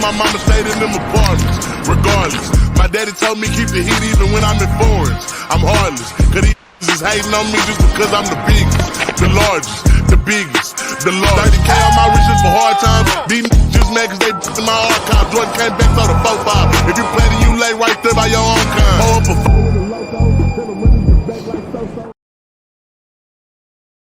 My mama stayed in them apartments, regardless. My daddy told me keep the heat even when I'm in foreigns. I'm heartless, cause these is hating on me just because I'm the biggest, the largest, the biggest, the largest. 30K on my wrist for hard times. These just mad cause they in my archive. Jordan came back to the 4-5. If you play then you lay right there by your own kind.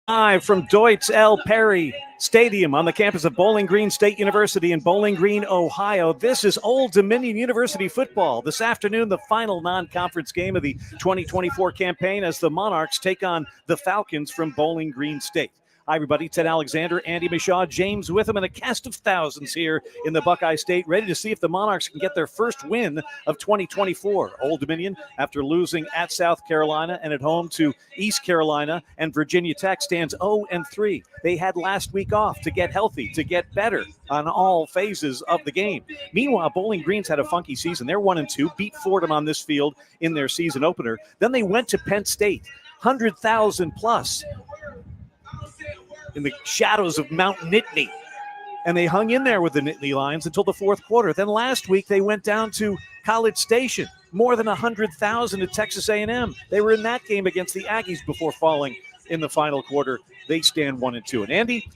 Live from Deutz L. Perry Stadium on the campus of Bowling Green State University in Bowling Green, Ohio. This is Old Dominion University football. This afternoon, the final non-conference game of the 2024 campaign as the Monarchs take on the Falcons from Bowling Green State. Hi, everybody. Ted Alexander, Andy Mishaw, James Witham, and a cast of thousands here in the Buckeye State, ready to see if the Monarchs can get their first win of 2024. Old Dominion, after losing at South Carolina and at home to East Carolina and Virginia Tech, stands 0-3. They had last week off to get healthy, to get better on all phases of the game. Meanwhile, Bowling Green's had a funky season. They're 1-2, beat Fordham on this field in their season opener. Then they went to Penn State, 100,000 plus. In the shadows of Mount Nittany. And they hung in there with the Nittany Lions until the fourth quarter. Then last week, they went down to College Station, more than 100,000 at Texas A&M. They were in that game against the Aggies before falling in the final quarter. They stand 1-2. And Andy,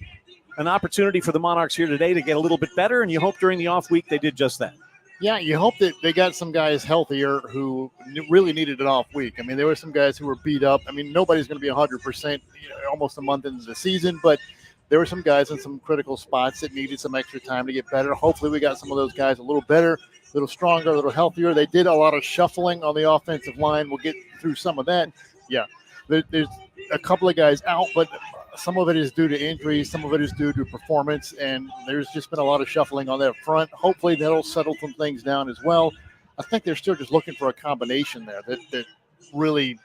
an opportunity for the Monarchs here today to get a little bit better, and you hope during the off week they did just that. Yeah, you hope that they got some guys healthier who really needed an off week. I mean, there were some guys who were beat up. I mean, nobody's going to be 100% almost a month into the season, but there were some guys in some critical spots that needed some extra time to get better. Hopefully we got some of those guys a little better, a little stronger, a little healthier. They did a lot of shuffling on the offensive line. We'll get through some of that. Yeah, there's a couple of guys out, but some of it is due to injuries, some of it is due to performance, and there's just been a lot of shuffling on that front. Hopefully that'll settle some things down as well. I think they're still just looking for a combination there that really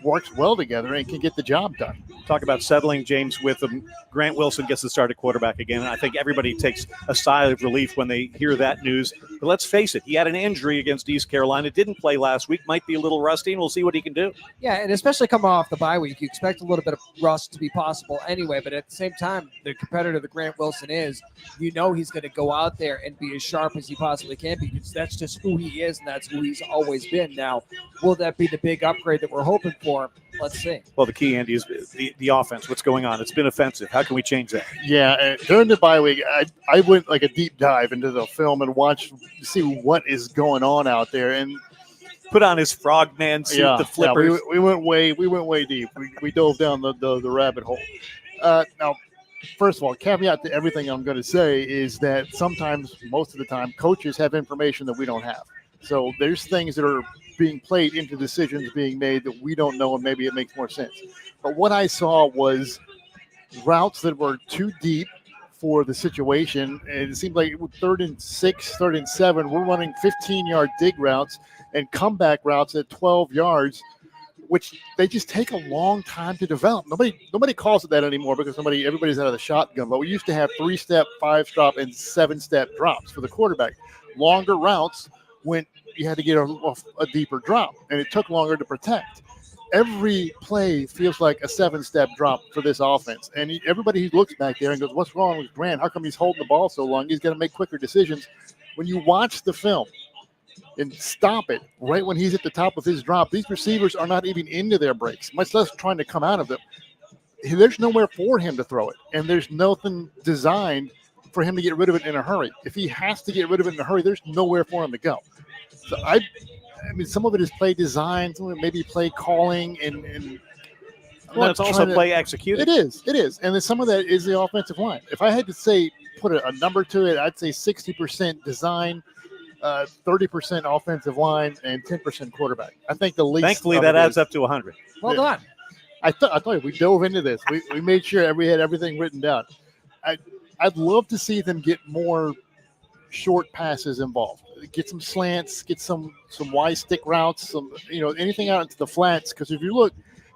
works well together and can get the job done. Talk about settling James Witham. Grant Wilson gets the start at quarterback again. And I think everybody takes a sigh of relief when they hear that news. But let's face it, he had an injury against East Carolina. Didn't play last week. Might be a little rusty, and we'll see what he can do. Yeah, and especially coming off the bye week, you expect a little bit of rust to be possible anyway. But at the same time, the competitor that Grant Wilson is, he's going to go out there and be as sharp as he possibly can be, because that's just who he is, and that's who he's always been. Now, will that be the big upgrade that we're hoping for? Let's see. Well, the key, Andy, is the offense. What's going on? It's been offensive. How can we change that? Yeah, during the bye week, I went like a deep dive into the film and watched to see what is going on out there. And put on his frogman suit, the flippers. Yeah, we went way deep. We dove down the rabbit hole. Now, first of all, caveat to everything I'm going to say is that sometimes, most of the time, coaches have information that we don't have. So there's things that are being played into decisions being made that we don't know, and maybe it makes more sense. But what I saw was routes that were too deep for the situation. And it seemed like 3rd and 6, 3rd and 7, we're running 15-yard dig routes and comeback routes at 12 yards, which they just take a long time to develop. Nobody calls it that anymore because everybody's out of the shotgun. But we used to have 3-step, 5-step, and 7-step drops for the quarterback. Longer routes when you had to get a deeper drop, and it took longer to protect. Every play feels like a 7-step drop for this offense. And everybody who looks back there and goes, what's wrong with Grant? How come he's holding the ball so long? He's going to make quicker decisions. When you watch the film and stop it right when he's at the top of his drop, these receivers are not even into their breaks, much less trying to come out of them. There's nowhere for him to throw it, and there's nothing designed for him to get rid of it in a hurry. If he has to get rid of it in a hurry, there's nowhere for him to go. So I mean, some of it is play design, some of it maybe play calling, and well, it's also play executing. It is. And then some of that is the offensive line. If I had to put a number to it, I'd say 60% design, 30% offensive line, and 10% quarterback. I think the least. Thankfully, that adds up to 100. Well done. I thought we dove into this. We made sure we had everything written down. I'd love to see them get more short passes involved. Get some slants, get some Y stick routes, anything out into the flats. Because if you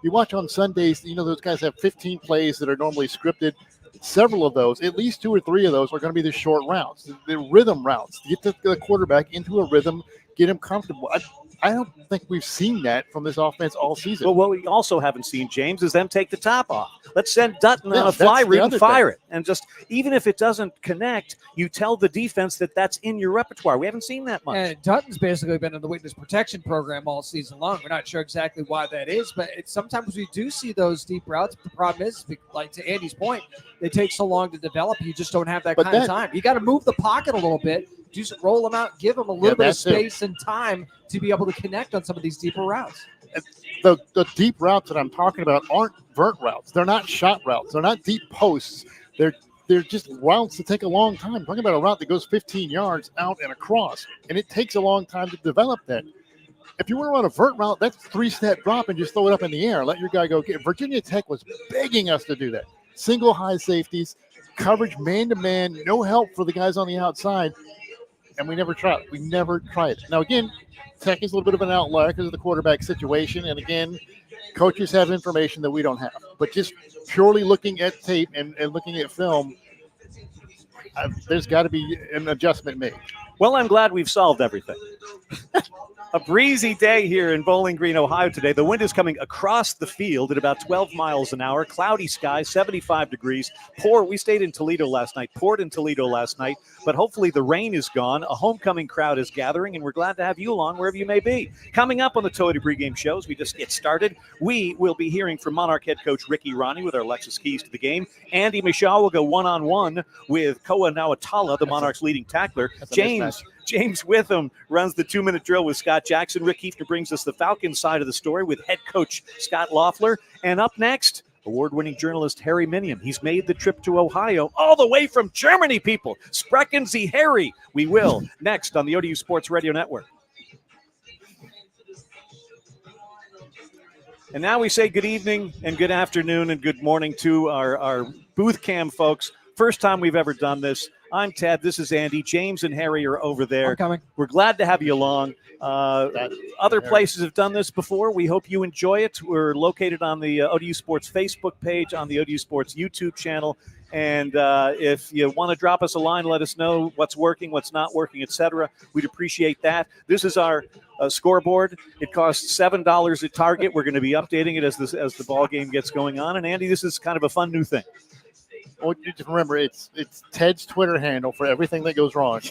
watch on Sundays, those guys have 15 plays that are normally scripted. Several of those, at least 2 or 3 of those, are going to be the short routes, the rhythm routes. Get the quarterback into a rhythm, get him comfortable. I don't think we've seen that from this offense all season. Well, what we also haven't seen, James, is them take the top off. Let's send Dutton on a fly route and fire it. And just, even if it doesn't connect, you tell the defense that that's in your repertoire. We haven't seen that much. And Dutton's basically been in the witness protection program all season long. We're not sure exactly why that is, but sometimes we do see those deep routes. The problem is, like to Andy's point, they take so long to develop. You just don't have that kind of time. You got to move the pocket a little bit. Just roll them out, give them a little bit of space and time to be able to connect on some of these deeper routes. The deep routes that I'm talking about aren't vert routes. They're not shot routes. They're not deep posts. They're just routes that take a long time. I'm talking about a route that goes 15 yards out and across, and it takes a long time to develop that. If you want to run a vert route, that's 3-step drop and just throw it up in the air and let your guy go get it. Virginia Tech was begging us to do that. Single high safeties, coverage man-to-man, no help for the guys on the outside. And we never tried it. We never tried it. Now, again, Tech is a little bit of an outlier because of the quarterback situation. And, again, coaches have information that we don't have. But just purely looking at tape and looking at film, there's got to be an adjustment made. Well, I'm glad we've solved everything. A breezy day here in Bowling Green, Ohio today. The wind is coming across the field at about 12 miles an hour. Cloudy sky, 75 degrees. We stayed in Toledo last night, poured in Toledo last night, but hopefully the rain is gone. A homecoming crowd is gathering, and we're glad to have you along wherever you may be. Coming up on the Toyota Pregame Show, as we just get started, we will be hearing from Monarch head coach Ricky Ronnie with our Lexus keys to the game. Andy Michaud will go one-on-one with Koa Nawatala, the Monarchs' leading tackler. James Witham runs the 2-minute drill with Scott Jackson. Rick Kiefner brings us the Falcons side of the story with head coach Scott Loeffler. And up next, award-winning journalist Harry Minium. He's made the trip to Ohio all the way from Germany, people. Sprechen Sie Harry. We will next on the ODU Sports Radio Network. And now we say good evening and good afternoon and good morning to our booth cam folks. First time we've ever done this. I'm Ted. This is Andy. James and Harry are over there. I'm coming. We're glad to have you along. Other places have done this before. We hope you enjoy it. We're located on the ODU Sports Facebook page, on the ODU Sports YouTube channel. And if you want to drop us a line, let us know what's working, what's not working, etc. We'd appreciate that. This is our scoreboard. It costs $7 at Target. We're going to be updating it as the ball game gets going on. And Andy, this is kind of a fun new thing. Well, you just remember, it's Ted's Twitter handle for everything that goes wrong.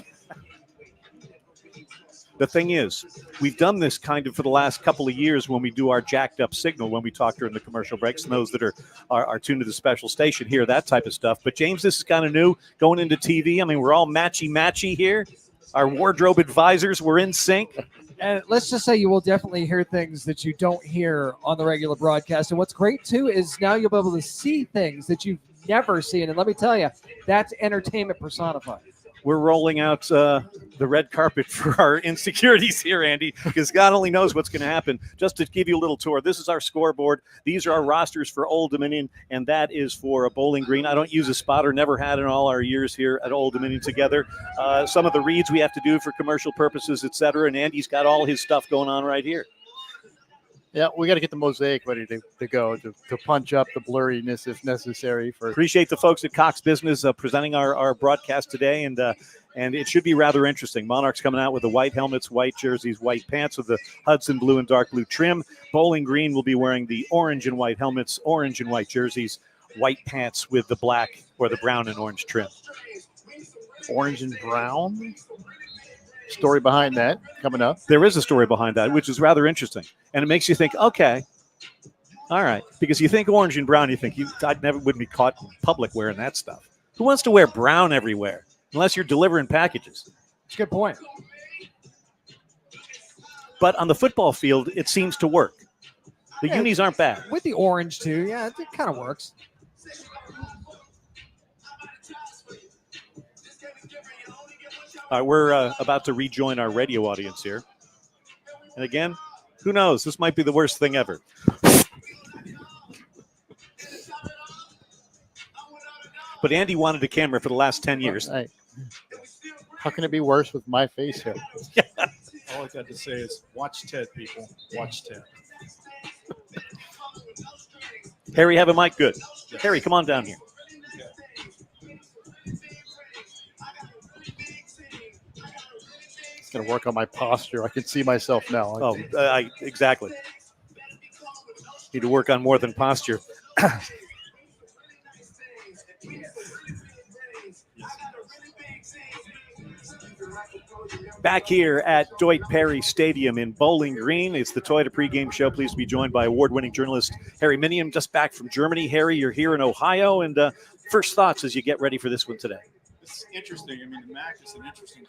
The thing is, we've done this kind of for the last couple of years when we do our jacked up signal, when we talk during the commercial breaks, and those that are tuned to the special station hear that type of stuff. But James, this is kind of new going into TV. I mean, we're all matchy here. Our wardrobe advisors were in sync. And let's just say you will definitely hear things that you don't hear on the regular broadcast. And what's great, too, is now you'll be able to see things that you've never seen. And let me tell you, that's entertainment personified. We're rolling out the red carpet for our insecurities here, Andy, because God only knows what's going to happen. Just to give you a little tour, this is our scoreboard. These are our rosters for Old Dominion, and that is for Bowling Green. I don't use a spotter, never had in all our years here at Old Dominion together. Some of the reads we have to do for commercial purposes, etc., and Andy's got all his stuff going on right here. Yeah, we got to get the mosaic ready to go, to punch up the blurriness if necessary. Appreciate the folks at Cox Business presenting our broadcast today, and it should be rather interesting. Monarchs coming out with the white helmets, white jerseys, white pants with the Hudson blue and dark blue trim. Bowling Green will be wearing the orange and white helmets, orange and white jerseys, white pants with the black or the brown and orange trim. Orange and brown? Story behind that coming up. There is a story behind that, which is rather interesting. And it makes you think, okay, all right. Because you think orange and brown, you think, wouldn't be caught in public wearing that stuff. Who wants to wear brown everywhere? Unless you're delivering packages. That's a good point. But on the football field, it seems to work. The unis aren't bad. With the orange, too. Yeah, it kind of works. All right, we're about to rejoin our radio audience here. And again, who knows? This might be the worst thing ever. But Andy wanted a camera for the last 10 years. Hey, how can it be worse with my face here? All I got to say is watch Ted, people. Watch Ted. Harry, have a mic. Good. Yes. Harry, come on down here. Going to work on my posture. I can see myself now. Exactly. Need to work on more than posture. Back here at Deutsch Perry Stadium in Bowling Green, it's the Toyota pregame show. Pleased to be joined by award-winning journalist Harry Minium, just back from Germany. Harry, you're here in Ohio, and first thoughts as you get ready for this one today. It's interesting. I mean, the MAC is an interesting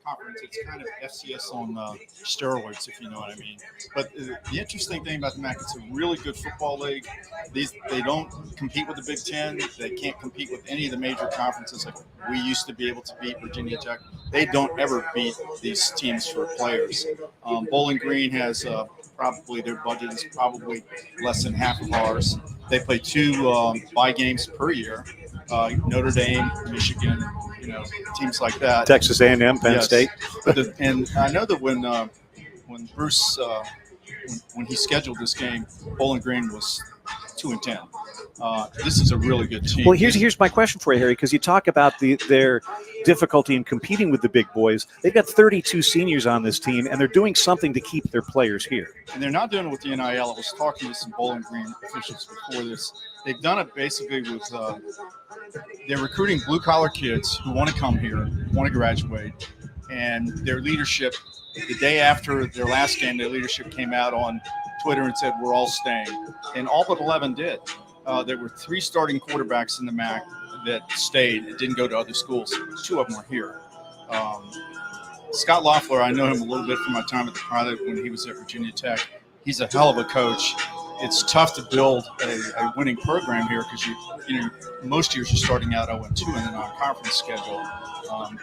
conference. It's kind of FCS on steroids, if you know what I mean. But the interesting thing about the MAC, it's a really good football league. They don't compete with the Big Ten. They can't compete with any of the major conferences like we used to be able to beat Virginia Tech. They don't ever beat these teams for players. Bowling Green has probably their budget is probably less than half of ours. They play 2 bye games per year. Notre Dame, Michigan, teams like that. Texas A&M, Penn State. And I know that when Bruce, when he scheduled this game, Bowling Green was 2-10. This is a really good team. Well, here's my question for you, Harry, because you talk about their difficulty in competing with the big boys. They've got 32 seniors on this team, and they're doing something to keep their players here. And they're not doing it with the NIL. I was talking to some Bowling Green officials before this. They've done it basically with they're recruiting blue-collar kids who want to come here, want to graduate, and their leadership, the day after their last game, their leadership came out on Twitter and said, we're all staying. And all but 11 did. There were 3 starting quarterbacks in the MAC that stayed and didn't go to other schools. 2 of them are here. Scott Loeffler, I know him a little bit from my time at the Pilot when he was at Virginia Tech. He's a hell of a coach. It's tough to build a winning program here because most years you're starting out 0-2 in the non-conference schedule.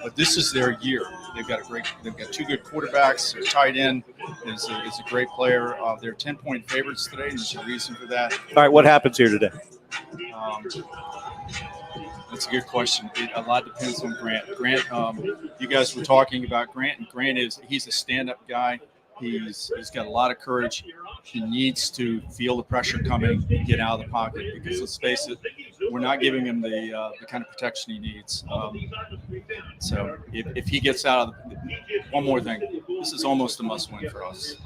But this is their year. They've got 2 good quarterbacks. Their tight end is a great player. They're 10-point favorites today, and there's a reason for that. All right, what happens here today? That's a good question. A lot depends on Grant. Grant, you guys were talking about Grant, and Grant he's a stand-up guy. He's got a lot of courage. He needs to feel the pressure coming and get out of the pocket, because let's face it, we're not giving him the kind of protection he needs. So if he gets out of one more thing, this is almost a must-win for us.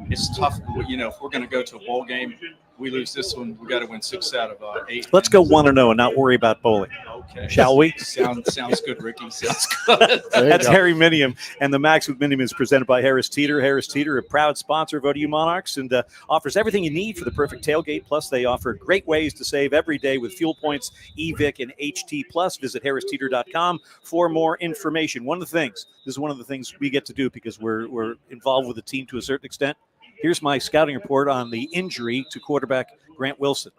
It's tough, if we're going to go to a bowl game, we lose this one, we got to win 6 out of 8. Let's go 1-0 and not worry about bowling. Okay. Shall we? Sounds good, Ricky. Sounds good. That's Harry Minium, and the Max with Minium is presented by Harris Teeter. Harris Teeter, a proud sponsor of ODU Monarchs, and offers everything you need for the perfect tailgate. Plus, they offer great ways to save every day with fuel points, EVIC, and HT Plus. Visit harristeeter.com for more information. This is one of the things we get to do because we're involved with the team to a certain extent. Here's my scouting report on the injury to quarterback Grant Wilson.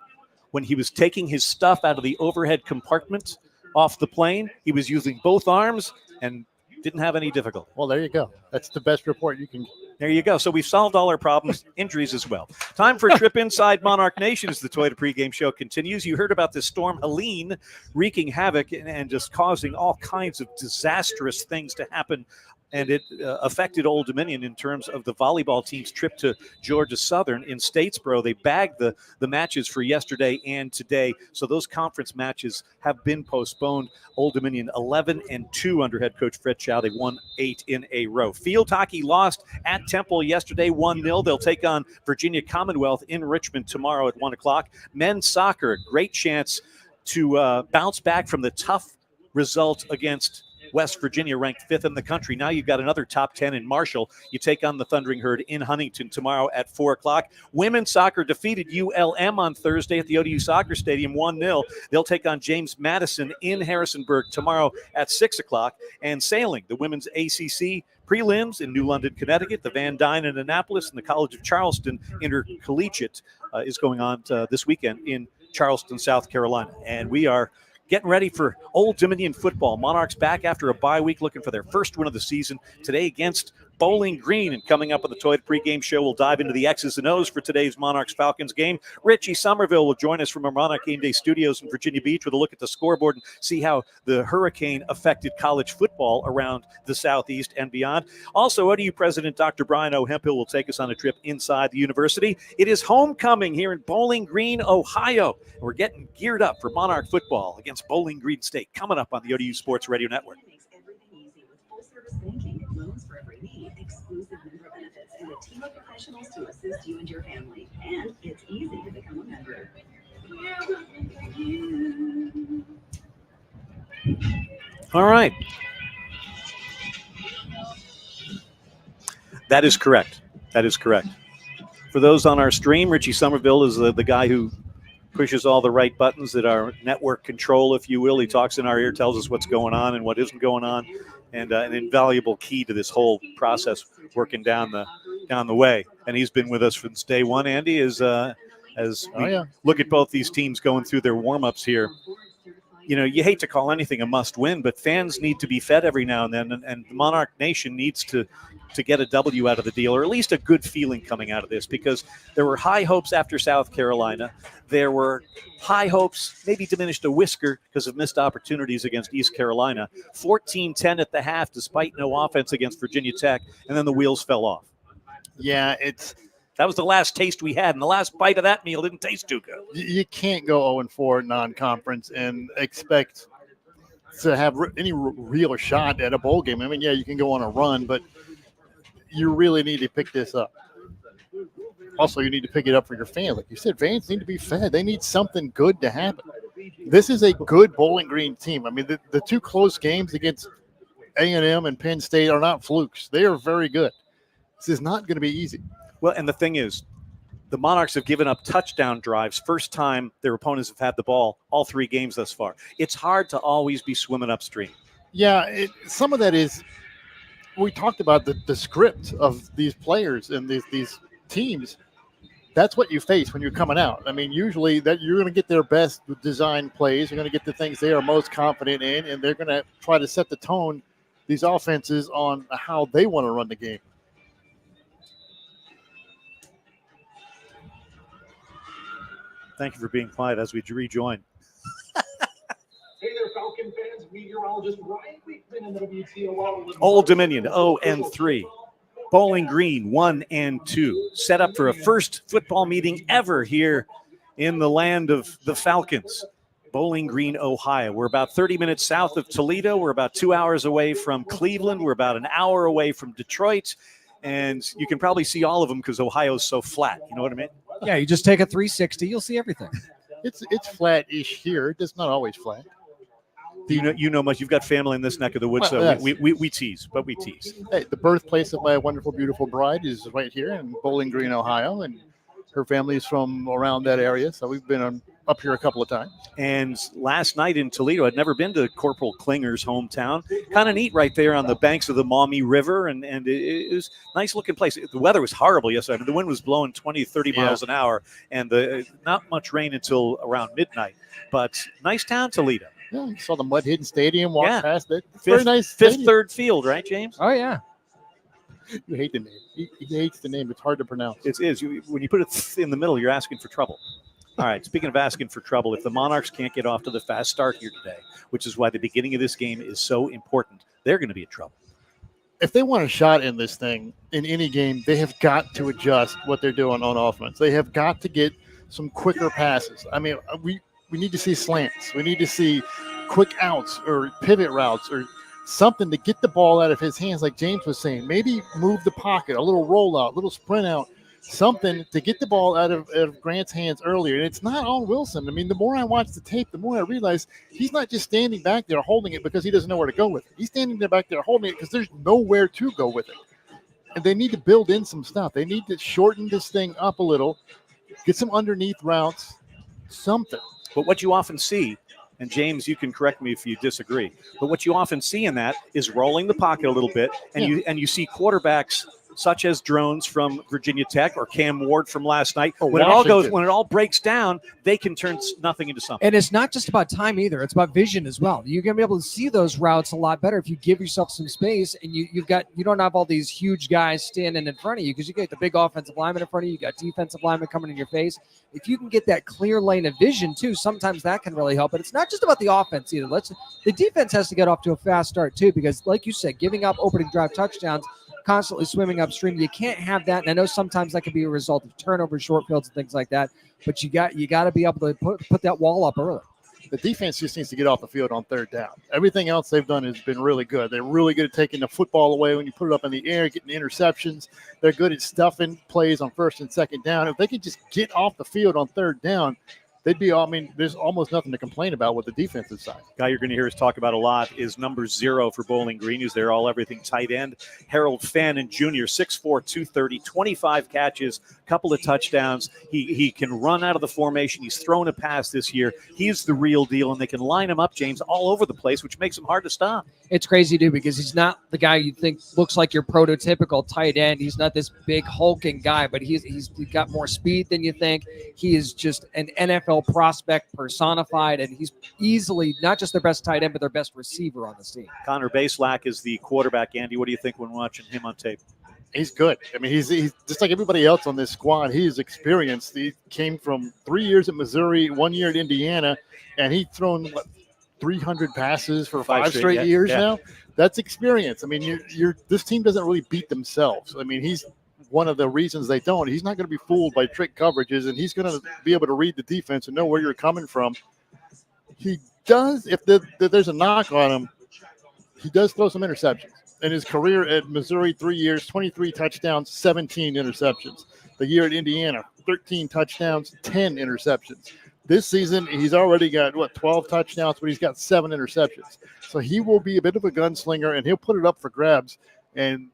When he was taking his stuff out of the overhead compartment off the plane, he was using both arms and didn't have any difficulty. Well, there you go. That's the best report you can. There you go. So we've solved all our problems, injuries as well. Time for a trip inside Monarch Nation as the Toyota pregame show continues. You heard about this storm Helene wreaking havoc and just causing all kinds of disastrous things to happen. And it affected Old Dominion in terms of the volleyball team's trip to Georgia Southern in Statesboro. They bagged the matches for yesterday and today. So those conference matches have been postponed. Old Dominion 11-2 under head coach Fred Chow. They won 8 in a row. Field hockey lost at Temple yesterday 1-0. They'll take on Virginia Commonwealth in Richmond tomorrow at 1 o'clock. Men's soccer, a great chance to bounce back from the tough result against West Virginia, ranked 5th in the country. Now you've got another top 10 in Marshall. You take on the Thundering Herd in Huntington tomorrow at 4 o'clock. Women's soccer defeated ULM on Thursday at the ODU Soccer Stadium 1-0. They'll take on James Madison in Harrisonburg tomorrow at 6 o'clock. And sailing, the women's ACC prelims in New London, Connecticut, the Van Dyne in Annapolis, and the College of Charleston Intercollegiate is going on this weekend in Charleston, South Carolina. And we are getting ready for Old Dominion football. Monarchs back after a bye week, looking for their first win of the season today against Bowling Green. And coming up on the Toyota pregame show, we'll dive into the X's and O's for today's Monarchs-Falcons game. Richie Somerville will join us from our Monarch Game Day studios in Virginia Beach with a look at the scoreboard and see how the hurricane affected college football around the Southeast and beyond. Also, ODU President Dr. Brian O. Hemphill will take us on a trip inside the university. It is homecoming here in Bowling Green, Ohio. And we're getting geared up for Monarch football against Bowling Green State coming up on the ODU Sports Radio Network. Exclusive member benefits and a team of professionals to assist you and your family. And it's easy to become a member. All right. That is correct. For those on our stream, Richie Somerville is the guy who pushes all the right buttons that are network control, if you will. He talks in our ear, tells us what's going on and what isn't going on, and an invaluable key to this whole process working down the way. And he's been with us since day one, Andy, as we look at both these teams going through their warm-ups here. You know, you hate to call anything a must-win, but fans need to be fed every now and then, and the Monarch Nation needs to get a W out of the deal, or at least a good feeling coming out of this, because there were high hopes after South Carolina. There were high hopes, maybe diminished a whisker because of missed opportunities against East Carolina. 14-10 at the half, despite no offense against Virginia Tech, and then the wheels fell off. Yeah, that was the last taste we had, and the last bite of that meal didn't taste too good. You can't go 0-4 non-conference and expect to have any real shot at a bowl game. I mean, yeah, you can go on a run, but you really need to pick this up. Also, you need to pick it up for your fans. Like you said, fans need to be fed. They need something good to happen. This is a good Bowling Green team. I mean, the two close games against A&M and Penn State are not flukes. They are very good. This is not going to be easy. Well, and the thing is, the Monarchs have given up touchdown drives. First time their opponents have had the ball all 3 games thus far. It's hard to always be swimming upstream. Yeah, some of that is, we talked about the script of these players and these teams. That's what you face when you're coming out. I mean, usually that you're going to get their best design plays. You're going to get the things they are most confident in, and they're going to try to set the tone, these offenses, on how they want to run the game. Thank you for being quiet as we rejoin. fans, meteorologist Ryan Weekman in the WTOL. Old Dominion 0-3. Bowling Green 1-2. Set up for a first football meeting ever here in the land of the Falcons. Bowling Green, Ohio. We're about 30 minutes south of Toledo. We're about 2 hours away from Cleveland. We're about an hour away from Detroit. And you can probably see all of them because Ohio's so flat. You know what I mean? Yeah, you just take a 360, you'll see everything. It's flat-ish here. It's not always flat. You know much. You've got family in this neck of the woods, Well, so yes. we tease, but we tease. Hey, the birthplace of my wonderful, beautiful bride is right here in Bowling Green, Ohio, and her family is from around that area. So we've been up here a couple of times. And last night in Toledo, I'd never been to Corporal Klinger's hometown. Kind of neat right there on the banks of the Maumee River, and it was a nice looking place. The weather was horrible yesterday. I mean, the wind was blowing 20, 30 miles an hour, and not much rain until around midnight. But nice town, Toledo. Yeah, you saw the Mud Hidden Stadium, walk past it. It's Fifth, very nice. Fifth stadium. Third Field, right, James? Oh, yeah. You hate the name. He hates the name. It's hard to pronounce. It is. When you put it in the middle, you're asking for trouble. All right, speaking of asking for trouble, if the Monarchs can't get off to the fast start here today, which is why the beginning of this game is so important, they're going to be in trouble. If they want a shot in this thing, in any game, they have got to adjust what they're doing on offense. They have got to get some quicker passes. I mean, we need to see slants. We need to see quick outs or pivot routes or something to get the ball out of his hands, like James was saying. Maybe move the pocket, a little rollout, a little sprint out, something to get the ball out of Grant's hands earlier. And it's not all Wilson. I mean, the more I watch the tape, the more I realize he's not just standing back there holding it because he doesn't know where to go with it. He's standing there back there holding it because there's nowhere to go with it. And they need to build in some stuff. They need to shorten this thing up a little, get some underneath routes, something. But what you often see, and James, you can correct me if you disagree, but what you often see in that is rolling the pocket a little bit, and you see quarterbacks such as Drones from Virginia Tech or Cam Ward from last night. When it all breaks down, they can turn nothing into something. And it's not just about time either. It's about vision as well. You're going to be able to see those routes a lot better if you give yourself some space and you don't have all these huge guys standing in front of you because you get the big offensive lineman in front of you. You got defensive lineman coming in your face. If you can get that clear lane of vision too, sometimes that can really help. But it's not just about the offense either. The defense has to get off to a fast start too because, like you said, giving up opening drive touchdowns, constantly swimming upstream. You can't have that. And I know sometimes that can be a result of turnovers, short fields, and things like that. But you got to be able to put that wall up early. The defense just needs to get off the field on third down. Everything else they've done has been really good. They're really good at taking the football away when you put it up in the air, getting interceptions. They're good at stuffing plays on first and second down. If they could just get off the field on third down, they'd be, there's almost nothing to complain about with the defensive side. Guy you're going to hear us talk about a lot is number 0 for Bowling Green, who's their all-everything tight end. Harold Fannin Jr., 6'4", 230, 25 catches, couple of touchdowns. He can run out of the formation. He's thrown a pass this year. He's the real deal, and they can line him up, James, all over the place, which makes him hard to stop. It's crazy, dude, because he's not the guy you think looks like your prototypical tight end. He's not this big hulking guy, but he's got more speed than you think. He is just an NFL prospect personified, and he's easily not just their best tight end, but their best receiver on the team. Connor Baselak is the quarterback. Andy, what do you think when watching him on tape? He's good. I mean, he's just like everybody else on this squad. He's experienced. He came from 3 years at Missouri, 1 year at Indiana, and he's thrown 300 passes for five straight years now. That's experience. I mean, this team doesn't really beat themselves. I mean, he's one of the reasons they don't. He's not going to be fooled by trick coverages, and he's going to be able to read the defense and know where you're coming from. He does, if there's a knock on him, he does throw some interceptions. In his career at Missouri, 3 years, 23 touchdowns, 17 interceptions. The year at Indiana, 13 touchdowns, 10 interceptions. This season, he's already got, 12 touchdowns, but he's got 7 interceptions. So he will be a bit of a gunslinger, and he'll put it up for grabs. And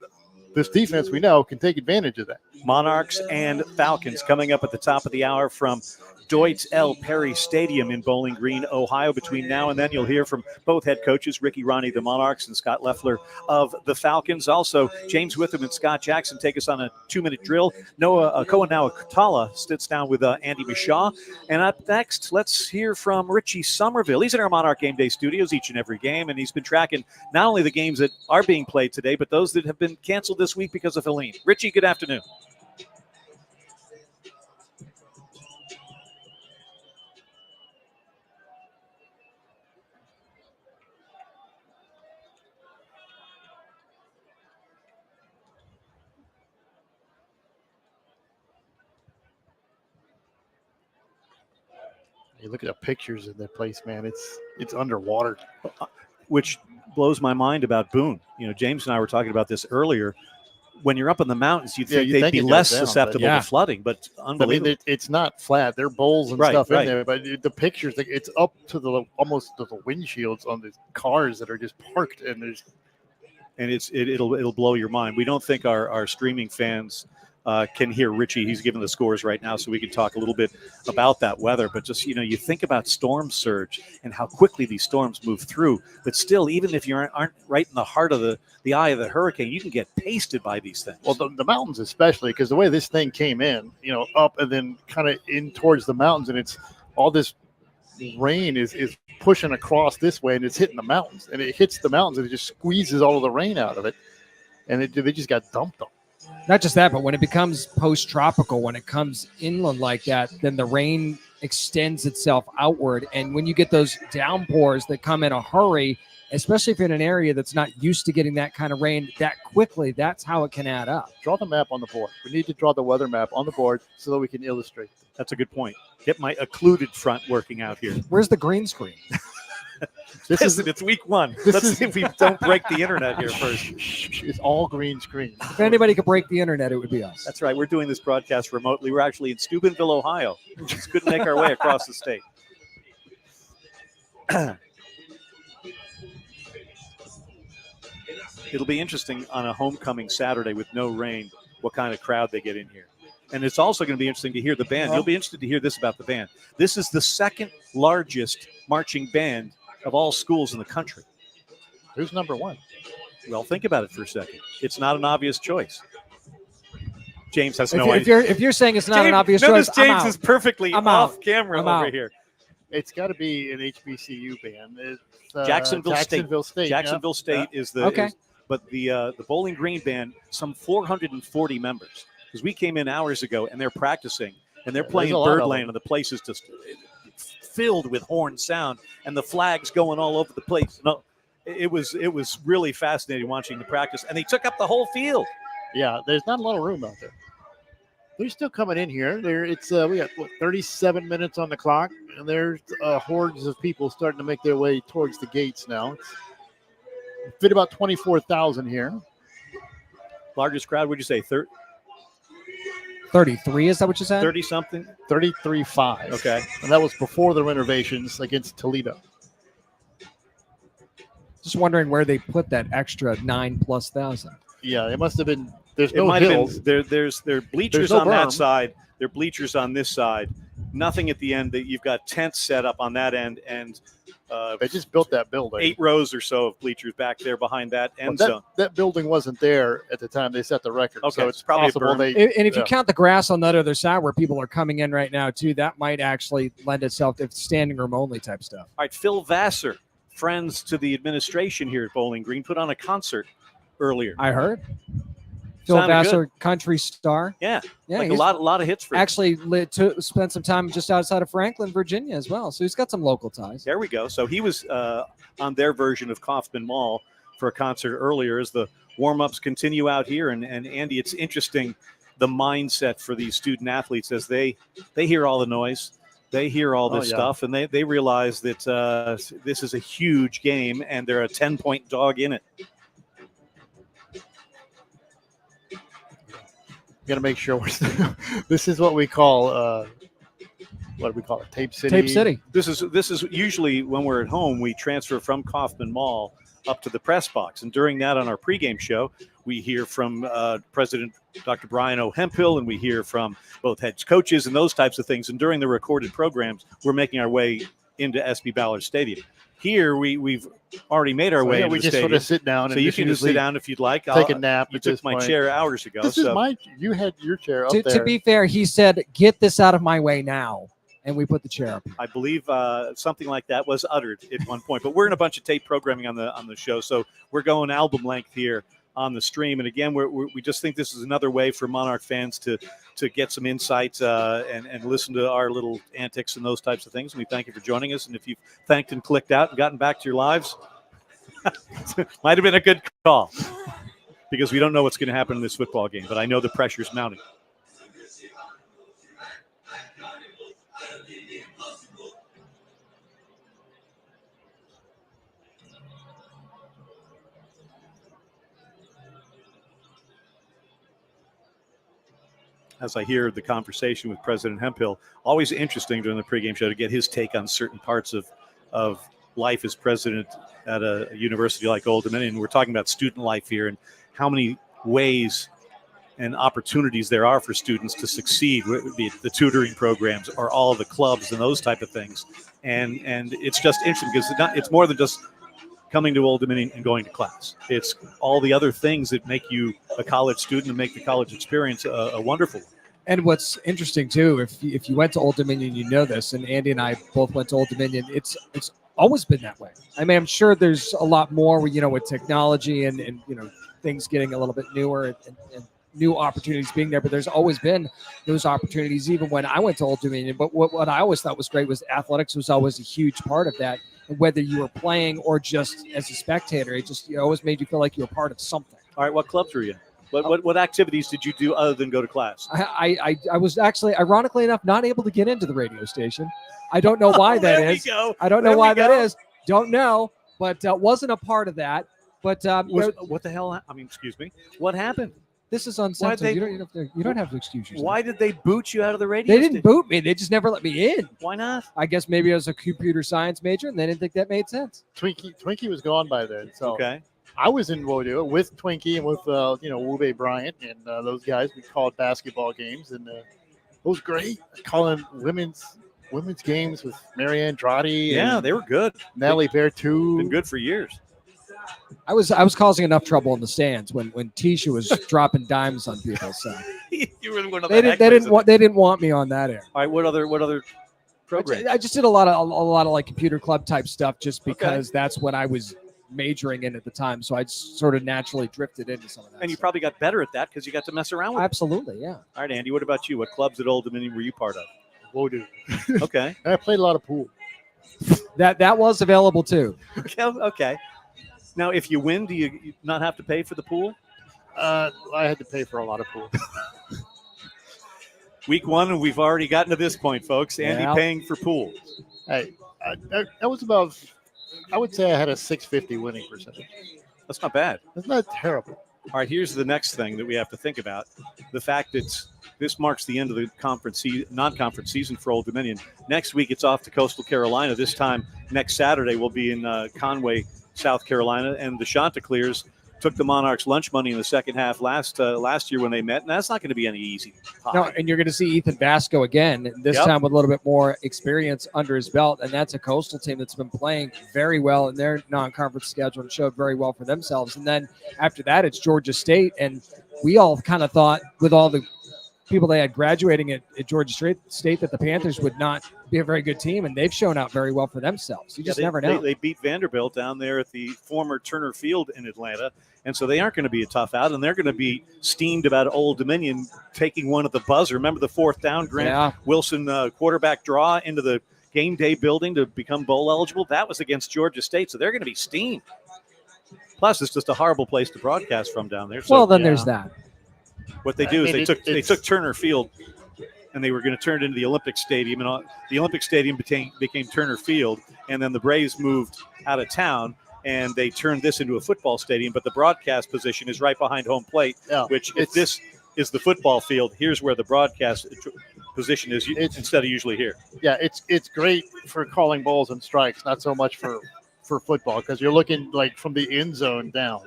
this defense, we know, can take advantage of that. Monarchs and Falcons coming up at the top of the hour from Deutz L. Perry Stadium in Bowling Green, Ohio. Between now and then, you'll hear from both head coaches, Ricky Ronnie, the Monarchs, and Scott Leffler of the Falcons. Also, James Witham and Scott Jackson take us on a 2-minute drill. Noah Koanawa sits down with Andy Mishaw. And up next, let's hear from Richie Somerville. He's in our Monarch Game Day studios each and every game, and he's been tracking not only the games that are being played today, but those that have been canceled this week because of Helene. Richie, good afternoon. You look at the pictures of that place, man. It's underwater. Which blows my mind about Boone. James and I were talking about this earlier. When you're up in the mountains, you'd think they'd be it less goes down, susceptible to flooding, but I unbelievable. mean, it's not flat. There are bowls and stuff in there, but the pictures, it's up to almost to the windshields on the cars that are just parked, and it'll blow your mind. We don't think our streaming fans can hear Richie. He's giving the scores right now, so we can talk a little bit about that weather. But just, you think about storm surge and how quickly these storms move through. But still, even if you aren't right in the heart of the eye of the hurricane, you can get pasted by these things. Well, the mountains especially, because the way this thing came in, up and then kind of in towards the mountains, and it's all this rain is pushing across this way, and it's hitting the mountains, and it hits the mountains, and it just squeezes all of the rain out of it, and they just got dumped on. Not just that, but when it becomes post-tropical, when it comes inland like that, then the rain extends itself outward. And when you get those downpours that come in a hurry, especially if you're in an area that's not used to getting that kind of rain that quickly, that's how it can add up. Draw the map on the board. We need to draw the weather map on the board so that we can illustrate. That's a good point. Get my occluded front working out here. Where's the green screen? It's week one. Let's see if we don't break the internet here first. It's all green screen. If anybody could break the internet, it would be us. That's right. We're doing this broadcast remotely. We're actually in Steubenville, Ohio. It's good to make our way across the state. It'll be interesting on a homecoming Saturday with no rain, what kind of crowd they get in here. And it's also going to be interesting to hear the band. You'll be interested to hear this about the band. This is the second largest marching band of all schools in the country. Who's number one? Well, think about it for a second. It's not an obvious choice. James has no idea. If you're saying it's not an obvious choice, James is perfectly off camera I'm over out. here. It's got to be an HBCU band. It's Jacksonville State. Jacksonville State is the okay. But the Bowling Green band, some 440 members. Because we came in hours ago and they're practicing and they're playing Birdland and the place is just filled with horn sound and the flags going all over the place. No, it was really fascinating watching the practice, and they took up the whole field. Yeah, there's not a lot of room out there. They're still coming in here. We got 37 minutes on the clock, and there's hordes of people starting to make their way towards the gates now. Fit about 24,000 here. Largest crowd, would you say? 33, is that what you said? 30-something? 33.5. Okay. And that was before the renovations against Toledo. Just wondering where they put that extra 9,000+. Yeah, it must have been. There's no hills. There are bleachers on that side. There are bleachers on this side. Nothing at the end. That you've got tents set up on that end, and they just built that building. 8 rows or so of bleachers back there behind that end zone. That building wasn't there at the time they set the record. Okay, so it's probably possible and if you count the grass on that other side where people are coming in right now too, that might actually lend itself to standing room only type stuff. All right, Phil Vassar, friends to the administration here at Bowling Green, put on a concert earlier. I heard. Phil Vassar, country star. Yeah, like a lot of hits for him. Actually spent some time just outside of Franklin, Virginia as well. So he's got some local ties. There we go. So he was on their version of Kaufman Mall for a concert earlier as the warm-ups continue out here. And Andy, it's interesting the mindset for these student athletes as they hear all the noise. They hear all this stuff, and they realize that this is a huge game, and they're a 10-point dog in it. Got to make sure this is what we call what do we call it? Tape City. Tape City. This is usually when we're at home, we transfer from Kaufman Mall up to the press box, and during that on our pregame show, we hear from President Dr. Brian O. Hemphill, and we hear from both head coaches and those types of things. And during the recorded programs, we're making our way into SB Ballard Stadium. Here, we've already made our way into the stadium. We just sort of sit down. So you can just sit down if you'd like. Take a nap. You took my chair hours ago. You had your chair up there. To be fair, he said, "Get this out of my way now," and we put the chair up. I believe something like that was uttered at one point. But we're in a bunch of tape programming on the show, so we're going album length here on the stream. And again, we just think this is another way for Monarch fans to get some insights and listen to our little antics and those types of things. And we thank you for joining us. And if you've thanked and clicked out and gotten back to your lives, might have been a good call because we don't know what's going to happen in this football game. But I know the pressure's mounting. as I hear the conversation with President Hemphill, always interesting during the pregame show to get his take on certain parts of life as president at a university like Old Dominion. We're talking about student life here and how many ways and opportunities there are for students to succeed, be it the tutoring programs or all of the clubs and those type of things. And it's just interesting because it's more than just coming to Old Dominion and going to class. It's all the other things that make you a college student and make the college experience a wonderful one. And what's interesting too, if you went to Old Dominion, you know this, and Andy and I both went to Old Dominion. It's always been that way. I mean, I'm sure there's a lot more, with technology and things getting a little bit newer and new opportunities being there. But there's always been those opportunities, even when I went to Old Dominion. But what I always thought was great was athletics was always a huge part of that. And whether you were playing or just as a spectator, it always made you feel like you were part of something. All right, what clubs were you in? What activities did you do other than go to class? I was actually, ironically enough, not able to get into the radio station. I don't know why that is. I don't know why that is. Don't know, but wasn't a part of that. But what the hell? I mean, excuse me. What happened? This is uncensored. You don't have to excuse yourself. Why did they boot you out of the radio They didn't boot me. They just never let me in. Why not? I guess maybe I was a computer science major, and they didn't think that made sense. Twinkie was gone by then. So okay. I was in ODU with Twinkie and with Wube Bryant and those guys. We called basketball games, and it was great. Calling women's games with Mary Andrade. Yeah, they were good. Natalie Bertu. Been good for years. I was causing enough trouble in the stands when Tisha was dropping dimes on people. So you were one of they didn't want me on that air. All right, what other programs? I just did a lot of like computer club type stuff just because that's what I was majoring in at the time. So I just sort of naturally drifted into some of that. And you probably got better at that because you got to mess around with Absolutely, yeah. All right, Andy, what about you? What clubs at Old Dominion were you part of? ODU. Okay. I played a lot of pool. That was available too. Okay. Now, if you win, do you not have to pay for the pool? I had to pay for a lot of pool. Week 1, and we've already gotten to this point, folks. Andy paying for pool. Hey, that was about, I would say I had a 650 winning percentage. That's not bad. That's not terrible. All right, here's the next thing that we have to think about. The fact that this marks the end of the non-conference season for Old Dominion. Next week, it's off to Coastal Carolina. This time, next Saturday, we'll be in Conway, South Carolina, and the Chanticleers took the Monarchs lunch money in the second half last year when they met, and that's not going to be any easy pie. No, and you're going to see Ethan Vasco again, this time with a little bit more experience under his belt, and that's a Coastal team that's been playing very well in their non-conference schedule and showed very well for themselves. And then after that, it's Georgia State, and we all kind of thought with all the people they had graduating at Georgia State that the Panthers would not be a very good team, and they've shown out very well for themselves. You just never know. They beat Vanderbilt down there at the former Turner Field in Atlanta, and so they aren't going to be a tough out, and they're going to be steamed about Old Dominion taking one at the buzzer. Remember the fourth down, Grant Wilson quarterback draw into the game day building to become bowl eligible? That was against Georgia State, so they're going to be steamed. Plus, it's just a horrible place to broadcast from down there. So, well, then there's that. What they do is they took Turner Field, and they were going to turn it into the Olympic Stadium, and the Olympic Stadium became Turner Field, and then the Braves moved out of town, and they turned this into a football stadium, but the broadcast position is right behind home plate, which if this is the football field, here's where the broadcast position is instead of usually here. Yeah, it's great for calling balls and strikes, not so much for football, because you're looking like from the end zone down.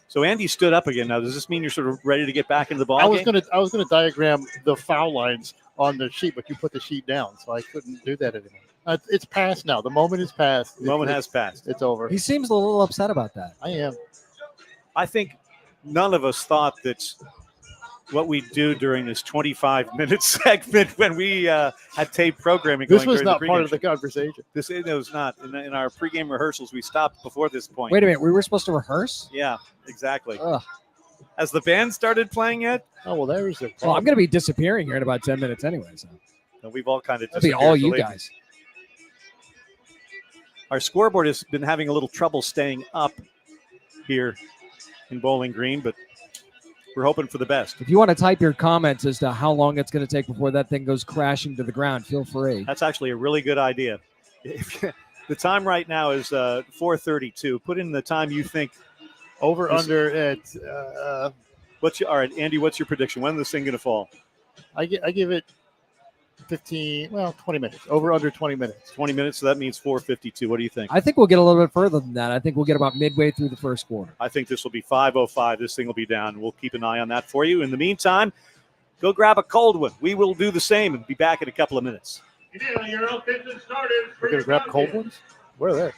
So Andy stood up again. Now, does this mean you're sort of ready to get back into the ball game? I was gonna diagram the foul lines on the sheet, but you put the sheet down, so I couldn't do that anymore. It's past now. The moment is past. The moment has passed. It's over. He seems a little upset about that. I am. I think none of us thought that what we do during this 25-minute segment when we had tape programming. This was not part of the conversation. It was not. In our pregame rehearsals, we stopped before this point. Wait a minute. We were supposed to rehearse? Yeah, exactly. Ugh. Has the band started playing yet? Oh, well, there's the problem. Well, I'm going to be disappearing here in about 10 minutes anyway. So. And we've all kind of That'll be all you guys. Our scoreboard has been having a little trouble staying up here in Bowling Green, but we're hoping for the best. If you want to type your comments as to how long it's going to take before that thing goes crashing to the ground, feel free. That's actually a really good idea. The time right now is 4:32. Put in the time you think. Over under at. All right, Andy, what's your prediction? When is this thing going to fall? I give it 20 minutes. Over under 20 minutes. 20 minutes, so that means 4:52. What do you think? I think we'll get a little bit further than that. I think we'll get about midway through the first quarter. I think this will be 5:05. This thing will be down. We'll keep an eye on that for you. In the meantime, go grab a cold one. We will do the same and be back in a couple of minutes. Your offensive starters for We're going to grab cold ones? Where are they?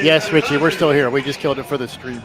Yes, Richie, we're still here. We just killed it for the stream.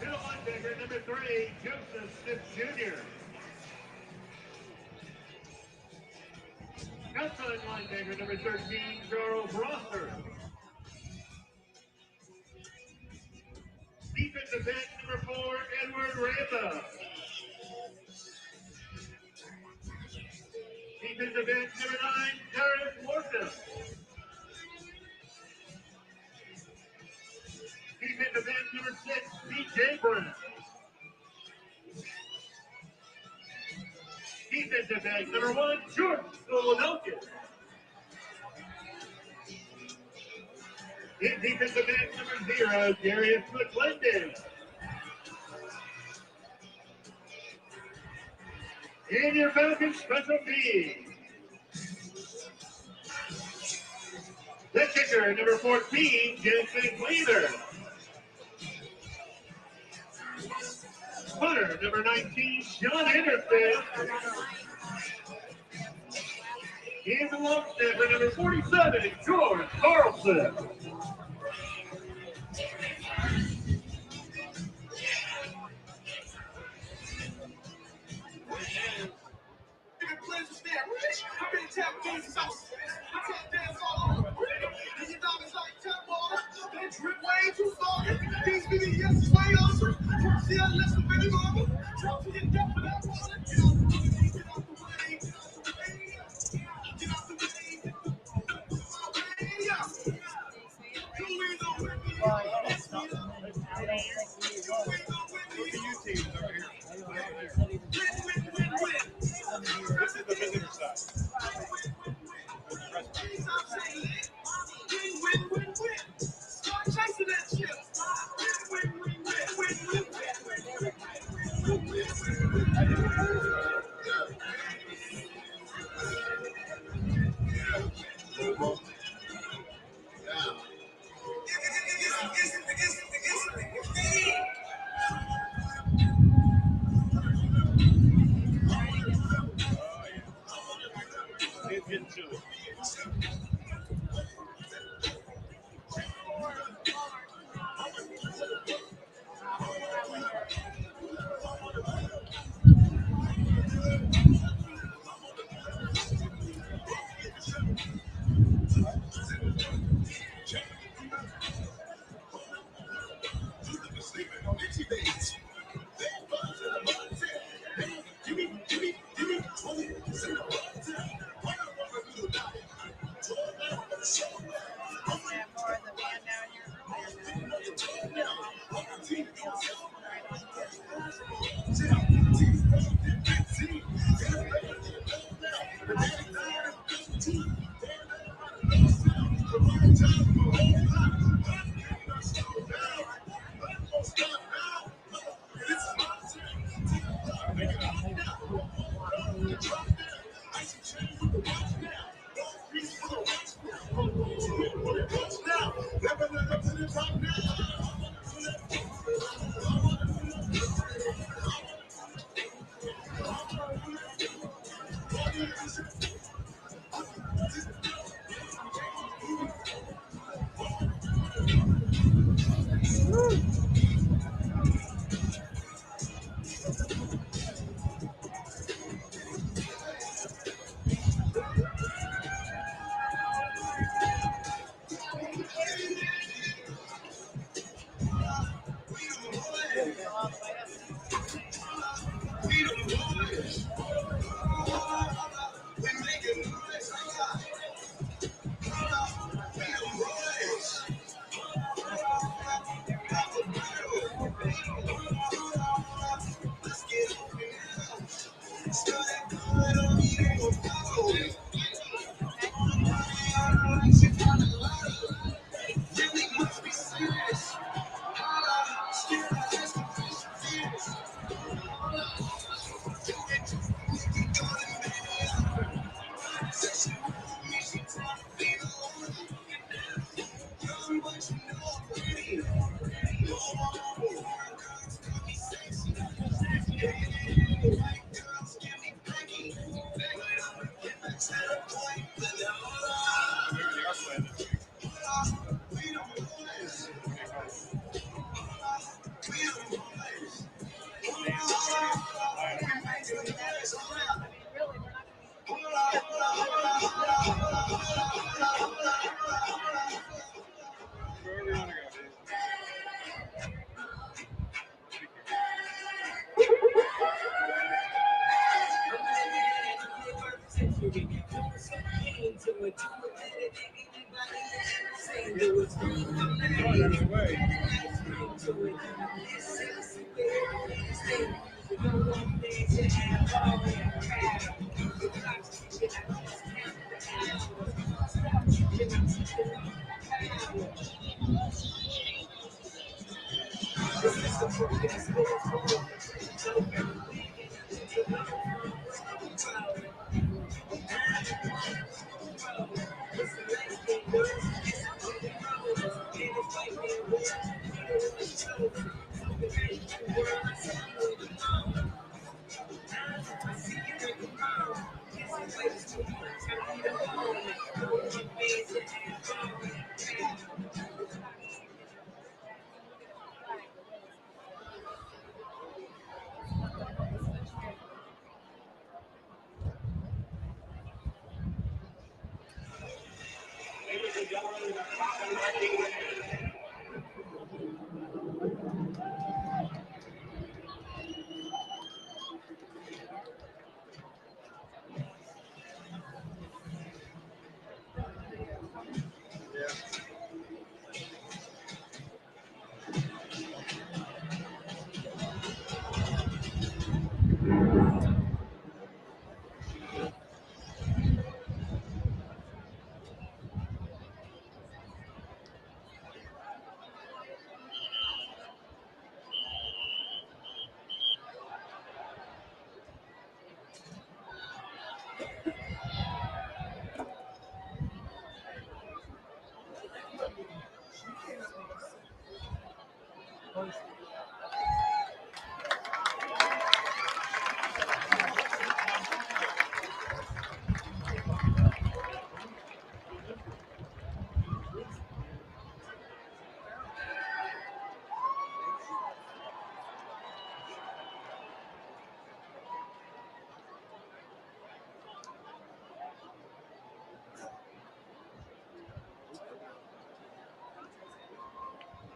Linebacker number 3, Joseph Smith Jr. Outside linebacker number 13, Charles Rosser. Defensive back number 4, Edward Rambo. Defensive back number 9, Darius Morton. Defensive back number 6, B.J. Brown. Defensive back number 1, George Philadelphia. In defensive back number 0, Darius McClendon. In your Falcons special team. The kicker, number 14, Jensen Cleaver. Punter, number 19, Sean Anderson. And the long snapper, number 47, George Carlson. This is the visitor side.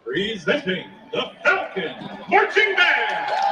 Presenting the Falcon Marching Band.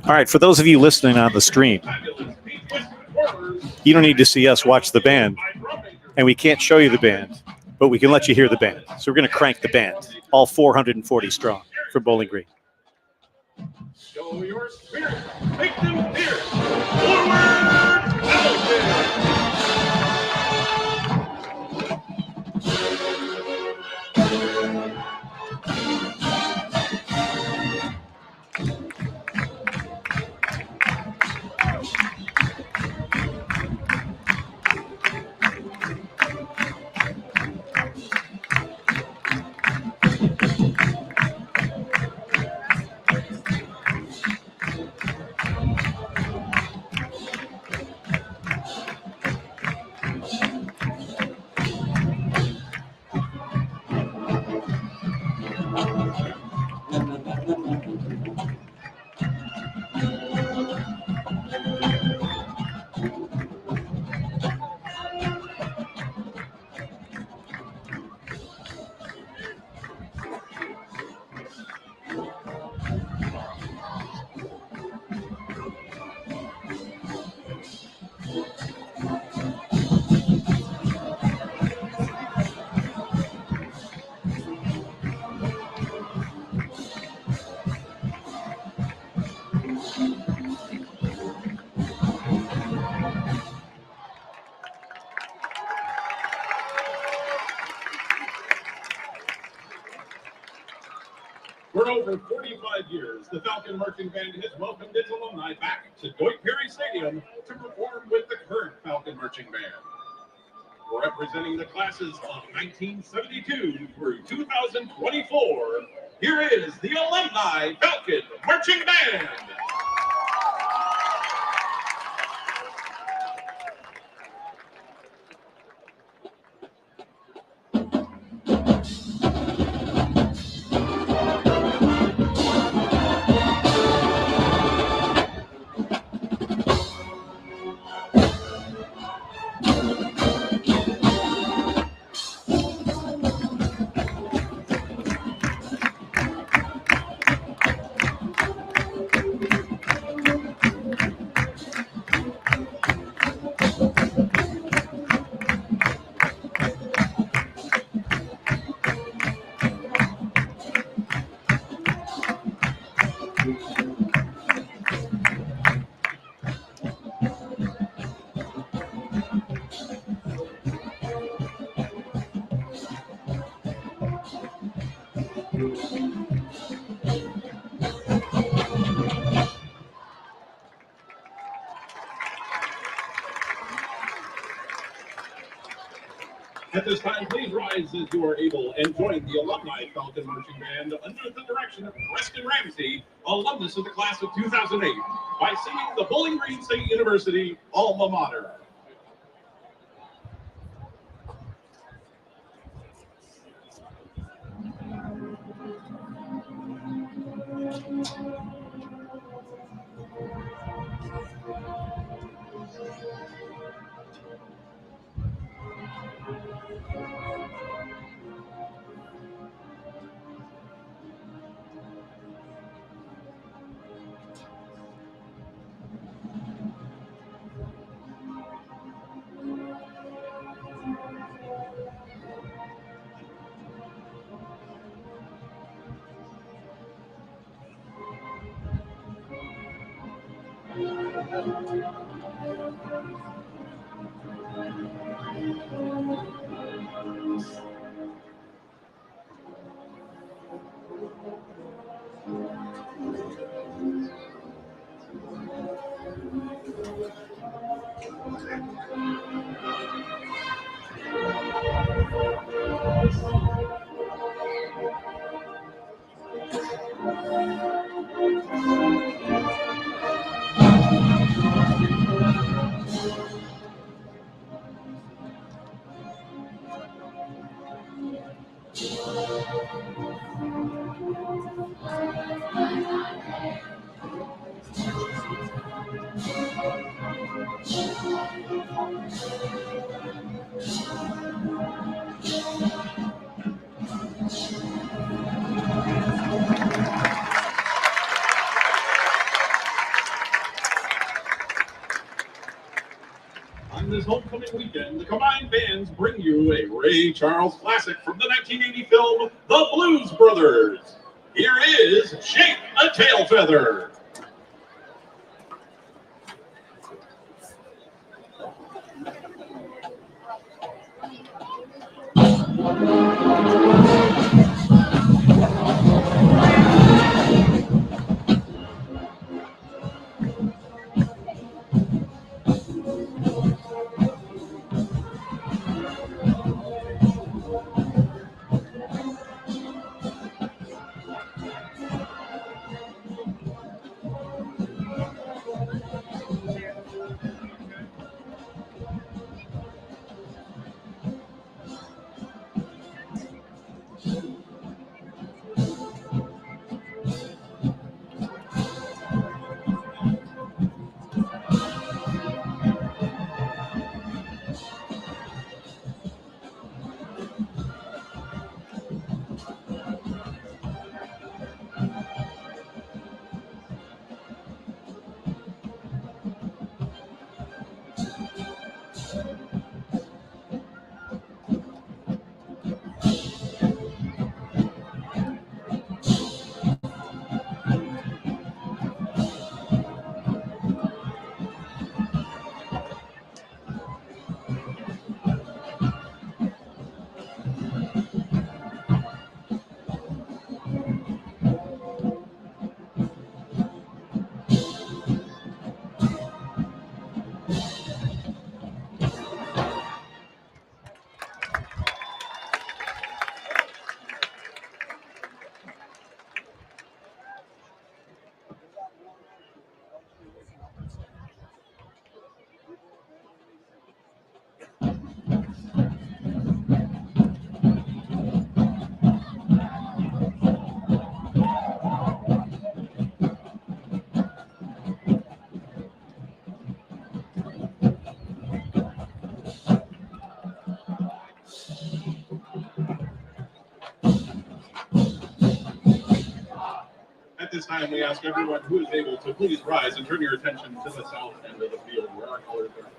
All right, for those of you listening on the stream, you don't need to see us watch the band, and we can't show you the band, but we can let you hear the band. So we're going to crank the band, all 440 strong for Bowling Green. Show your spirit. Make them fierce. Forward, Falcons! For over 45 years, the Falcon Marching Band has welcomed its alumni back to Deutsch Perry Stadium to perform with the current Falcon Marching Band. Representing the classes of 1972 through 2024, here is the Alumni Falcon Marching Band. At this time, please rise as you are able and join the Alumni Falcon Marching Band under the direction of Preston Ramsey, alumnus of the class of 2008, by singing the Bowling Green State University alma mater. opening weekend, the combined bands bring you a Ray Charles classic from the 1980 film The Blues Brothers. Here is Shake a Tail Feather. At this time, we ask everyone who is able to please rise and turn your attention to the south end of the field where our colors are.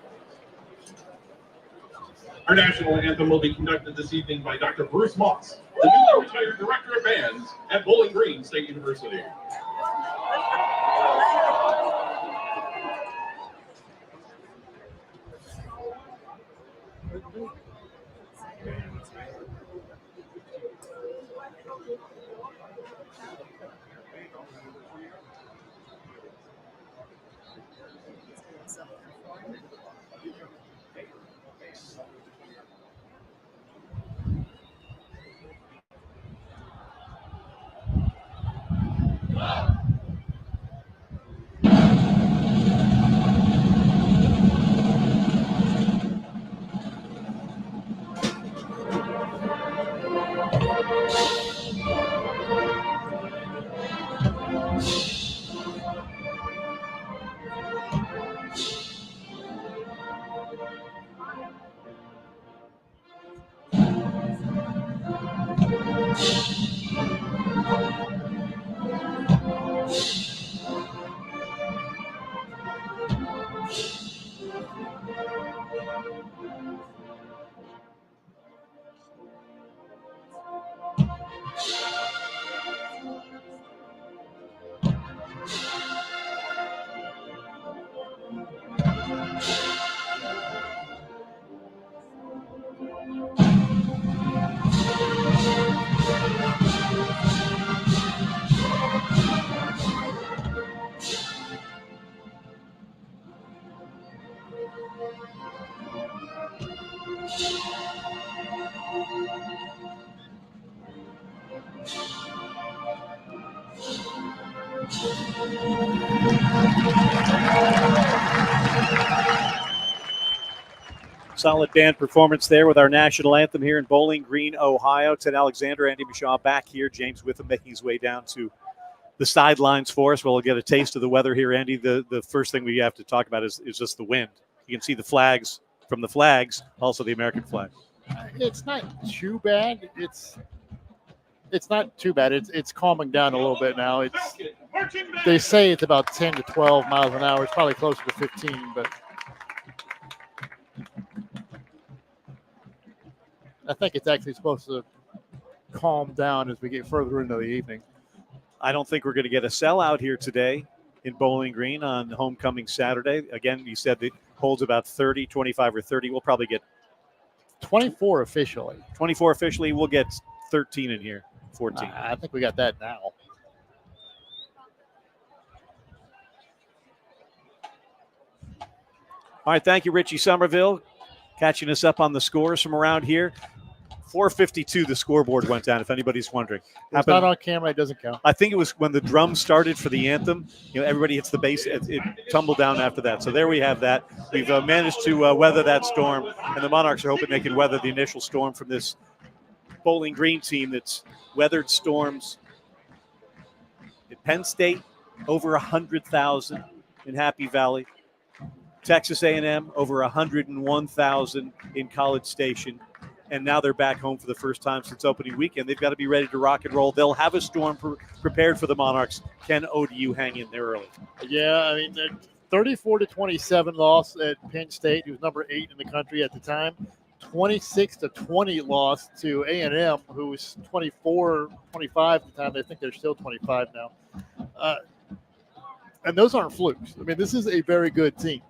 Our national anthem will be conducted this evening by Dr. Bruce Moss, the newly retired director of bands at Bowling Green State University. Solid band performance there with our national anthem here in Bowling Green, Ohio. Ted Alexander, Andy Mishaw back here. James Witham making his way down to the sidelines for us. We'll get a taste of the weather here, Andy. The first thing we have to talk about is just the wind. You can see the flags from the flags, also the American flag. It's not too bad. It's not too bad. It's calming down a little bit now. They say it's about 10 to 12 miles an hour. It's probably closer to 15, but I think it's actually supposed to calm down as we get further into the evening. I don't think we're going to get a sellout here today in Bowling Green on homecoming Saturday. Again, you said it holds about 30, 25 or 30. We'll probably get 24 officially. 24 officially. We'll get 13 in here, 14. I think we got that now. All right, thank you, Richie Somerville, catching us up on the scores from around here. 4:52, the scoreboard went down, if anybody's wondering. It's not on camera, it doesn't count. I think it was when the drums started for the anthem. Everybody hits the bass. It tumbled down after that. So there we have that. We've managed to weather that storm, and the Monarchs are hoping they can weather the initial storm from this Bowling Green team that's weathered storms at Penn State, over 100,000 in Happy Valley. Texas A&M, over 101,000 in College Station. And now they're back home for the first time since opening weekend. They've got to be ready to rock and roll. They'll have a storm prepared for the Monarchs. Can ODU hang in there early? Yeah, I mean, 34-27 loss at Penn State, who was number 8 in the country at the time. 26-20 loss to A&M, who was 24-25 at the time. I think they're still 25 now. And those aren't flukes. I mean, this is a very good team.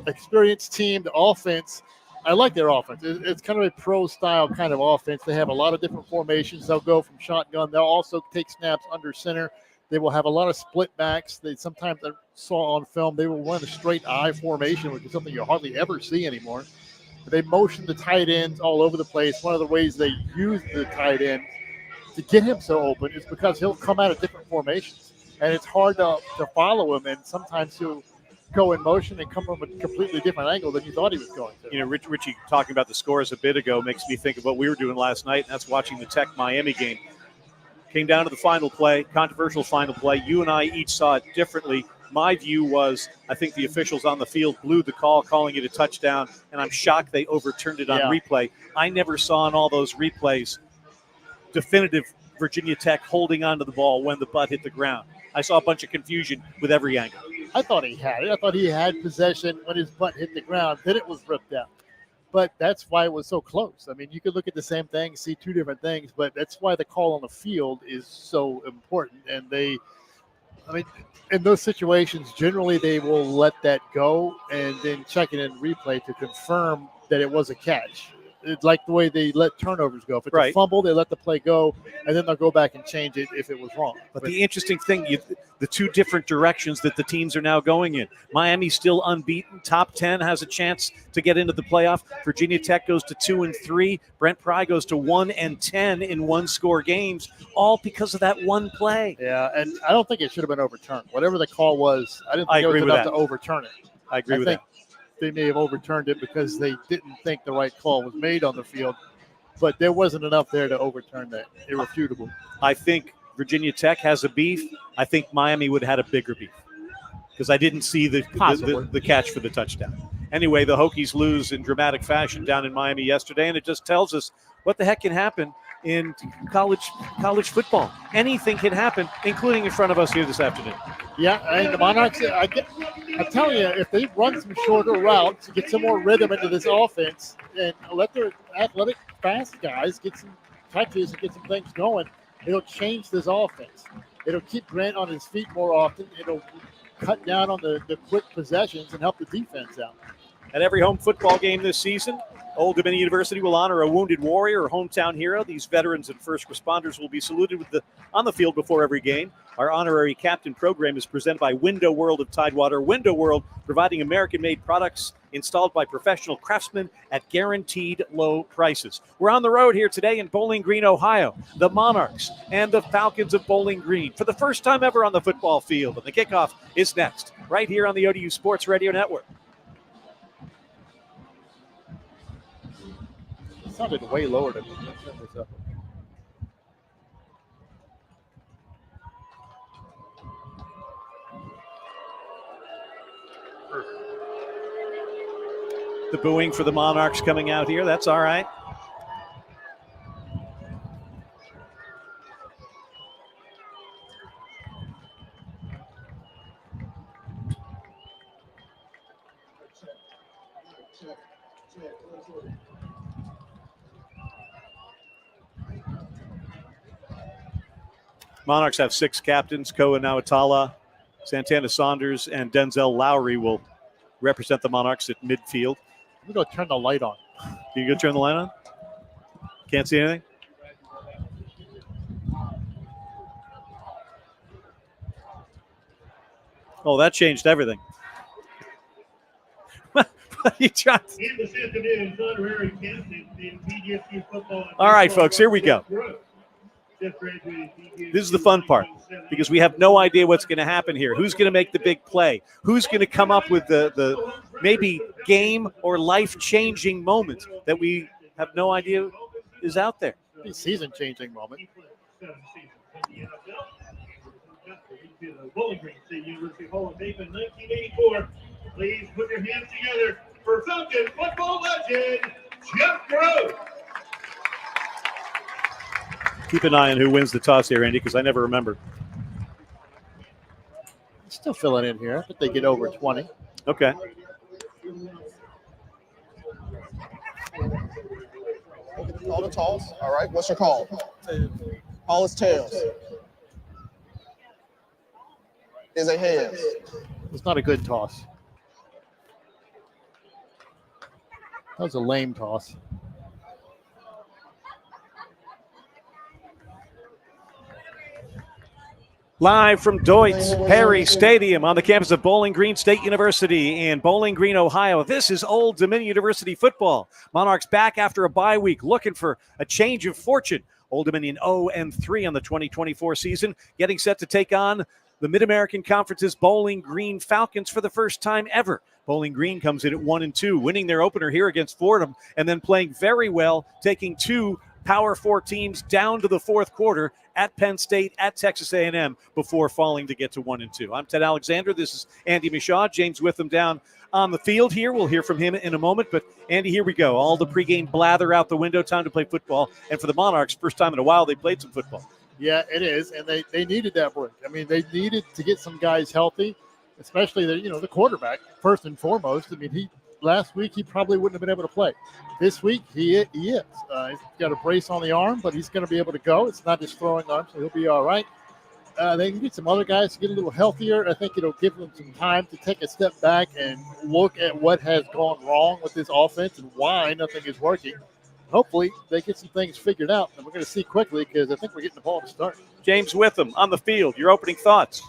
Experienced team. The offense, I like their offense. It's kind of a pro-style kind of offense. They have a lot of different formations. They'll go from shotgun. They'll also take snaps under center. They will have a lot of split backs. They sometimes I saw on film they will run a straight I formation, which is something you hardly ever see anymore. They motion the tight ends all over the place. One of the ways they use the tight end to get him so open is because he'll come out of different formations, and it's hard to follow him. And sometimes he'll go in motion and come from a completely different angle than you thought he was going to. Richie talking about the scores a bit ago makes me think of what we were doing last night, and that's watching the Tech-Miami game. Came down to the final play, controversial final play. You and I each saw it differently. My view was I think the officials on the field blew the call, calling it a touchdown, and I'm shocked they overturned it on replay. I never saw in all those replays definitive Virginia Tech holding onto the ball when the butt hit the ground. I saw a bunch of confusion with every angle. I thought he had it. I thought he had possession when his butt hit the ground. Then it was ripped out. But that's why it was so close. I mean, you could look at the same thing, see two different things, but that's why the call on the field is so important. And in those situations, generally they will let that go and then check it in replay to confirm that it was a catch. It's like the way they let turnovers go. If it's a fumble, they let the play go, and then they'll go back and change it if it was wrong. But the interesting thing, the two different directions that the teams are now going in. Miami's still unbeaten. Top 10 has a chance to get into the playoff. Virginia Tech goes to 2-3. Brent Pry goes to 1-10 in one-score games, all because of that one play. Yeah, and I don't think it should have been overturned. Whatever the call was, I didn't think it was enough to overturn it. I agree with that. They may have overturned it because they didn't think the right call was made on the field, but there wasn't enough there to overturn that. Irrefutable. I think Virginia Tech has a beef. I think Miami would have had a bigger beef because I didn't see the catch for the touchdown. Anyway, the Hokies lose in dramatic fashion down in Miami yesterday, and it just tells us what the heck can happen in college football. Anything can happen, including in front of us here this afternoon. Yeah, and the Monarchs, I'm telling you, if they run some shorter routes, get some more rhythm into this offense, and let their athletic, fast guys get some touches and get some things going, it'll change this offense. It'll keep Grant on his feet more often. It'll cut down on the quick possessions and help the defense out. At every home football game this season, Old Dominion University will honor a wounded warrior or hometown hero. These veterans and first responders will be saluted on the field before every game. Our honorary captain program is presented by Window World of Tidewater. Window World, providing American-made products installed by professional craftsmen at guaranteed low prices. We're on the road here today in Bowling Green, Ohio. The Monarchs and the Falcons of Bowling Green for the first time ever on the football field. And the kickoff is next, right here on the ODU Sports Radio Network. It sounded way lower than me. Let's turn this up. The booing for the Monarchs coming out here. That's all right. Monarchs have 6 captains. Koa Nawatala, Santana Saunders, and Denzel Lowry will represent the Monarchs at midfield. Let me go turn the light on. Can you go turn the light on? Can't see anything? Oh, that changed everything. What are you trying to... And this afternoon's honorary captain in PGSU football. All right, folks, here we go. This is the fun part because we have no idea what's going to happen here. Who's going to make the big play? Who's going to come up with the maybe game or life-changing moment that we have no idea is out there? A season-changing moment. The Bowling Green State University Hall of Fame in 1984. Please put your hands together for Falcon football legend, Jeff Gross. Keep an eye on who wins the toss here, Andy, because I never remember. Still filling in here, but they get over 20. Okay. Call the toss. All right. What's your call? Call is tails. Is a heads. It's not a good toss. That was a lame toss. Live from Deutz Perry Stadium on the campus of Bowling Green State University in Bowling Green, Ohio. This is Old Dominion University football. Monarchs back after a bye week, looking for a change of fortune. Old Dominion 0-3 on the 2024 season, getting set to take on the Mid-American Conference's Bowling Green Falcons for the first time ever. Bowling Green comes in at 1-2, winning their opener here against Fordham, and then playing very well, taking 2 Power 4 teams down to the fourth quarter at Penn State, at Texas A&M, before falling to get to 1-2. I'm Ted Alexander. This is Andy Michaud. James Witham down on the field here. We'll hear from him in a moment. But, Andy, here we go. All the pregame blather out the window. Time to play football. And for the Monarchs, first time in a while, they played some football. Yeah, it is. And they needed that break. I mean, they needed to get some guys healthy, especially the quarterback, first and foremost. I mean, last week he probably wouldn't have been able to play. This week he is. He's got a brace on the arm, but he's going to be able to go. It's not his throwing arm, so he'll be all right. They can get some other guys to get a little healthier. I think it'll give them some time to take a step back and look at what has gone wrong with this offense and why nothing is working. Hopefully they get some things figured out, and we're going to see quickly because I think we're getting the ball to start. James Witham on the field. Your opening thoughts?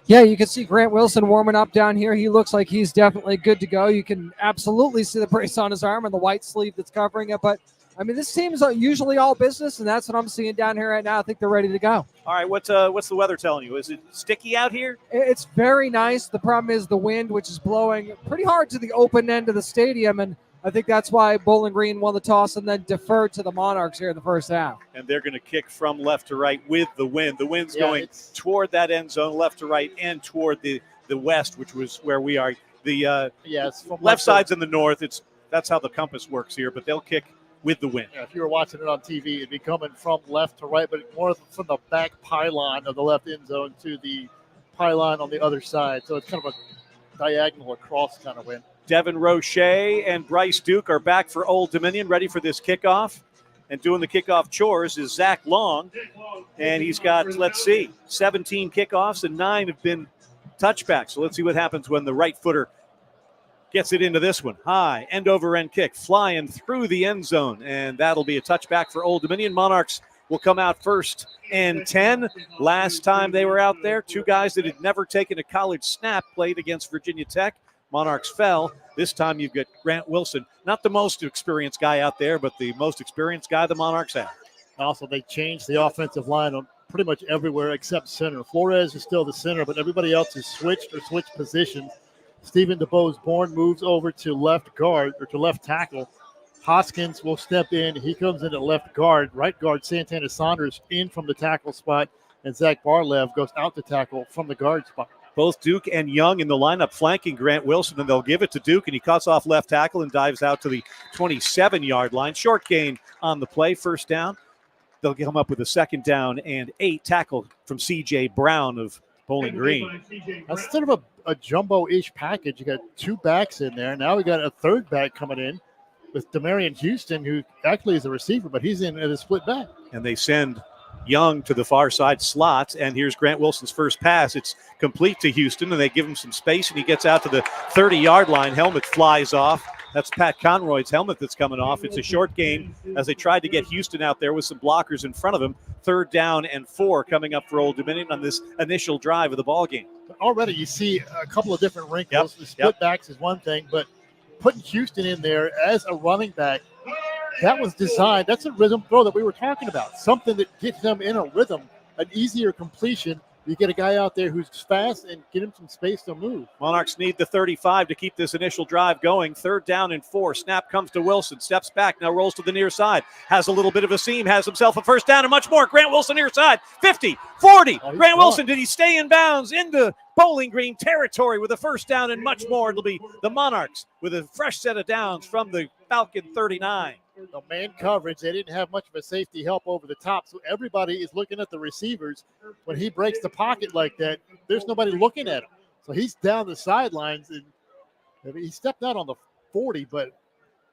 Yeah, you can see Grant Wilson warming up down here. He looks like he's definitely good to go. You can absolutely see the brace on his arm and the white sleeve that's covering it. But, I mean, this team is usually all business, and that's what I'm seeing down here right now. I think they're ready to go. All right, what's the weather telling you? Is it sticky out here? It's very nice. The problem is the wind, which is blowing pretty hard to the open end of the stadium, and I think that's why Bowling Green won the toss and then deferred to the Monarchs here in the first half. And they're going to kick from left to right with the wind. The wind's going toward that end zone, left to right, and toward the west, which was where we are. The from left side's in the north. That's how the compass works here, but they'll kick with the wind. Yeah, if you were watching it on TV, it'd be coming from left to right, but more from the back pylon of the left end zone to the pylon on the other side. So it's kind of a diagonal across kind of wind. Devin Roche and Bryce Duke are back for Old Dominion, ready for this kickoff. And doing the kickoff chores is Zach Long. And he's got, 17 kickoffs and 9 have been touchbacks. So let's see what happens when the right footer gets it into this one. High, end-over-end kick, flying through the end zone. And that'll be a touchback for Old Dominion. Monarchs will come out first and 10. Last time they were out there, 2 guys that had never taken a college snap played against Virginia Tech. Monarchs fell. This time you've got Grant Wilson, not the most experienced guy out there, but the most experienced guy the Monarchs have. Also, they changed the offensive line on pretty much everywhere except center. Flores is still the center, but everybody else is switched positions. Stephen DeBose-Bourne moves over to left guard or to left tackle. Hoskins will step in. He comes in at left guard. Right guard Santana Saunders in from the tackle spot, and Zach Barlev goes out to tackle from the guard spot. Both Duke and Young in the lineup flanking Grant Wilson, and they'll give it to Duke, and he cuts off left tackle and dives out to the 27-yard line. Short gain on the play, first down. They'll come up with a second down and 8 tackle from C.J. Brown of Bowling Green. That's sort of a jumbo-ish package. You got 2 backs in there. Now we got a third back coming in with Demarion Houston, who actually is a receiver, but he's in at a split back. And they send Young to the far side slot, and here's Grant Wilson's first pass. It's complete to Houston, and they give him some space, and he gets out to the 30-yard line. Helmet flies off. That's Pat Conroy's helmet that's coming off. It's a short gain as they tried to get Houston out there with some blockers in front of him. 3rd down and 4 coming up for Old Dominion on this initial drive of the ball game. Already you see a couple of different wrinkles. The split backs is one thing, but putting Houston in there as a running back, that was designed. That's a rhythm throw that we were talking about, something that gets them in a rhythm, an easier completion. You get a guy out there who's fast and get him some space to move. Monarchs need the 35 to keep this initial drive going. 3rd down and 4. Snap comes to Wilson. Steps back. Now rolls to the near side. Has a little bit of a seam. Has himself a first down and much more. Grant Wilson near side. 50, 40. Grant Wilson, did he stay in bounds into Bowling Green territory with a first down and much more? It'll be the Monarchs with a fresh set of downs from the Falcon 39. The man coverage, they didn't have much of a safety help over the top, so everybody is looking at the receivers. When he breaks the pocket like that, there's nobody looking at him. So he's down the sidelines, and he stepped out on the 40, but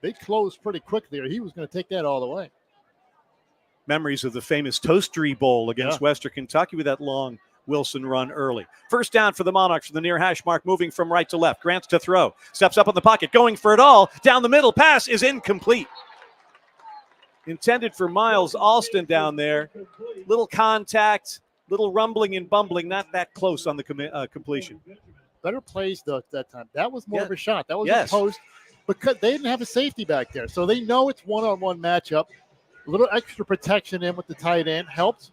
they closed pretty quick there. He was going to take that all the way. Memories of the famous Toastery Bowl against Western Kentucky with that long Wilson run early. First down for the Monarchs from the near hash mark, moving from right to left. Grant's to throw. Steps up in the pocket, going for it all. Down the middle, pass is incomplete. Intended for Miles Alston down there. Little contact, little rumbling and bumbling, not that close on the completion. Better placed that time. That was more of a shot. That was a post because they didn't have a safety back there. So they know it's one-on-one matchup. A little extra protection in with the tight end helped.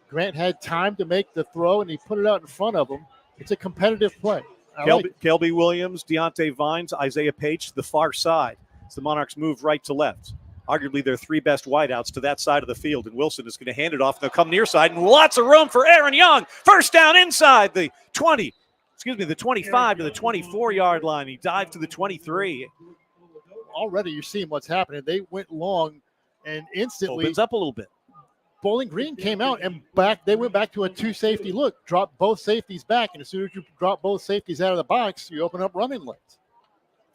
Grant had time to make the throw, and he put it out in front of him. It's a competitive play. Kelby Williams, Deontay Vines, Isaiah Page to the far side. So the Monarchs move right to left. Arguably their 3 best wideouts to that side of the field, and Wilson is going to hand it off. They'll come near side, and lots of room for Aaron Young. First down inside the 25 to the 24-yard line. He dived to the 23. Already you're seeing what's happening. They went long, and instantly opens up a little bit. Bowling Green came out and they went back to a 2-safety look, dropped both safeties back, and as soon as you drop both safeties out of the box, you open up running lanes.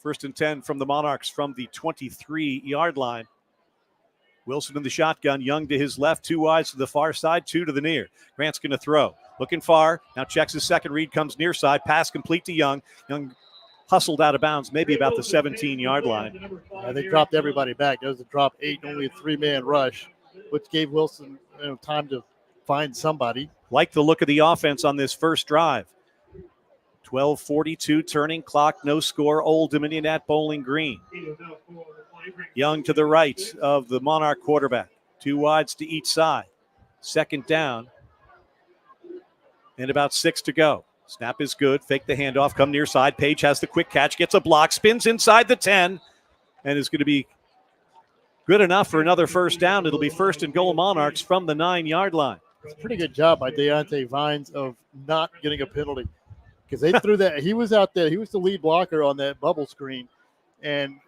1st and 10 from the Monarchs from the 23-yard line. Wilson in the shotgun, Young to his left, 2 wides to the far side, 2 to the near. Grant's going to throw. Looking far, now checks his second read, comes near side, pass complete to Young. Young hustled out of bounds, maybe about the 17-yard line. They dropped everybody back. There was a drop 8, only a 3-man rush, which gave Wilson time to find somebody. Like the look of the offense on this first drive. 12:42 turning clock, no score. Old Dominion at Bowling Green. Young to the right of the Monarch quarterback. 2 wides to each side. 2nd down. And about 6 to go. Snap is good. Fake the handoff. Come near side. Page has the quick catch. Gets a block. Spins inside the 10. And is going to be good enough for another first down. It'll be 1st and goal Monarchs from the 9-yard line. It's a pretty good job by Deontay Vines of not getting a penalty. Because they threw that. He was out there. He was the lead blocker on that bubble screen. And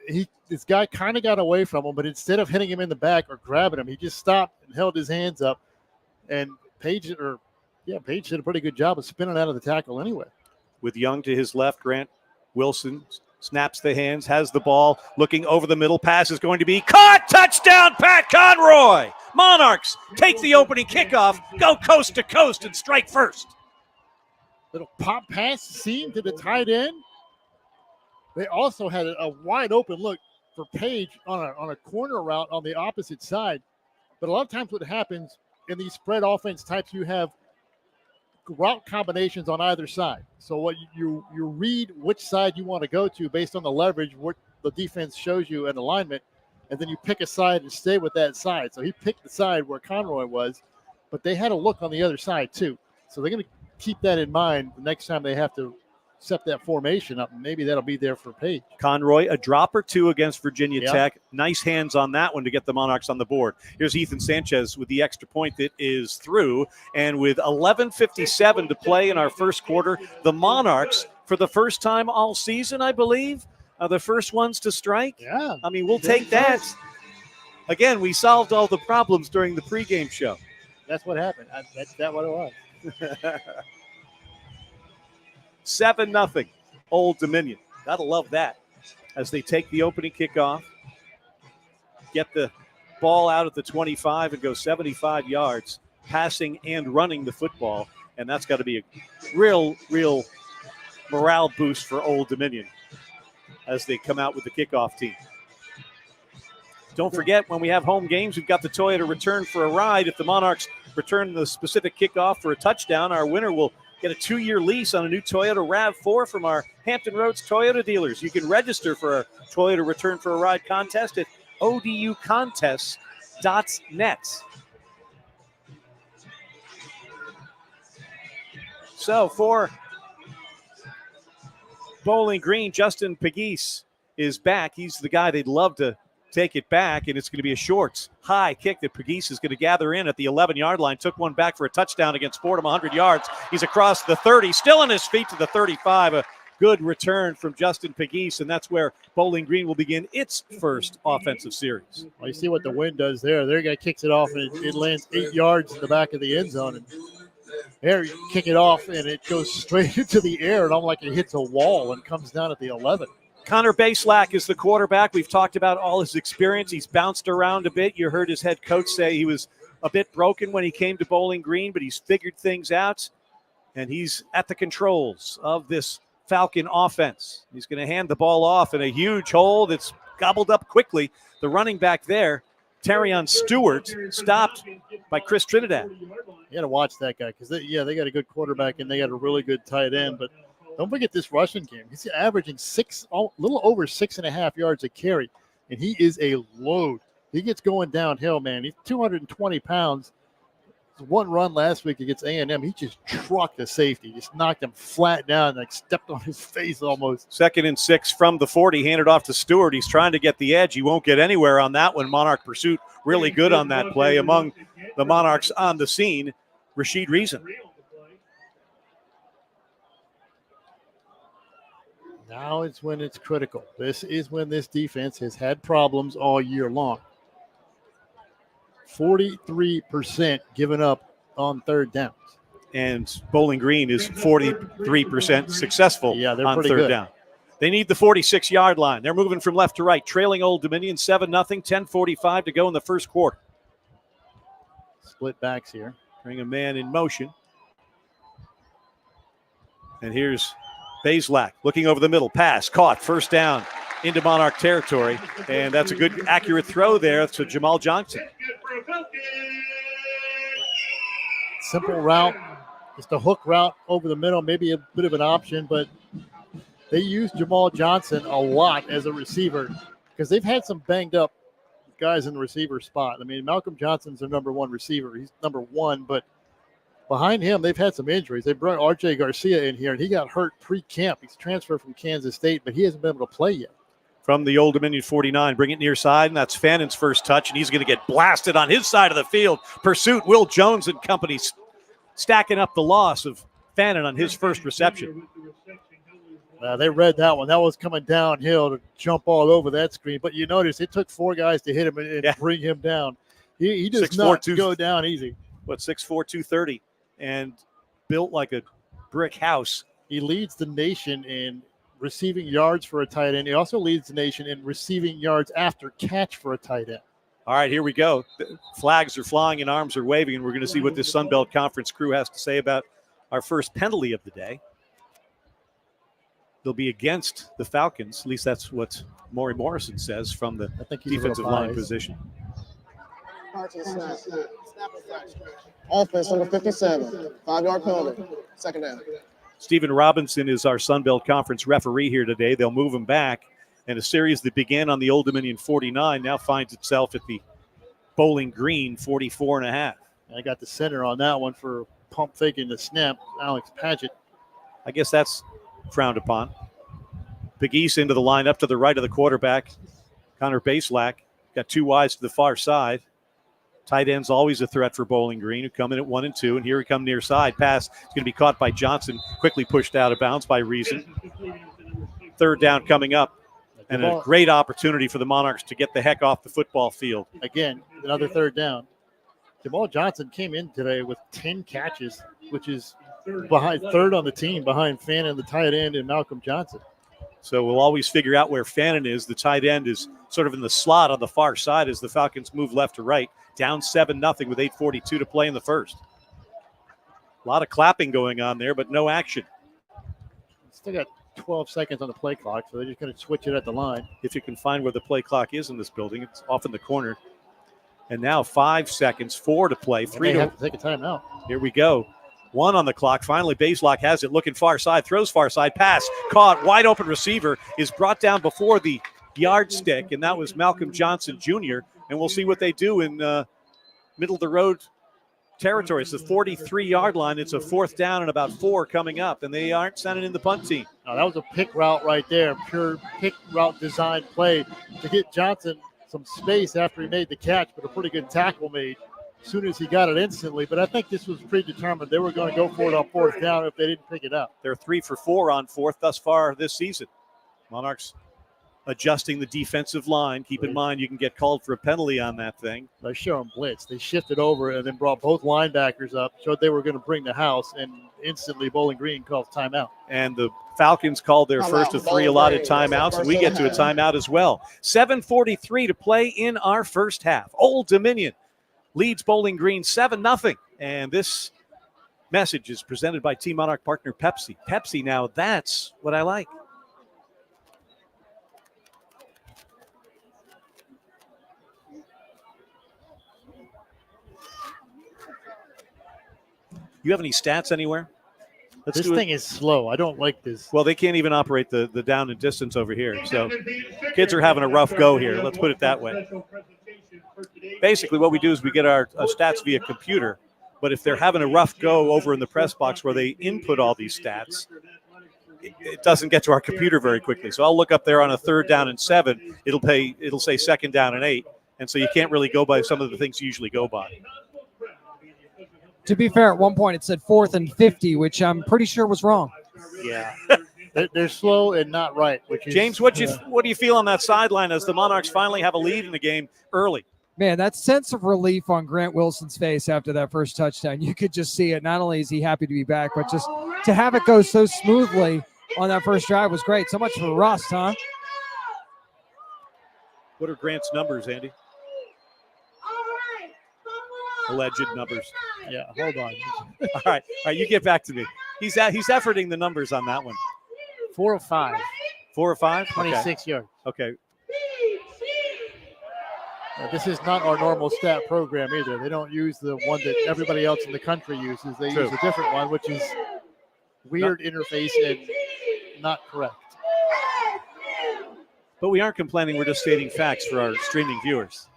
this guy kind of got away from him, but instead of hitting him in the back or grabbing him, he just stopped and held his hands up. And Page did a pretty good job of spinning out of the tackle anyway. With Young to his left, Grant Wilson snaps the hands, has the ball, looking over the middle. Pass is going to be caught. Touchdown, Pat Conroy. Monarchs take the opening kickoff, go coast to coast, and strike first. Little pop pass seam to the tight end. They also had a wide open look for Page on a corner route on the opposite side. But a lot of times what happens in these spread offense types, you have route combinations on either side. So what you read which side you want to go to based on the leverage, what the defense shows you an alignment, and then you pick a side and stay with that side. So he picked the side where Conroy was, but they had a look on the other side too. So they're going to keep that in mind the next time they have to set that formation up. Maybe that'll be there for Page. Conroy, a drop or 2 against Virginia Tech. Nice hands on that one to get the Monarchs on the board. Here's Ethan Sanchez with the extra point that is through. And with 11:57 to play in our first quarter, the Monarchs, for the first time all season, I believe, are the first ones to strike. Yeah. I mean, we'll take that. Again, we solved all the problems during the pregame show. That's what happened. That's what it was. 7-0 Old Dominion. Gotta love that as they take the opening kickoff, get the ball out at the 25 and go 75 yards. passing and running the football, and that's got to be a real morale boost for Old Dominion as they come out with the kickoff team. Don't forget, when we have home games, we've got the Toyota Return for a Ride. If the Monarchs return the specific kickoff for a touchdown, our winner will get a 2-year lease on a new Toyota RAV4 from our Hampton Roads Toyota dealers. You can register for our Toyota Return for a Ride contest at oducontests.net. So for Bowling Green, Justin Pegues is back. He's the guy they'd love to take it back, and it's going to be a short, high kick that Pegues is going to gather in at the 11-yard line. Took one back for a touchdown against Fordham, 100 yards. He's across the 30, still on his feet to the 35. A good return from Justin Pegues, and that's where Bowling Green will begin its first offensive series. Well, you see what the wind does there. Their guy kicks it off, and it lands 8 yards in the back of the end zone. And there you kick it off, and it goes straight into the air, and almost like it hits a wall and comes down at the 11. Connor Baselak is the quarterback. We've talked about all his experience. He's bounced around a bit. You heard his head coach say he was a bit broken when he came to Bowling Green, but he's figured things out, and he's at the controls of this Falcon offense. He's going to hand the ball off in a huge hole that's gobbled up quickly. The running back there, Terrion Stewart, stopped by Chris Trinidad. You got to watch that guy because, they got a good quarterback and they got a really good tight end, but don't forget this rushing game. He's averaging a little over 6.5 yards a carry, and he is a load. He gets going downhill, man. He's 220 pounds. One run last week against A&M, he just trucked the safety, just knocked him flat down, like stepped on his face almost. 2nd and 6 from the 40, handed off to Stewart. He's trying to get the edge. He won't get anywhere on that one. Monarch pursuit really good on that play. Among the Monarchs on the scene, Rashid Reason. Now it's when it's critical. This is when this defense has had problems all year long. 43% given up on third downs. And Bowling Green is 43% successful on third down. They need the 46-yard line. They're moving from left to right, trailing Old Dominion 7-0, 10:45 to go in the first quarter. Split backs here. Bring a man in motion. And here's Baselak looking over the middle. Pass, caught, first down into Monarch territory. And that's a good, accurate throw there to Jamal Johnson. Simple route. Just a hook route over the middle, maybe a bit of an option, but they use Jamal Johnson a lot as a receiver because they've had some banged up guys in the receiver spot. I mean, Malcolm Johnson's their number one receiver. He's number one, but behind him, they've had some injuries. They brought R.J. Garcia in here, and he got hurt pre-camp. He's transferred from Kansas State, but he hasn't been able to play yet. From the Old Dominion 49, bring it near side, and that's Fannon's first touch, and he's going to get blasted on his side of the field. Pursuit, Will Jones and company stacking up the loss of Fannon on his first reception. They read that one. That was coming downhill to jump all over that screen. But you notice it took 4 guys to hit him and bring him down. He does 6'4", not go down easy. 6'4", 230, and built like a brick house. He leads the nation in receiving yards for a tight end. He also leads the nation in receiving yards after catch for a tight end. All right, here we go. The flags are flying and arms are waving, and we're going to see what this Sun Belt Conference crew has to say about our first penalty of the day. They'll be against the Falcons. At least that's what Maury Morrison says from the defensive line position. Offense number 57, 5-yard penalty, second down. Stephen Robinson is our Sun Belt Conference referee here today. They'll move him back. And a series that began on the Old Dominion 49 now finds itself at the Bowling Green 44.5. I got the center on that one for pump faking the snap, Alex Padgett. I guess that's frowned upon. Pegues into the line up to the right of the quarterback. Connor Baselak got 2 wides to the far side. Tight end's always a threat for Bowling Green, who come in at 1 and 2, and here he come near side. Pass is going to be caught by Johnson, quickly pushed out of bounds by Reason. Third down coming up, and a great opportunity for the Monarchs to get the heck off the football field. Again, another third down. Jamal Johnson came in today with 10 catches, which is behind third on the team behind Fannon, the tight end, and Malcolm Johnson. So we'll always figure out where Fannon is. The tight end is sort of in the slot on the far side as the Falcons move left to right. Down 7-0 with 8:42 to play in the first. A lot of clapping going on there, but no action. Still got 12 seconds on the play clock, so they're just going to switch it at the line. If you can find where the play clock is in this building, it's off in the corner. And now 5 seconds, 4 to play, 3 to have to take a timeout. Here we go. 1 on the clock. Finally, Baselock has it. Looking far side. Throws far side. Pass. Caught. Wide open receiver is brought down before the yardstick, and that was Malcolm Johnson Jr. And we'll see what they do in middle of the road territory. It's the 43-yard line. It's a 4th down and about 4 coming up, and they aren't sending in the punt team. Now, that was a pick route right there. Pure pick route design play to get Johnson some space after he made the catch, but a pretty good tackle made as soon as he got it instantly. But I think this was predetermined. They were going to go for it on 4th down if they didn't pick it up. They're 3 for 4 on 4th thus far this season. Monarchs adjusting the defensive line. Keep in mind you can get called for a penalty on that thing. They show them blitz. They shifted over and then brought both linebackers up, showed they were going to bring the house, and instantly Bowling Green calls timeout. And the Falcons called their first of 3 allotted timeouts, and we get to a timeout as well. 7:43 to play in our first half. Old Dominion leads Bowling Green 7-0. And this message is presented by Team Monarch partner Pepsi. Pepsi, now that's what I like. You have any stats anywhere? This thing is slow. I don't like this. Well, they can't even operate the down and distance over here. So kids are having a rough go here. Let's put it that way. Basically, what we do is we get our stats via computer. But if they're having a rough go over in the press box where they input all these stats, it doesn't get to our computer very quickly. So I'll look up there on a 3rd down and 7. It'll say 2nd down and 8. And so you can't really go by some of the things you usually go by. To be fair, at one point it said 4th and 50, which I'm pretty sure was wrong. Yeah. They're slow and not right. Which is, James, what do you feel on that sideline as the Monarchs finally have a lead in the game early? Man, that sense of relief on Grant Wilson's face after that first touchdown, you could just see it. Not only is he happy to be back, but just to have it go so smoothly on that first drive was great. So much for rust, huh? What are Grant's numbers, Andy? Alleged numbers. Yeah, hold on. All right, you get back to me. He's efforting the numbers on that one. 4 or 5. 4 or 5? 26 yards. Okay. This is not our normal stat program either. They don't use the one that everybody else in the country uses. They use a different one, which is weird interface and not correct. But we aren't complaining. We're just stating facts for our streaming viewers.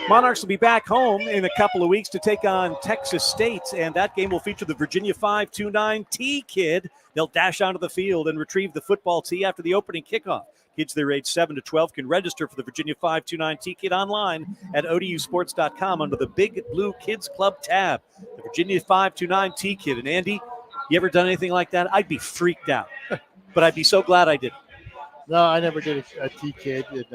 Monarchs will be back home in a couple of weeks to take on Texas State, and that game will feature the Virginia 529 T-Kid. They'll dash onto the field and retrieve the football tee after the opening kickoff. Kids their age 7 to 12 can register for the Virginia 529 T-Kid online at odusports.com under the Big Blue Kids Club tab. The Virginia 529 T-Kid. And Andy, you ever done anything like that? I'd be freaked out, but I'd be so glad I did. No, I never did a T-Kid. And,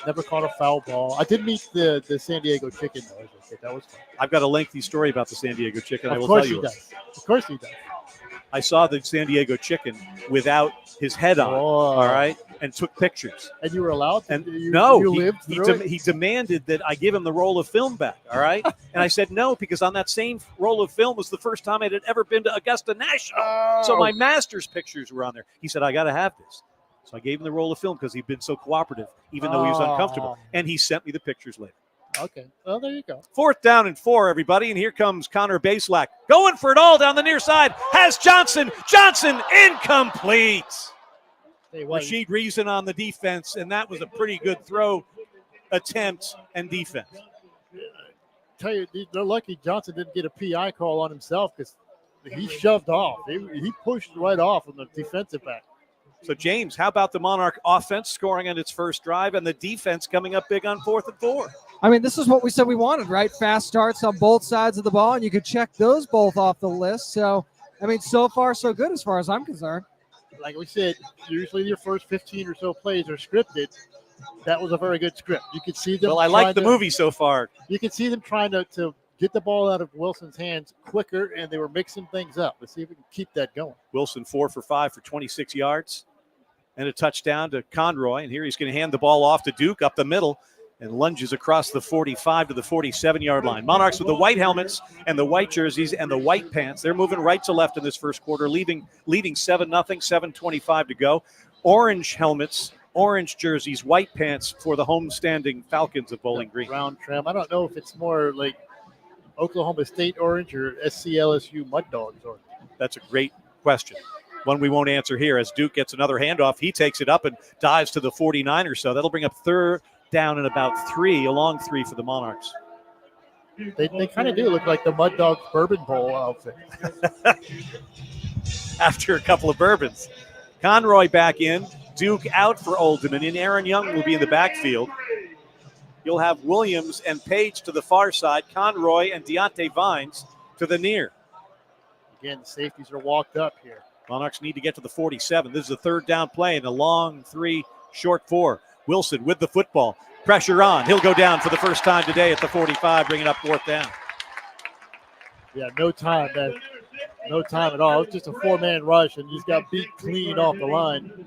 never caught a foul ball. I did meet the San Diego Chicken, though. That was fun. I've got a lengthy story about the San Diego Chicken. I will tell you. Of course he does. I saw the San Diego Chicken without his head on, all right, and took pictures. And you were allowed to? He demanded that I give him the roll of film back, all right? And I said no, because on that same roll of film was the first time I had ever been to Augusta National. So my master's pictures were on there. He said, I got to have this. So I gave him the roll of film because he'd been so cooperative, even though he was uncomfortable. And he sent me the pictures later. Okay. Well, there you go. 4th down and 4, everybody. And here comes Connor Baselak. Going for it all down the near side. Has Johnson. Johnson incomplete. Rashid Reason on the defense. And that was a pretty good throw attempt and defense. Tell you, they're lucky Johnson didn't get a PI call on himself because he shoved off. He pushed right off on the defensive back. So, James, how about the Monarch offense scoring on its first drive and the defense coming up big on 4th and 4? I mean, this is what we said we wanted, right? Fast starts on both sides of the ball, and you could check those both off the list. So, I mean, so far so good as far as I'm concerned. Like we said, usually your first 15 or so plays are scripted. That was a very good script. You could see them. Well, I like the movie so far. You could see them trying to get the ball out of Wilson's hands quicker, and they were mixing things up. Let's see if we can keep that going. Wilson 4 for 5 for 26 yards. and a touchdown to Conroy. And here he's going to hand the ball off to Duke up the middle and lunges across the 45 to the 47-yard line. Monarchs with the white helmets and the white jerseys and the white pants. They're moving right to left in this first quarter, leading 7-0, 7:25 to go. Orange helmets, orange jerseys, white pants for the homestanding Falcons of Bowling Green. Brown trim. I don't know if it's more like Oklahoma State orange or SCLSU Mud Dogs orange. That's a great question. One we won't answer here as Duke gets another handoff. He takes it up and dives to the 49 or so. That'll bring up third down and about 3, a long 3 for the Monarchs. They kind of do look like the Mud Dogs Bourbon Bowl outfit. After a couple of bourbons. Conroy back in. Duke out for Old Dominion. Aaron Young will be in the backfield. You'll have Williams and Page to the far side. Conroy and Deontay Vines to the near. Again, safeties are walked up here. Monarchs need to get to the 47. This is a third down play and a long 3, short 4. Wilson with the football. Pressure on. He'll go down for the first time today at the 45, bringing up 4th down. Yeah, no time, man. No time at all. It's just a 4-man rush, and he's got beat clean off the line.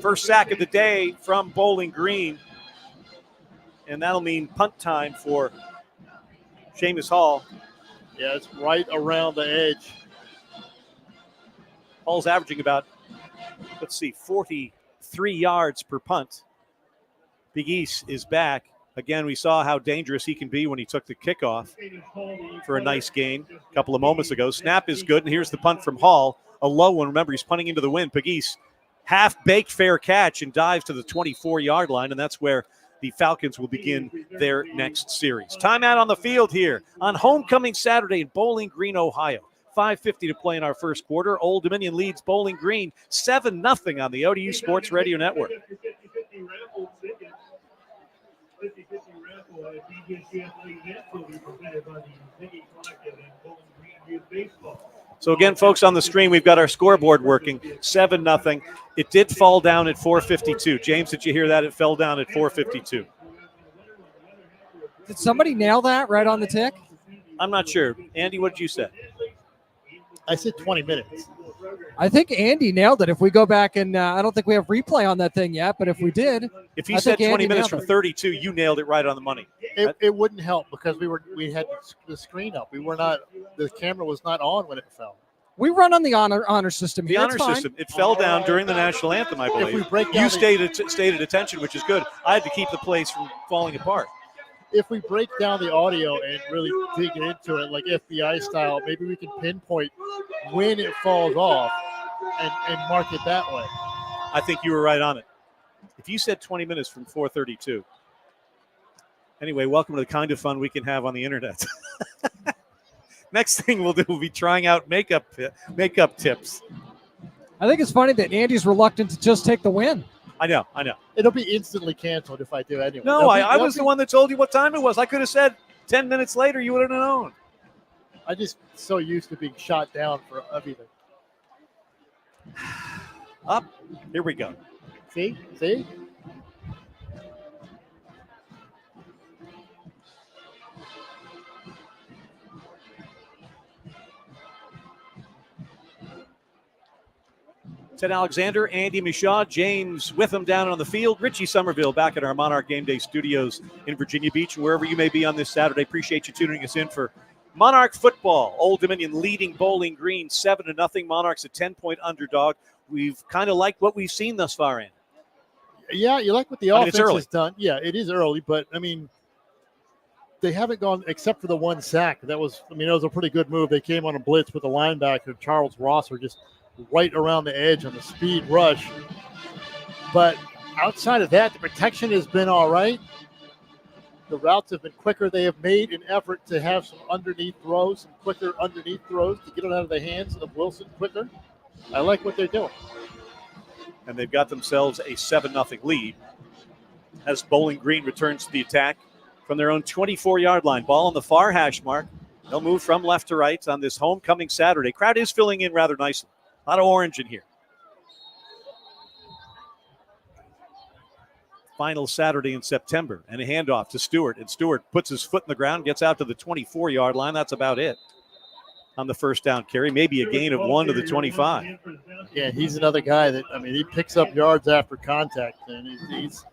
First sack of the day from Bowling Green. And that'll mean punt time for Seamus Hall. Yeah, it's right around the edge. Hall's averaging about, 43 yards per punt. Big East is back. Again, we saw how dangerous he can be when he took the kickoff for a nice gain a couple of moments ago. Snap is good, and here's the punt from Hall. A low one. Remember, he's punting into the wind. Big East, half-baked fair catch and dives to the 24-yard line, and that's where the Falcons will begin their next series. Timeout on the field here on Homecoming Saturday in Bowling Green, Ohio. 5:50 to play in our first quarter. Old Dominion leads Bowling Green 7-0 on the ODU Sports Radio Network. So again, folks, on the stream, we've got our scoreboard working, 7-0. It did fall down at 4:52. James, did you hear that? It fell down at 4:52. Did somebody nail that right on the tick? I'm not sure. Andy, what did you say? I said 20 minutes. I think Andy nailed it. If we go back and I don't think we have replay on that thing yet, but if we did. If he said 20 minutes from 32, you nailed it right on the money. It wouldn't help because we had the screen up. The camera was not on when it fell. We run on the honor system here. The honor system. It fell down during the national anthem, I believe. If we break down you stated attention, which is good. I had to keep the place from falling apart. If we break down the audio and really dig into it, like FBI style, maybe we can pinpoint when it falls off and mark it that way. I think you were right on it. If you said 20 minutes from 4:32. Anyway, welcome to the kind of fun we can have on the internet. Next thing we'll do will be trying out makeup tips. I think it's funny that Andy's reluctant to just take the win. I know. It'll be instantly canceled if I do anyway. No, I was the one that told you what time it was. I could have said 10 minutes later. You would have known. I'm just so used to being shot down for everything. Up. Here we go. See? Ted Alexander, Andy Michaud, James Witham down on the field. Richie Somerville back at our Monarch Game Day studios in Virginia Beach and wherever you may be on this Saturday. Appreciate you tuning us in for Monarch football. Old Dominion leading Bowling Green 7-0. Monarchs a 10-point underdog. We've kind of liked what we've seen thus far, Andy. Yeah, you like what the offense it's has done. Yeah, it is early, but they haven't gone except for the one sack. That was a pretty good move. They came on a blitz with the linebacker, Charles Rosser, just right around the edge on the speed rush. But outside of that, the protection has been all right. The routes have been quicker. They have made an effort to have some quicker underneath throws to get it out of the hands of Wilson quicker. I like what they're doing. And they've got themselves a 7-0 lead as Bowling Green returns to the attack from their own 24-yard line. Ball on the far hash mark. They'll move from left to right on this homecoming Saturday. Crowd is filling in rather nicely. A lot of orange in here. Final Saturday in September. And a handoff to Stewart. And Stewart puts his foot in the ground, gets out to the 24-yard line. That's about it. on the first down carry, maybe a gain of 1 to the 25. Yeah, he's another guy that, I mean, he picks up yards after contact, and he's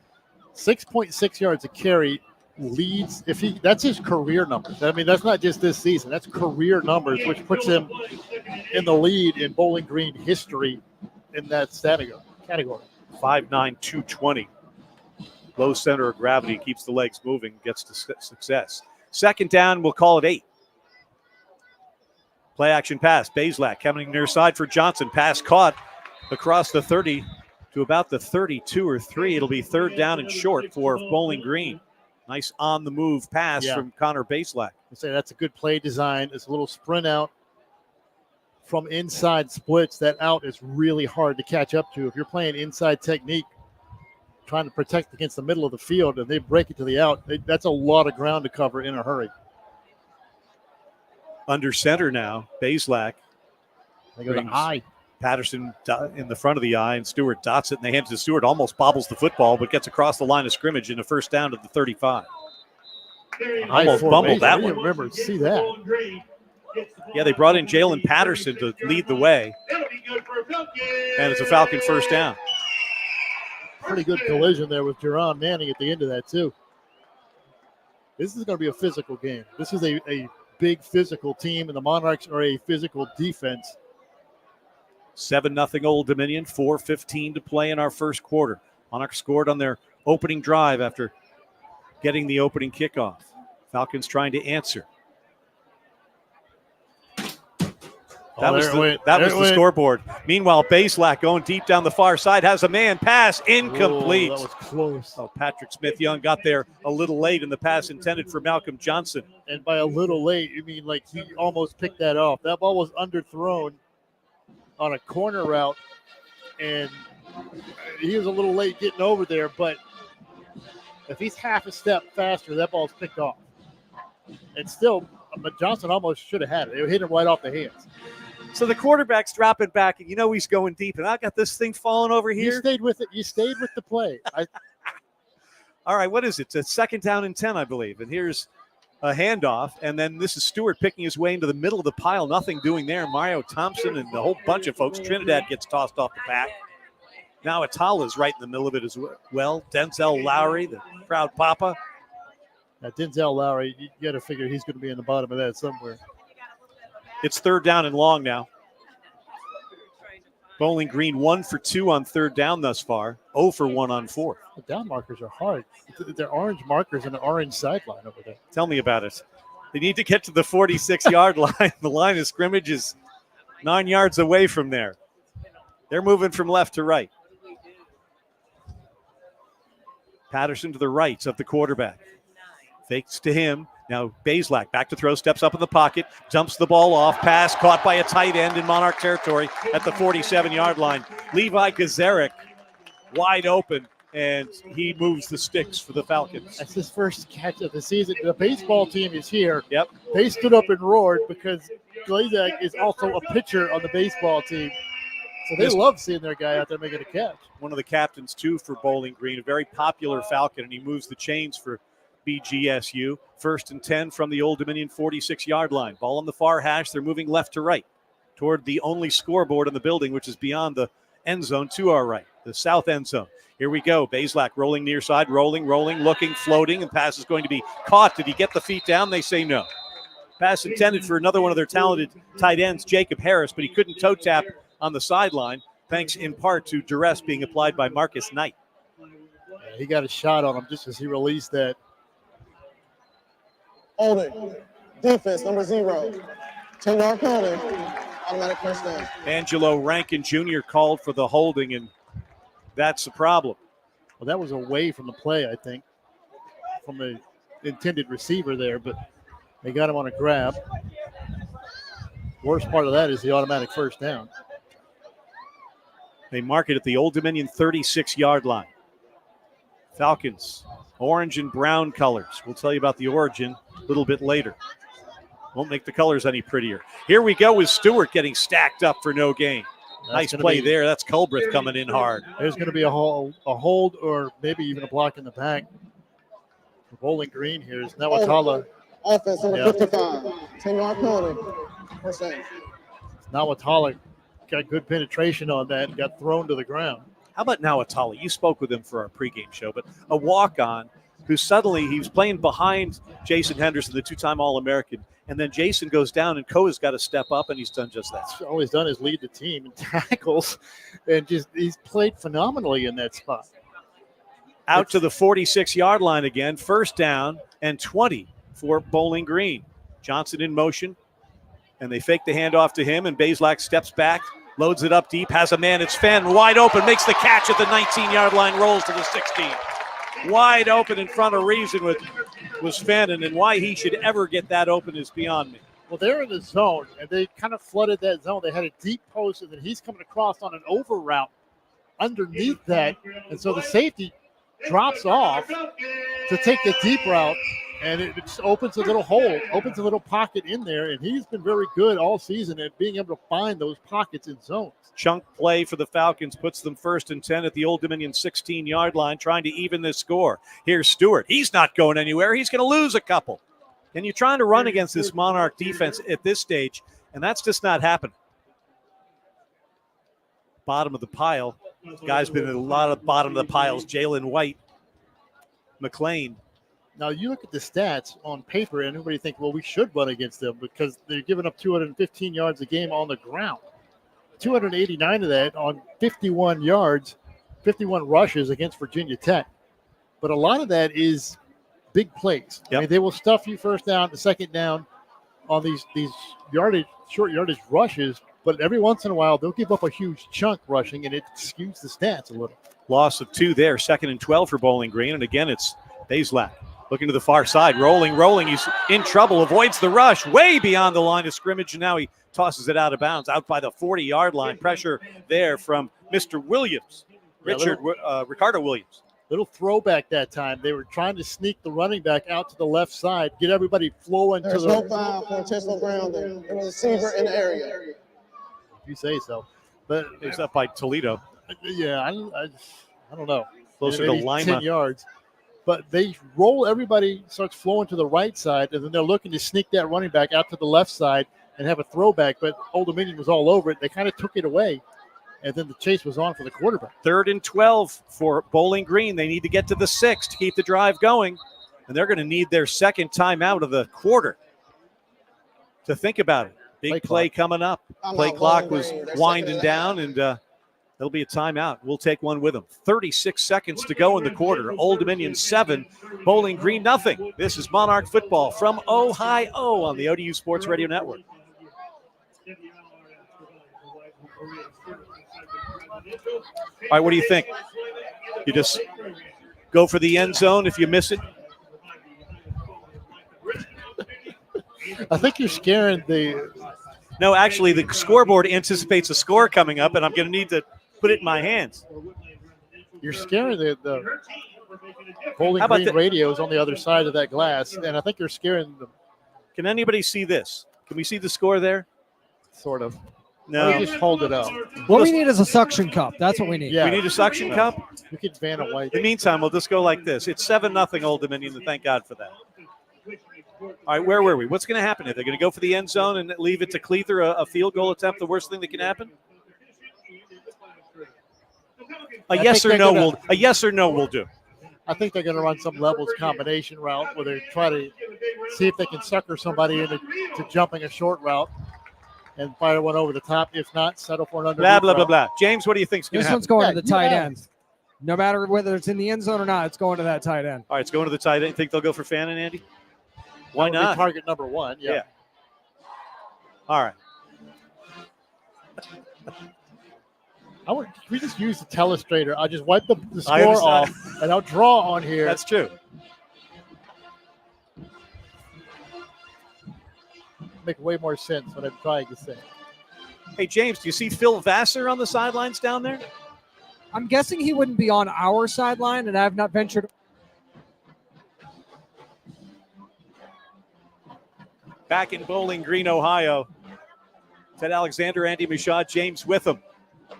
6.6 yards a carry, leads. That's his career numbers. I mean, that's not just this season. That's career numbers, which puts him in the lead in Bowling Green history in that category. 5'9", 220. Low center of gravity, keeps the legs moving, gets to success. Second down, we'll call it 8. Play action pass. Bazelak coming near side for Johnson. Pass caught across the 30 to about the 32 or 3. It'll be third down and short for Bowling Green. Nice on the move pass from Connor Bazelak. I say that's a good play design. It's a little sprint out from inside splits. That out is really hard to catch up to. If you're playing inside technique, trying to protect against the middle of the field, and they break it to the out, that's a lot of ground to cover in a hurry. Under center now, Bazelak. They go to I. Patterson in the front of the eye, and Stewart dots it, and they hand it to Stewart. Almost bobbles the football, but gets across the line of scrimmage in a first down to the 35. Almost bumbled that one. I didn't remember to see that. Yeah, they brought in Jalen Patterson to lead the way, and it's a Falcon first down. Pretty good collision there with Jerron Manning at the end of that, too. This is going to be a physical game. This is a big physical team, and the Monarchs are a physical defense. 7-0 Old Dominion, 4:15 to play in our first quarter. Monarchs scored on their opening drive after getting the opening kickoff. Falcons trying to answer. That was the scoreboard. Meanwhile, Bazelak going deep down the far side, has a man, pass incomplete. That was close. Oh, Patrick Smith-Young got there a little late in the pass intended for Malcolm Johnson. And by a little late, you mean like he almost picked that off. That ball was underthrown on a corner route, and he was a little late getting over there, but if he's half a step faster, that ball's picked off. And still, but Johnson almost should have had it. It hit him right off the hands. So the quarterback's dropping back, and he's going deep, and I got this thing falling over here. You stayed with it. You stayed with the play. All right, what is it? It's a 2nd down and 10, I believe. And here's a handoff, and then this is Stewart picking his way into the middle of the pile. Nothing doing there. Mario Thompson and the whole bunch of folks. Trinidad gets tossed off the back. Now Atala's right in the middle of it as well. Denzel Lowry, the proud papa. Now, Denzel Lowry, you got to figure he's going to be in the bottom of that somewhere. It's third down and long now. Bowling Green 1 for 2 on third down thus far. 0 for 1 on fourth. The down markers are hard. They're orange markers and an orange sideline over there. Tell me about it. They need to get to the 46-yard line. The line of scrimmage is 9 yards away from there. They're moving from left to right. Patterson to the right of the quarterback. Fakes to him. Now Bazelak back to throw, steps up in the pocket, dumps the ball off, pass caught by a tight end in Monarch territory at the 47-yard line. Levi Gazarek wide open, and he moves the sticks for the Falcons. That's his first catch of the season. The baseball team is here. Yep. They stood up and roared because Glazak is also a pitcher on the baseball team. So they love seeing their guy out there making a catch. One of the captains, too, for Bowling Green, a very popular Falcon, and he moves the chains for BGSU. 1st and 10 from the Old Dominion 46-yard line. Ball on the far hash. They're moving left to right toward the only scoreboard in the building, which is beyond the end zone to our right, the south end zone. Here we go. Bazelak rolling near side, rolling, looking, floating, and pass is going to be caught. Did he get the feet down? They say no. Pass intended for another one of their talented tight ends, Jacob Harris, but he couldn't toe tap on the sideline, thanks in part to duress being applied by Marcus Knight. He got a shot on him just as he released that. Holding. Defense, number 0. 10-yard penalty. Automatic first down. Angelo Rankin Jr. called for the holding, and that's the problem. Well, that was away from the play, I think, from the intended receiver there, but they got him on a grab. Worst part of that is the automatic first down. They mark it at the Old Dominion 36-yard line. Falcons, orange and brown colors. We'll tell you about the origin a little bit later. Won't make the colors any prettier. Here we go with Stewart getting stacked up for no gain. Nice play there. That's Culbreth coming in hard. There's going to be a hold or maybe even a block in the back. Bowling Green here is Nawatala. Offense on the 55. 10-yard penalty. First down. Nawatala got good penetration on that and got thrown to the ground. How about Nawatali? You spoke with him for our pregame show, but a walk-on who suddenly he was playing behind Jason Henderson, the two-time All-American, and then Jason goes down and Koa's got to step up, and he's done just that. All he's done is lead the team in tackles, and he's played phenomenally in that spot. Out to the 46-yard line again, first down and 20 for Bowling Green. Johnson in motion, and they fake the handoff to him, and Bazelak steps back, loads it up deep, has a man, it's Fenn, wide open, makes the catch at the 19-yard line, rolls to the 16. Wide open in front of Reason was Fenn, and why he should ever get that open is beyond me. Well, they're in the zone, and they kind of flooded that zone. They had a deep post, and then he's coming across on an over route underneath that, and so the safety drops off to take the deep route, and it just opens a little hole, opens a little pocket in there, and he's been very good all season at being able to find those pockets in zones. Chunk play for the Falcons puts them 1st and 10 at the Old Dominion 16-yard line, trying to even this score. Here's Stewart. He's not going anywhere. He's going to lose a couple. And you're trying to run against this Monarch defense at this stage, and that's just not happening. Bottom of the pile. Guy's been in a lot of bottom of the piles. Jalen White, McLean. Now, you look at the stats on paper, and everybody think, well, we should run against them because they're giving up 215 yards a game on the ground. 289 of that on 51 yards, 51 rushes against Virginia Tech. But a lot of that is big plays. Yep. I mean, they will stuff you first down, the second down on these short yardage rushes, but every once in a while they'll give up a huge chunk rushing, and it skews the stats a little. Loss of 2 there, 2nd and 12 for Bowling Green, and again it's Bazelak. Looking to the far side, rolling. He's in trouble, avoids the rush, way beyond the line of scrimmage, and now he tosses it out of bounds, out by the 40-yard line. Pressure there from Mr. Williams, Ricardo Williams. Little throwback that time. They were trying to sneak the running back out to the left side, get everybody flowing There's to the. no foul for intentional grounding. There was a receiver in the area. If you say so, but It's up by Toledo. yeah, I don't know. Closer to Maybe Lima. 10 yards. But they roll, everybody starts flowing to the right side, and then they're looking to sneak that running back out to the left side and have a throwback. But Old Dominion was all over it. They kind of took it away, and then the chase was on for the quarterback. 3rd and 12 for Bowling Green. They need to get to the 6 to keep the drive going, and they're going to need their second timeout of the quarter to think about it. Big play coming up. Play clock was winding down, and there'll be a timeout. We'll take one with them. 36 seconds to go in the quarter. Old Dominion 7, Bowling Green nothing. This is Monarch football from Ohio on the ODU Sports Radio Network. All right, what do you think? You just go for the end zone if you miss it? I think you're scaring the. No, actually, the scoreboard anticipates a score coming up, and I'm going to need to put it in my hands. You're scaring the Bowling Green radios on the other side of that glass, and I think you're scaring them. Can anybody see this? Can we see the score there? Sort of. No. Let me just hold it up. What we need is a suction cup. That's what we need. Yeah. We need a suction cup? We could ban a white. In the meantime, we'll just go like this. It's 7-0 Old Dominion, and thank God for that. All right, where were we? What's going to happen? Are they going to go for the end zone and leave it to Cleather, a field goal attempt, the worst thing that can happen? A yes or no will do. I think they're going to run some levels combination route where they try to see if they can sucker somebody into jumping a short route and fire one over the top. If not, settle for an underneath Blah, blah, route. blah, blah. James, what do you think's going to This happen? one's going Yeah, to the tight yeah. end. No matter whether it's in the end zone or not, it's going to that tight end. All right, it's going to the tight end. You think they'll go for Fannin, Andy? Why That would be not? target number 1. Yeah. All right. Can we just use the telestrator? I'll just wipe the I score understand. off, and I'll draw on here. That's true. Make way more sense what I'm trying to say. Hey, James, do you see Phil Vassar on the sidelines down there? I'm guessing he wouldn't be on our sideline, and I have not ventured. Back in Bowling Green, Ohio. Ted Alexander, Andy Michaud, James Witham.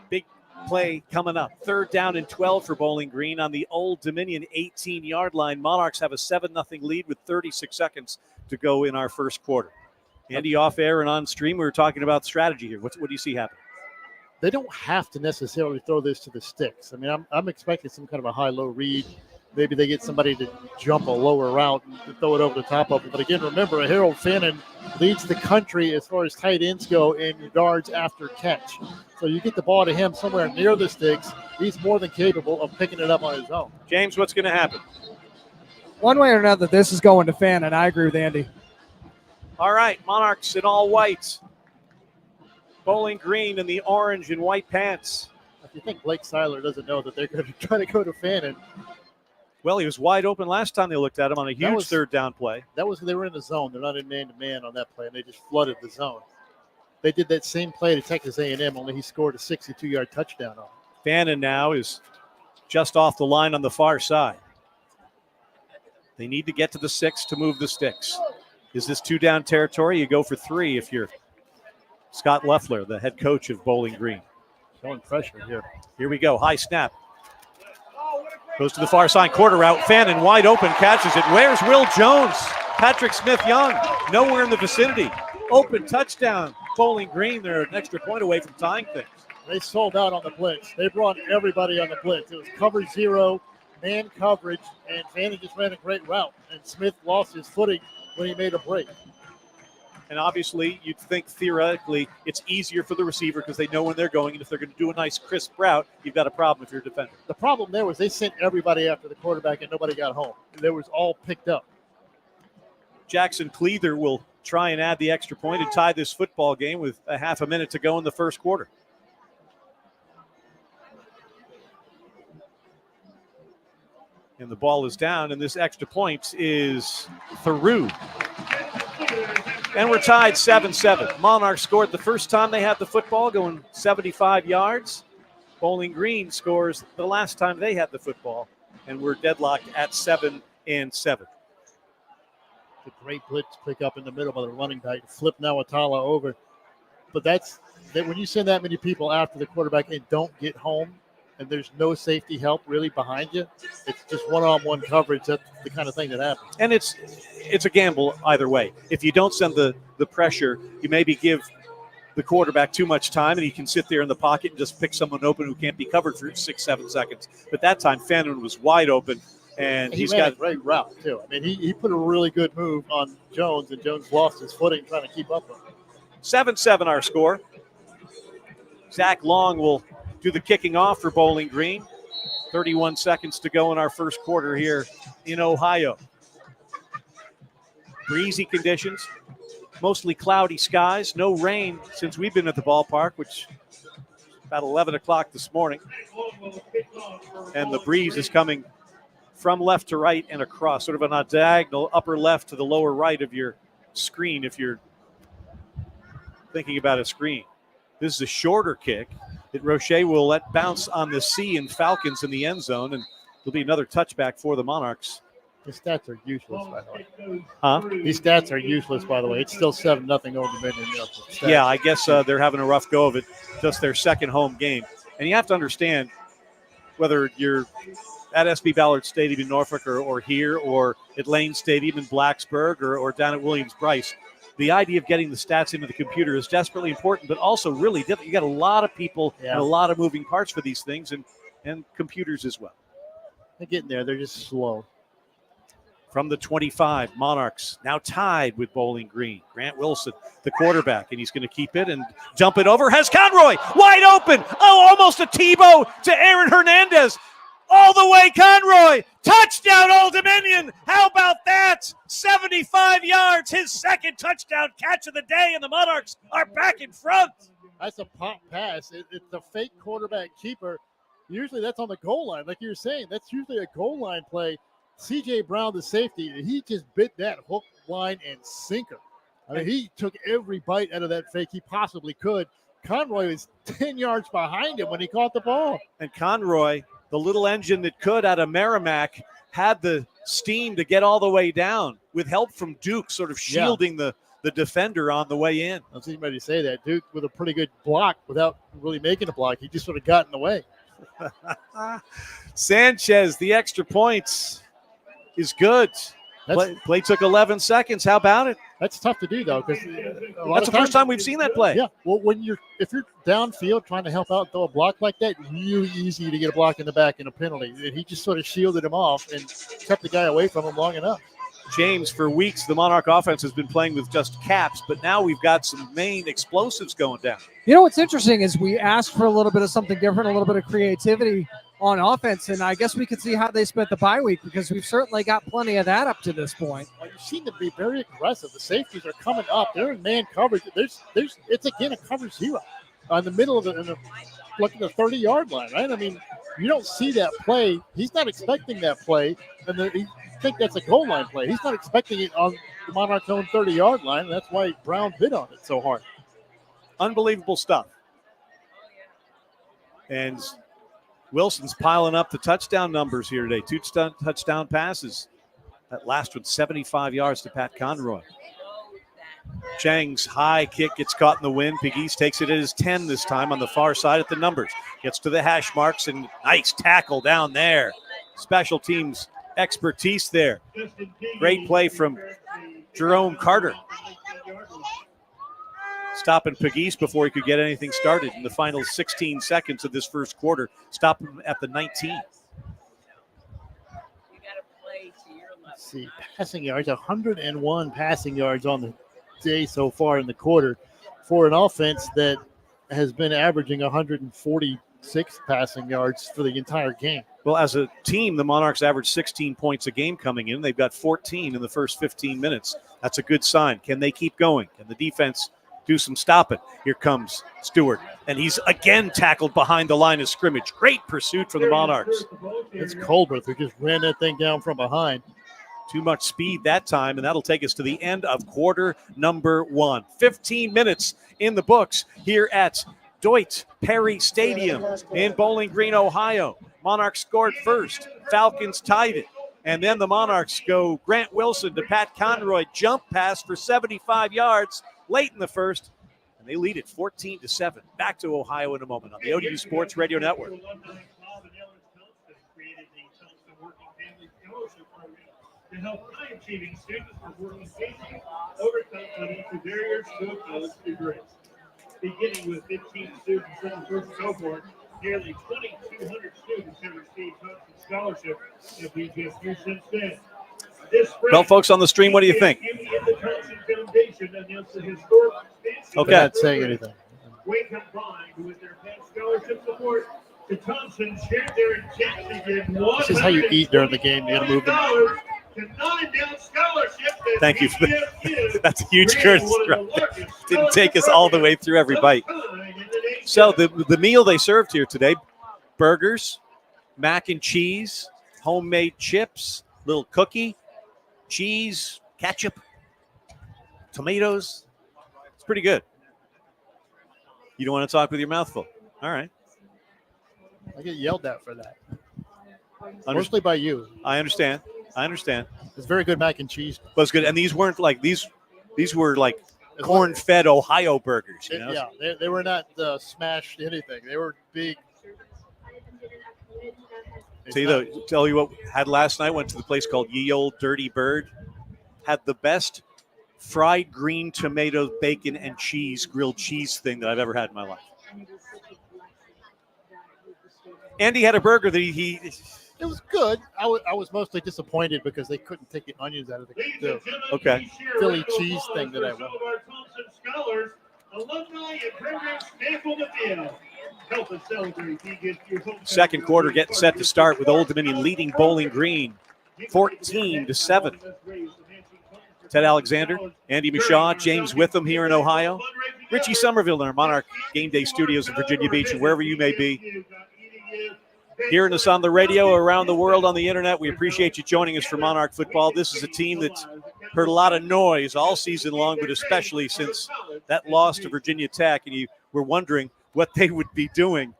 Big play coming up. 3rd down and 12 for Bowling Green on the Old Dominion 18-yard line. Monarchs have a 7-0 lead with 36 seconds to go in our first quarter. Andy, off air and on stream, we were talking about strategy here. What do you see happen? They don't have to necessarily throw this to the sticks. I mean, I'm expecting some kind of a high-low read. Maybe they get somebody to jump a lower route and throw it over the top of it. But again, remember, Harold Fannin leads the country as far as tight ends go in yards after catch. So you get the ball to him somewhere near the sticks, he's more than capable of picking it up on his own. James, what's going to happen? One way or another, this is going to Fannin. I agree with Andy. All right, Monarchs in all white. Bowling Green in the orange and white pants. If you think Blake Seiler doesn't know that they're going to try to go to Fannin. Well, he was wide open last time they looked at him on a huge third down play. They were in the zone. They're not in man-to-man on that play, and they just flooded the zone. They did that same play to Texas A&M, only he scored a 62-yard touchdown on. Fannin now is just off the line on the far side. They need to get to the 6 to move the sticks. Is this 2-down territory? You go for 3 if you're Scott Loeffler, the head coach of Bowling Green. Showing pressure here. Here we go. High snap. Goes to the far side, quarter route. Fannin wide open, catches it. Where's Will Jones? Patrick Smith-Young, nowhere in the vicinity. Open touchdown. Bowling Green, they're an extra point away from tying things. They sold out on the blitz. They brought everybody on the blitz. It was cover 0, man coverage, and Fannin just ran a great route. And Smith lost his footing when he made a break. And obviously, you'd think theoretically it's easier for the receiver because they know when they're going. And if they're going to do a nice crisp route, you've got a problem if you're a defender. The problem there was they sent everybody after the quarterback and nobody got home. They was all picked up. Jackson Cleather will try and add the extra point and tie this football game with a half a minute to go in the first quarter. And the ball is down, and this extra point is through. And we're tied 7-7. Monarchs scored the first time they had the football, going 75 yards. Bowling Green scores the last time they had the football, and we're deadlocked at 7-7. It's a great blitz pick up in the middle by the running back. Flip Nawatala over. But that's that when you send that many people after the quarterback and don't get home, and there's no safety help really behind you, it's just one-on-one coverage. That's the kind of thing that happens. And it's a gamble either way. If you don't send the pressure, you maybe give the quarterback too much time, and he can sit there in the pocket and just pick someone open who can't be covered for 6-7 seconds. But that time, Fannin was wide open, and he's got a great route, too. I mean, he put a really good move on Jones, and Jones lost his footing trying to keep up with him. 7-7 our score. Zach Long will do the kicking off for Bowling Green. 31 seconds to go in our first quarter here in Ohio. Breezy conditions, mostly cloudy skies, no rain since we've been at the ballpark, which is about 11 o'clock this morning. And the breeze is coming from left to right and across, sort of on a diagonal upper left to the lower right of your screen if you're thinking about a screen. This is a shorter kick that Roche will let bounce on the C and Falcons in the end zone, and there'll be another touchback for the Monarchs. His stats are useless, by the way. Huh? These stats are useless, by the way. It's still 7-0 Old Dominion. Yeah, I guess they're having a rough go of it. Just their second home game. And you have to understand, whether you're at SB Ballard Stadium in Norfolk or here or at Lane Stadium in Blacksburg or down at Williams-Brice, the idea of getting the stats into the computer is desperately important, but also really difficult. You got a lot of people and a lot of moving parts for these things, and computers as well. They're getting there. They're just slow. From the 25, Monarchs now tied with Bowling Green. Grant Wilson, the quarterback, and he's going to keep it and jump it over. Has Conroy wide open. Oh, almost a Tebow to Aaron Hernandez. All the way, Conroy. Touchdown, Old Dominion. How about that? 75 yards, his second touchdown catch of the day, and the Monarchs are back in front. That's a pop pass. It's a fake quarterback keeper. Usually that's on the goal line. Like you were saying, that's usually a goal line play. C.J. Brown, the safety, he just bit that hook, line, and sinker. I mean, he took every bite out of that fake he possibly could. Conroy was 10 yards behind him when he caught the ball. And Conroy, the little engine that could out of Merrimack, had the steam to get all the way down with help from Duke sort of shielding the defender on the way in. I was getting ready to say that. Duke with a pretty good block without really making a block. He just sort of got in the way. Sanchez, the extra points is good. Play took 11 seconds. How about it? That's tough to do, though, because That's the first time we've seen that play. Yeah. Well, if you're downfield trying to help out throw a block like that, really easy to get a block in the back and a penalty. And he just sort of shielded him off and kept the guy away from him long enough. James, for weeks, the Monarch offense has been playing with just caps, but now we've got some main explosives going down. You know what's interesting is we asked for a little bit of something different, a little bit of creativity on offense, and I guess we could see how they spent the bye week because we've certainly got plenty of that up to this point. Well, you seem to be very aggressive. The safeties are coming up. They're in man coverage. It's again a cover zero in the middle of the 30-yard line, right? I mean, you don't see that play. He's not expecting that play, and he think that's a goal line play. He's not expecting it on the Monarch's own 30-yard line. That's why Brown bit on it so hard. Unbelievable stuff. And Wilson's piling up the touchdown numbers here today. 2 touchdown passes. That last one, 75 yards to Pat Conroy. Chang's high kick gets caught in the wind. Pegues takes it at his 10 this time on the far side at the numbers. Gets to the hash marks and nice tackle down there. Special teams expertise there. Great play from Jerome Carter. Stopping Pegues before he could get anything started in the final 16 seconds of this first quarter. Stop him at the 19. Let's see, passing yards, 101 passing yards on the day so far in the quarter for an offense that has been averaging 146 passing yards for the entire game. Well, as a team, the Monarchs average 16 points a game coming in. They've got 14 in the first 15 minutes. That's a good sign. Can they keep going? Can the defense do some stopping? Here comes Stewart, and he's again tackled behind the line of scrimmage. Great pursuit from the Monarchs. It's Colbert who just ran that thing down from behind. Too much speed that time, and that'll take us to the end of quarter number 1. 15 minutes in the books here at Deutz Perry Stadium in Bowling Green, Ohio. Monarchs scored first. Falcons tied it. And then the Monarchs go Grant Wilson to Pat Conroy. Jump pass for 75 yards late in the first. And they lead it 14-7. Back to Ohio in a moment on the ODU Sports Radio Network. To help high-achieving students from working safely overcome financial barriers to a college degree. Beginning with 15 students in the first cohort, nearly 2,200 students have received Thompson Scholarship in the previous year since then. This spring, Well, folks on the stream, what do you think? The Thompson Foundation announced the historic expansion Okay. They're not saying anything. when combined with their past scholarship support, the Thompson shared their intent to give This is how you eat during the game. You got to move them. Thank you for that. That's a huge courtesy right there. Didn't take us all the way through every bite. So the meal they served here today, burgers, mac and cheese, homemade chips, little cookie, cheese, ketchup, tomatoes. It's pretty good. You don't want to talk with your mouth full. All right. I get yelled at for that. Mostly by you. I understand. It's very good mac and cheese. But it's good. And these weren't like these were like corn-fed Ohio burgers. You know? Yeah, they were not smashed anything. They were big. Tell you what had last night. Went to the place called Ye Old Dirty Bird. Had the best fried green tomato, bacon, and cheese grilled cheese thing that I've ever had in my life. Andy had a burger that he It was good. I was mostly disappointed because they couldn't take the onions out of the okay. Philly cheese thing that I want. Scholars, alumni, and program staff on the field. Help us celebrate. Second quarter getting set to start with Old Dominion leading Bowling Green 14-7. Ted Alexander, Andy Mishaw, James Witham here in Ohio. Richie Somerville in our Monarch Game Day studios in Virginia Beach, and wherever you may be. Hearing us on the radio or around the world on the internet, we appreciate you joining us for Monarch football. This is a team that's heard a lot of noise all season long, but especially since that loss to Virginia Tech, and you were wondering what they would be doing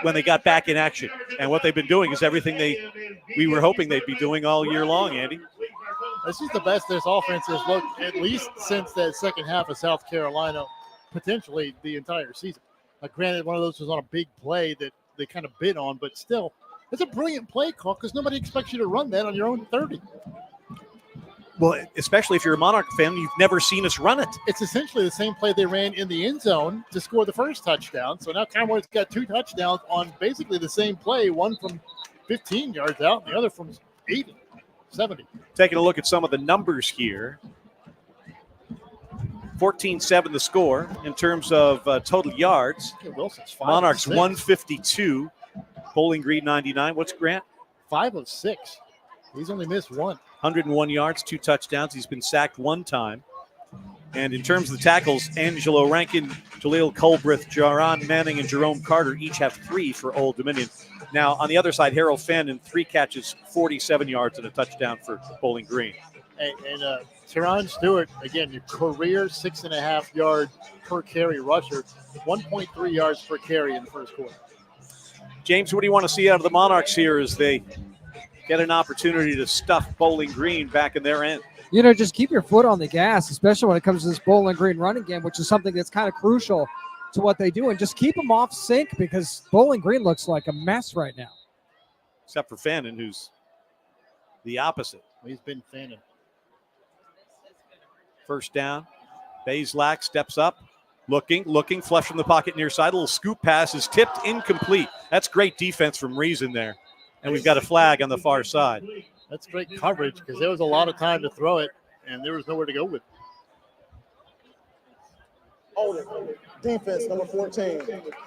when they got back in action. And what they've been doing is everything we were hoping they'd be doing all year long, Andy. This is the best this offense has looked, at least since that second half of South Carolina, potentially the entire season. Granted, one of those was on a big play that they kind of bid on, but still, it's a brilliant play call because nobody expects you to run that on your own 30. Well, especially if you're a Monarch fan, you've never seen us run it. It's essentially the same play they ran in the end zone to score the first touchdown. So now Cowboys got 2 touchdowns on basically the same play, one from 15 yards out and the other from 80, 70. Taking a look at some of the numbers here. 14-7 the score in terms of total yards. Wilson's 5 Monarchs of 6. 152, Bowling Green 99. What's Grant? 5 of 6. He's only missed 1. 101 yards, 2 touchdowns. He's been sacked 1 time. And in terms of the tackles, Angelo Rankin, Jaleel Colbrith, Jaron Manning, and Jerome Carter each have 3 for Old Dominion. Now, on the other side, Harold Fannin, 3 catches, 47 yards, and a touchdown for Bowling Green. And Teron Stewart, again, your career 6.5 yard per carry rusher, 1.3 yards per carry in the first quarter. James, what do you want to see out of the Monarchs here as they get an opportunity to stuff Bowling Green back in their end? You know, just keep your foot on the gas, especially when it comes to this Bowling Green running game, which is something that's kind of crucial to what they do. And just keep them off sync because Bowling Green looks like a mess right now. Except for Fannin, who's the opposite. He's been Fannin. First down. Bazelak steps up. Looking, flush from the pocket near side. A little scoop pass is tipped, incomplete. That's great defense from Reason there. And we've got a flag on the far side. That's great coverage because there was a lot of time to throw it, and there was nowhere to go with it. Hold it. Defense, number 14.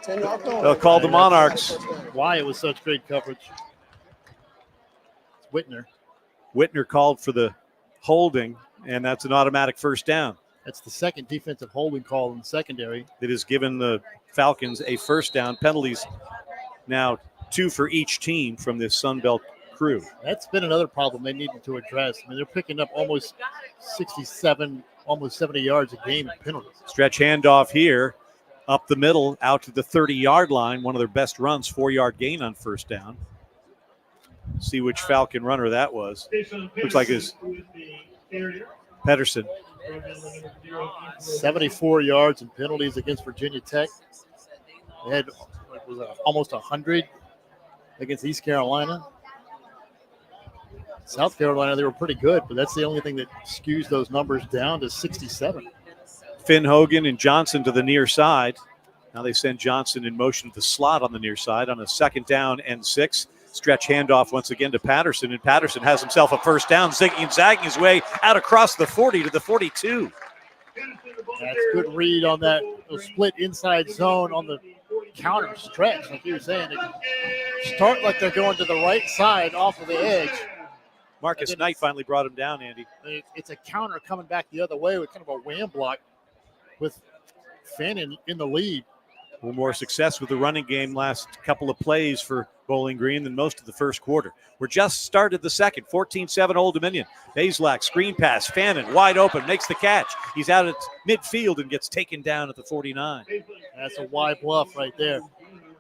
10-yard call. They'll call the Monarchs. Why it was such great coverage. It's Whitner. Whitner called for the holding, and that's an automatic first down. That's the second defensive holding call in the secondary. It has given the Falcons a first down. Penalties now 2 for each team from this Sun Belt crew. That's been another problem they needed to address. I mean, they're picking up almost 67, almost 70 yards a game in penalties. Stretch handoff here, up the middle, out to the 30-yard line. One of their best runs, 4-yard gain on first down. See which Falcon runner that was. Looks like it's Pedersen. 74 yards in penalties against Virginia Tech. They had almost 100 against East Carolina. South Carolina, they were pretty good, but that's the only thing that skews those numbers down to 67. Finn Hogan and Johnson to the near side. Now they send Johnson in motion to the slot on the near side on a 2nd down and 6. Stretch handoff once again to Patterson, and Patterson has himself a first down, zigging and zagging his way out across the 40 to the 42. That's good read on that split inside zone on the counter stretch, like you were saying. They start like they're going to the right side off of the edge. Marcus Knight finally brought him down, Andy. It's a counter coming back the other way with kind of a wham block with Fannin in the lead. A little more success with the running game last couple of plays for Bowling Green than most of the first quarter. We're just started the second. 14-7 Old Dominion. Bazelak, screen pass. Fannin wide open, makes the catch. He's out at midfield and gets taken down at the 49. That's a wide bluff right there.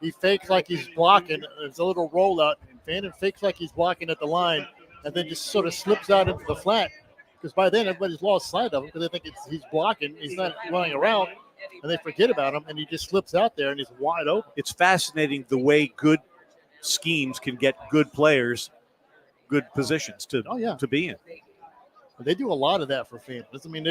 He fakes like he's blocking. There's a little rollout. And Fannin fakes like he's blocking at the line and then just sort of slips out into the flat because by then everybody's lost sight of him because they think he's blocking. He's not running around. And they forget about him, and he just slips out there, and he's wide open. It's fascinating the way good schemes can get good players good positions to be in. They do a lot of that for Fannin. I mean,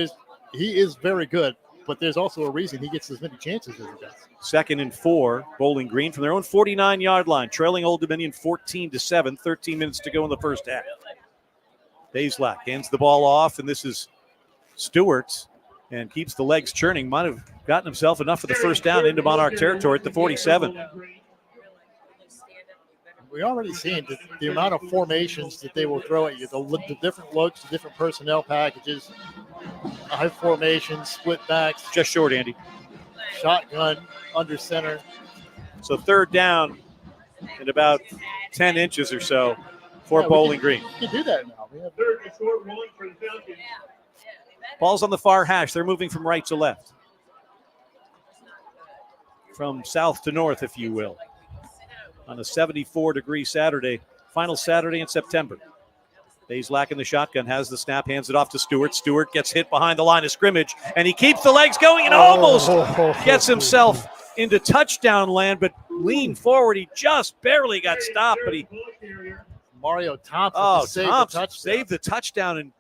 he is very good, but there's also a reason he gets as many chances as he does. 2nd and 4, Bowling Green from their own 49-yard line, trailing Old Dominion 14-7, 13 minutes to go in the first half. Bazelak hands the ball off, and this is Stewart's. And keeps the legs churning. Might have gotten himself enough for the first down into Monarch territory at the 47. We already seen the amount of formations that they will throw at you, the different looks, the different personnel packages, high formations, split backs. Just short, Andy. Shotgun, under center. So 3rd down in about 10 inches or so for Bowling Green. You can do that now. We have 3rd and short one for the Falcons. Ball's on the far hash. They're moving from right to left. From south to north, if you will. On a 74-degree Saturday, final Saturday in September. Bazelak in the shotgun, has the snap, hands it off to Stewart. Stewart gets hit behind the line of scrimmage, and he keeps the legs going and almost gets himself into touchdown land, but leaned forward. He just barely got stopped, but Mario Thompson saved the touchdown. Saved the touchdown, and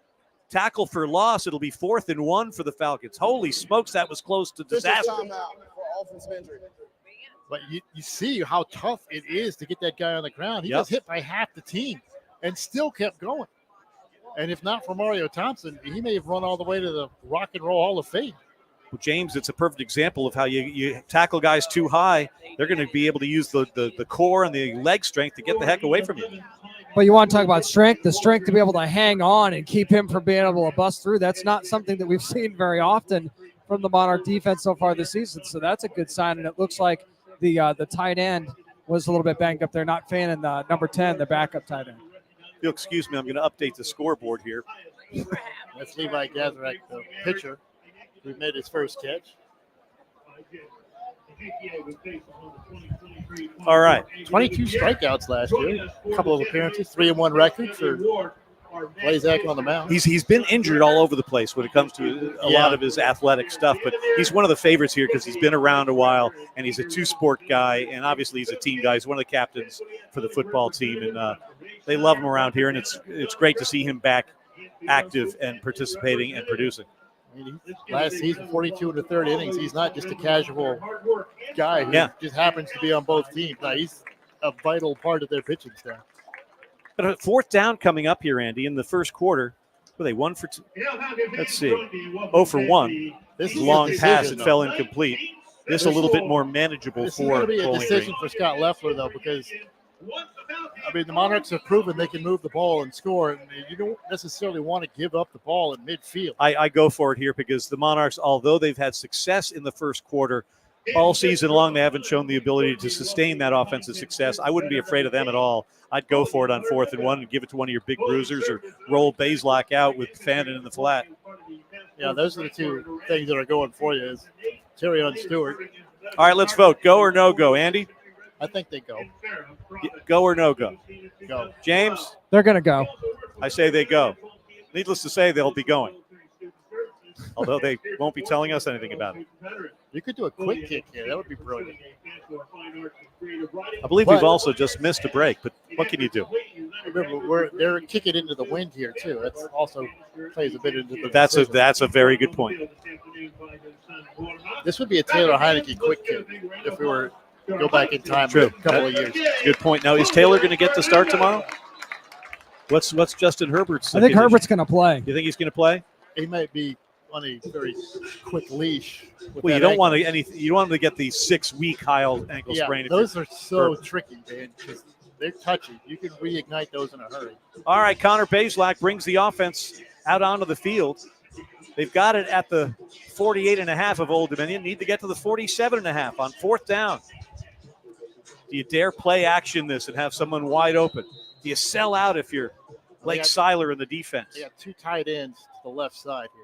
tackle for loss. It'll be 4th and 1 for the Falcons. Holy smokes, that was close to This is disaster. timeout for offensive injury. But you see how tough it is to get that guy on the ground. He Yep. was hit by half the team and still kept going. And if not for Mario Thompson, he may have run all the way to the Rock and Roll Hall of Fame. Well, James, it's a perfect example of how you tackle guys too high. They're going to be able to use the core and the leg strength to get the heck away from you. But you want to talk about strength, the strength to be able to hang on and keep him from being able to bust through. That's not something that we've seen very often from the Monarch defense so far this season. So that's a good sign. And it looks like the tight end was a little bit banged up there. Not fanning number 10, the backup tight end. If you'll excuse me, I'm going to update the scoreboard here. That's Levi Gazarak, the pitcher, who made his first catch. All right. 22 strikeouts last year. A couple of appearances, 3-1 record for Blazak on the mound. He's been injured all over the place when it comes to a lot of his athletic stuff, but he's one of the favorites here because he's been around a while, and he's a two-sport guy, and obviously he's a team guy. He's one of the captains for the football team, and they love him around here, and it's great to see him back active and participating and producing. Last season, 42 in the third innings. He's not just a casual guy who just happens to be on both teams. No, he's a vital part of their pitching staff. But a 4th down coming up here, Andy, in the first quarter. Were they 1 for 2? Let's see. 0 for 1. This is long a decision, pass. It though. fell incomplete. This a little bit more manageable This is for going to be a Bowling decision Green. for Scott Leffler, though, because the Monarchs have proven they can move the ball and score, and you don't necessarily want to give up the ball in midfield. I go for it here because the Monarchs, although they've had success in the first quarter, all season long they haven't shown the ability to sustain that offensive success. I wouldn't be afraid of them at all. I'd go for it on 4th and 1 and give it to one of your big bruisers or roll Bazelak out with Fannin in the flat. Yeah, those are the two things that are going for you is Terrion Stewart. All right, let's vote. Go or no go, Andy? I think they go. Go or no go? Go. James? They're going to go. I say they go. Needless to say, they'll be going. Although they won't be telling us anything about it. You could do a quick kick here. That would be brilliant. I believe we've also just missed a break, but what can you do? Remember, they're kicking into the wind here, too. That's also plays a bit into the That's a very good point. This would be a Taylor Heineke quick kick if we were go back in time True. a couple of years. Good point. Now, is Taylor going to get the start tomorrow? What's Justin Herbert's? I think Herbert's going to play. You think he's going to play? He might be on a very quick leash. Well, you don't want to you want him to get the 6-week high ankle sprain. Those are so tricky, man, because they're touchy. You can reignite those in a hurry. All right, Connor Bazelak brings the offense out onto the field. They've got it at the 48.5 of Old Dominion. Need to get to the 47.5 on 4th down. Do you dare play action this and have someone wide open? Do you sell out if you're Blake Seiler in the defense? They got two tight ends to the left side here.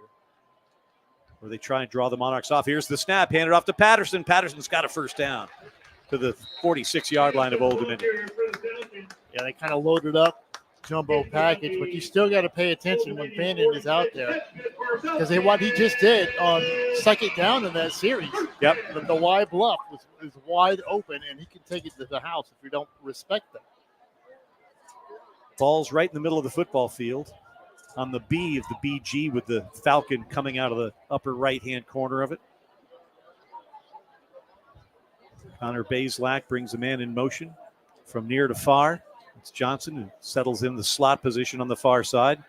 Or they try and draw the Monarchs off. Here's the snap, handed off to Patterson. Patterson's got a first down to the 46-yard line of Old Dominion. Yeah, they kind of loaded up jumbo package, but you still got to pay attention when Fannin is out there because what he just did on 2nd down in that series. Yep. The wide bluff is wide open, and he can take it to the house if we don't respect that. Ball's right in the middle of the football field on the B of the BG with the Falcon coming out of the upper right-hand corner of it. Connor Bazelak brings a man in motion from near to far. It's Johnson who settles in the slot position on the far side.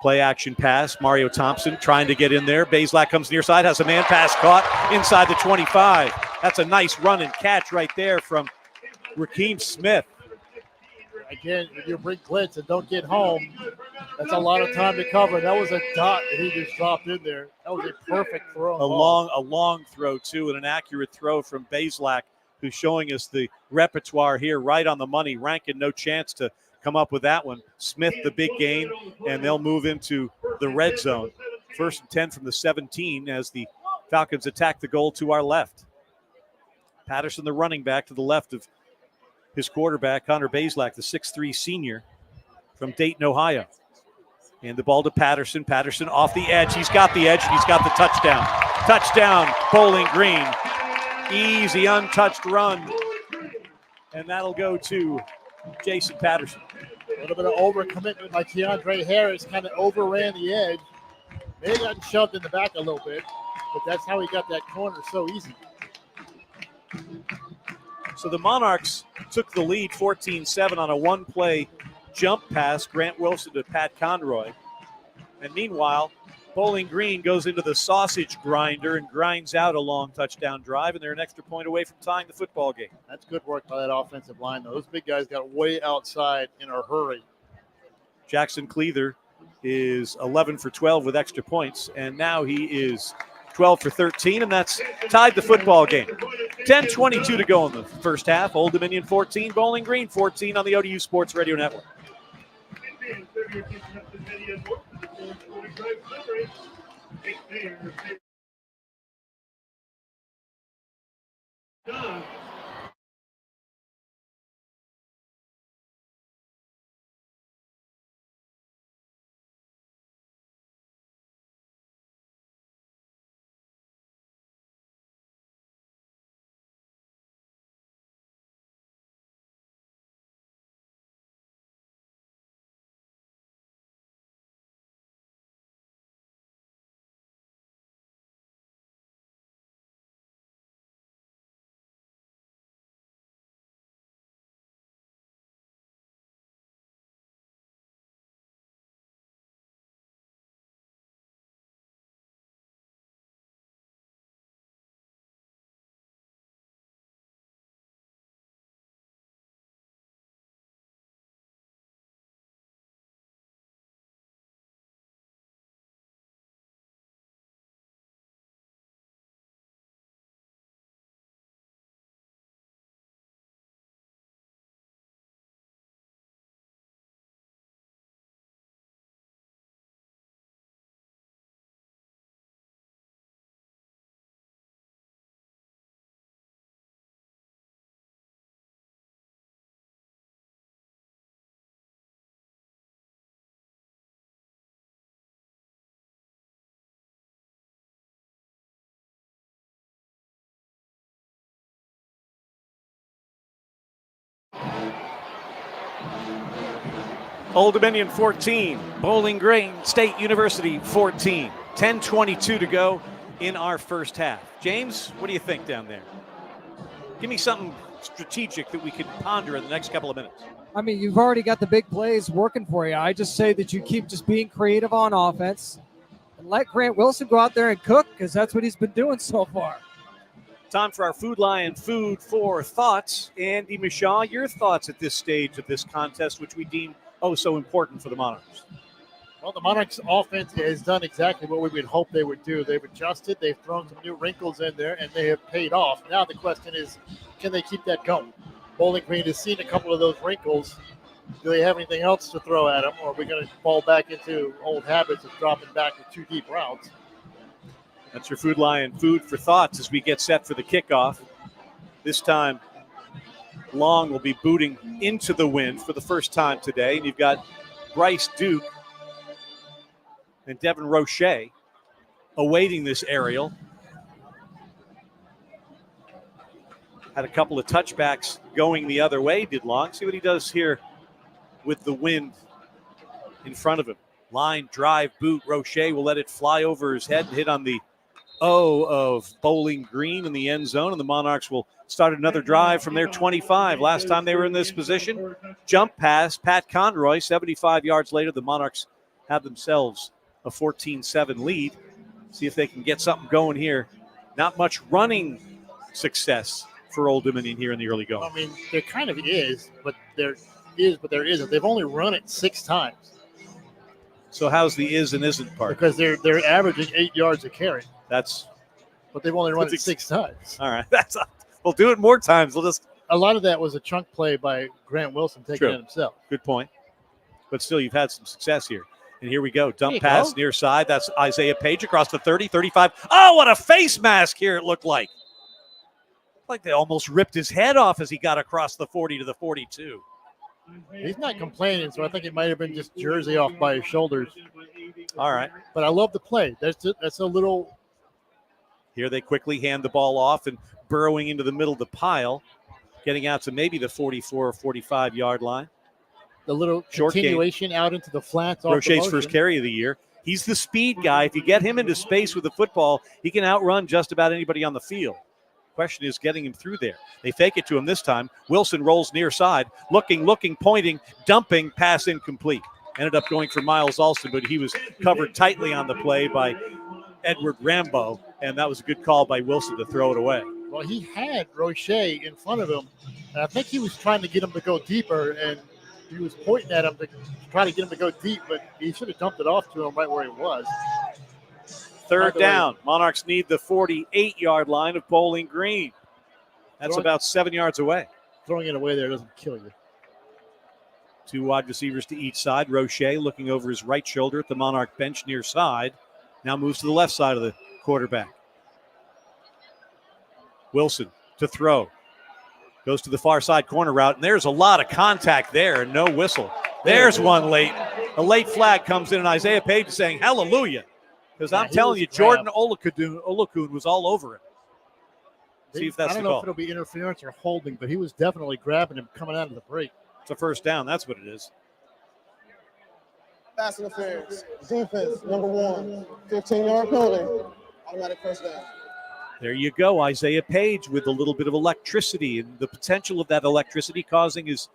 Play action pass. Mario Thompson trying to get in there. Bazelak comes near side, has a man pass caught inside the 25. That's a nice run and catch right there from Rakeem Smith. Again, if you bring blitz and don't get home, that's a lot of time to cover. That was a dot that he just dropped in there. That was a perfect throw. A long throw, too, and an accurate throw from Bazelak, who's showing us the repertoire here right on the money. Rankin, no chance to come up with that one. Smith, the big gain, and they'll move into the red zone. 1st and 10 from the 17 as the Falcons attack the goal to our left. Patterson, the running back, to the left of his quarterback, Connor Bazelak, the 6'3 senior from Dayton, Ohio. And the ball to Patterson. Patterson off the edge. He's got the edge, and he's got the touchdown. Touchdown, Bowling Green. Easy, untouched run. And that'll go to Jason Patterson. A little bit of overcommitment by Keandre Harris, kind of overran the edge. May have gotten shoved in the back a little bit, but that's how he got that corner so easy. So the Monarchs took the lead 14-7 on a one-play jump pass, Grant Wilson to Pat Conroy. And meanwhile, Bowling Green goes into the sausage grinder and grinds out a long touchdown drive, and they're an extra point away from tying the football game. That's good work by that offensive line, though. Those big guys got way outside in a hurry. Jackson Cleather is 11 for 12 with extra points, and now he is 12 for 13, and that's tied the football game. 10:22 to go in the first half. Old Dominion 14, Bowling Green 14 on the ODU Sports Radio Network. Old Dominion 14, Bowling Green State University 14. 10:22 to go in our first half. James, what do you think down there? Give me something strategic that we could ponder in the next couple of minutes. I mean, you've already got the big plays working for you. I just say that you keep just being creative on offense and let Grant Wilson go out there and cook, because that's what he's been doing so far. Time for our Food Lion Food for Thoughts. Andy Mishaw, your thoughts at this stage of this contest, which we deem so important for the Monarchs. Well, the Monarchs offense has done exactly what we would hope they would do. They've adjusted, they've thrown some new wrinkles in there, and they have paid off. Now the question is, can they keep that going? Bowling Green has seen a couple of those wrinkles. Do they have anything else to throw at them, or are we going to fall back into old habits of dropping back with two deep routes? That's your Food Lion Food for Thoughts as we get set for the kickoff. This time, Long will be booting into the wind for the first time today. And you've got Bryce Duke and Devin Roche awaiting this aerial. Had a couple of touchbacks going the other way, did Long. See what he does here with the wind in front of him. Line, drive, boot. Roche will let it fly over his head and hit on the O of Bowling Green in the end zone, and the Monarchs will start another drive from their 25. Last time they were in this position, jump pass, Pat Conroy. 75 yards later, the Monarchs have themselves a 14-7 lead. See if they can get something going here. Not much running success for Old Dominion here in the early going. I mean, there kind of is, but there isn't. They've only run it 6 times. So how's the is and isn't part? Because they're averaging 8 yards a carry. But they've only run it 6 times. All right. We'll do it more times. A lot of that was a chunk play by Grant Wilson taking it himself. Good point. But still, you've had some success here. And here we go. Dump pass near side. That's Isaiah Page across the 30, 35. Oh, what a face mask here it looked like. Like they almost ripped his head off as he got across the 40 to the 42. He's not complaining, so I think it might have been just jersey off by his shoulders. All right. But I love the play. That's a little. Here they quickly hand the ball off and burrowing into the middle of the pile, getting out to maybe the 44 or 45-yard line. the little Short game. continuation out into the flats. Off the Roche's motion. first carry of the year. He's the speed guy. If you get him into space with the football, he can outrun just about anybody on the field. Question is getting him through there. They fake it to him this time. Wilson rolls near side, looking, pointing, dumping, pass incomplete. Ended up going for Miles Alston, but he was covered tightly on the play by Edward Rambo, and that was a good call by Wilson to throw it away. Well, he had Roche in front of him, and I think he was trying to get him to go deeper, and he was pointing at him to try to get him to go deep, but he should have dumped it off to him right where he was. Third down. Monarchs need the 48-yard line of Bowling Green. That's about 7 yards away. Throwing it away there doesn't kill you. Two wide receivers to each side. Roche looking over his right shoulder at the Monarch bench near side. Now moves to the left side of the quarterback. Wilson to throw. Goes to the far side corner route, and there's a lot of contact there and no whistle. There's one late. A late flag comes in, and Isaiah Page is saying, hallelujah. Because I'm telling you, Jordan Olakun was all over him. See if that's the call. I don't know if it'll be interference or holding, but he was definitely grabbing him coming out of the break. It's a first down. That's what it is. Pass interference. Defense, number 1. 15-yard penalty. Automatic first down. There you go. Isaiah Page with a little bit of electricity and the potential of that electricity causing his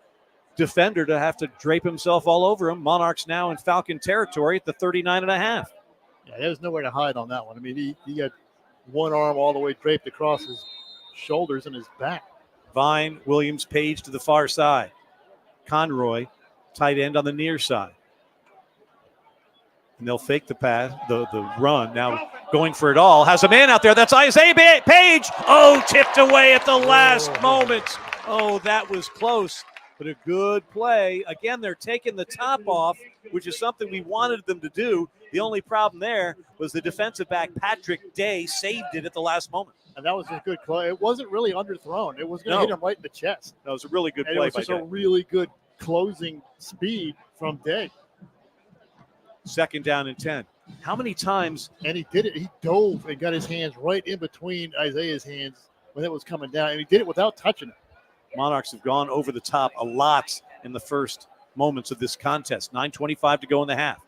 defender to have to drape himself all over him. Monarchs now in Falcon territory at the 39.5. Yeah, there's nowhere to hide on that one. I mean, he got one arm all the way draped across his shoulders and his back. Vine, Williams, Page to the far side. Conroy, tight end on the near side. And they'll fake the pass, the run. Now going for it all. Has a man out there. That's Isaiah Page. Oh, tipped away at the last moment. Oh, that was close, but a good play. Again, they're taking the top off, which is something we wanted them to do. The only problem there was the defensive back, Patrick Day, saved it at the last moment. And that was a good play. It wasn't really underthrown. It was going to hit him right in the chest. That was a really good play by Day. It was just a really good closing speed from Day. Second down and 10. How many times? And he did it. He dove and got his hands right in between Isaiah's hands when it was coming down. And he did it without touching it. Monarchs have gone over the top a lot in the first moments of this contest. 9:25 to go in the half.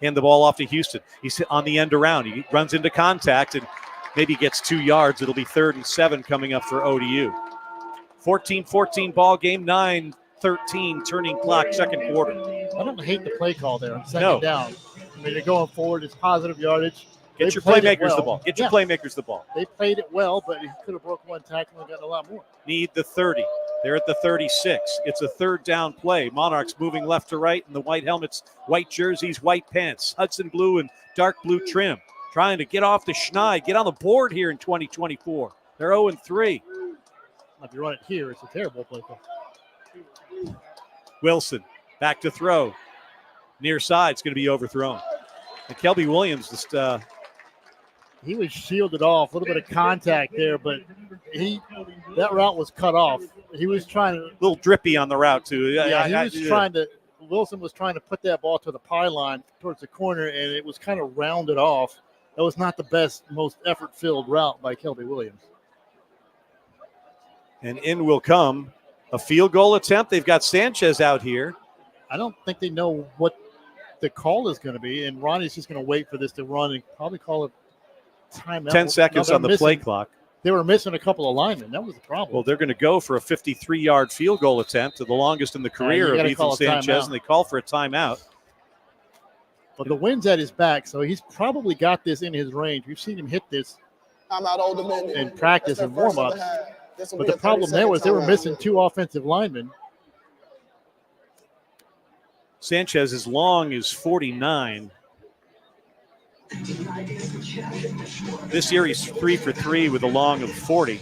Hand the ball off to Houston. He's on the end around. He runs into contact and maybe gets 2 yards. It'll be 3rd and 7 coming up for ODU. 14-14 ball game, 9:13 turning clock, second quarter. I don't hate the play call there on second down. I mean, they're going forward. It's positive yardage. Get your playmakers the ball. Get your playmakers the ball. They played it well, but he could have broke one tackle and gotten a lot more. Need the 30. They're at the 36. It's a third down play. Monarchs moving left to right in the white helmets, white jerseys, white pants, Hudson blue and dark blue trim. Trying to get off the schneid, get on the board here in 2024. They're 0-3. If you run it here, it's a terrible play call. Wilson back to throw. Near side's going to be overthrown. And Kelby Williams just he was shielded off. A little bit of contact there, but that route was cut off. He was trying to. A little drippy on the route, too. Wilson was trying to put that ball to the pylon towards the corner, and it was kind of rounded off. That was not the best, most effort-filled route by Kelby Williams. And in will come a field goal attempt. They've got Sanchez out here. I don't think they know what the call is going to be, and Ronnie's just going to wait for this to run and probably call it timeout. 10 seconds on the play clock. They were missing a couple of linemen. That was the problem. Well, they're going to go for a 53-yard field goal attempt, the longest in the career of Ethan Sanchez, and they call for a timeout. But the wind's at his back, so he's probably got this in his range. We've seen him hit this in practice and warm-ups. But the problem there was they were missing 2 offensive linemen. Sanchez as long as 49. This year he's 3 for 3 with a long of 40.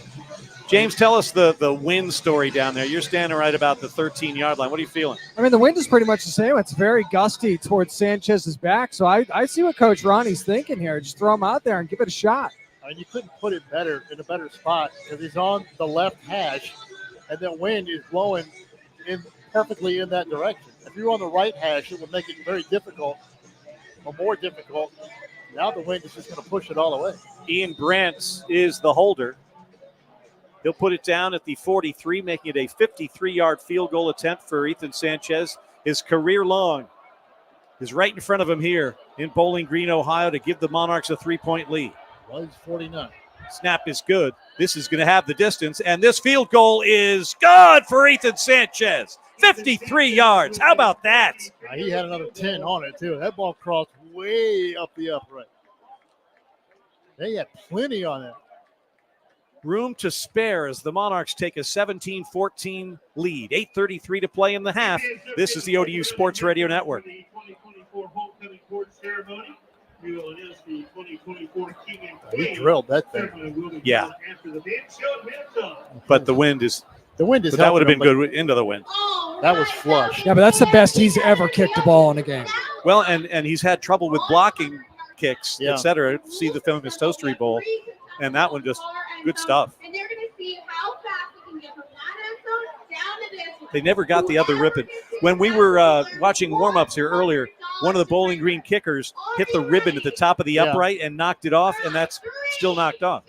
James, tell us the wind story down there. You're standing right about the 13-yard line. What are you feeling? I mean, the wind is pretty much the same. It's very gusty towards Sanchez's back. So I see what Coach Ronnie's thinking here. Just throw him out there and give it a shot. I mean, you couldn't put it better in a better spot because he's on the left hash, and the wind is blowing perfectly in that direction. If you're on the right hash, it would make it very difficult or more difficult. Now the wind is just going to push it all away. Ian Brandt is the holder. He'll put it down at the 43, making it a 53-yard field goal attempt for Ethan Sanchez. his career long, is right in front of him here in Bowling Green, Ohio, to give the Monarchs a 3-point lead. Was 49. Snap is good. This is going to have the distance, and this field goal is good for Ethan Sanchez. 53 yards. How about that? He had another 10 on it, too. That ball crossed way up the upright. They had plenty on it. Room to spare as the Monarchs take a 17-14 lead. 8:33 to play in the half. This is the ODU Sports Radio Network. The 2024 homecoming court ceremony. We will announce the 2024 King and Queen. He drilled that thing. Ceremony will be Yeah. done after the band show at Minnesota. But the wind is, The wind is but that would have been helping him, good into the wind. but that was flush. Yeah, but that's the best he's ever kicked a ball in a game. Well, and he's had trouble with blocking kicks, Yeah. etc. See the famous Toastery Bowl, and that one just good stuff. And they're going to see how fast we can get from that end zone down to this one. They never got the other ribbon. When we were watching warm-ups here earlier, one of the Bowling Green kickers hit the ribbon at the top of the Yeah. upright and knocked it off, and that's still knocked off.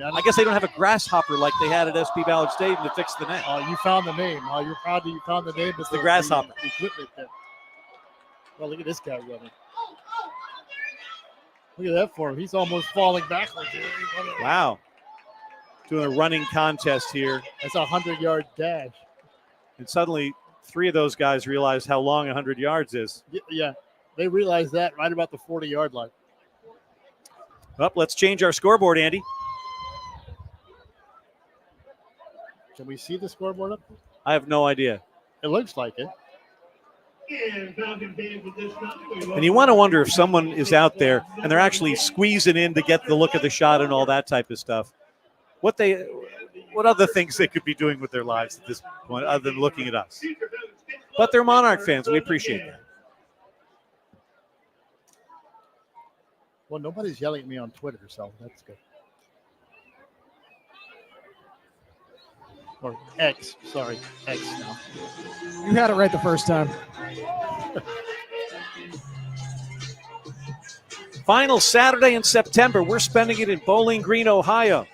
I guess they don't have a grasshopper like they had at SP Ballard Stadium to fix the net. You found the name. You're proud that you found the name. It's the grasshopper. Equipment there. Well, look at this guy running. Look at that for him. He's almost falling backwards. Wow. Doing a running contest here. That's a 100-yard dash. And suddenly, three of those guys realized how long 100 yards is. Yeah, they realized that right about the 40-yard line. Well, let's change our scoreboard, Andy. Can we see the scoreboard up? I have no idea. It looks like it. And Falcon fans at this time. And you want to wonder if someone is out there and they're actually squeezing in to get the look of the shot and all that type of stuff. What other things they could be doing with their lives at this point other than looking at us? But they're Monarch fans. We appreciate that. Well, nobody's yelling at me on Twitter, so that's good. Or X, sorry, X now. You had it right the first time. Final Saturday in September. We're spending it in Bowling Green, Ohio.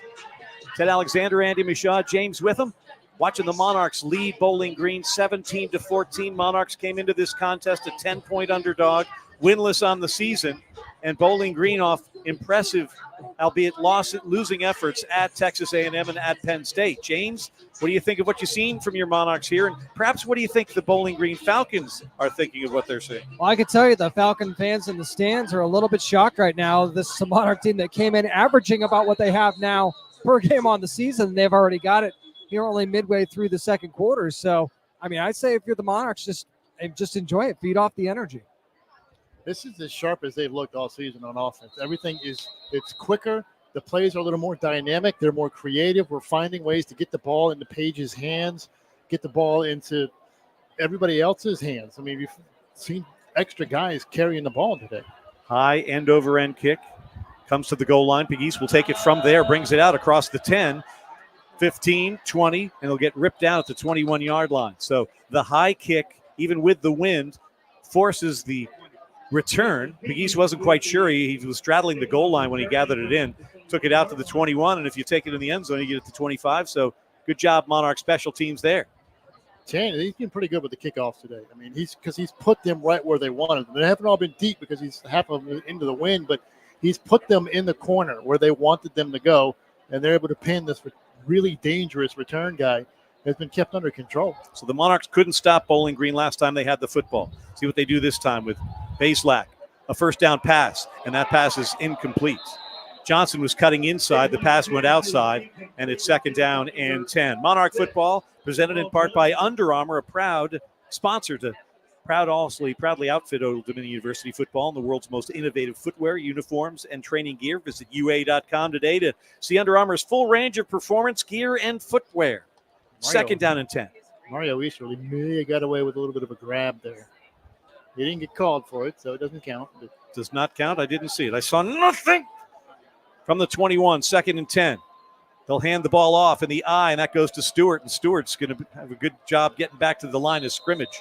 Ted Alexander, Andy Michaud, James Witham. Watching the Monarchs lead Bowling Green 17-14. Monarchs came into this contest a 10-point underdog, winless on the season. And Bowling Green off impressive, albeit losing efforts at Texas A&M and at Penn State. James, what do you think of what you've seen from your Monarchs here? And perhaps what do you think the Bowling Green Falcons are thinking of what they're seeing? Well, I can tell you the Falcon fans in the stands are a little bit shocked right now. This is a Monarch team that came in averaging about what they have now per game on the season. They've already got it here only midway through the second quarter. So, I mean, I'd say if you're the Monarchs, just enjoy it. Feed off the energy. This is as sharp as they've looked all season on offense. Everything it's quicker. The plays are a little more dynamic. They're more creative. We're finding ways to get the ball into Page's hands, get the ball into everybody else's hands. I mean, you've seen extra guys carrying the ball today. High end-over-end kick. Comes to the goal line. Pegues will take it from there, brings it out across the 10, 15, 20, and it'll get ripped down at the 21-yard line. So the high kick, even with the wind, forces the return. Pegues wasn't quite sure. He was straddling the goal line when he gathered it in. Took it out to the 21, and if you take it in the end zone, you get it to 25. So good job, Monarch special teams there. He's been pretty good with the kickoffs today. I mean, he's put them right where they wanted them. They haven't all been deep because he's half of them into the wind, but he's put them in the corner where they wanted them to go, and they're able to pin this really dangerous return guy. Has been kept under control. So the Monarchs couldn't stop Bowling Green last time they had the football. See what they do this time with Baselak. A first down pass, and that pass is incomplete. Johnson was cutting inside. The pass went outside, and it's second down and 10. Monarch football presented in part by Under Armour, a proud sponsor to proudly outfit Old Dominion University football in the world's most innovative footwear, uniforms, and training gear. Visit UA.com today to see Under Armour's full range of performance gear and footwear. Second down and 10. Mario Easterly may have got away with a little bit of a grab there. He didn't get called for it, so it doesn't count. But does not count. I didn't see it. I saw nothing from the 21. Second and 10. They'll hand the ball off in the eye, and that goes to Stewart. And Stewart's going to have a good job getting back to the line of scrimmage.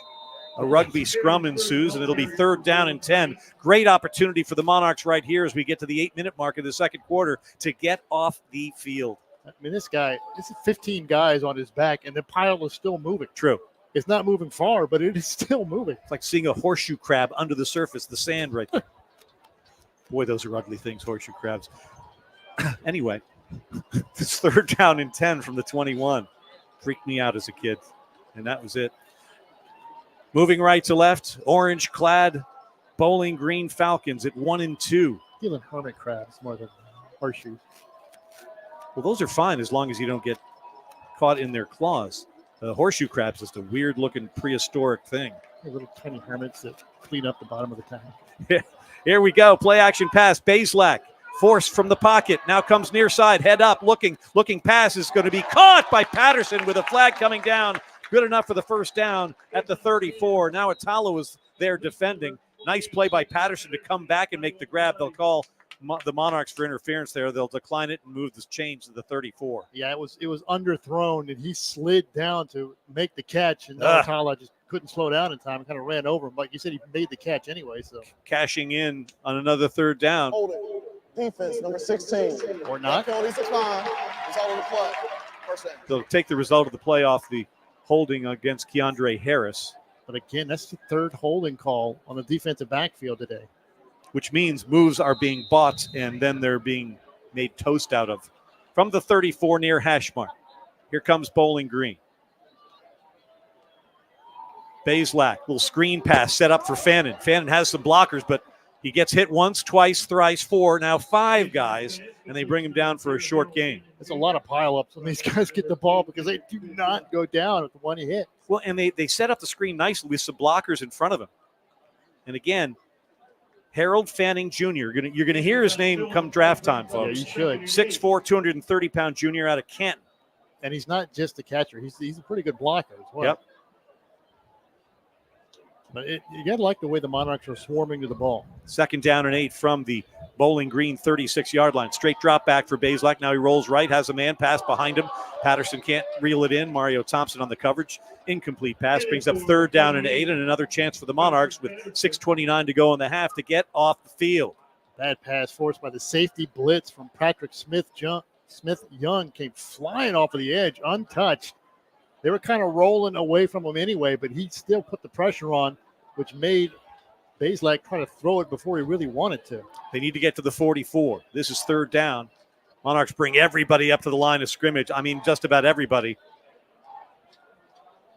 A rugby scrum ensues, and it'll be third down and 10. Great opportunity for the Monarchs right here as we get to the 8-minute mark of the second quarter to get off the field. I mean, this is 15 guys on his back, and the pile is still moving. True. It's not moving far, but it is still moving. It's like seeing a horseshoe crab under the surface, the sand right there. Boy, those are ugly things, horseshoe crabs. Anyway, it's 3rd down and 10 from the 21. Freaked me out as a kid, and that was it. Moving right to left, orange-clad Bowling Green Falcons at 1-2. Feeling hermit crabs more than horseshoes. Well, those are fine as long as you don't get caught in their claws. The horseshoe crab's just a weird-looking prehistoric thing. Little tiny hermits that clean up the bottom of the tank. Here we go. Play action pass. Bazelak forced from the pocket. Now comes near side. Head up. Looking pass is going to be caught by Patterson with a flag coming down. Good enough for the 1st down at the 34. Now Atalo is there defending. Nice play by Patterson to come back and make the grab. They'll call the Monarchs for interference there. They'll decline it and move this change to the 34. Yeah, it was underthrown, and he slid down to make the catch, and Atalo just couldn't slow down in time and kind of ran over him. Like you said, he made the catch anyway. So cashing in on another 3rd down. Hold it. Defense, number 16. Or not. Penalties decline. It's all in the play. First down. They'll take the result of the play off the holding against Keandre Harris. But again, that's the 3rd holding call on the defensive backfield today. Which means moves are being bought and then they're being made toast out of. From the 34 near hash mark. Here comes Bowling Green. Bazelak, little screen pass set up for Fannin. Fannin has some blockers, but he gets hit once, twice, thrice, 4, now 5 guys, and they bring him down for a short gain. It's a lot of pileups when these guys get the ball because they do not go down with the one hit. Well, and they set up the screen nicely with some blockers in front of him. And again, Harold Fanning Jr. You're going to hear his name come draft time, folks. Yeah, you should. 6'4", 230-pound junior out of Canton. And he's not just a catcher. He's a pretty good blocker as well. Yep. But you got to like the way the Monarchs are swarming to the ball. 2nd down and 8 from the Bowling Green 36-yard line. Straight drop back for Bazelak. Now he rolls right, has a man pass behind him. Patterson can't reel it in. Mario Thompson on the coverage. Incomplete pass brings up 3rd down and 8 and another chance for the Monarchs with 6:29 to go in the half to get off the field. Bad pass forced by the safety blitz from Patrick Smith-Young came flying off of the edge, untouched. They were kind of rolling away from him anyway, but he still put the pressure on, which made Bazelak try to throw it before he really wanted to. They need to get to the 44. This is 3rd down. Monarchs bring everybody up to the line of scrimmage. I mean, just about everybody.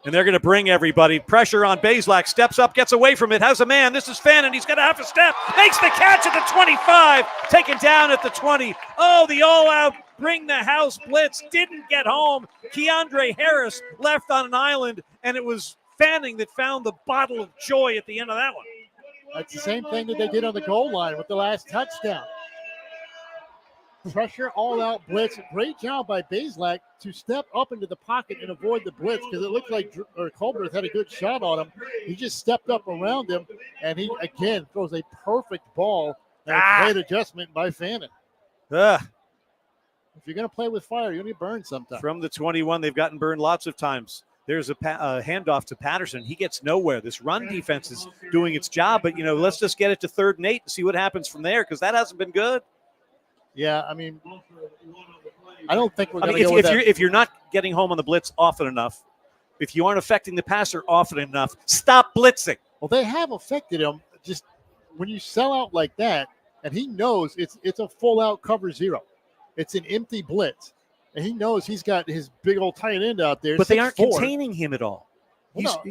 And they're going to bring everybody. Pressure on Bazelak. Steps up, gets away from it, has a man. This is Fannin. He's going to have a step. Makes the catch at the 25. Taken down at the 20. Oh, the all-out bring the house blitz. Didn't get home. Keandre Harris left on an island, and it was Fanning that found the bottle of joy at the end of that one. That's the same thing that they did on the goal line with the last touchdown. Pressure, all-out blitz. Great job by Bazelak to step up into the pocket and avoid the blitz because it looked like Colbert had a good shot on him. He just stepped up around him, and he, again, throws a perfect ball. And a great adjustment by Fannin. If you're going to play with fire, you're going to be burned sometimes. From the 21, they've gotten burned lots of times. There's a handoff to Patterson. He gets nowhere. This run defense is doing its job, but, let's just get it to 3rd and 8 and see what happens from there because that hasn't been good. Yeah, I mean, I don't think we're going to go with that. If you're not getting home on the blitz often enough, if you aren't affecting the passer often enough, stop blitzing. Well, they have affected him. Just when you sell out like that, and he knows it's a full-out cover 0. It's an empty blitz. And he knows he's got his big old tight end out there. But they aren't containing him at all.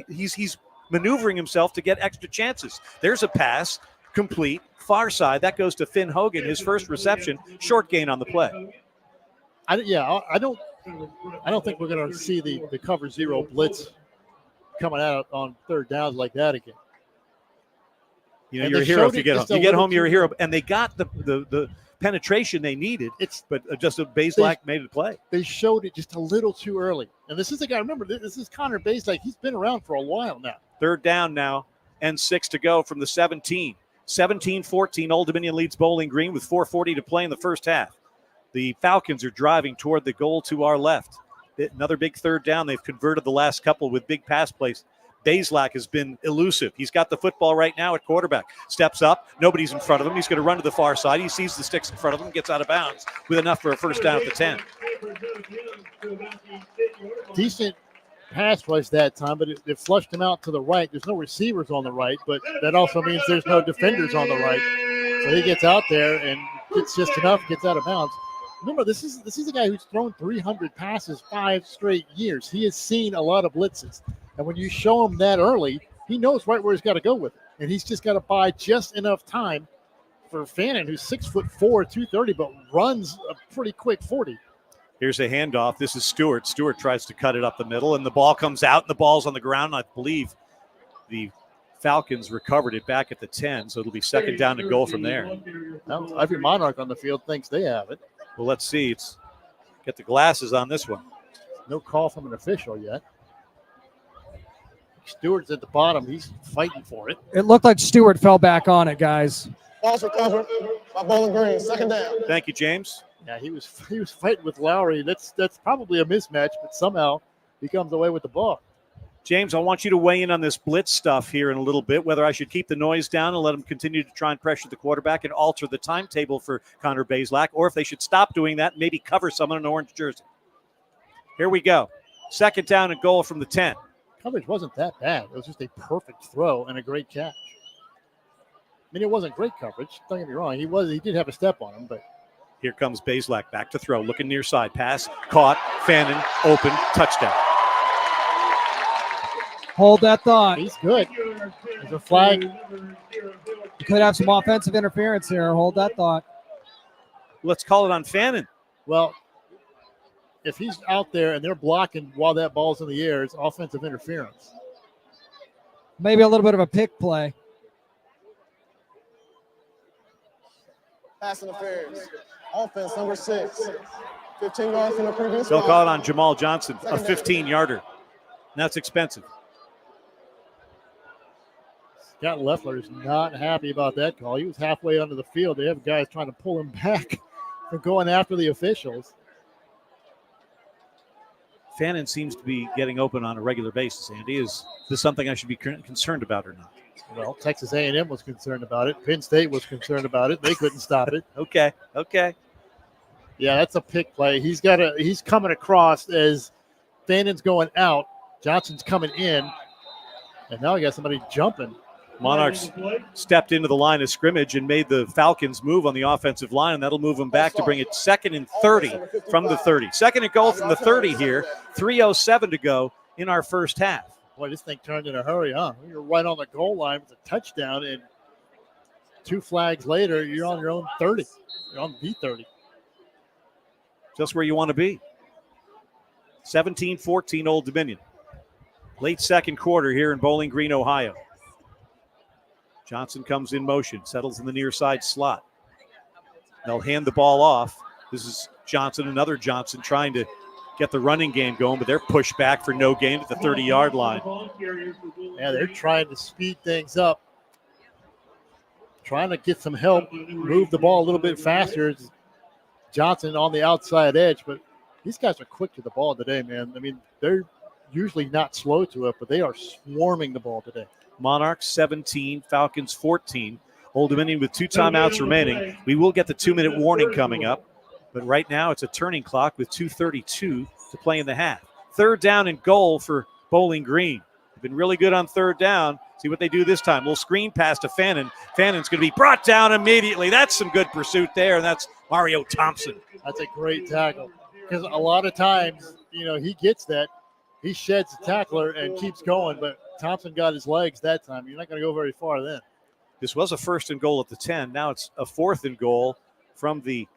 He's maneuvering himself to get extra chances. There's a pass, complete, far side. That goes to Finn Hogan, his first reception, short gain on the play. I don't think we're going to see the cover 0 blitz coming out on 3rd downs like that again. You're a hero if you get home. You get home, you're a hero. And they got the penetration they needed, but just Bazelak made a play. They showed it just a little too early. And this is a guy, remember, this is Connor Bazelak. He's been around for a while now. 3rd down now and 6 to go from the 17. 17-14, Old Dominion leads Bowling Green with 4:40 to play in the first half. The Falcons are driving toward the goal to our left. Another big 3rd down. They've converted the last couple with big pass plays. Bazelak has been elusive. He's got the football right now at quarterback. Steps up. Nobody's in front of him. He's going to run to the far side. He sees the sticks in front of him, gets out of bounds with enough for a 1st down at the 10. Decent pass rush that time, but it flushed him out to the right. There's no receivers on the right, but that also means there's no defenders on the right. So he gets out there and gets just enough, gets out of bounds. Remember, this is a guy who's thrown 300 passes 5 straight years. He has seen a lot of blitzes. And when you show him that early, he knows right where he's got to go with it. And he's just got to buy just enough time for Fannin, who's 6'4", 230, but runs a pretty quick 40. Here's a handoff. This is Stewart. Stewart tries to cut it up the middle, and the ball comes out, and the ball's on the ground. I believe the Falcons recovered it back at the 10, so it'll be second down and goal from there. Now, every Monarch on the field thinks they have it. Well, let's see. Get the glasses on this one. No call from an official yet. Stewart's at the bottom. He's fighting for it. It looked like Stewart fell back on it, guys. Ball's recovered by Bowling Green. Second down. Thank you, James. Yeah, he was fighting with Lowry. That's probably a mismatch, but somehow he comes away with the ball. James, I want you to weigh in on this blitz stuff here in a little bit, whether I should keep the noise down and let them continue to try and pressure the quarterback and alter the timetable for Connor Bazelak, or if they should stop doing that and maybe cover someone in an orange jersey. Here we go. Second down and goal from the 10. Coverage wasn't that bad. It was just a perfect throw and a great catch. I mean, it wasn't great coverage. Don't get me wrong. He did have a step on him, but here comes Bazelak back to throw, looking near side. Pass, caught, Fannin, open, touchdown. Hold that thought. He's good. There's a flag. You could have some offensive interference here. Hold that thought. Let's call it on Fannin. Well, if he's out there and they're blocking while that ball's in the air, it's offensive interference. Maybe a little bit of a pick play. Pass interference. Offense number 6. 15 yards from the previous. They'll call it on Jamal Johnson, a 15-yarder. That's expensive. Scott Leffler is not happy about that call. He was halfway onto the field. They have guys trying to pull him back from going after the officials. Fannin seems to be getting open on a regular basis, Andy. Is this something I should be concerned about or not? Well, Texas A&M was concerned about it. Penn State was concerned about it. They couldn't stop it. Okay. Yeah, that's a pick play. He's coming across as Fannin's going out. Johnson's coming in. And now we got somebody jumping. Monarchs stepped into the line of scrimmage and made the Falcons move on the offensive line, and that'll move them back to bring it 2nd and 30 from the 30. Second and goal from the 30 here. 3:07 to go in our first half. Boy, this thing turned in a hurry, huh? You're right on the goal line with a touchdown, and 2 flags later, you're on your own 30. You're on the 30. Just where you want to be. 17-14 Old Dominion. Late second quarter here in Bowling Green, Ohio. Johnson comes in motion, settles in the near side slot. They'll hand the ball off. This is Johnson, another Johnson, trying to get the running game going, but they're pushed back for no gain at the 30-yard line. Yeah, they're trying to speed things up, trying to get some help, move the ball a little bit faster. Johnson on the outside edge, but these guys are quick to the ball today, man. I mean, they're usually not slow to it, but they are swarming the ball today. Monarchs 17, Falcons 14. Old Dominion with 2 timeouts remaining. We will get the 2-minute warning coming up, but right now it's a turning clock with 2:32 to play in the half. Third down and goal for Bowling Green. They've been really good on third down. See what they do this time. Little screen pass to Fannin. Fannin's going to be brought down immediately. That's some good pursuit there, and that's Mario Thompson. That's a great tackle because a lot of times, he gets that. He sheds the tackler and keeps going, but Thompson got his legs that time. You're not going to go very far then. This was a 1st and goal at the 10. Now it's a 4th and goal from the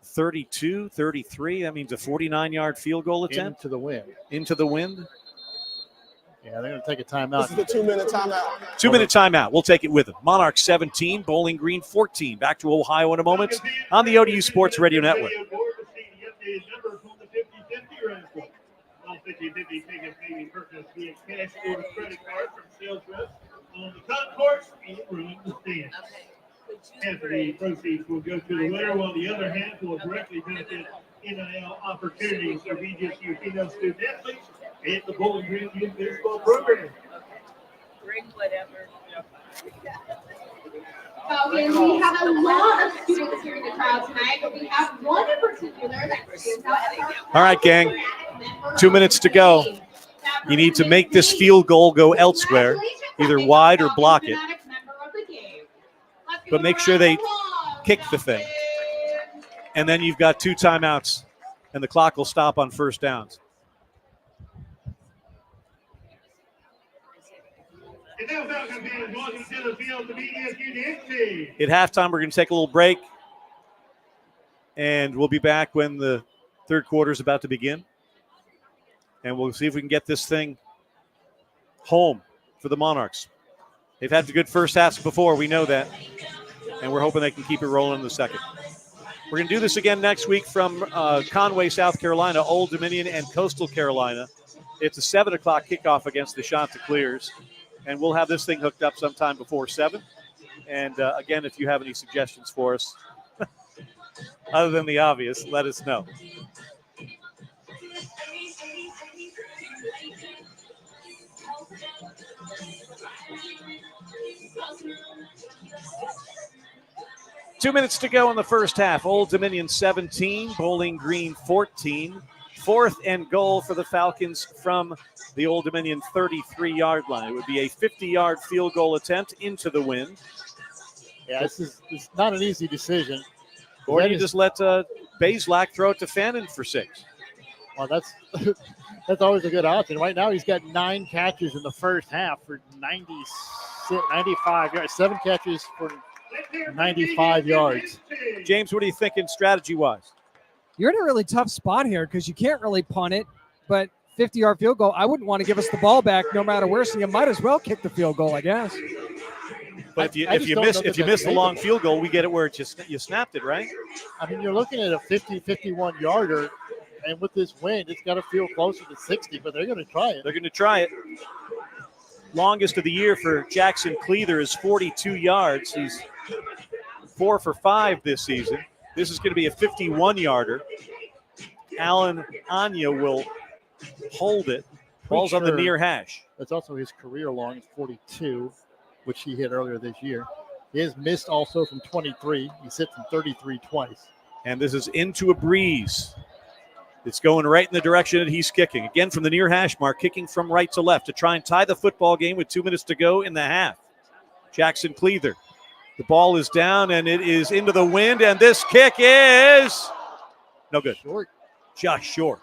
32, 33. That means a 49-yard field goal attempt. Into the wind. Into the wind. Yeah, they're going to take a timeout. This is the 2-minute timeout. 2-minute timeout. We'll take it with them. Monarchs 17, Bowling Green 14. Back to Ohio in a moment on the ODU Sports Radio Network. 50/50 tickets may be purchased via cash or credit card from sales reps on the concourse and room the stands. Half of the proceeds will go to the winner, while the other half will directly benefit NIL opportunities for BGSU female student athletes and the Bowling Green Youth Baseball Program. Bring whatever. Falcons, we have a lot of students here in the crowd tonight, but we have one in particular that stands out. All right, gang. 2 minutes to go. You need to make this field goal go elsewhere, either wide or block it. But make sure they kick the thing. And then you've got 2 timeouts, and the clock will stop on first downs. At halftime, we're going to take a little break, and we'll be back when the third quarter is about to begin. And we'll see if we can get this thing home for the Monarchs. They've had the good first halves before, we know that, and we're hoping they can keep it rolling in the second. We're going to do this again next week from Conway, South Carolina, Old Dominion, and Coastal Carolina. It's a 7 o'clock kickoff against the Chanticleers, and we'll have this thing hooked up sometime before 7. And, again, if you have any suggestions for us, other than the obvious, let us know. Two minutes to go in the first half. Old Dominion 17, Bowling Green 14. 4th and goal for the Falcons from the Old Dominion 33-yard line. It would be a 50-yard field goal attempt into the wind. Yeah, it's not an easy decision. Or you just let Bazelak throw it to Fannin for 6. Well, that's always a good option. Right now, he's got 9 catches in the first half for 95 yards. 7 catches for 95 yards. James, what are you thinking strategy-wise? You're in a really tough spot here because you can't really punt it, but 50-yard field goal, I wouldn't want to give us the ball back no matter where, so you might as well kick the field goal, I guess. But if you miss the long field goal, we get it where you snapped it, right? I mean, you're looking at a 51-yarder, and with this wind, it's got to feel closer to 60, but they're going to try it. They're going to try it. Longest of the year for Jackson Cleather is 42 yards. He's 4 for 5 this season. This is going to be a 51-yarder. Alan Anya will hold it. Ball's on the near hash. That's also his career long, 42, which he hit earlier this year. He has missed also from 23. He's hit from 33 twice. And this is into a breeze. It's going right in the direction that he's kicking. Again, from the near hash mark, kicking from right to left to try and tie the football game with 2 minutes to go in the half. Jackson Cleather. The ball is down, and it is into the wind, and this kick is no good. Short. Just short.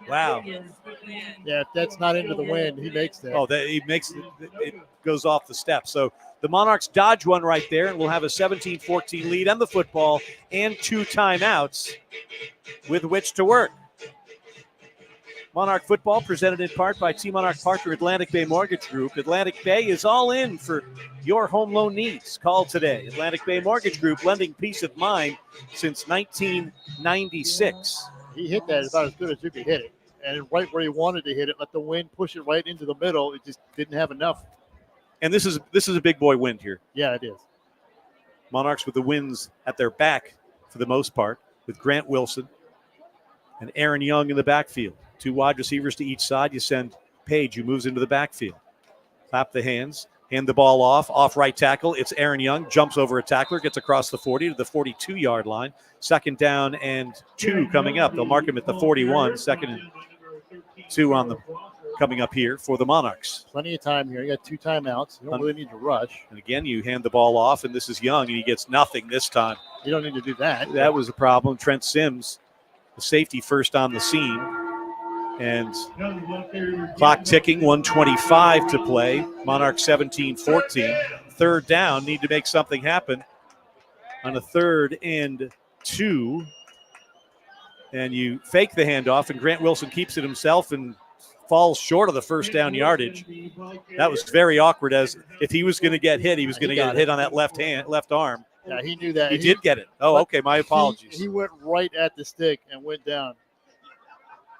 Wow. Yeah, if that's not into the wind, he makes that. Oh, he makes it. It goes off the step. So the Monarchs dodge one right there, and we'll have a 17-14 lead on the football and 2 timeouts with which to work. Monarch football presented in part by T-Monarch partner Atlantic Bay Mortgage Group. Atlantic Bay is all in for your home loan needs. Call today. Atlantic Bay Mortgage Group, lending peace of mind since 1996. He hit that about as good as you could hit it. And right where he wanted to hit it, let the wind push it right into the middle. It just didn't have enough. And this is a big boy wind here. Yeah, it is. Monarchs with the winds at their back for the most part, with Grant Wilson and Aaron Young in the backfield. 2 wide receivers to each side. You send Page, who moves into the backfield. Clap the hands, hand the ball off right tackle. It's Aaron Young, jumps over a tackler, gets across the 40 to the 42-yard line. 2nd down and 2 coming up. They'll mark him at the 41. 2nd and 2 on the coming up here for the Monarchs. Plenty of time here. You got 2 timeouts. You don't really need to rush. And again, you hand the ball off, and this is Young, and he gets nothing this time. You don't need to do that. That was a problem. Trent Sims, the safety, first on the scene. And clock ticking, 1:25 to play. Monarchs 17-14. 3rd down, need to make something happen on a 3rd and 2. And you fake the handoff, and Grant Wilson keeps it himself and falls short of the 1st down yardage. That was very awkward, as if he was going to get hit, he was going to get hit on that left arm. Yeah, he knew that. He did get it. Oh, okay, my apologies. He went right at the stick and went down.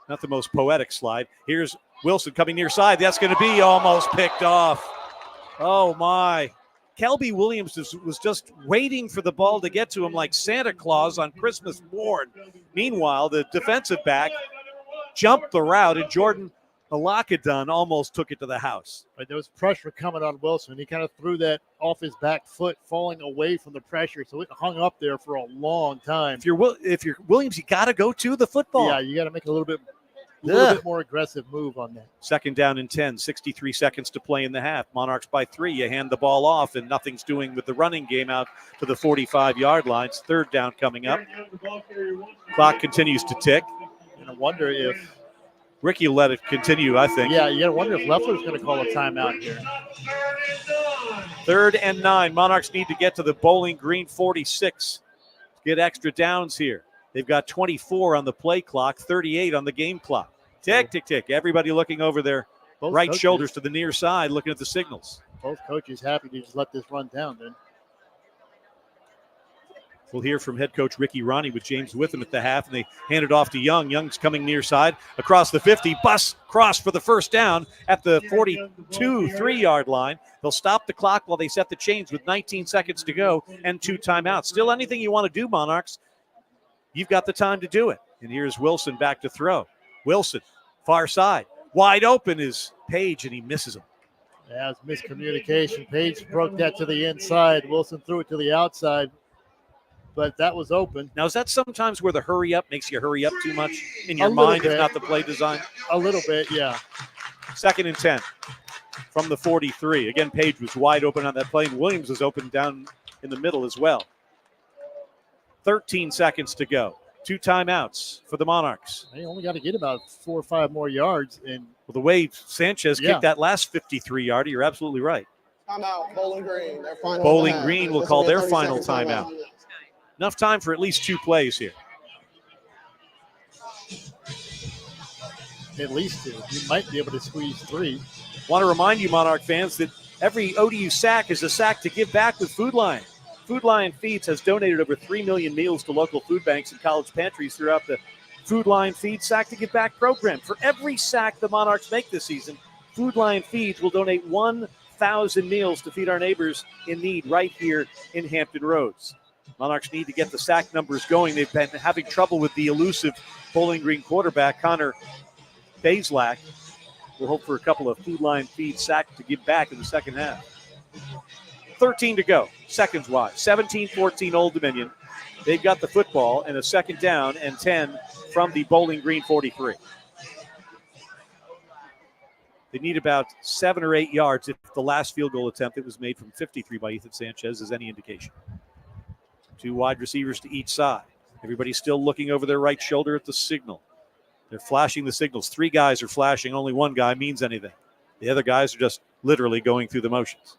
Not the most poetic slide. Here's Wilson coming near side. That's going to be almost picked off. Oh, my. Kelby Williams was just waiting for the ball to get to him like Santa Claus on Christmas morn. Meanwhile, the defensive back jumped the route, and Jordan Alakadun almost took it to the house. Right, there was pressure coming on Wilson. He kind of threw that off his back foot, falling away from the pressure, so it hung up there for a long time. If you're Williams, you got to go to the football. Yeah, you got to make it a little bit a little bit more aggressive move on that. Second down and 10, 63 seconds to play in the half. Monarchs by 3. You hand the ball off, and nothing's doing with the running game out to the 45-yard lines. Third down coming up. Clock continues to tick. And I wonder if Ricky will let it continue, I think. Yeah, you got to wonder if Leffler's going to call a timeout here. 3rd and 9. Monarchs need to get to the Bowling Green 46. Get extra downs here. They've got 24 on the play clock, 38 on the game clock. Tick, tick, tick. Everybody looking over their right coaches, shoulders to the near side, looking at the signals. Both coaches happy to just let this run down then. We'll hear from head coach Ricky Ronnie with James Witham at the half, and they hand it off to Young. Young's coming near side across the 50. Bus cross for the first down at the 42 3-yard line. They'll stop the clock while they set the chains with 19 seconds to go and 2 timeouts. Still anything you want to do, Monarchs, you've got the time to do it. And here's Wilson back to throw. Wilson, far side. Wide open is Page, and he misses him. Yeah, it's miscommunication. Page broke that to the inside. Wilson threw it to the outside, but that was open. Now, is that sometimes where the hurry up makes you hurry up too much in your mind, if not the play design? A little bit, yeah. 2nd and 10 from the 43. Again, Page was wide open on that play, and Williams was open down in the middle as well. 13 seconds to go. 2 timeouts for the Monarchs. They only got to get about 4 or 5 more yards. And well, the way Sanchez kicked that last 53-yarder, you're absolutely right. Timeout, Bowling Green. Their final Bowling timeout. Green will This call be a their final 30-second timeout. Enough time for at least 2 plays here. At least 2. You might be able to squeeze 3. Want to remind you, Monarch fans, that every ODU sack is a sack to give back with Food Lion. Food Lion Feeds has donated over 3 million meals to local food banks and college pantries throughout the Food Lion Feeds Sack to Give Back program. For every sack the Monarchs make this season, Food Lion Feeds will donate 1,000 meals to feed our neighbors in need right here in Hampton Roads. Monarchs need to get the sack numbers going. They've been having trouble with the elusive Bowling Green quarterback, Connor Bazelak. We'll hope for a couple of Food Lion Feeds sack to give back in the second half. 13 to go, seconds-wise. 17-14 Old Dominion. They've got the football and a second down and 10 from the Bowling Green 43. They need about 7 or 8 yards if the last field goal attempt that was made from 53 by Ethan Sanchez is any indication. 2 wide receivers to each side. Everybody's still looking over their right shoulder at the signal. They're flashing the signals. 3 guys are flashing. Only 1 guy means anything. The other guys are just literally going through the motions.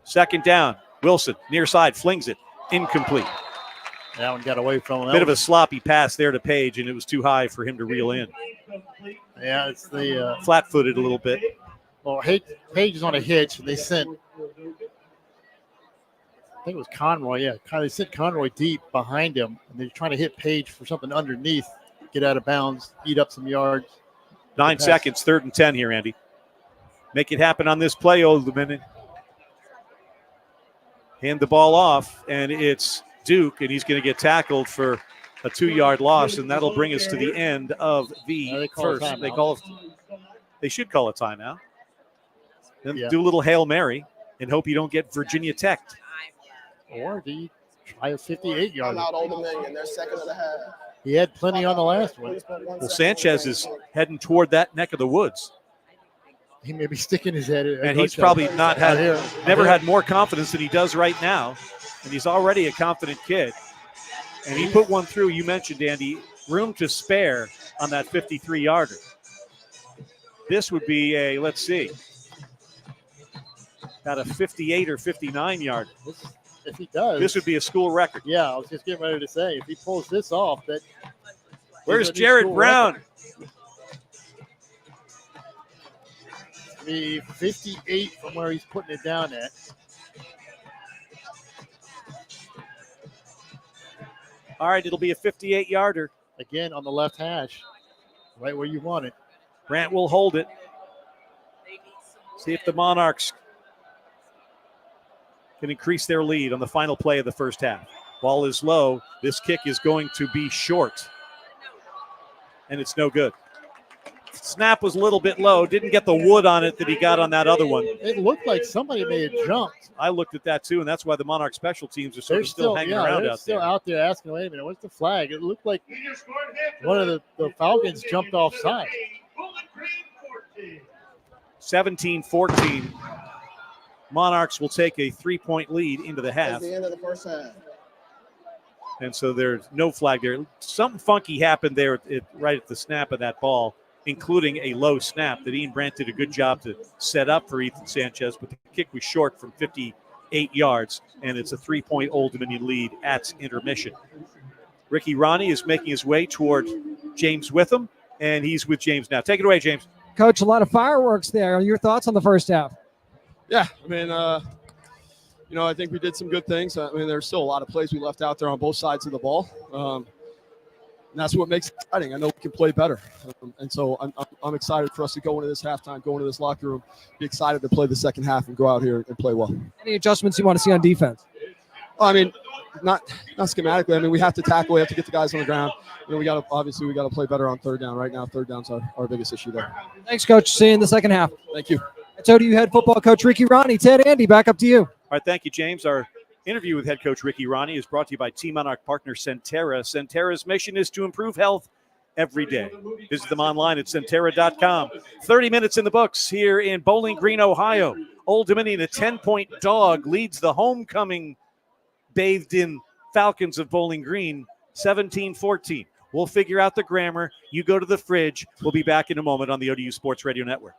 Second down. Wilson, near side, flings it. Incomplete. That one got away from him. Bit of a sloppy pass there to Page, and it was too high for him to reel in. Yeah, it's the flat-footed a little bit. Well, Page is on a hitch, and they sent, I think it was Conroy. Yeah, they sent Conroy deep behind him, and they're trying to hit Page for something underneath, get out of bounds, eat up some yards. 9 seconds, 3rd and 10 here, Andy. Make it happen on this play, Old Dominion. Hand the ball off, and it's Duke, and he's going to get tackled for a 2-yard loss, and that'll bring us to the end of the first. They should call a timeout. Then do a little Hail Mary and hope you don't get Virginia Tech. Or do you try a 58-yard? Timeout, Old Dominion. They're second of the half. He had plenty on the last one. Well, Sanchez is heading toward that neck of the woods. He may be sticking his head. And he's probably never had more confidence than he does right now. And he's already a confident kid. And he put one through, you mentioned, Andy, room to spare on that 53-yarder. This would be a, let's see, about a 58 or 59-yarder. If he does. This would be a school record. Yeah, I was just getting ready to say, if he pulls this off, that. Where's Jared Brown? The 58 from where he's putting it down at. All right, it'll be a 58-yarder. Again on the left hash, right where you want it. Grant will hold it. See if the Monarchs can increase their lead on the final play of the first half. Ball is low. This kick is going to be short. And it's no good. snap was a little bit low. Didn't get the wood on it that he got on that other one. It looked like somebody may have jumped. I looked at that too, and that's why the Monarch special teams are sort of still hanging around they're out still there. out there asking, wait a minute, what's the flag? It looked like one of the Falcons jumped offside. 17-14. Monarchs will take a 3-point lead into the half. That's the end of the first half. And so there's no flag there. Something funky happened there right at the snap of that ball, including a low snap that Ian Brandt did a good job to set up for Ethan Sanchez, but the kick was short from 58 yards, and it's a 3-point Old Dominion lead at intermission. Ricky Ronnie is making his way toward James Witham, and he's with James now. Take it away, James. Coach, a lot of fireworks there. Your thoughts on the first half? Yeah, I mean, I think we did some good things. I mean, there's still a lot of plays we left out there on both sides of the ball. And that's what makes it exciting. I know we can play better. And so I'm excited for us to go into this halftime, go into this locker room, be excited to play the second half and go out here and play well. Any adjustments you want to see on defense? I mean, not schematically. I mean, we have to tackle. We have to get the guys on the ground. We got to play better on third down. Right now, third down's our biggest issue there. Thanks, Coach. See you in the second half. Thank you. That's ODU head football coach Ricky Ronnie. Ted, Andy, back up to you. All right, thank you, James. Our interview with head coach Ricky Ronnie is brought to you by Team Monarch partner Centera. Centera's mission is to improve health every day. Visit them online at Centera.com. 30 minutes in the books here in Bowling Green, Ohio. Old Dominion, a 10-point dog, leads the homecoming bathed in Falcons of Bowling Green, 17-14. We'll figure out the grammar. You go to the fridge. We'll be back in a moment on the ODU Sports Radio Network.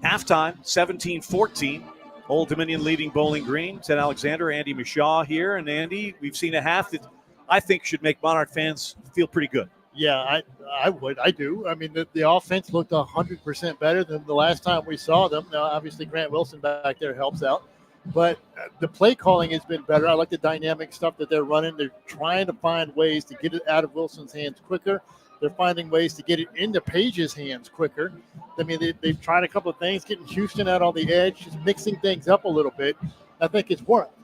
Halftime, 17-14. Old Dominion leading Bowling Green. Ted Alexander, Andy Mishaw here. And Andy, we've seen a half that I think should make Monarch fans feel pretty good. Yeah, I would. I do. I mean, the offense looked 100% better than the last time we saw them. Now, obviously, Grant Wilson back there helps out. But the play calling has been better. I like the dynamic stuff that they're running. They're trying to find ways to get it out of Wilson's hands quicker. They're finding ways to get it into Page's hands quicker. I mean, they've tried a couple of things, getting Houston out on the edge, just mixing things up a little bit. I think it's worked.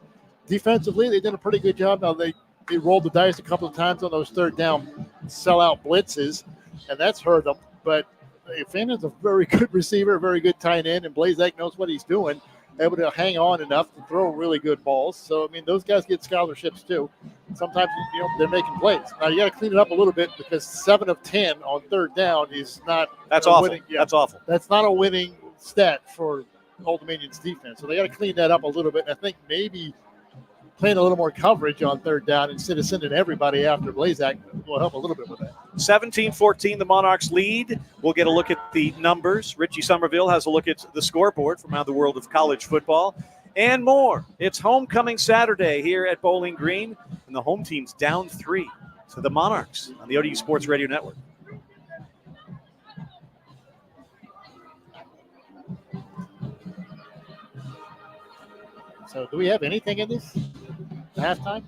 Defensively, they did a pretty good job. Now, they rolled the dice a couple of times on those third down sellout blitzes, and that's hurt them. But Fannon's a very good receiver, a very good tight end, and Blazek knows what he's doing, able to hang on enough to throw really good balls. So, I mean, those guys get scholarships too. Sometimes, they're making plays. Now, you got to clean it up a little bit because 7 of 10 on third down is not – That's awful. That's awful. That's not a winning stat for Old Dominion's defense. So they got to clean that up a little bit. And I think maybe playing a little more coverage on third down instead of sending everybody after Blazak will help a little bit with that. 17-14, the Monarchs lead. We'll get a look at the numbers. Richie Somerville has a look at the scoreboard from around the world of college football and more. It's homecoming Saturday here at Bowling Green, and the home team's down 3 to the Monarchs on the ODU Sports Radio Network. So do we have anything in this halftime?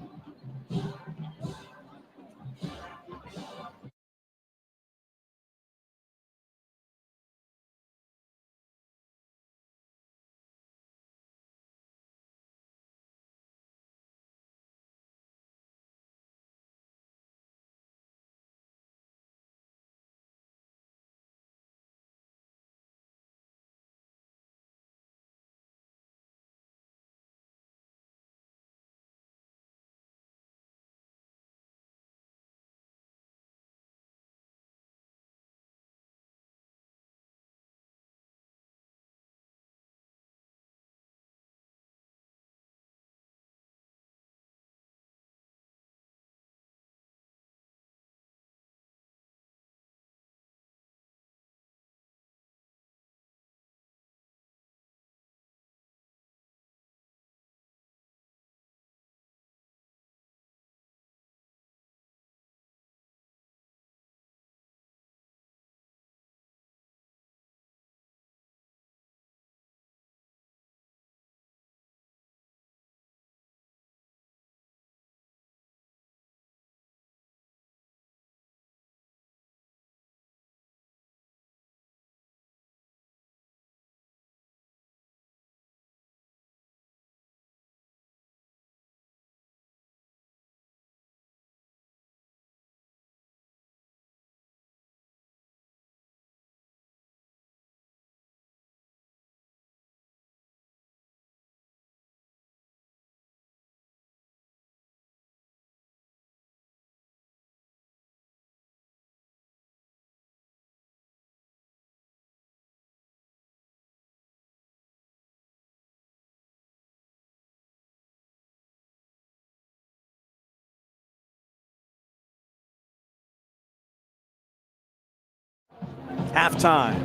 Halftime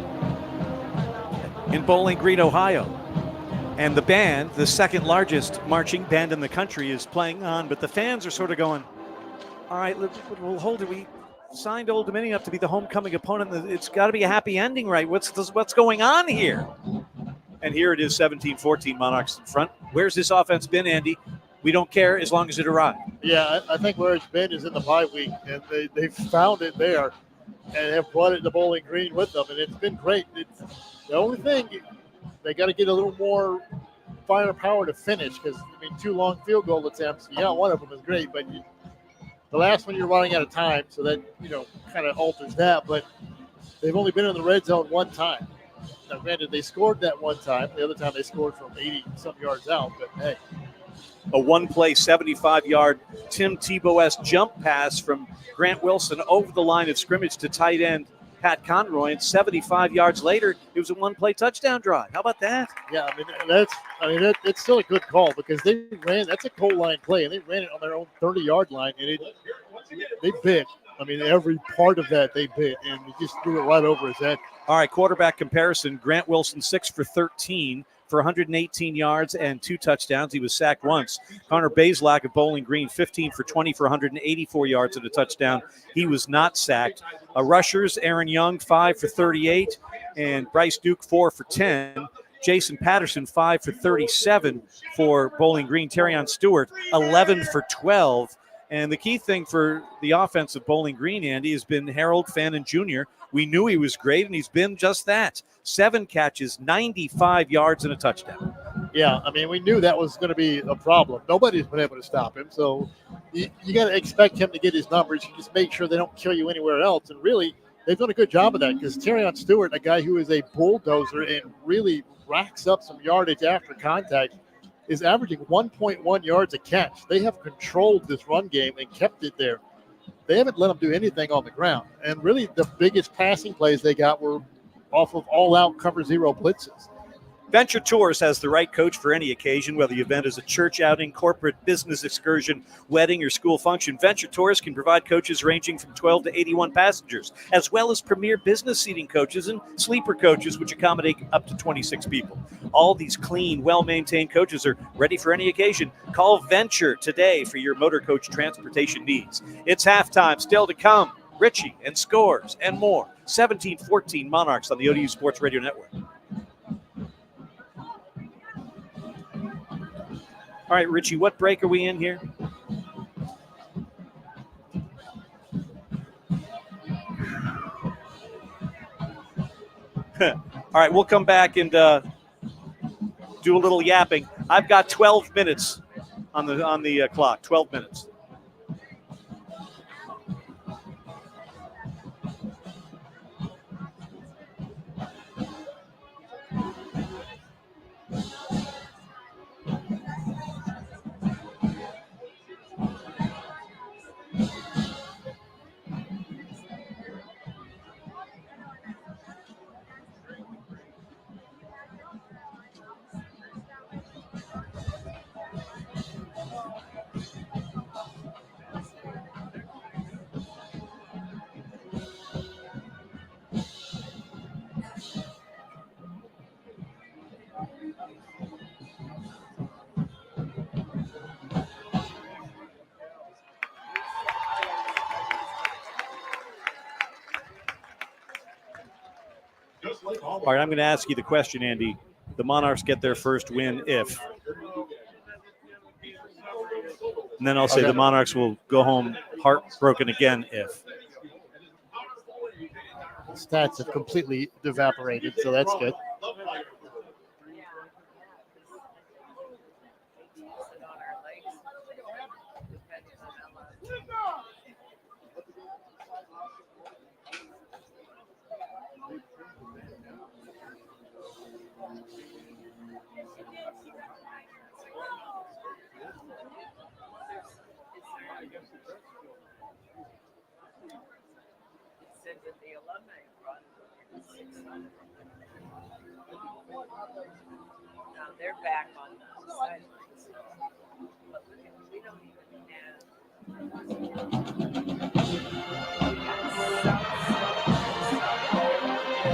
in Bowling Green, Ohio. And the band, the second largest marching band in the country, is playing on, but the fans are sort of going, all right, we'll hold it. We signed Old Dominion up to be the homecoming opponent. It's got to be a happy ending, right? What's going on here? And here it is, 17-14, Monarchs in front. Where's this offense been, Andy? We don't care as long as it arrived. Yeah, I think where it's been is in the bye week, and they've found it there and have brought it to Bowling Green with them, and it's been great. It's the only thing, they got to get a little more firepower to finish, because, I mean, 2 long field goal attempts, yeah, one of them is great, but the last one you're running out of time, so that, kind of alters that, but they've only been in the red zone 1 time. Now, granted, they scored that 1 time. The other time they scored from 80-some yards out, but hey. A one-play, 75-yard Tim Tebow-esque jump pass from Grant Wilson over the line of scrimmage to tight end Pat Conroy, and 75 yards later, it was a one-play touchdown drive. How about that? Yeah, it's still a good call, because that's a goal line play, and they ran it on their own 30-yard line, and they bit. I mean, every part of that they bit, and he just threw it right over his head. All right, quarterback comparison. Grant Wilson, 6 for 13 for 118 yards and 2 touchdowns. He was sacked once. Connor Bazelak of Bowling Green, 15 for 20 for 184 yards and a touchdown. He was not sacked. Rushers, Aaron Young, 5 for 38, and Bryce Duke, 4 for 10. Jason Patterson, 5 for 37 for Bowling Green. Terrion Stewart, 11 for 12. And the key thing for the offense of Bowling Green, Andy, has been Harold Fannin Jr. We knew he was great, and he's been just that. 7 catches, 95 yards, and a touchdown. Yeah, I mean, we knew that was going to be a problem. Nobody's been able to stop him, so you got to expect him to get his numbers. You just make sure they don't kill you anywhere else. And really, they've done a good job of that, because Terrion Stewart, a guy who is a bulldozer and really racks up some yardage after contact, is averaging 1.1 yards a catch. They have controlled this run game and kept it there. They haven't let them do anything on the ground. And really, the biggest passing plays they got were off of all-out cover zero blitzes. Venture Tours has the right coach for any occasion, whether the event is a church outing, corporate business excursion, wedding, or school function. Venture Tours can provide coaches ranging from 12 to 81 passengers, as well as premier business seating coaches and sleeper coaches, which accommodate up to 26 people. All these clean, well-maintained coaches are ready for any occasion. Call Venture today for your motor coach transportation needs. It's halftime, still to come. Richie and scores and more. 17-14 Monarchs on the ODU Sports Radio Network. All right, Richie, what break are we in here? All right, we'll come back and do a little yapping. I've got 12 minutes on the clock, 12 minutes. All right, I'm going to ask you the question, Andy. The Monarchs get their first win if. And then I'll say the Monarchs will go home heartbroken again if. The stats have completely evaporated, so that's good. Now they're back on the sidelines. But look at, we don't even have.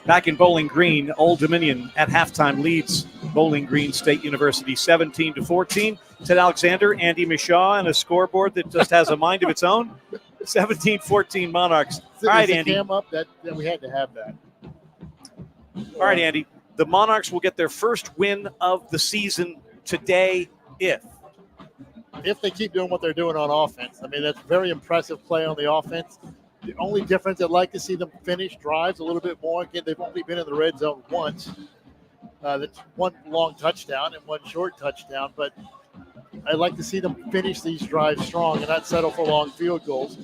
Back in Bowling Green, Old Dominion at halftime leads Bowling Green State University 17-14. Ted Alexander, Andy Mishaw, and a scoreboard that just has a mind of its own. 17-14 Monarchs. All right, Andy. Cam up that we had to have that. All right, Andy. The Monarchs will get their first win of the season today if they keep doing what they're doing on offense. I mean, that's very impressive play on the offense. The only difference, I'd like to see them finish drives a little bit more. Again, they've only been in the red zone once. That's one long touchdown and one short touchdown, but I'd like to see them finish these drives strong and not settle for long field goals.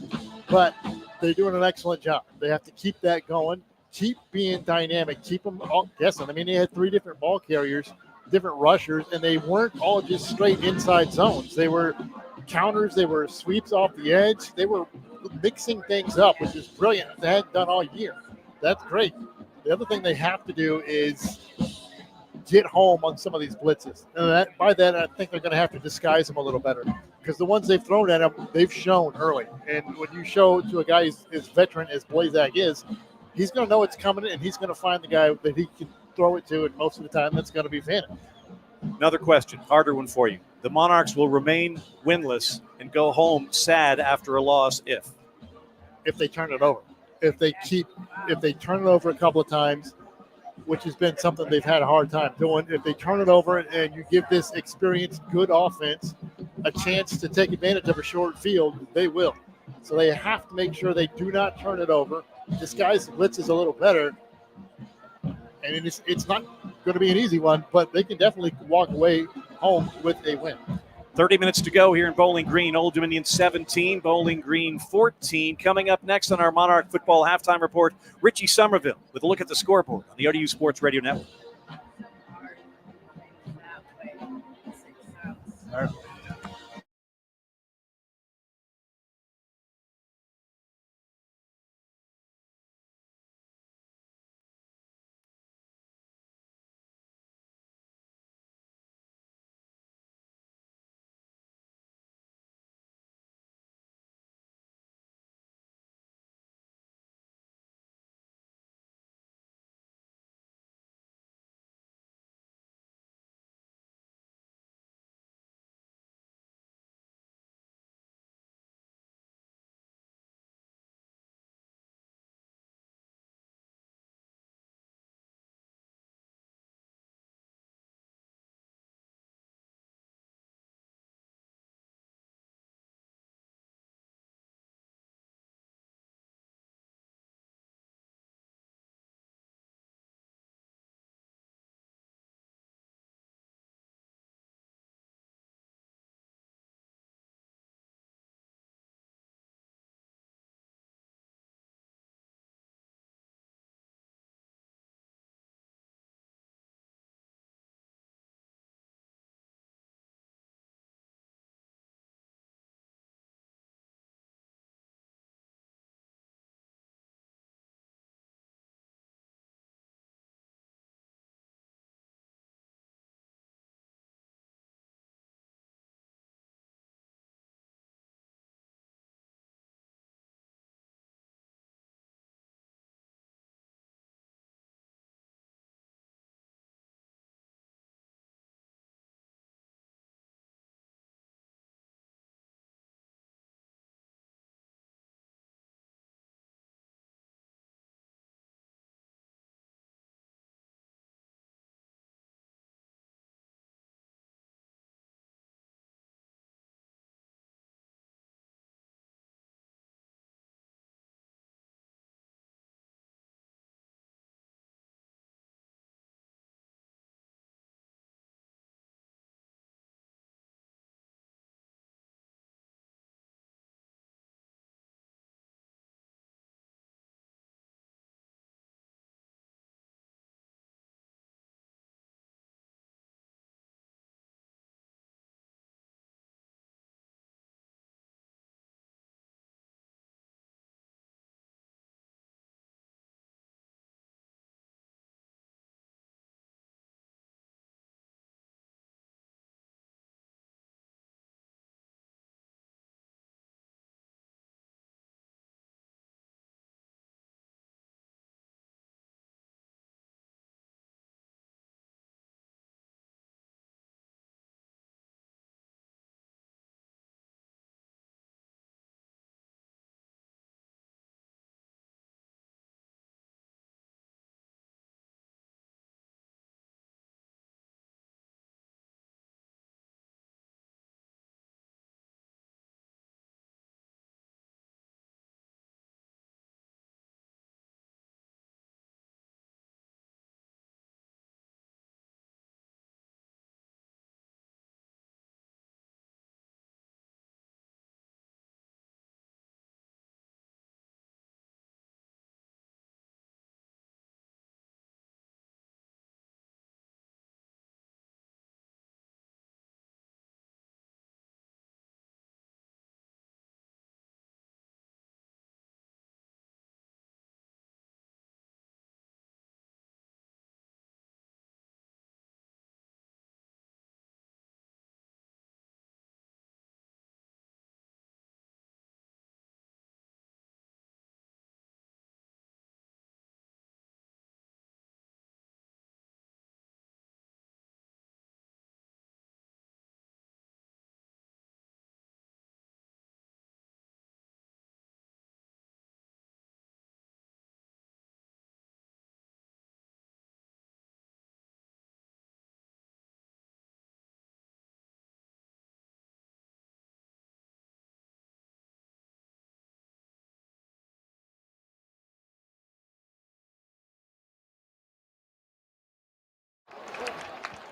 But they're doing an excellent job. They have to keep that going, keep being dynamic, keep them all guessing. I mean, they had 3 different ball carriers, different rushers, and they weren't all just straight inside zones. They were counters, they were sweeps off the edge. They were mixing things up, which is brilliant. They hadn't done all year. That's great. The other thing they have to do is get home on some of these blitzes. And by that, I think they're going to have to disguise them a little better because the ones they've thrown at them, they've shown early. And when you show to a guy as veteran as Blazak is, he's going to know it's coming, and he's going to find the guy that he can throw it to, and most of the time that's going to be Fannin. Another question, harder one for you. The Monarchs will remain winless and go home sad after a loss if they turn it over. If they turn it over a couple of times, which has been something they've had a hard time doing. If they turn it over and you give this experienced, good offense a chance to take advantage of a short field, they will. So they have to make sure they do not turn it over. Disguise the blitzes a little better. And it's not going to be an easy one, but they can definitely walk away home with a win. 30 minutes to go here in Bowling Green. Old Dominion 17, Bowling Green 14. Coming up next on our Monarch Football Halftime Report, Richie Somerville with a look at the scoreboard on the ODU Sports Radio Network. All right.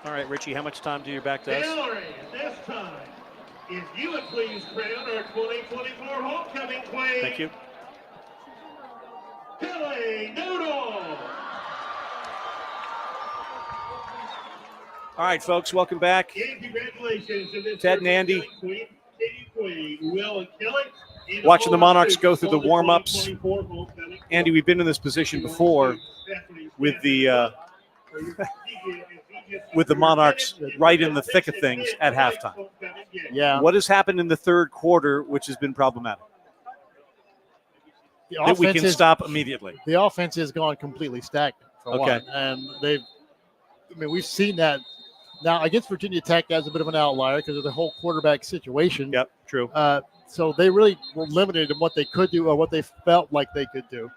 All right, Richie, how much time do you back to us? Hillary, this time, if you would please crown our 2024 homecoming queen. Thank you. Billy Noodle. All right, folks, welcome back. And congratulations to this Ted and Andy. Queen, Will and Kelly. Watching the Monarchs go through the warm-ups. Andy, we've been in this position before with the Monarchs right in the thick of things at halftime. Yeah. What has happened in the third quarter, which has been problematic? That we can stop immediately. The offense has gone completely stagnant for one, and we've seen that now against Virginia Tech as a bit of an outlier because of the whole quarterback situation. Yep, true. So they really were limited in what they could do or what they felt like they could do.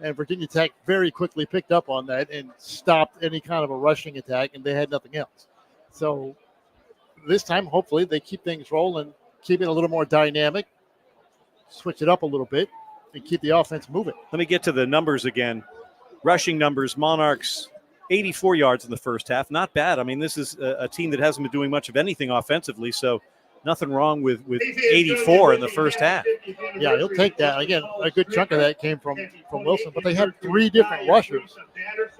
And Virginia Tech very quickly picked up on that and stopped any kind of a rushing attack, and they had nothing else. So this time, hopefully, they keep things rolling, keep it a little more dynamic, switch it up a little bit, and keep the offense moving. Let me get to the numbers again. Rushing numbers, Monarchs, 84 yards in the first half. Not bad. I mean, this is a team that hasn't been doing much of anything offensively, so nothing wrong with 84 in the first half. Yeah, he'll take that. Again, a good chunk of that came from Wilson, but they had 3 different rushers.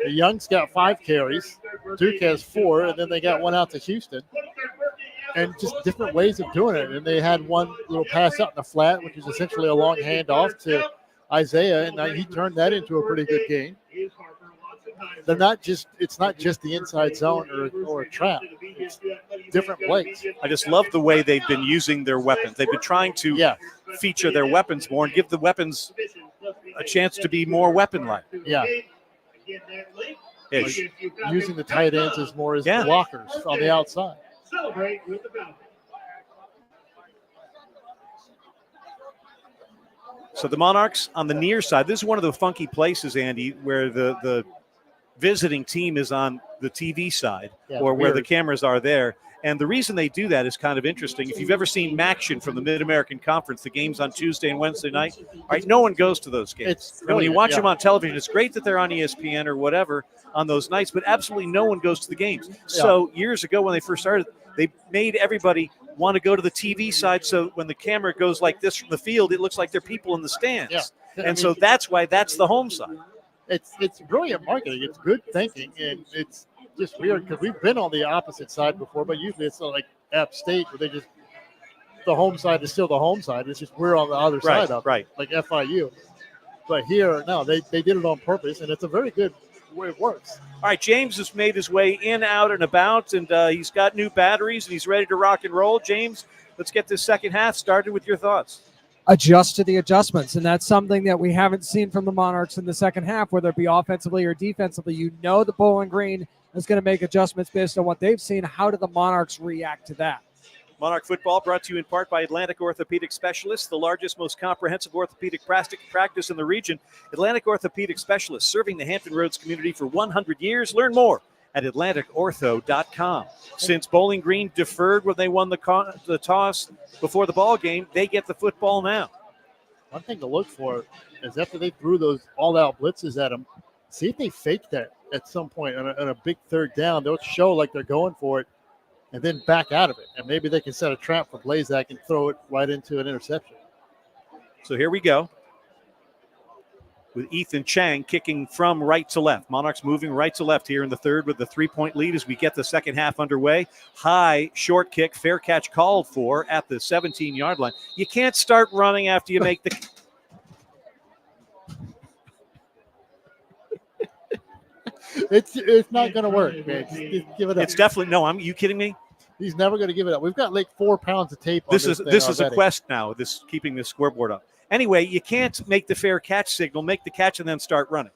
The Young's got 5 carries, Duke has 4, and then they got one out to Houston. And just different ways of doing it. And they had one little pass out in the flat, which is essentially a long handoff to Isaiah, and he turned that into a pretty good game. They're not just it's not just the inside zone or a trap. It's different plays. I just love the way they've been using their weapons. They've been trying to feature their weapons more and give the weapons a chance to be more weapon-like. Yeah. Ish. Like using the tight ends as more as blockers on the outside. Celebrate with the Falcons. So the Monarchs on the near side. This is one of the funky places, Andy, where the visiting team is on the TV side or where the cameras are there. And the reason they do that is kind of interesting. If you've ever seen Maction from the Mid-American Conference, the games on Tuesday and Wednesday night, right? No one goes to those games. And when you watch them on television, it's great that they're on ESPN or whatever on those nights, but absolutely no one goes to the games. So years ago when they first started, they made everybody want to go to the TV side, so when the camera goes like this from the field, it looks like there are people in the stands. And so that's why that's the home side. It's brilliant marketing. It's good thinking, and it's just weird because we've been on the opposite side before, but usually it's like App State where they just the home side is still the home side. It's just we're on the other side of it, like FIU. But here, no, they did it on purpose, and it's a very good way it works. All right, James has made his way in, out, and about, and he's got new batteries, and he's ready to rock and roll. James, let's get this second half started with your thoughts. Adjust to the adjustments, and that's something that we haven't seen from the Monarchs in the second half, whether it be offensively or defensively. You know the Bowling Green is going to make adjustments based on what they've seen. How do the Monarchs react to that? Monarch football brought to you in part by Atlantic Orthopedic Specialists, the largest, most comprehensive orthopedic practice in the region. Atlantic Orthopedic Specialists, serving the Hampton Roads community for 100 years. Learn more at atlanticortho.com. Since Bowling Green deferred when they won the toss before the ball game, they get the football now. One thing to look for is after they threw those all-out blitzes at them, see if they fake that at some point on a big third down. They'll show like they're going for it and then back out of it. And maybe they can set a trap for Blazak and throw it right into an interception. So here we go with Ethan Chang kicking from right to left. Monarchs moving right to left here in the third with the 3-point lead as we get the second half underway. High short kick, fair catch called for at the 17-yard line. You can't start running after you make the It's not going to work, man. Just give it up. It's definitely no. You kidding me? He's never going to give it up. We've got like 4 pounds of tape. This is a quest now. This keeping this scoreboard up. Anyway, you can't make the fair catch signal, make the catch, and then start running.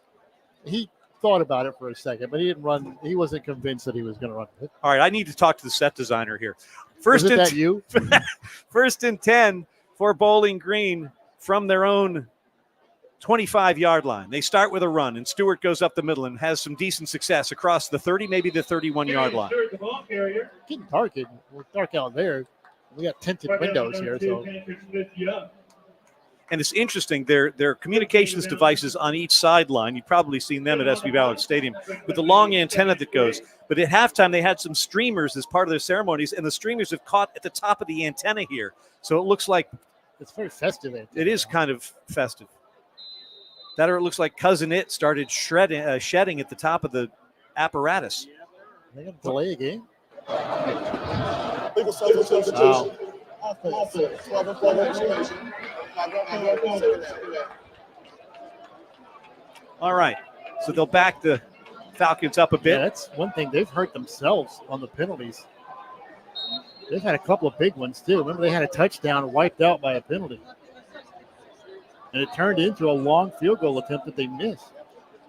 He thought about it for a second, but he didn't run. He wasn't convinced that he was going to run it. All right, I need to talk to the set designer here. Is that you? First and 10 for Bowling Green from their own 25-yard line. They start with a run, and Stewart goes up the middle and has some decent success across the 30, maybe the 31-yard line. Getting dark. We're dark out there. We got tinted windows here, so. And it's interesting, their communications devices on each sideline, you've probably seen them at SB Ballard Stadium, with the long antenna that goes. But at halftime, they had some streamers as part of their ceremonies, and the streamers have caught at the top of the antenna here. So it looks like it's very festive. It is kind of festive. That, or it looks like Cousin It started shedding at the top of the apparatus. They're going to delay a game. Legal substitution. Wow. Offense. 12 and 4 situation. All right. So they'll back the Falcons up a bit. Yeah, that's one thing. They've hurt themselves on the penalties. They've had a couple of big ones, too. Remember, they had a touchdown wiped out by a penalty. And it turned into a long field goal attempt that they missed.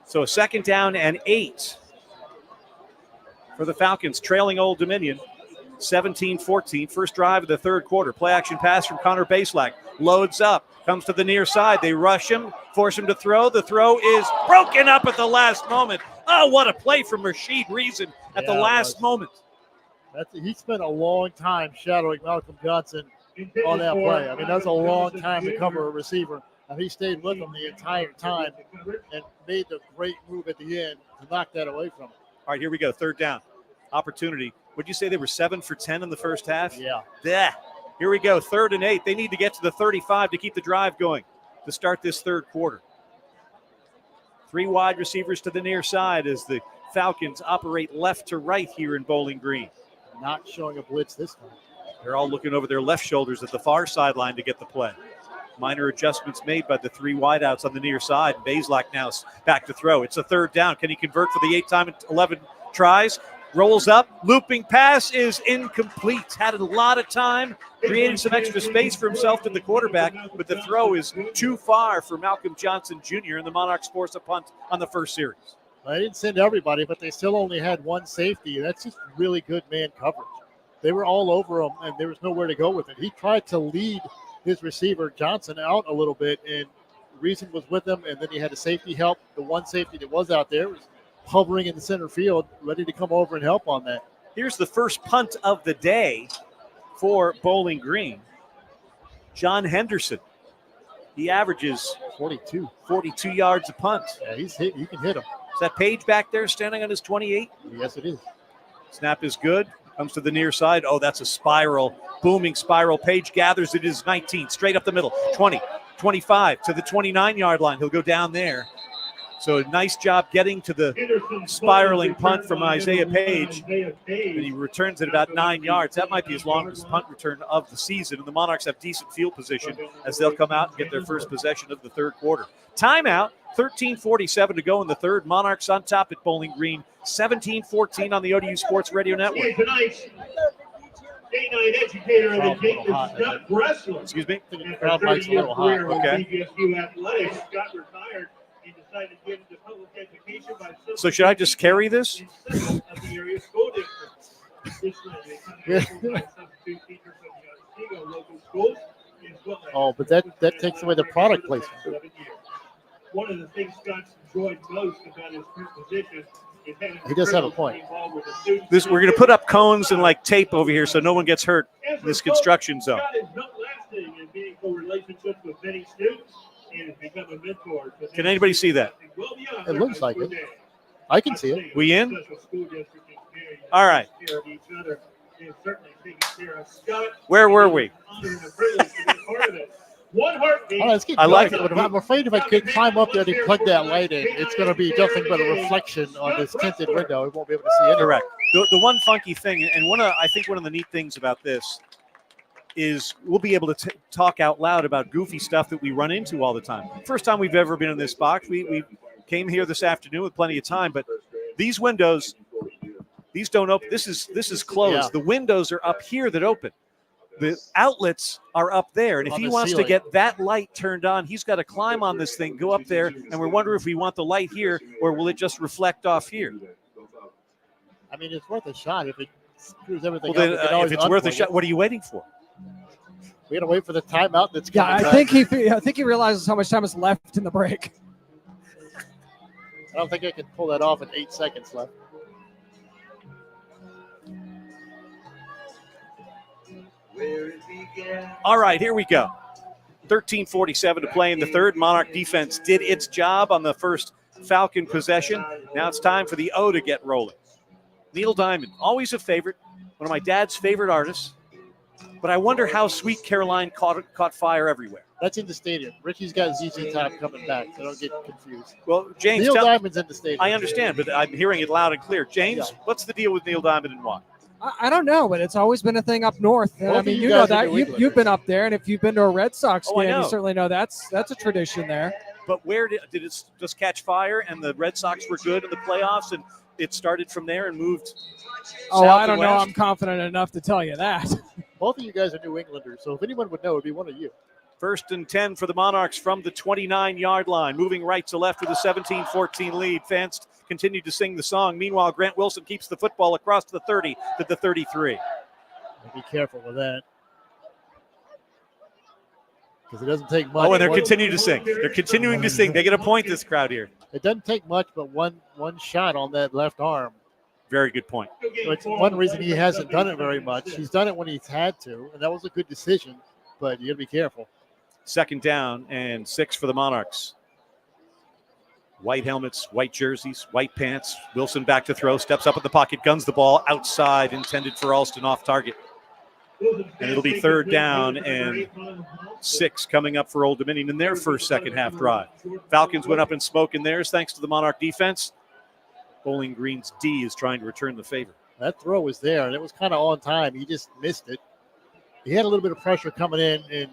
So a 2nd down and 8 for the Falcons, trailing Old Dominion, 17-14. First drive of the third quarter. Play action pass from Connor Baselak. Loads up, comes to the near side. They rush him, force him to throw. The throw is broken up at the last moment. Oh, what a play from Rashid Reason at the last moment. He spent a long time shadowing Malcolm Johnson on that play. I mean, that's a long time to cover a receiver. And he stayed with him the entire time and made the great move at the end to knock that away from him. All right, here we go. 3rd down. Opportunity. Would you say they were 7 for 10 in the first half? Yeah. Here we go. 3rd and 8. They need to get to the 35 to keep the drive going to start this third quarter. 3 wide receivers to the near side as the Falcons operate left to right here in Bowling Green. Not showing a blitz this time. They're all looking over their left shoulders at the far sideline to get the play. Minor adjustments made by the 3 wideouts on the near side. Baselak now back to throw. It's a 3rd down. Can he convert for the 8 time 11 tries? Rolls up. Looping pass is incomplete. Had a lot of time. Created some extra space for himself to the quarterback, but the throw is too far for Malcolm Johnson Jr. and the Monarchs force a punt on the first series. They didn't send everybody, but they still only had 1 safety. That's just really good man coverage. They were all over him, and there was nowhere to go with it. He tried to lead his receiver, Johnson, out a little bit, and Reason was with him, and then he had a safety help. The 1 safety that was out there was hovering in the center field, ready to come over and help on that. Here's the first punt of the day for Bowling Green. John Henderson. He averages 42 yards a punt. Yeah, he's hit. You can hit him. Is that Page back there standing on his 28? Yes, it is. Snap is good. Comes to the near side. Oh, that's a spiral, booming spiral. Page gathers it is 19, straight up the middle. 20, 25 to the 29-yard line. He'll go down there. So a nice job getting to the spiraling punt from Isaiah Page. And he returns it about 9 yards. That might be his longest punt return of the season. And the Monarchs have decent field position as they'll come out and get their first possession of the third quarter. Timeout, 13:47 to go in the third. Monarchs on top at Bowling Green, 17-14 on the ODU Sports Radio Network. Tonight's K-9 educator of the game is Scott Bressler. Excuse me? After 30 years career with Okay. BGSU Athletics, Scott retired. He decided to get into public education by So should I just carry this? of the area school districts. This substitute teacher from the Otsego local schools, as well as Oh, but that takes away the product placement. 7 years. One of the things Scott's enjoyed most about his current position is having He does have a point. involved with the students. We're going to put up cones and like tape over here so no one gets hurt in this construction zone. Scott is not lasting in meaningful relationships with many students and has become a mentor. to Can anybody see that? well beyond It their looks high like school it. days. I can see it. We in? Special school district experience. All right. Take care of each other and certainly taking care of Scott. Where were we? It is an honor and a privilege to be a part of it. One heartbeat. All right, let's keep I like going, it. but I'm afraid if I could climb up there and plug that light in, it's going to be nothing but a reflection on this tinted window. We won't be able to see anything. Correct. The one funky thing, and I think one of the neat things about this is we'll be able to talk out loud about goofy stuff that we run into all the time. First time we've ever been in this box. We came here this afternoon with plenty of time, but these windows, these don't open. This is closed. Yeah. The windows are up here that open. The outlets are up there. And if On he the wants ceiling. to get that light turned on, he's got to climb on this thing, go up there, and we're wondering if we want the light here or will it just reflect off here? I mean, it's worth a shot. If it screws everything Well, then, up, we can always if it's worth a unplug shot, it. what are you waiting for? We got to wait for the timeout that's Yeah, coming. I think he realizes how much time is left in the break. I don't think I can pull that off in 8 seconds left. All right, here we go. 13:47 to play in the third. Monarch defense did its job on the first Falcon possession. Now it's time for the O to get rolling. Neil Diamond, always a favorite, one of my dad's favorite artists. But I wonder how Sweet Caroline caught fire everywhere. That's in the stadium. Richie's got ZZ Top coming back, so don't get confused. Well, James, Neil Diamond's in the stadium. I understand, but I'm hearing it loud and clear. James, what's the deal with Neil Diamond and why? I don't know, but it's always been a thing up north. Both I of mean, you you know guys are that. New You've been up there, and if you've been to a Red Sox Oh, I game, know. you certainly know that's a tradition there. But where did it just catch fire and the Red Sox were good in the playoffs and it started from there and moved Oh, south I don't and know. west? I'm confident enough to tell you that. Both of you guys are New Englanders, so if anyone would know, it would be one of you. 1st and 10 for the Monarchs from the 29-yard line, moving right to left with a 17-14 lead. Fans continue to sing the song. Meanwhile, Grant Wilson keeps the football across the 30 to the 33. Be careful with that. Because it doesn't take much. Oh, and they're continuing to sing. They're continuing to sing. They get a point, this crowd here. It doesn't take much, but one shot on that left arm. Very good point. It's one reason he hasn't done it very much. He's done it when he's had to, and that was a good decision, but you got to be careful. 2nd down and 6 for the Monarchs. White helmets, white jerseys, white pants. Wilson back to throw, steps up in the pocket, guns the ball outside, intended for Alston, off target. And it'll be 3rd down and 6 coming up for Old Dominion in their first second-half drive. Falcons went up in smoke in theirs thanks to the Monarch defense. Bowling Green's D is trying to return the favor. That throw was there, and it was kind of on time. He just missed it. He had a little bit of pressure coming in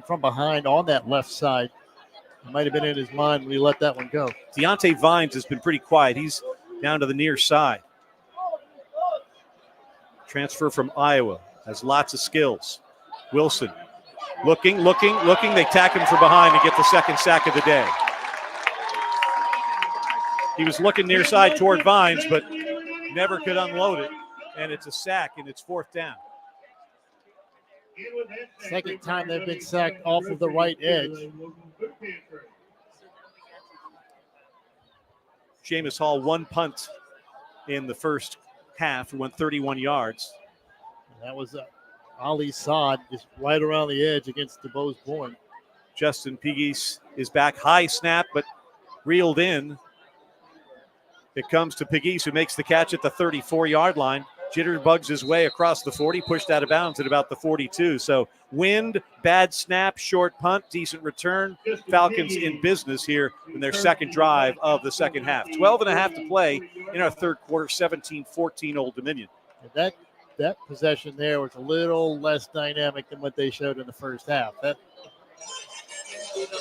from behind on that left side. It might have been in his mind when he let that one go. Deontay Vines has been pretty quiet. He's down to the near side. Transfer from Iowa, has lots of skills. Wilson looking. They tack him from behind and get the second sack of the day. He was looking near side toward Vines, but never could unload it. And it's a sack, and it's 4th down. Second time they've been sacked off of the right edge. Seamus Hall, 1 punt in the first half. He went 31 yards. That was Ali Saad just right around the edge against DeBose Bourne. Justin Pegues is back. High snap, but reeled in. It comes to Pegues, who makes the catch at the 34-yard line. Jitterbugs his way across the 40, pushed out of bounds at about the 42. So wind, bad snap, short punt, decent return. Falcons in business here in their second drive of the second half. 12 and a half to play in our third quarter, 17-14 Old Dominion. That possession there was a little less dynamic than what they showed in the first half.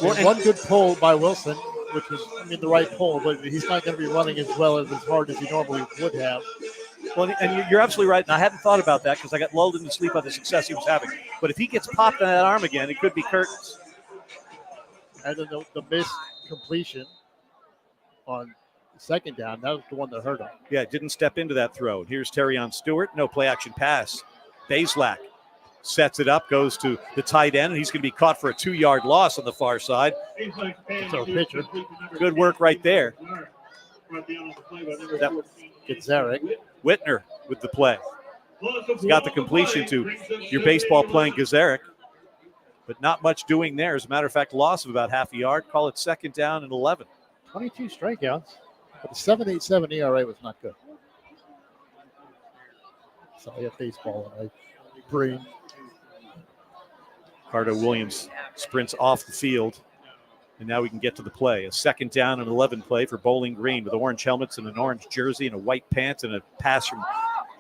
One good pull by Wilson, which was the right pull, but he's not going to be running as well as hard as he normally would have. Well, and you're absolutely right, and I hadn't thought about that because I got lulled into sleep on the success he was having. But if he gets popped on that arm again, it could be curtains. And then the missed completion on second down, that was the one that hurt him. Yeah, didn't step into that throw. Here's Terrion Stewart, no play-action pass. Bazelak sets it up, goes to the tight end, and he's going to be caught for a 2-yard loss on the far side. So pitcher. Good work right there. Gazarek. Whitner with the play. He's got the completion to your baseball-playing Gazarek, but not much doing there. As a matter of fact, loss of about half a yard. Call it 2nd down and 11. 22 strikeouts, but the 7.87 ERA was not good. So I got baseball in my brain. Carter Williams sprints off the field, and now we can get to the play. A 2nd down and 11 play for Bowling Green with orange helmets and an orange jersey and a white pants and a pass from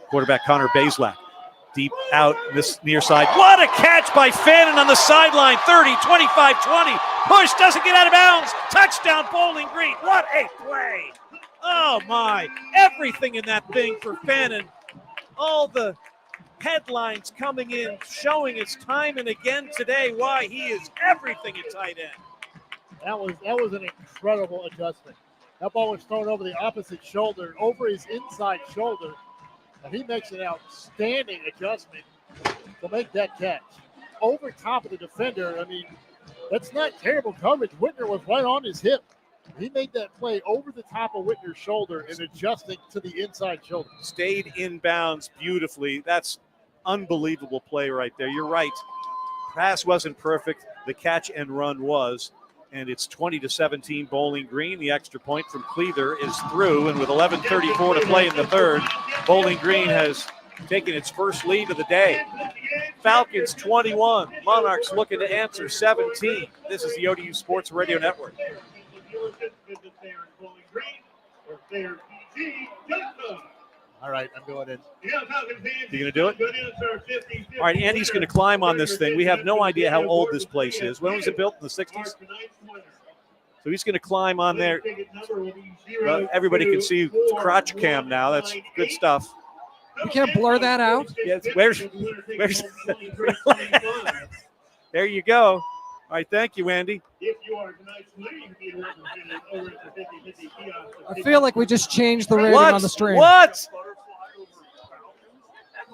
quarterback Connor Bazelak. Deep out this near side. What a catch by Fannin on the sideline. 30, 25, 20. Push, doesn't get out of bounds. Touchdown, Bowling Green. What a play. Oh, my. Everything in that thing for Fannin. All the headlines coming in, showing us time and again today why he is everything at tight end. That was an incredible adjustment. That ball was thrown over the opposite shoulder, over his inside shoulder, and he makes an outstanding adjustment to make that catch. Over top of the defender, that's not terrible coverage. Whitner was right on his hip. He made that play over the top of Whitner's shoulder and adjusting to the inside shoulder. Stayed in bounds beautifully. That's unbelievable play right there. You're right. pass wasn't perfect. The catch and run was. And it's 20-17 Bowling Green. The extra point from Cleather is through. And with 11:34 to play in the third, Bowling Green has taken its first lead of the day. Falcons 21. Monarchs looking to answer 17. This is the ODU Sports Radio Network. All right, I'm going in. You going to do it? All right, Andy's going to climb on this thing. We have no idea how old this place is. When was it built? In the 60s? So he's going to climb on there. Well, everybody can see crotch cam now. That's good stuff. You can't blur that out. Yeah, where's there you go. All right, thank you, Andy. I feel like we just changed the rating on the stream. What?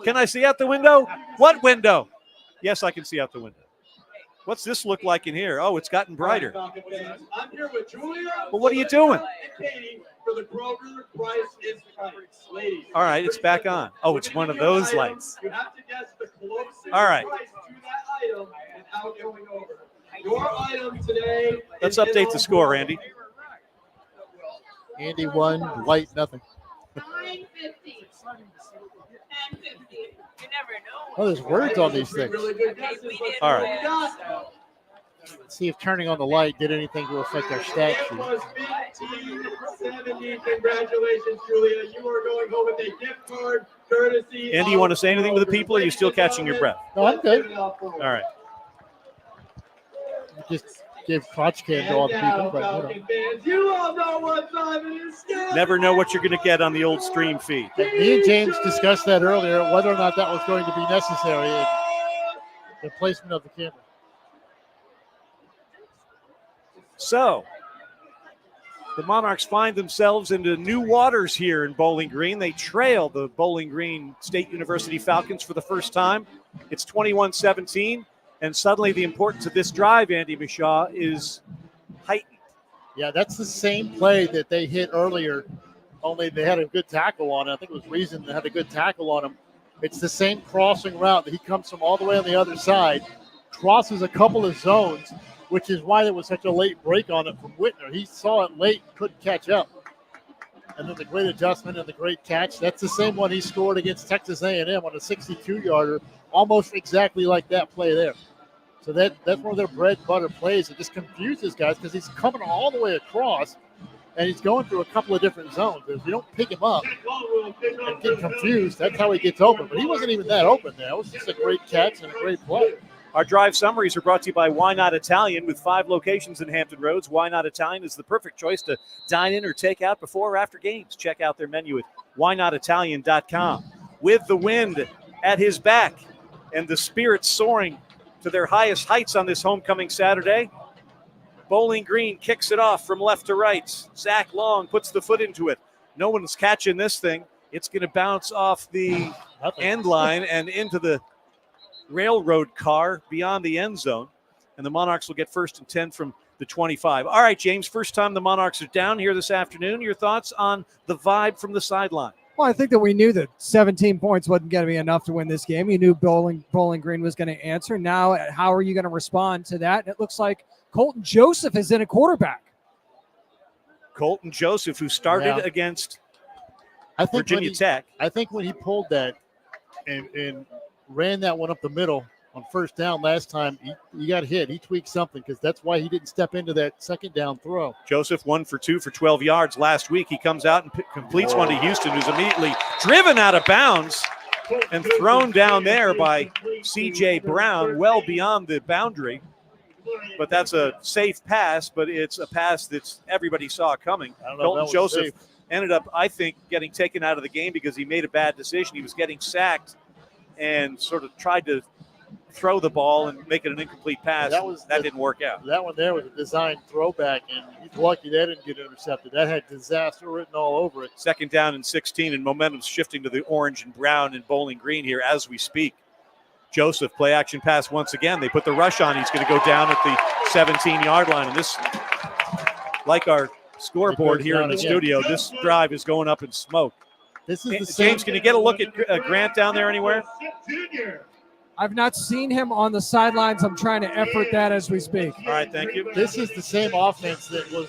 Can I see out the window? What window? Yes, I can see out the window. What's this look like in here? Oh, it's gotten brighter. I'm here with Julia. Well, what are you doing? For the Kroger Price is right. Ladies. All right, it's back on. Oh, it's one of those lights. You have to guess the closest All right. price to that item without going over. Your item today. Let's update the score, Andy. Andy 1, Light nothing. 950. 1050. You never know. Oh, there's words on these things. All right. Let's see if turning on the light did anything to affect our stat sheet. 1570. Congratulations, Julia. You are going home with a gift card courtesy. Andy, you want to say anything to the people, or are you still catching your breath? No, I'm good. All right. Just gave crotch cam to all the people, but you all know what time it is. Never know what you're going to get on the old stream feed. Me and James discussed that earlier, whether or not that was going to be necessary in the placement of the camera. So, the Monarchs find themselves into new waters here in Bowling Green. They trail the Bowling Green State University Falcons for the first time. It's 21-17, and suddenly the importance of this drive, Andy Mishaw, is heightened. Yeah, that's the same play that they hit earlier, only they had a good tackle on it. I think it was Reason that had a good tackle on him. It's the same crossing route that he comes from all the way on the other side, crosses a couple of zones, which is why there was such a late break on it from Whitner. He saw it late, couldn't catch up. And then the great adjustment and the great catch. That's the same one he scored against Texas A&M on a 62-yarder, almost exactly like that play there. So that's one of their bread and butter plays. It just confuses guys because he's coming all the way across, and he's going through a couple of different zones. If you don't pick him up and get confused, that's how he gets open. But he wasn't even that open there. It was just a great catch and a great play. Our drive summaries are brought to you by Why Not Italian. With 5 locations in Hampton Roads, Why Not Italian is the perfect choice to dine in or take out before or after games. Check out their menu at whynotitalian.com. With the wind at his back and the spirits soaring to their highest heights on this homecoming Saturday, Bowling Green kicks it off from left to right. Zach Long puts the foot into it. No one's catching this thing. It's going to bounce off the end line and into the railroad car beyond the end zone, and the Monarchs will get 1st and 10 from the 25. All right, James, first time the Monarchs are down here this afternoon. Your thoughts on the vibe from the sideline? Well, I think that we knew that 17 points wasn't going to be enough to win this game. You knew Bowling Green was going to answer. Now, how are you going to respond to that? It looks like Colton Joseph is in a quarterback. Colton Joseph, who started against Virginia Tech. I think when he pulled that and ran that one up the middle on first down last time, he got hit. He tweaked something because that's why he didn't step into that second down throw. Joseph 1 for 2 for 12 yards last week. He comes out and completes one to Houston, who's immediately driven out of bounds and thrown down there by C.J. Brown, well beyond the boundary. But that's a safe pass, but it's a pass that everybody saw coming. Colton Joseph ended up, I think, getting taken out of the game because he made a bad decision. He was getting sacked and sort of tried to throw the ball and make it an incomplete pass. That didn't work out. That one there was a designed throwback, and he's lucky that didn't get intercepted. That had disaster written all over it. 2nd down and 16, and momentum's shifting to the orange and brown and Bowling Green here as we speak. Joseph, play action pass once again. They put the rush on. He's going to go down at the 17-yard line. And this, like our scoreboard here in the studio, this drive is going up in smoke. This is James, can you get a look at Grant down there anywhere? I've not seen him on the sidelines. I'm trying to effort that as we speak. All right, thank you. This is the same offense that was,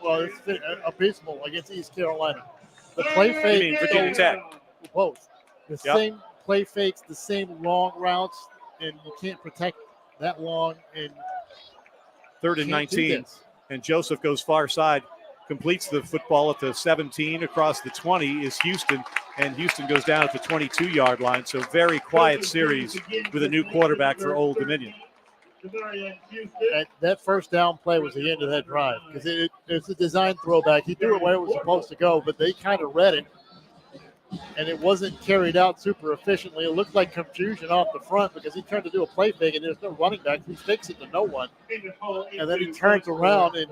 it's abysmal against East Carolina. The play fake. You mean Virginia Tech? Both. The same play fakes, the same long routes, and you can't protect that long. And 3rd and 19. And Joseph goes far side, completes the football at the 17. Across the 20 is Houston, and Houston goes down at the 22-yard line. So very quiet series with a new quarterback for Old Dominion. That first down play was the end of that drive because it's a design throwback. He threw it where it was supposed to go, but they kind of read it, and it wasn't carried out super efficiently. It looked like confusion off the front because he tried to do a play fake, and there's no running back. He fakes it to no one, and then he turns around and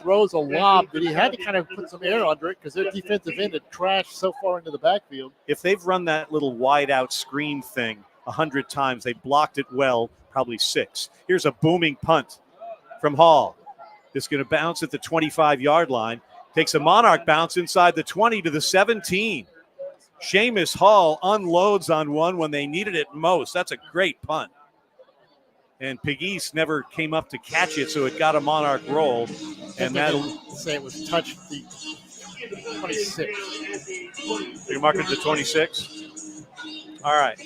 throws a lob that he had to kind of put some air under it because their defensive end had crashed so far into the backfield. If they've run that little wide-out screen thing 100 times, they blocked it well, probably 6. Here's a booming punt from Hall. It's going to bounce at the 25-yard line. Takes a Monarch bounce inside the 20 to the 17. Seamus Hall unloads on one when they needed it most. That's a great punt. And Pegues never came up to catch it, so it got a Monarch roll. And that'll say it was touched the 26. You're marking the 26? All right.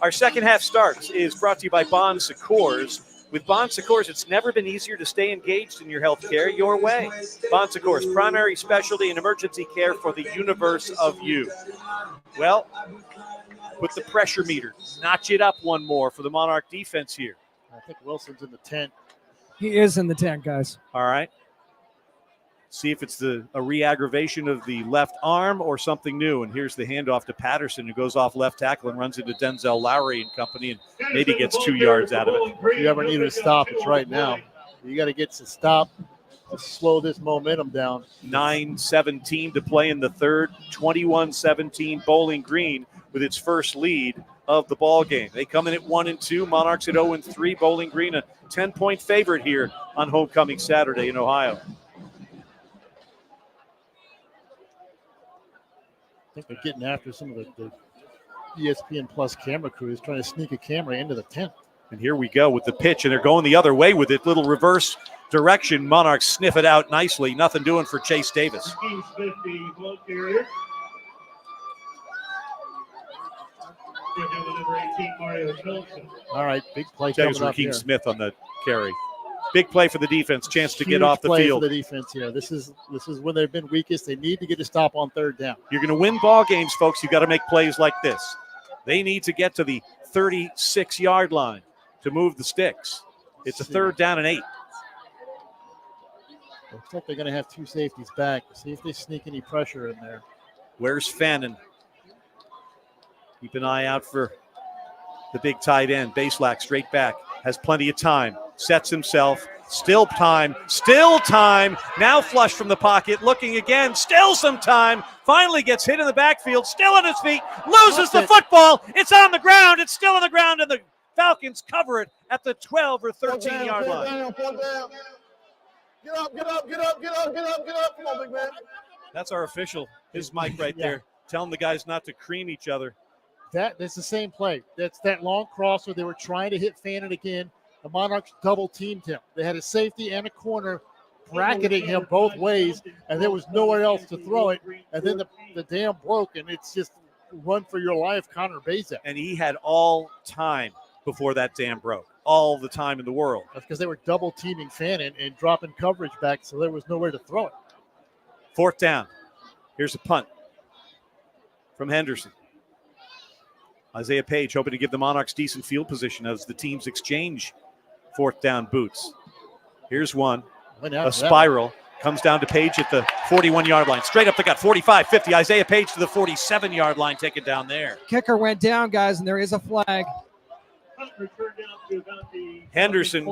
Our second half starts is brought to you by Bon Secours. With Bon Secours, it's never been easier to stay engaged in your health care your way. Bon Secours, primary specialty in emergency care for the universe of you. Well, put the pressure meter, notch it up one more for the Monarch defense here. I think Wilson's in the tent. He is in the tent, guys. All right. See if it's a re-aggravation of the left arm or something new. And here's the handoff to Patterson, who goes off left tackle and runs into Denzel Lowry and company and maybe gets 2 yards out of it. If you ever needed a stop, it's right now. You got to get to stop to slow this momentum down. 9:17 to play in the third. 21-17 Bowling Green with its first lead of the ball game. They come in at 1-2. Monarchs at 0-3. Bowling Green a 10-point favorite here on homecoming Saturday in Ohio. I think they're getting after some of the ESPN Plus camera crews trying to sneak a camera into the tent. And here we go with the pitch, and they're going the other way with it. Little reverse direction. Monarchs sniff it out nicely. Nothing doing for Chase Davis. All right, big play. That was Rakeem Smith on the carry. Big play for the defense, chance to get off the play field. For the defense here. This is when they've been weakest. They need to get a stop on third down. You're going to win ball games, folks. You got to make plays like this. They need to get to the 36-yard line to move the sticks. It's a 3rd down and 8. Looks like they're going to have 2 safeties back. See if they sneak any pressure in there. Where's Fannin? Keep an eye out for the big tight end. Baselak straight back. Has plenty of time. Sets himself. Still time. Now flush from the pocket. Looking again. Still some time. Finally gets hit in the backfield. Still on his feet. Loses the football. It's on the ground. It's still on the ground, and the Falcons cover it at the 12 or 13-yard line. Get up. Come on, big man. That's our official. His mic right there. Telling the guys not to cream each other. That's the same play. That's that long crosser. They were trying to hit Fannin again. The Monarchs double teamed him. They had a safety and a corner bracketing him both ways, and there was nowhere else to throw it. And then the dam broke, and it's just run for your life, Connor Bazak. And he had all time before that dam broke. All the time in the world. That's because they were double teaming Fannin and dropping coverage back, so there was nowhere to throw it. 4th down. Here's a punt from Henderson. Isaiah Page hoping to give the Monarchs decent field position as the teams exchange 4th down boots. Here's one. A spiral. Comes down to Page at the 41-yard line. Straight up the gut. 45, 50. Isaiah Page to the 47-yard line. Taken down there. Kicker went down, guys, and there is a flag. Henderson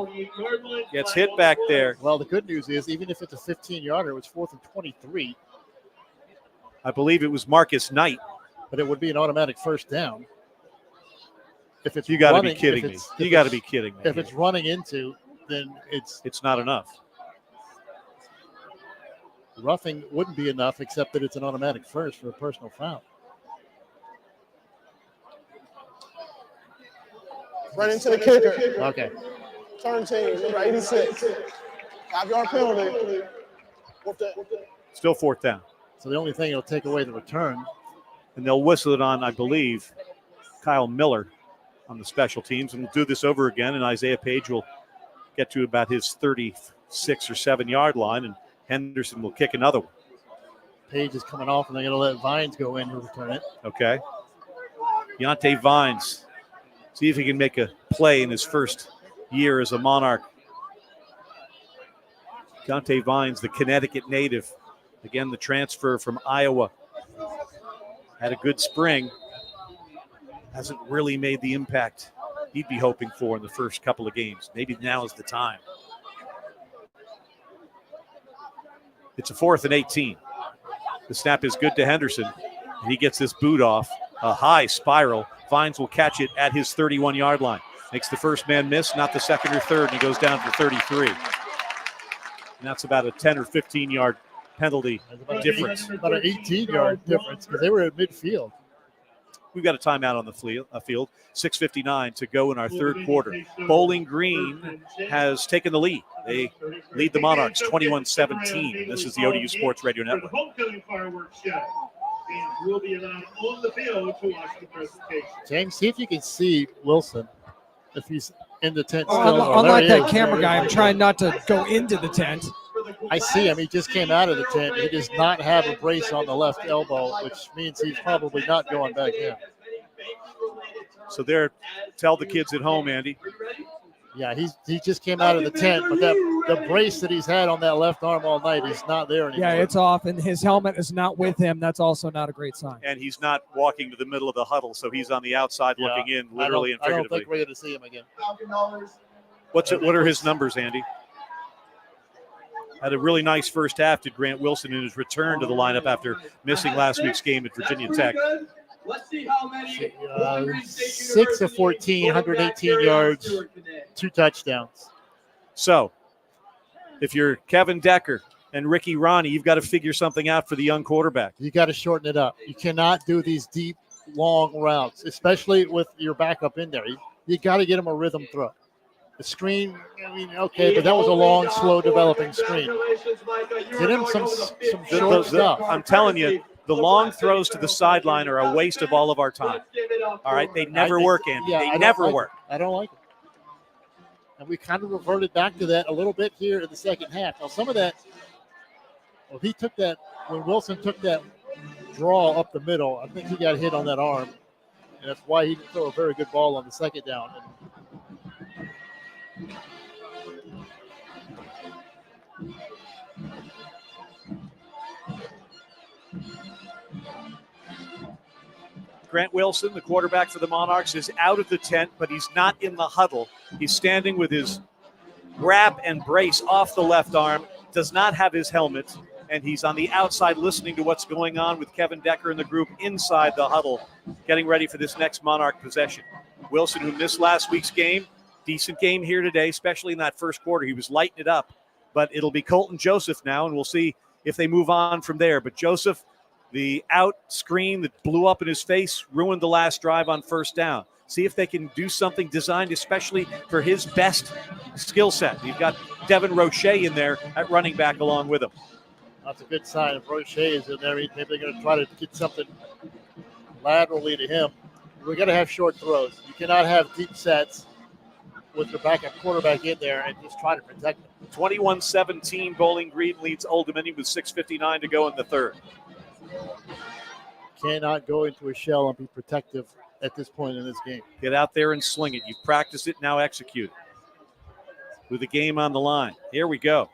gets hit back there. Well, the good news is, even if it's a 15-yarder, it was 4th and 23. I believe it was Marcus Knight. But it would be an automatic 1st down. If it's you got to be kidding me. You got to be kidding me. If it's running into, then it's not enough. Roughing wouldn't be enough, except that it's an automatic 1st for a personal foul. Run into the kicker. Okay. Turn team, number 86. 5-yard penalty. With that. Still fourth down. So the only thing it'll take away the return. And they'll whistle it on, I believe, Kyle Miller on the special teams. And we'll do this over again, and Isaiah Page will get to about his 36 or 7-yard line, and Henderson will kick another one. Page is coming off, and they're going to let Vines go in to return it. Okay. Deontay Vines. See if he can make a play in his first year as a Monarch. Deontay Vines, the Connecticut native. Again, the transfer from Iowa. Had a good spring. Hasn't really made the impact he'd be hoping for in the first couple of games. Maybe now is the time. It's a 4th and 18. The snap is good to Henderson. And he gets this boot off. A high spiral. Vines will catch it at his 31-yard line. Makes the first man miss, not the second or third, and he goes down for 33. And that's about a 10 or 15-yard penalty difference. About an 18-yard difference because they were at midfield. We've got a timeout on the field. 6:59 to go in our third quarter. Bowling Green has taken the lead. They lead the Monarchs 21-17. This is the ODU Sports Radio Network. The homecoming fireworks show. Fans will be allowed on the field to watch the presentation. James, see if you can see Wilson if he's in the tent still. Unlike that camera guy, I'm trying not to go into the tent. I see him. He just came out of the tent. He does not have a brace on the left elbow, which means he's probably not going back in. So there, tell the kids at home, Andy. Yeah, he just came out of the tent, but the brace that he's had on that left arm all night is not there anymore. Yeah, it's off, and his helmet is not with him. That's also not a great sign. And he's not walking to the middle of the huddle, so he's on the outside looking in, literally and figuratively. I don't think we're going to see him again. What are his numbers, Andy? Had a really nice first half, did Grant Wilson in his return to the lineup after missing last week's game at Virginia Tech. Let's see how many 6 of 14, 118 yards, 2 touchdowns. So, if you're Kevin Decker and Ricky Ronnie, you've got to figure something out for the young quarterback. You got to shorten it up. You cannot do these deep, long routes, especially with your backup in there. You got to get him a rhythm throw. The screen, I mean, okay, but that was a long, slow developing screen. Get him some short stuff. I'm telling you, the long throws to the sideline are a waste of all of our time. All right, they never work, Andy. They never work. I don't like it. And we kind of reverted back to that a little bit here in the second half. Now, some of that, well, he took that, when Wilson took that draw up the middle, I think he got hit on that arm. And that's why he didn't throw a very good ball on the second down. Grant Wilson, the quarterback for the Monarchs, is out of the tent, but he's not in the huddle. He's standing with his wrap and brace off the left arm, does not have his helmet, and he's on the outside listening to what's going on with Kevin Decker and the group inside the huddle, getting ready for this next Monarch possession. Wilson, who missed last week's game, decent game here today, especially in that first quarter. He was lighting it up, but it'll be Colton Joseph now, and we'll see if they move on from there. But Joseph, the out screen that blew up in his face, ruined the last drive on first down. See if they can do something designed especially for his best skill set. You've got Devin Roche in there at running back along with him. That's a good sign. If Roche is in there, maybe they're going to try to get something laterally to him. We're going to have short throws. You cannot have deep sets with your backup quarterback in there and just try to protect him. 21-17, Bowling Green leads Old Dominion with 6:59 to go in the third. Cannot go into a shell and be protective at this point in this game. Get out there and sling it. You've practiced it, now execute it. With the game on the line. Here we go.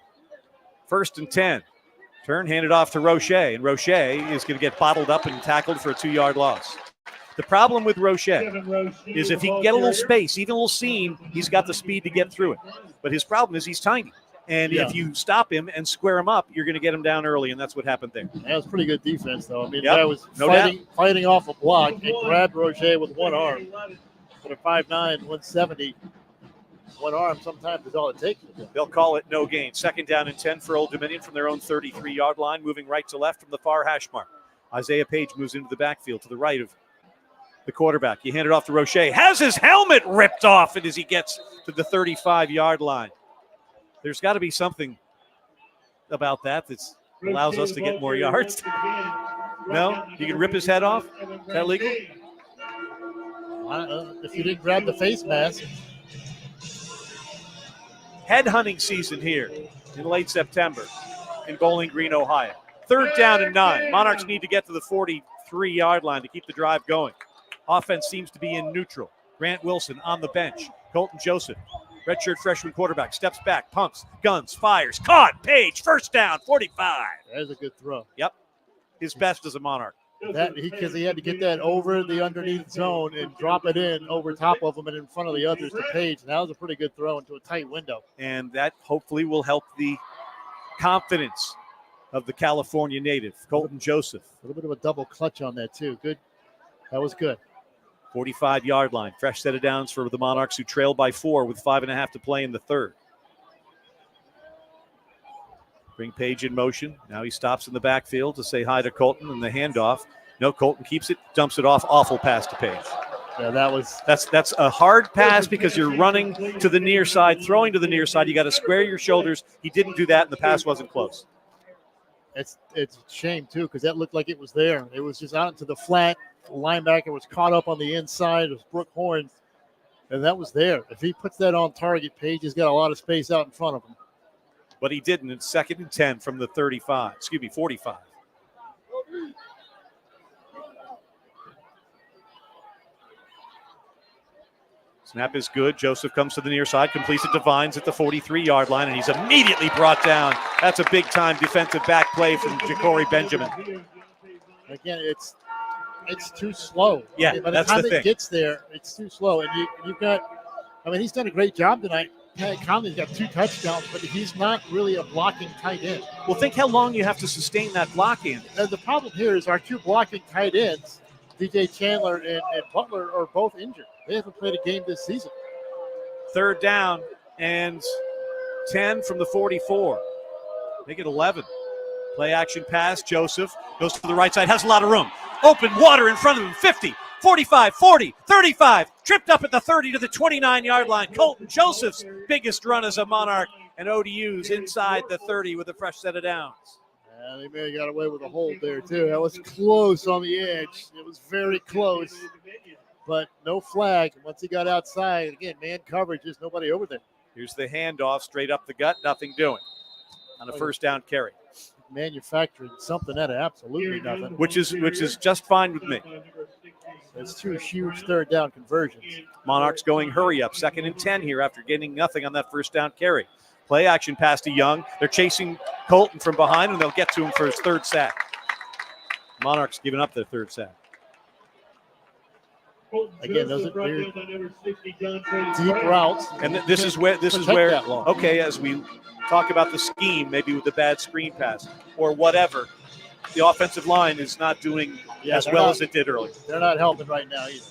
1st and 10. Turn, handed off to Roche, and Roche is going to get bottled up and tackled for a 2-yard loss. The problem with Roche is if he can get a little space, even a little seam, he's got the speed to get through it. But his problem is he's tiny. And if you stop him and square him up, you're going to get him down early, and that's what happened there. That was pretty good defense, though. I mean, the guy was fighting off a block and grabbed Roche with one arm. But a 5'9", 170, one arm sometimes is all it takes. They'll call it no gain. 2nd down and 10 for Old Dominion from their own 33-yard line, moving right to left from the far hash mark. Isaiah Page moves into the backfield to the right of the quarterback. You hand it off to Roche. Has his helmet ripped off as he gets to the 35-yard line. There's got to be something about that that allows us to get more yards. No? You can rip his head off? Is that legal? If you didn't grab the face mask. Head hunting season here in late September in Bowling Green, Ohio. 3rd down and 9. Monarchs need to get to the 43-yard line to keep the drive going. Offense seems to be in neutral. Grant Wilson on the bench. Colton Joseph, redshirt freshman quarterback, steps back, pumps, guns, fires, caught. Page, 1st down, 45. That is a good throw. Yep. His best as a Monarch. Because he had to get that over the underneath zone and drop it in over top of him and in front of the others to Page. And that was a pretty good throw into a tight window. And that hopefully will help the confidence of the California native, Colton Joseph. A little bit of a double clutch on that, too. Good. That was good. 45-yard line. Fresh set of downs for the Monarchs, who trail by 4 with 5.5 to play in the 3rd. Bring Page in motion. Now he stops in the backfield to say hi to Colton, and the handoff. No, Colton keeps it, dumps it off. Awful pass to Page. Yeah, that's a hard pass because you're running to the near side, throwing to the near side. You got to square your shoulders. He didn't do that, and the pass wasn't close. It's a shame, too, because that looked like it was there. It was just out into the flat. The linebacker was caught up on the inside of Brooke Horn, and that was there. If he puts that on target, Page has got a lot of space out in front of him. But he didn't. It's 2nd and 10 from the 45. Snap is good. Joseph comes to the near side, completes it to Vines at the 43-yard line, and he's immediately brought down. That's a big-time defensive back play from Ja'Cory Benjamin. Again, it's too slow. Yeah, by the that's time the thing. it gets there, it's too slow. And you've got, he's done a great job tonight. Conley's got 2 touchdowns, but he's not really a blocking tight end. Well, think how long you have to sustain that blocking. The problem here is our 2 blocking tight ends, DJ Chandler and Butler, are both injured. They haven't played a game this season. 3rd down and 10 from the 44. Make it 11. Play action pass. Joseph goes to the right side, has a lot of room. Open water in front of him. 50, 45, 40, 35. Tripped up at the 30 to the 29-yard line. Colton Joseph's biggest run as a Monarch, and ODU's inside the 30 with a fresh set of downs. Yeah, they may have got away with a hold there, too. That was close on the edge. It was very close, but no flag. Once he got outside, again, man coverage, there's nobody over there. Here's the handoff straight up the gut, nothing doing on a 1st down carry. Manufacturing something out of absolutely nothing. Which is just fine with me. That's 2 huge 3rd down conversions. Monarchs going hurry up. 2nd and 10 here after getting nothing on that 1st down carry. Play action pass to Young. They're chasing Colton from behind, and they'll get to him for his 3rd sack. Monarchs giving up their 3rd sack. Again, those are weird, deep routes. And this is where okay, as we talk about the scheme, maybe with the bad screen pass or whatever, the offensive line is not doing as well as it did earlier. They're not helping right now either.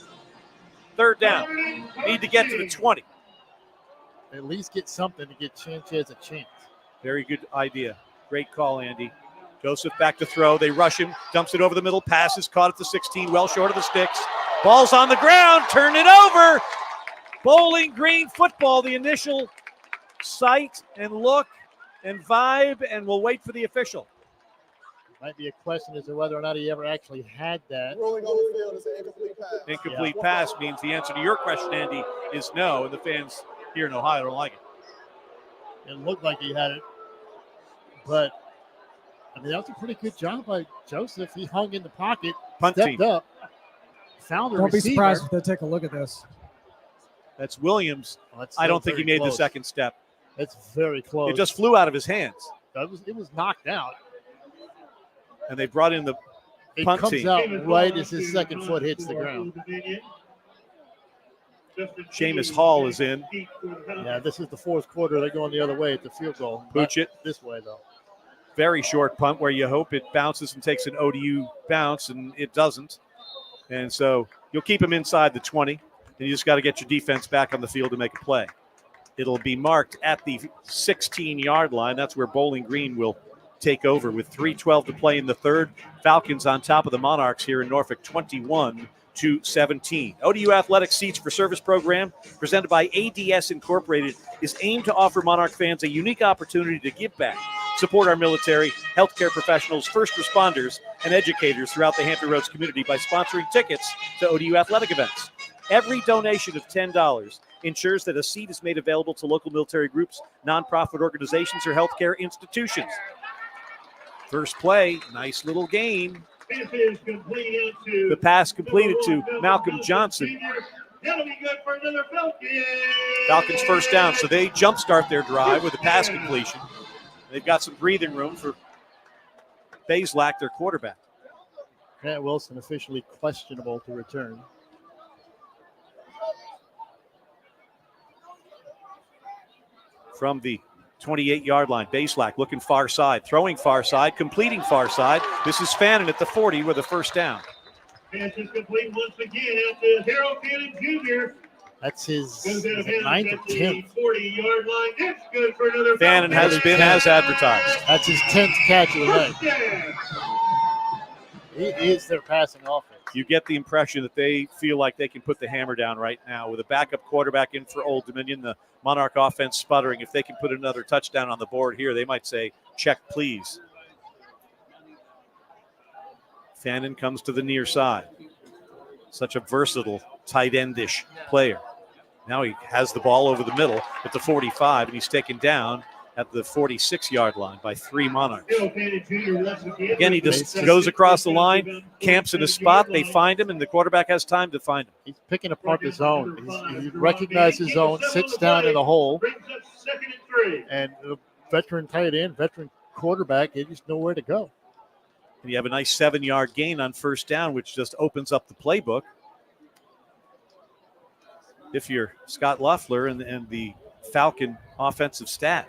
3rd down. Need to get to the 20. At least get something to get Sanchez a chance. Very good idea. Great call, Andy. Joseph back to throw. They rush him. Dumps it over the middle. Passes caught at the 16. Well short of the sticks. Ball's on the ground. Turn it over. Bowling Green football. The initial sight and look and vibe, and we'll wait for the official. Might be a question as to whether or not he ever actually had that. Rolling on the field is an incomplete pass. Incomplete pass means the answer to your question, Andy, is no, and the fans here in Ohio don't like it. It looked like he had it, but that was a pretty good job by Joseph. He hung in the pocket, stepped up, found the receiver. Don't be surprised if they take a look at this. That's Williams. I don't think he made the 2nd step. It's very close. It just flew out of his hands. It was knocked out. And they brought in the punt team. It comes out right as his 2nd foot hits the ground. Seamus Hall is in. Yeah, this is the 4th quarter. They're going the other way at the field goal. Pooch it. This way, though. Very short punt where you hope it bounces and takes an ODU bounce, and it doesn't. And so you'll keep him inside the 20, and you just got to get your defense back on the field to make a play. It'll be marked at the 16-yard line. That's where Bowling Green will take over with 3:12 to play in the third. Falcons on top of the Monarchs here in Norfolk, 21-17. ODU Athletics Seats for Service program, presented by ADS Incorporated, is aimed to offer Monarch fans a unique opportunity to give back, support our military, healthcare professionals, first responders, and educators throughout the Hampton Roads community by sponsoring tickets to ODU athletic events. Every donation of $10 ensures that a seat is made available to local military groups, nonprofit organizations, or healthcare institutions. First play, nice little gain. The pass completed to Malcolm Johnson. Falcons first down, so they jumpstart their drive with a pass completion. They've got some breathing room for Bazelak, their quarterback. Grant Wilson officially questionable to return. From the 28-yard line, Bazelak looking far side, throwing far side, completing far side. This is Fannin at the 40 with a first down. Pass is complete once again out to Harold Fannin Jr. That's his 9th or 10th. 40-yard line. It's good for another. Fannin has been as advertised. That's his 10th catch of the night. He is their passing offense. You get the impression that they feel like they can put the hammer down right now with a backup quarterback in for Old Dominion, the Monarch offense sputtering. If they can put another touchdown on the board here, they might say, check, please. Fannin comes to the near side. Such a versatile tight end-ish player. Now he has the ball over the middle at the 45, and he's taken down at the 46-yard line by 3 Monarchs. Again, he just goes across the line, camps in a spot. They find him, and the quarterback has time to find him. He's picking apart the zone. He recognizes his zone, sits down in the hole, and the veteran tight end, veteran quarterback, they just know where to go. And you have a nice 7-yard gain on first down, which just opens up the playbook. If you're Scott Loeffler and the Falcon offensive staff.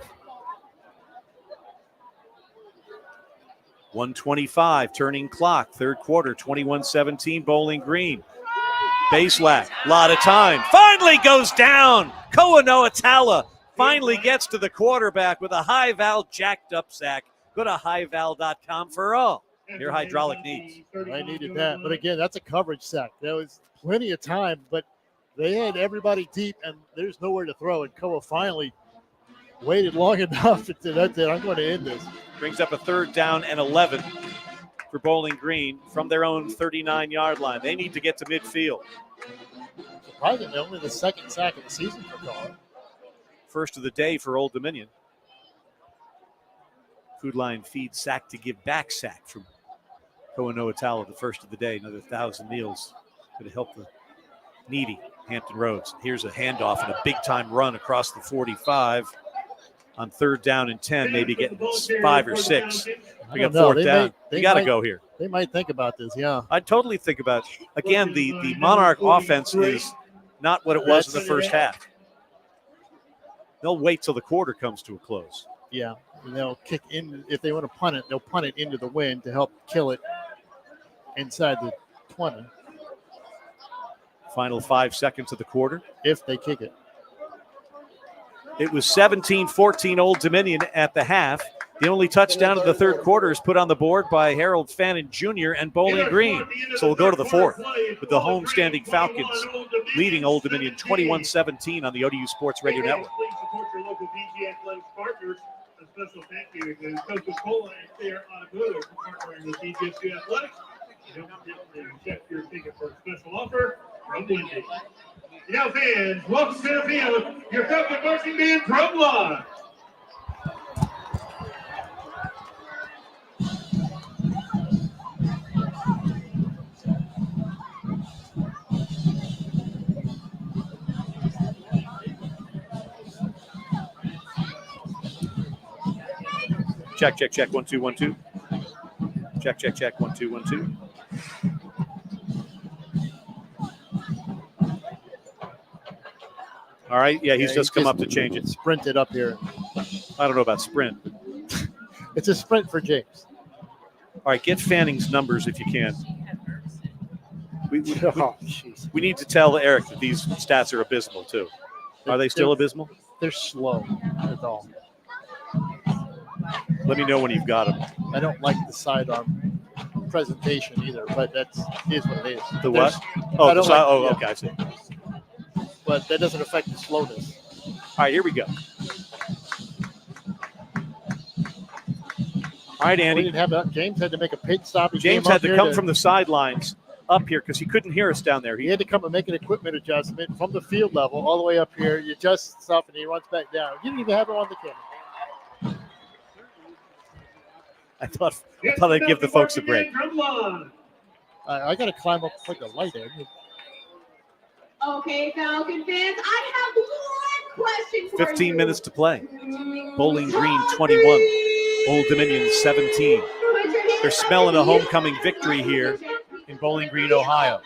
1:25, turning clock, third quarter, 21-17, Bowling Green. Bazelak, lot of time, finally goes down. Koanoa Tala finally gets to the quarterback with a high-val jacked up sack. Go to highval.com for all your hydraulic needs. I needed that. But again, that's a coverage sack. There was plenty of time, but they had everybody deep, and there's nowhere to throw. And Koa finally waited long enough to that's it. I'm going to end this. Brings up a third down and 11 for Bowling Green from their own 39-yard line. They need to get to midfield. Surprisingly, only the second sack of the season for Koa. First of the day for Old Dominion. Food Line feed sack to give back sack from Koanoa Tala, the first of the day. Another 1,000 meals to help the needy Hampton Roads. Here's a handoff and a big-time run across the 45 on third down and 10, maybe getting 5 or 6. We got fourth down. You got to go here. They might think about this, yeah. I'd totally think about it. Again, the Monarch offense is not what it was in the first half. They'll wait till the quarter comes to a close. Yeah, and they'll kick in. If they want to punt it, they'll punt it into the wind to help kill it inside the 20. Final 5 seconds of the quarter. If they kick it. It was 17-14 Old Dominion at the half. The only touchdown of the third quarter is put on the board by Harold Fannin Jr. and Bowling Green. So we'll go to the fourth with the homestanding Falcons leading Old Dominion 21-17 on the ODU Sports Radio Network. Please support your local DG Athletics partners. A special thank you to Coca-Cola and Thayer Automotive for partnering with DGSU Athletics. Don't forget to check your ticket for a special offer from Wendy. Now, fans, welcome to the field, your Falcon marching band drum line. Check, 1, 2, 1, 2. Check, 1, 2, 1, 2. All right, yeah, he's just come up to change it. Sprinted up here. I don't know about sprint. It's a sprint for James. All right, get Fanning's numbers if you can. We need to tell Eric that these stats are abysmal, too. Are they still abysmal? They're slow. That's all. Let me know when you've got them. I don't like the sidearm presentation either, but that's is what it is. The There's- what? I Oh, don't yeah. like- Okay, I see. But that doesn't affect the slowness. All right, here we go. All right, We Andy. didn't have that. James had to make a pit stop. He James came had up to here come from the sidelines up here because he couldn't hear us down there. He had to come and make an equipment adjustment from the field level all the way up here. You adjust stuff and he runs back down. You didn't even have him on the camera. I thought I'd give the folks a break. I got to climb up like a light edge. Okay, Falcon fans, I have one question for 15 you. minutes to play. Bowling Green 21, Old Dominion 17. They're smelling a homecoming victory here in Bowling Green, Ohio.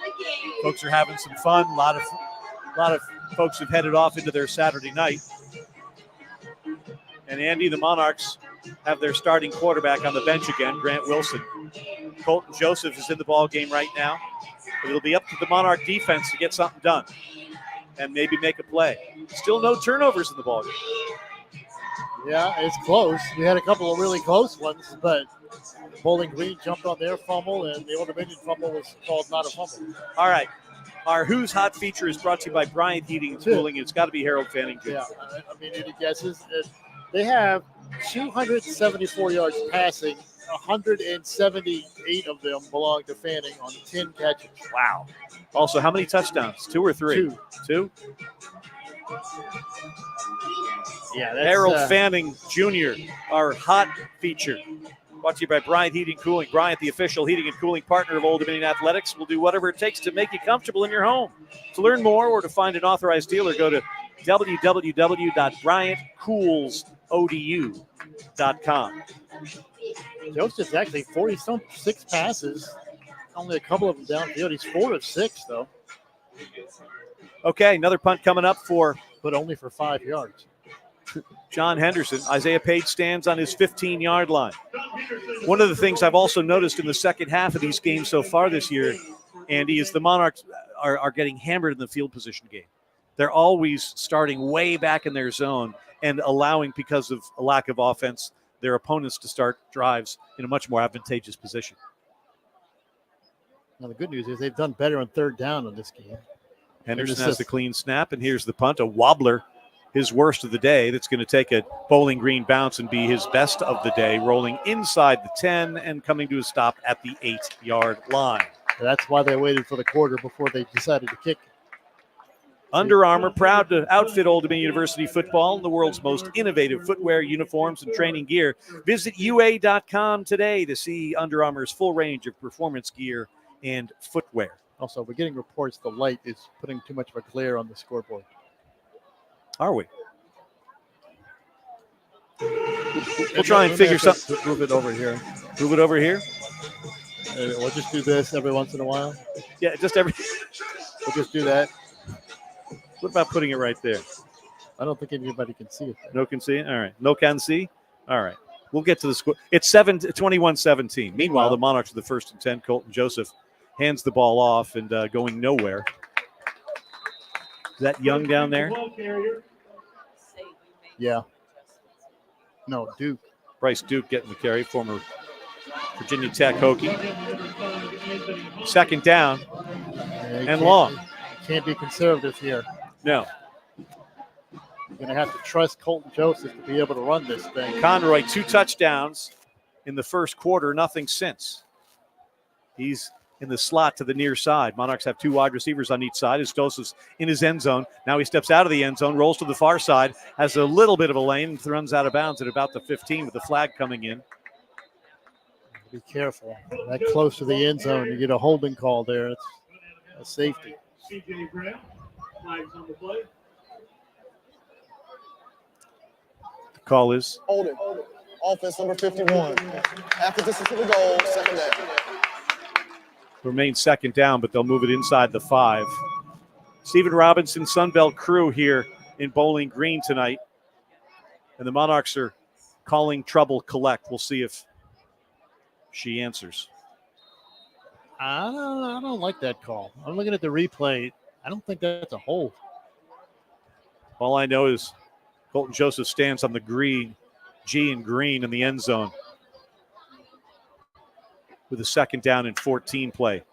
Folks are having some fun. A lot of folks have headed off into their Saturday night. And Andy, the Monarchs have their starting quarterback on the bench again, Grant Wilson. Colton Joseph is in the ball game right now. It'll be up to the Monarch defense to get something done and maybe make a play. Still no turnovers in the ball game. Yeah, it's close. We had a couple of really close ones, but Bowling Green jumped on their fumble, and the Old Dominion fumble was called not a fumble. All right. Our Who's Hot feature is brought to you by Bryant Heating and Cooling. It's got to be Harold Fanning. Yeah, I mean, any guesses? They have 274 yards passing. 178 of them belong to Fanning on 10 catches. Wow. Also, how many touchdowns? 2 or 3? Two? Yeah, Harold Fanning Jr., our hot feature. Brought to you by Bryant Heating and Cooling. Bryant, the official heating and cooling partner of Old Dominion Athletics, will do whatever it takes to make you comfortable in your home. To learn more or to find an authorized dealer, go to www.bryantcoolsodu.com. Joseph's actually 46 passes, only a couple of them downfield. He's 4 of 6, though. Okay, another punt coming up but only for 5 yards. John Henderson. Isaiah Page stands on his 15-yard line. One of the things I've also noticed in the second half of these games so far this year, Andy, is the Monarchs are getting hammered in the field position game. They're always starting way back in their zone and allowing, because of a lack of offense, their opponents to start drives in a much more advantageous position. Now, the good news is they've done better on third down in this game. Henderson has the clean snap, and here's the punt, a wobbler, his worst of the day. That's going to take a Bowling Green bounce and be his best of the day, rolling inside the 10 and coming to a stop at the 8-yard line. That's why they waited for the quarter before they decided to kick. Under Armour, proud to outfit Old Dominion University football in the world's most innovative footwear, uniforms, and training gear. Visit UA.com today to see Under Armour's full range of performance gear and footwear. Also, we're getting reports the light is putting too much of a glare on the scoreboard. Are we? We'll try and figure something. Move it over here. Move it over here? We'll just do this every once in a while. Yeah, just every. We'll just do that. What about putting it right there? I don't think anybody can see it. No can see it? All right. No can see? All right. We'll get to the score. It's 21-17. Meanwhile, the Monarchs are the first and 10. Colton Joseph hands the ball off and going nowhere. Is that Young down there? Yeah. No, Duke. Bryce Duke getting the carry, former Virginia Tech Hokie. Second down and long. Can't be conservative here. No. You're going to have to trust Colton Joseph to be able to run this thing. Conroy, 2 touchdowns in the first quarter, nothing since. He's in the slot to the near side. Monarchs have 2 wide receivers on each side as Joseph's in his end zone. Now he steps out of the end zone, rolls to the far side, has a little bit of a lane, and runs out of bounds at about the 15 with the flag coming in. Be careful. That close to the end zone, you get a holding call there. It's a safety. CJ Brown, flags on the play. The call is Holding. Offense number 51. After distance to the goal, second down. Remains second down, but they'll move it inside the 5. Stephen Robinson, Sunbelt crew here in Bowling Green tonight. And the Monarchs are calling trouble collect. We'll see if she answers. I don't like that call. I'm looking at the replay. I don't think that's a hold. All I know is Colton Joseph stands on the green G and Green in the end zone with a 2nd down and 14 play.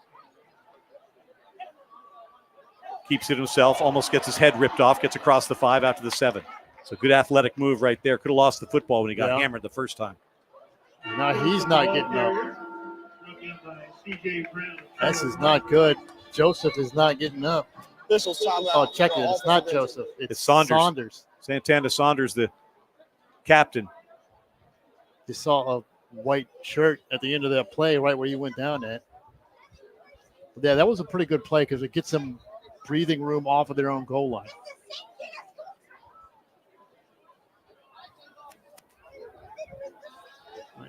Keeps it himself, almost gets his head ripped off, gets across the 5 after the 7. So good athletic move right there. Could have lost the football when he got hammered the first time. Now he's not getting up. This is not good. Joseph is not getting up. Oh, check it. It's not Joseph. It's Saunders. Santana Saunders, the captain. You saw a white shirt at the end of that play right where you went down at. Yeah, that was a pretty good play because it gets them breathing room off of their own goal line.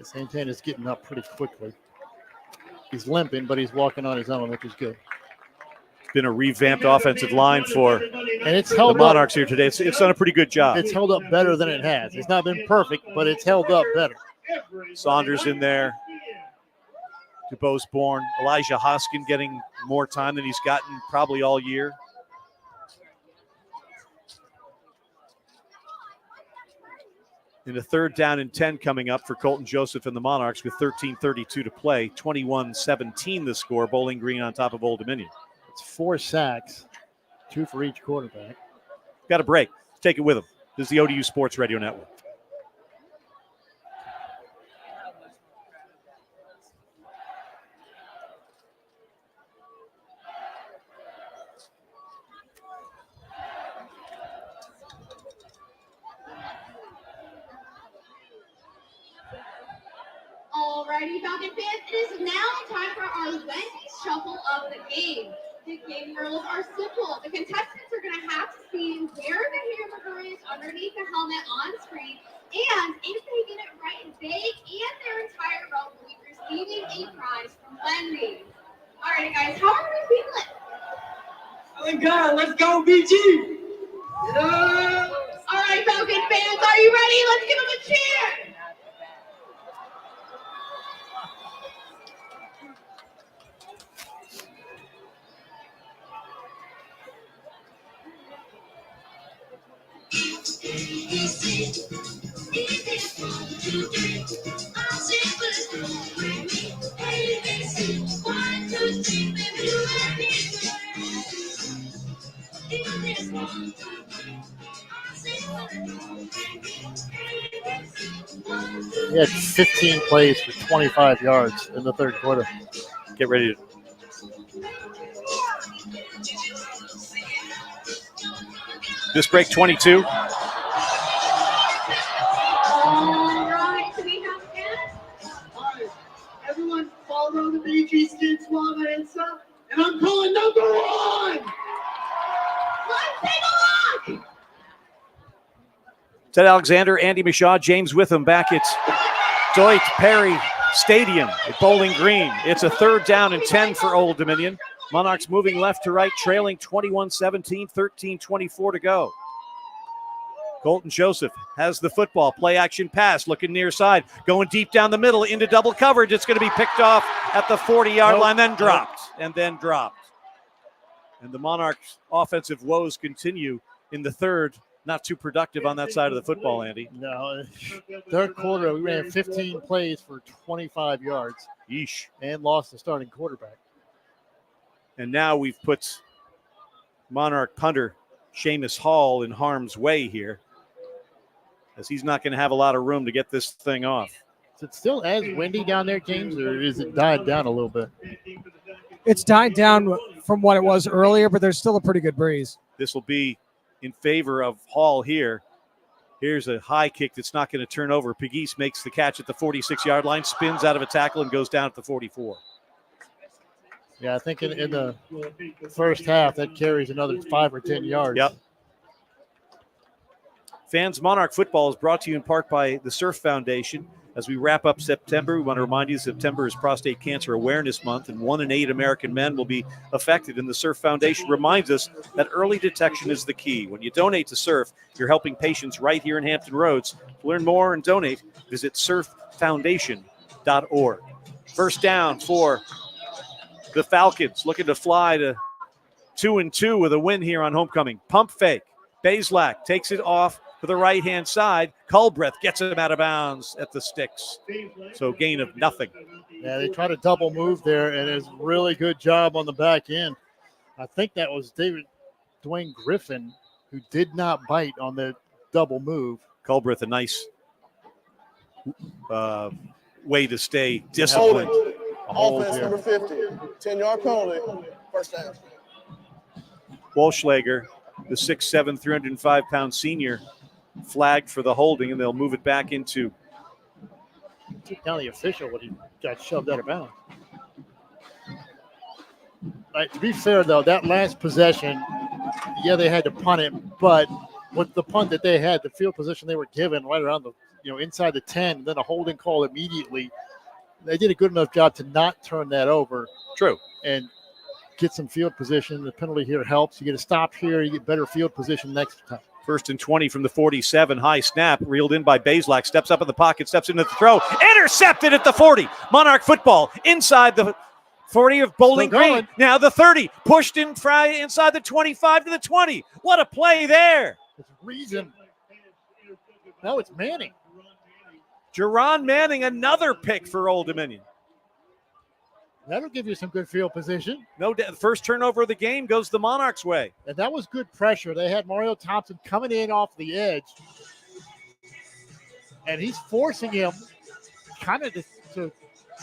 Santana's getting up pretty quickly. He's limping, but he's walking on his own, which is good. It's been a revamped offensive line for and it's held the Monarchs here today. It's done a pretty good job. It's held up better than it has. It's not been perfect, but it's held up better. Saunders in there. DuBose Bourne. Elijah Hoskin getting more time than he's gotten probably all year. And a 3rd down and 10 coming up for Colton Joseph and the Monarchs with 13:32 to play. 21-17 the score. Bowling Green on top of Old Dominion. It's 4 sacks, 2 for each quarterback. Got a break. Take it with them. This is the ODU Sports Radio Network. Alrighty, Falcon fans, it is now time for our Wednesday shuffle of the game. The game rules are simple. The contestants are going to have to see where the hamburger is underneath the helmet on screen, and if they get it right, they and their entire row will be receiving a prize from Wendy's. Alrighty, guys, how are we feeling? Feeling good. Let's go, BG. Yeah. Alright, Falcon fans, are you ready? Let's give them a cheer. He had 15 plays for 25 yards in the 3rd quarter. Get ready to. This break 22. Alright, so we have Alright, everyone follow around the BG skin swab answer, and I'm calling number 1. Let's take a look. Ted Alexander, Andy Mishaw, James Witham back at Deutsch Perry Stadium at Bowling Green. It's a 3rd down and 10 for Old Dominion. Monarchs moving left to right, trailing 21-17, 13-24 to go. Colton Joseph has the football, play action pass, looking near side, going deep down the middle into double coverage. It's going to be picked off at the 40-yard line, then dropped. And the Monarchs' offensive woes continue in the 3rd. Not too productive on that side of the football, Andy. No. 3rd quarter, we ran 15 plays for 25 yards. Yeesh. And lost the starting quarterback. And now we've put Monarch punter Seamus Hall in harm's way here, as he's not going to have a lot of room to get this thing off. Is it still as windy down there, James, or is it died down a little bit? It's died down from what it was earlier, but there's still a pretty good breeze. This will be in favor of Hall here. Here's a high kick that's not going to turn over. Pegues makes the catch at the 46-yard line, spins out of a tackle, and goes down at the 44. Yeah, I think in the first half, that carries another 5 or 10 yards. Yep. Fans, Monarch Football is brought to you in part by the Surf Foundation. As we wrap up September, we want to remind you September is Prostate Cancer Awareness Month, and 1 in 8 American men will be affected. And the Surf Foundation reminds us that early detection is the key. When you donate to Surf, you're helping patients right here in Hampton Roads. To learn more and donate, visit surffoundation.org. First down for the Falcons, looking to fly to 2-2 with a win here on homecoming. Pump fake. Bazelak takes it off to the right-hand side. Culbreth gets him out of bounds at the sticks. So gain of nothing. Yeah, they try to double move there, and it's a really good job on the back end. I think that was Dwayne Griffin who did not bite on the double move. Culbreth, a nice way to stay disciplined. Offense number 50, 10-yard penalty, first down. Walschlager, the 6'7", 305-pound senior, flagged for the holding, and they'll move it back into. Took down the official when he got shoved out of bounds. Right, to be fair, though, that last possession, yeah, they had to punt it, but with the punt that they had, the field position they were given right around the, inside the 10, then a holding call immediately, they did a good enough job to not turn that over. True. And get some field position. The penalty here helps. You get a stop here, you get better field position next time. 1st and 20 from the 47. High snap, reeled in by Bazelak. Steps up in the pocket, steps into the throw. Intercepted at the 40. Monarch football inside the 40 of Bowling Green. Now the 30. Pushed in inside the 25 to the 20. What a play there. It's reason. No, it's Manning. Jerron Manning, another pick for Old Dominion. That'll give you some good field position. No, first turnover of the game goes the Monarchs' way. And that was good pressure. They had Mario Thompson coming in off the edge. And he's forcing him kind of to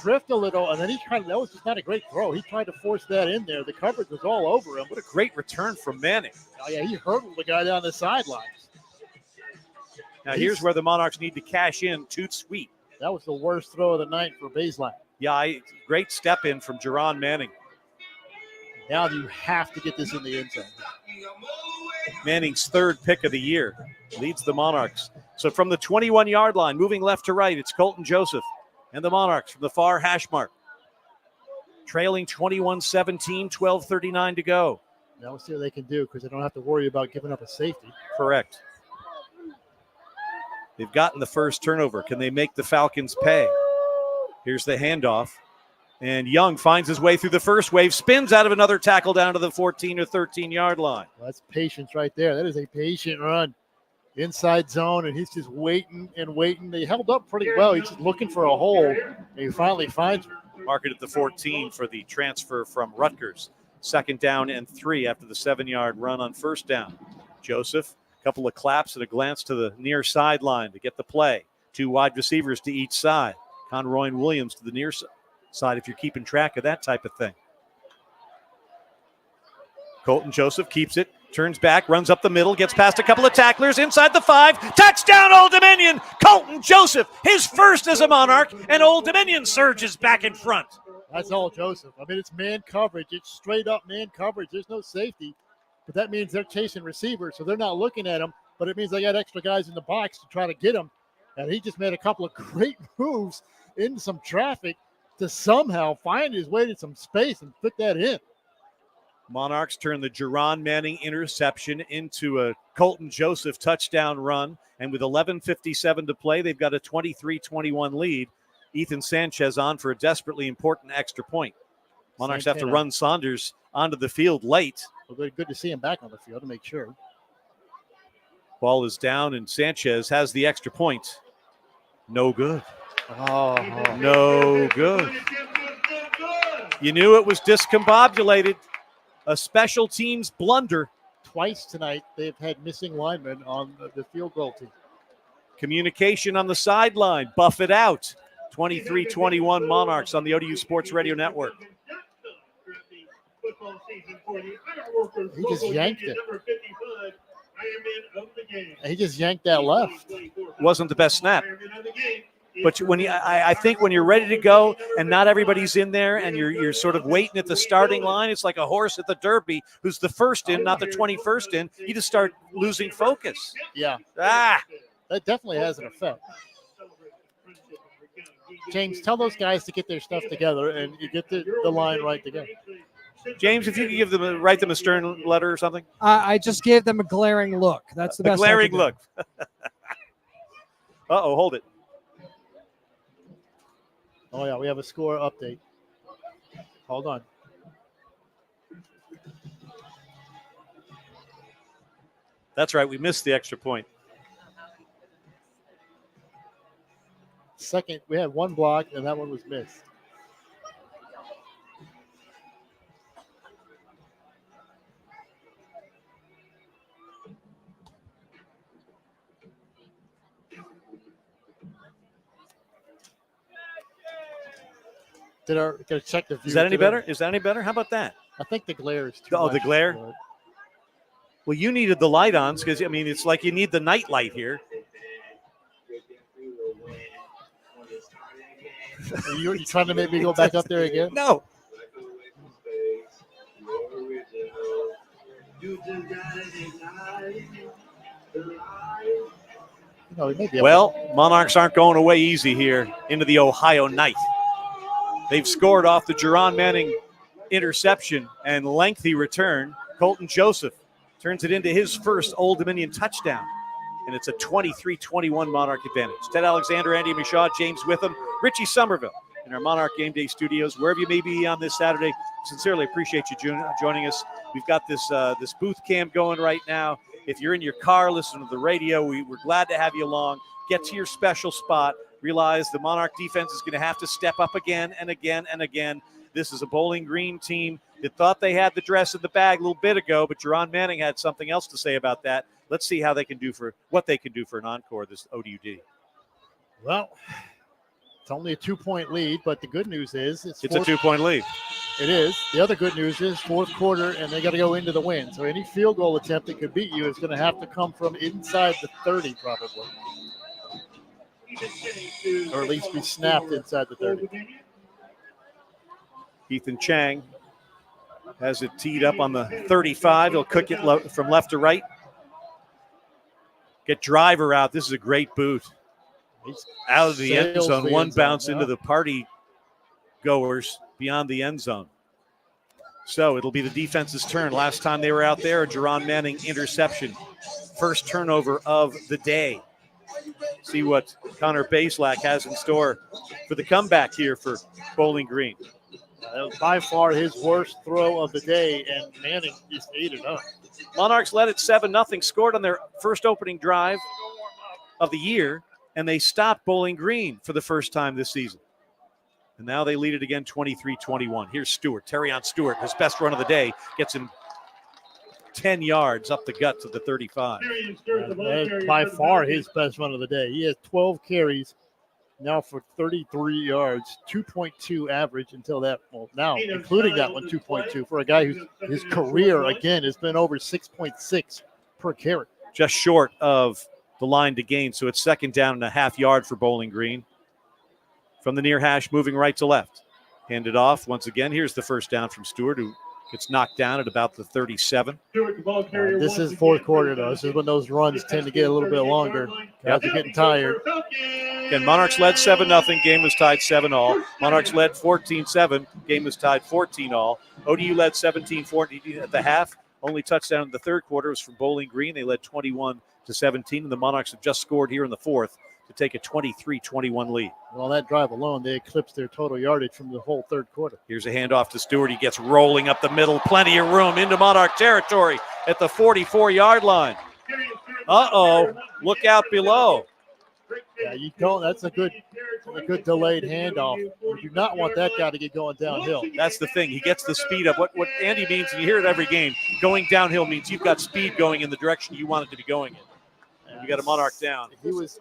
drift a little. And then that was just not a great throw. He tried to force that in there. The coverage was all over him. What a great return from Manning. Oh, yeah, he hurdled the guy down the sidelines. Now here's where the Monarchs need to cash in toot sweet. That was the worst throw of the night for Baseline. Yeah, great step in from Jerron Manning. Now you have to get this in the end zone. Manning's 3rd pick of the year leads the Monarchs. So from the 21-yard line, moving left to right, it's Colton Joseph and the Monarchs from the far hash mark. Trailing 21-17, 12:39 to go. Now we'll see what they can do because they don't have to worry about giving up a safety. Correct. They've gotten the first turnover. Can they make the Falcons pay? Here's the handoff. And Young finds his way through the first wave, spins out of another tackle down to the 14 or 13-yard line. Well, that's patience right there. That is a patient run. Inside zone, and he's just waiting and waiting. They held up pretty well. He's just looking for a hole, and he finally finds it. Mark it at the 14 for the transfer from Rutgers. 2nd down and 3 after the 7-yard run on 1st down. Joseph, a couple of claps and a glance to the near sideline to get the play. 2 wide receivers to each side. Conroy and Williams to the near side if you're keeping track of that type of thing. Colton Joseph keeps it, turns back, runs up the middle, gets past a couple of tacklers inside the 5. Touchdown, Old Dominion! Colton Joseph, his first as a Monarch, and Old Dominion surges back in front. That's all Joseph. I mean, it's man coverage. It's straight up man coverage. There's no safety, but that means they're chasing receivers, so they're not looking at him, but it means they got extra guys in the box to try to get him. And he just made a couple of great moves into some traffic to somehow find his way to some space and put that in. Monarchs turn the Jerron Manning interception into a Colton Joseph touchdown run. And with 11:57 to play, they've got a 23-21 lead. Ethan Sanchez on for a desperately important extra point. Monarchs have to run Saunders onto the field late. Well, good to see him back on the field to make sure. Ball is down, and Sanchez has the extra point. No good. Oh, no good. You knew it was discombobulated. A special teams blunder. Twice tonight they've had missing linemen on the field goal team. Communication on the sideline. Buff it out. 23-21 Monarchs on the ODU Sports Radio Network. He just yanked it. He just yanked that left. Wasn't the best snap. But I think when you're ready to go and not everybody's in there and you're sort of waiting at the starting line, it's like a horse at the Derby who's the first in, not the 21st in. You just start losing focus. Yeah. That definitely has an effect. James, tell those guys to get their stuff together and you get the line right together. James, if you could write them a stern letter or something. I just gave them a glaring look. That's the best. A glaring look. Hold it. Oh, yeah, we have a score update. Hold on. That's right. We missed the extra point. second. We had one block, and that one was missed. Gotta check the view. Is that any better? Is that any better? How about that? I think the glare is too Oh, much. the glare? Well, you needed the light on because, I mean, it's like you need the night light here. Are you trying to make me go back up there again? No. Well, Monarchs aren't going away easy here into the Ohio night. They've scored off the Jerron Manning interception and lengthy return. Colton Joseph turns it into his first Old Dominion touchdown, and it's a 23-21 Monarch advantage. Ted Alexander, Andy Michaud, James Witham, Richie Somerville in our Monarch Game Day studios. Wherever you may be on this Saturday, sincerely appreciate you joining us. We've got this booth cam going right now. If you're in your car, listen to the radio. We're glad to have you along. Get to your special spot. Realize the Monarch defense is going to have to step up again and again and again. This is a Bowling Green team that thought they had the dress in the bag a little bit ago, but Jerron Manning had something else to say about that. Let's see how they can do for an encore this ODUD. Well, it's only a 2-point lead, but the good news is it's a 2-point lead. It is. The other good news is fourth quarter, and they got to go into the win. So any field goal attempt that could beat you is going to have to come from inside the 30, probably, or at least be snapped inside the 30. Ethan Chang has it teed up on the 35. He'll cook it from left to right. Get Driver out. This is a great boot. He's out of the end zone. One bounce into the party goers beyond the end zone. So it'll be the defense's turn. Last time they were out there, a Jerron Manning interception. First turnover of the day. See what Connor Baselak has in store for the comeback here for Bowling Green. That was by far his worst throw of the day, and Manning just ate it up. Monarchs led at 7-0, scored on their first opening drive of the year, and they stopped Bowling Green for the first time this season. And now they lead it again 23-21. Here's Stewart. Terrion Stewart, his best run of the day, gets him 10 yards up the gut to the 35. That is by far his best run of the day. He has 12 carries now for 33 yards, 2.2 average until that, well, now including that one, 2.2 for a guy who's his career, again, has been over 6.6 per carry. Just short of the line to gain, so it's second down and a half yard for Bowling Green. From the near hash, moving right to left. Handed off once again. Here's the first down from Stewart, who gets knocked down at about the 37. This is fourth quarter, though. This is when those runs tend to get a little bit longer. Guys are getting tired. Again, Monarchs led 7-0. Game was tied 7-all. Monarchs led 14-7. Game was tied 14-all. ODU led 17-14 at the half. Only touchdown in the third quarter was from Bowling Green. They led 21-17, and the Monarchs have just scored here in the fourth to take a 23-21 lead. Well, that drive alone, they eclipsed their total yardage from the whole third quarter. Here's a handoff to Stewart. He gets rolling up the middle. Plenty of room into Monarch territory at the 44-yard line. Uh-oh. Look out below. Yeah, you don't. That's a good delayed handoff. You do not want that guy to get going downhill. That's the thing. He gets the speed up. What Andy means, and you hear it every game, going downhill means you've got speed going in the direction you want it to be going in. You got a Monarch down. He was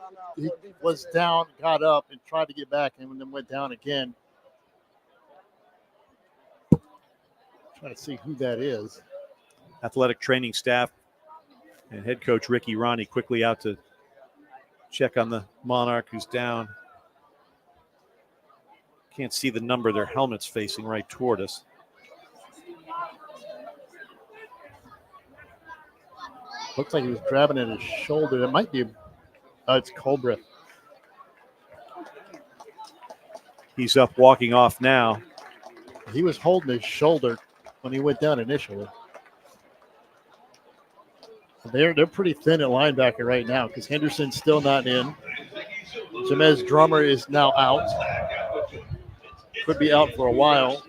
down, got up, and tried to get back, and then went down again. Trying to see who that is. Athletic training staff and head coach Ricky Ronnie quickly out to check on the Monarch who's down. Can't see the number. Their helmet's facing right toward us. Looks like he was grabbing at his shoulder. It might be, it's Cobra. He's up walking off now. He was holding his shoulder when he went down initially. They're pretty thin at linebacker right now because Henderson's still not in. Jamez Drummer is now out. Could be out for a while.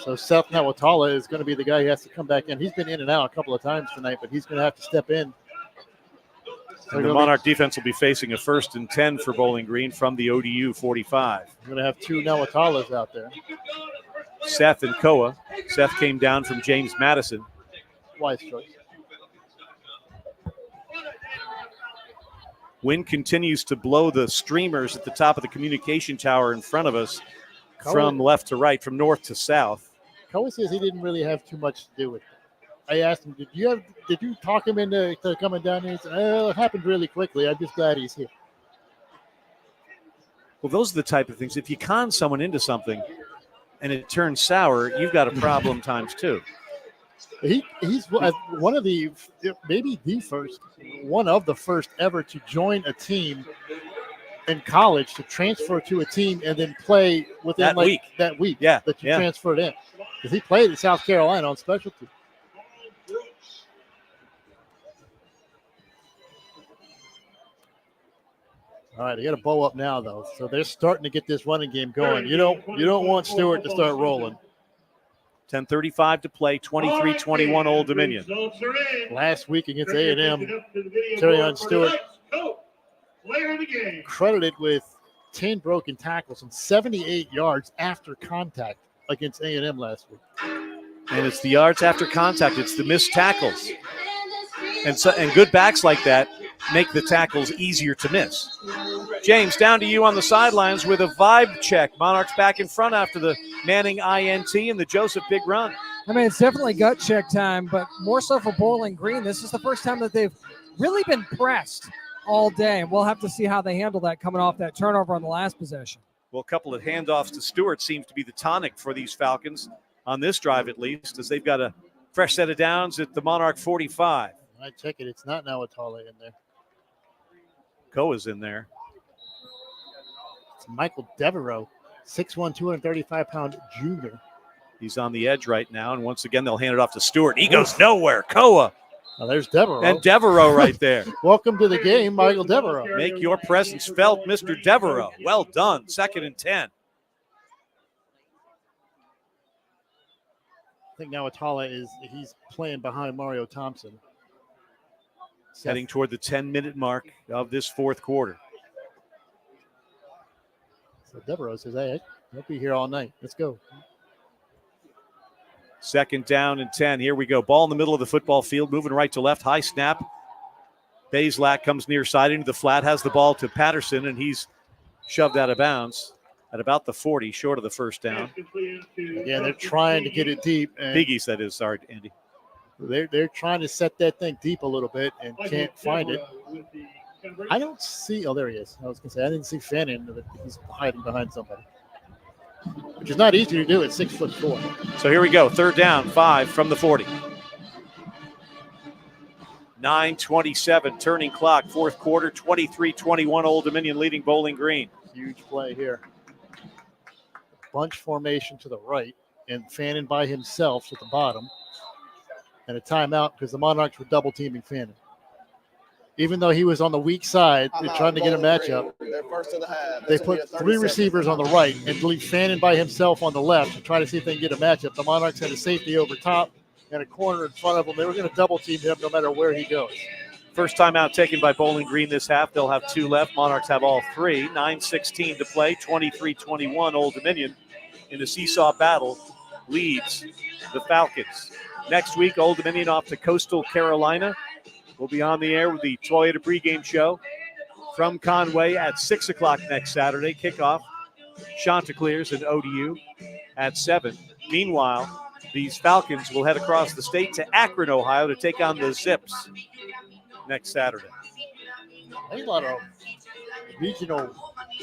So Seth Nawatala is going to be the guy who has to come back in. He's been in and out a couple of times tonight, but he's going to have to step in And the Monarch defense will be facing a 1st and 10 for Bowling Green from the ODU 45. We're going to have 2 Nawatalas out there. Seth and Koa. Seth came down from James Madison. Wise choice. Wind continues to blow the streamers at the top of the communication tower in front of us from left to right, from north to south. Koa says he didn't really have too much to do with it. I asked him, did you talk him into coming down here? He said, it happened really quickly. I'm just glad he's here. Well, those are the type of things. If you con someone into something and it turns sour, you've got a problem times 2. He's one of the, maybe the first, one of the first ever to join a team in college, to transfer to a team and then play within that week. Yeah, that you transferred in. Because he played in South Carolina on specialty. All right, they got a bow up now though, so they're starting to get this running game going. You don't want Stewart to start rolling. 10:35 to play, 23-21 Old Dominion. Last week against A&M, Terrion Stewart credited with 10 broken tackles and 78 yards after contact against A&M last week. And it's the yards after contact. It's the missed tackles. And good backs like that make the tackles easier to miss. James, down to you on the sidelines with a vibe check. Monarchs back in front after the Manning INT and the Joseph big run. I mean, it's definitely gut check time, but more so for Bowling Green. This is the first time that they've really been pressed all day, and we'll have to see how they handle that coming off that turnover on the last possession. Well, a couple of handoffs to Stewart seems to be the tonic for these Falcons on this drive at least, as they've got a fresh set of downs at the Monarch 45. I check it. It's not Nawatala in there. Koa's in there. It's Michael Devereaux, 6'1", 235-pound junior. He's on the edge right now, and once again, they'll hand it off to Stewart. He goes nowhere. Koa. Oh, there's Devereaux. And Devereaux right there. Welcome to the game, Michael Devereaux. Make your presence felt, Mr. Devereaux. Well done. 2nd and 10. I think Nawatala he's playing behind Mario Thompson. Heading toward the 10-minute mark of this 4th quarter. So Devereaux says, hey, I'll be here all night. Let's go. 2nd down and 10. Here we go. Ball in the middle of the football field, moving right to left. High snap. Bazelak comes near side into the flat, has the ball to Patterson, and he's shoved out of bounds at about the 40, short of the first down. Again, they're trying to get it deep. Big East, that is. Sorry, Andy. They're trying to set that thing deep a little bit and can't find it. I don't see. Oh, there he is. I was going to say, I didn't see Fannin, but he's hiding behind somebody, which is not easy to do at 6'4". So here we go. 3rd down, 5 from the 40. 9:27, turning clock, 4th quarter, 23-21 Old Dominion leading Bowling Green. Huge play here. Bunch formation to the right, and Fannin by himself at the bottom. And a timeout because the Monarchs were double teaming Fannin. Even though he was on the weak side, they're trying to get a matchup. They put 3 receivers on the right and leave Fannin by himself on the left to try to see if they can get a matchup. The Monarchs had a safety over top and a corner in front of them. They were going to double team him no matter where he goes. First timeout taken by Bowling Green this half. They'll have 2 left. Monarchs have all 3. 9:16 to play. 23-21 Old Dominion in the seesaw battle leads the Falcons. Next week, Old Dominion off to Coastal Carolina. We'll be on the air with the Toyota pregame show from Conway at 6 o'clock next Saturday. Kickoff, Chanticleers and ODU at 7. Meanwhile, these Falcons will head across the state to Akron, Ohio to take on the Zips next Saturday. There's a lot of regional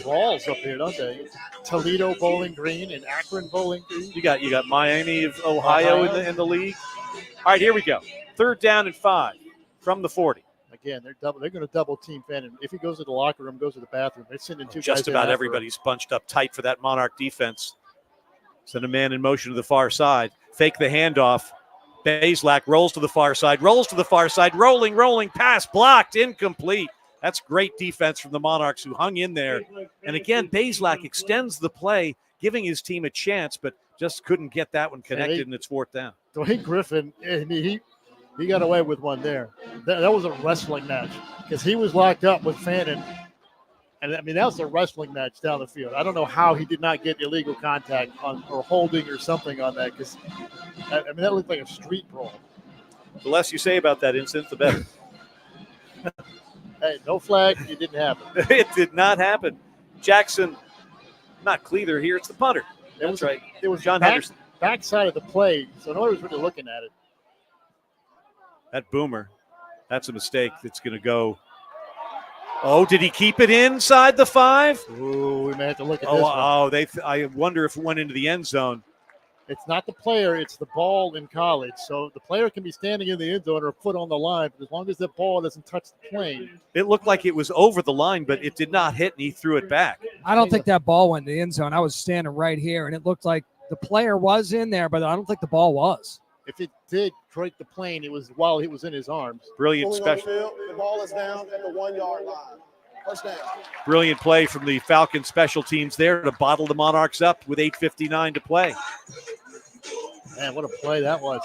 brawls up here, don't they? Toledo Bowling Green and Akron Bowling Green. You got Miami of Ohio in the league. All right, here we go. 3rd down and 5 from the 40. Again, they're going to double team Fannin. If he goes to the locker room, goes to the bathroom, they're sending 2 guys. Just about everybody's bunched up tight for that Monarch defense. Send a man in motion to the far side. Fake the handoff. Bazelak rolls to the far side, rolling, pass blocked, incomplete. That's great defense from the Monarchs who hung in there. And again, Bazelak extends the play, giving his team a chance, but just couldn't get that one connected, and it's 4th down. Dwayne Griffin, He got away with one there. That was a wrestling match because he was locked up with Fannin. And I mean, that was a wrestling match down the field. I don't know how he did not get illegal contact on or holding or something on that because, I mean, that looked like a street brawl. The less you say about that incident, the better. Hey, no flag. It didn't happen. It did not happen. Jackson, not Cleather here. It's the punter. That's right. It was John Henderson. Backside of the play, so nobody was really looking at it. That boomer, that's a mistake that's going to go. Oh, did he keep it inside the 5? Ooh, we may have to look at this one. I wonder if it went into the end zone. It's not the player, it's the ball in college. So the player can be standing in the end zone or a foot on the line, but as long as the ball doesn't touch the plane. It looked like it was over the line, but it did not hit, and he threw it back. I don't think that ball went in the end zone. I was standing right here, and it looked like the player was in there, but I don't think the ball was. If it did break the plane, it was while he was in his arms. Brilliant Pulling on special. the field, the ball is down at the 1 yard line. First down. Brilliant play from the Falcons special teams there to bottle the Monarchs up with 8:59 to play. Man, what a play that was.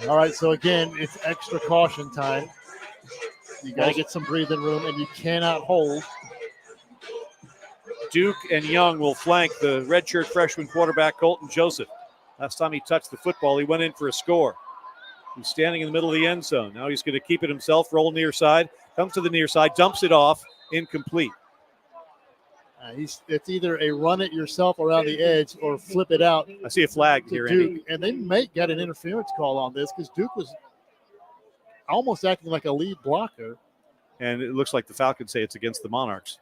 All right, so again, it's extra caution time. You got to get some breathing room, and you cannot hold. Duke and Young will flank the redshirt freshman quarterback, Colton Joseph. Last time he touched the football, he went in for a score. He's standing in the middle of the end zone. Now he's going to keep it himself, roll near side, comes to the near side, dumps it off, incomplete. It's either a run it yourself around the edge or flip it out. I see a flag here, Duke, Andy. and they may get an interference call on this because Duke was almost acting like a lead blocker. And it looks like the Falcons say it's against the Monarchs.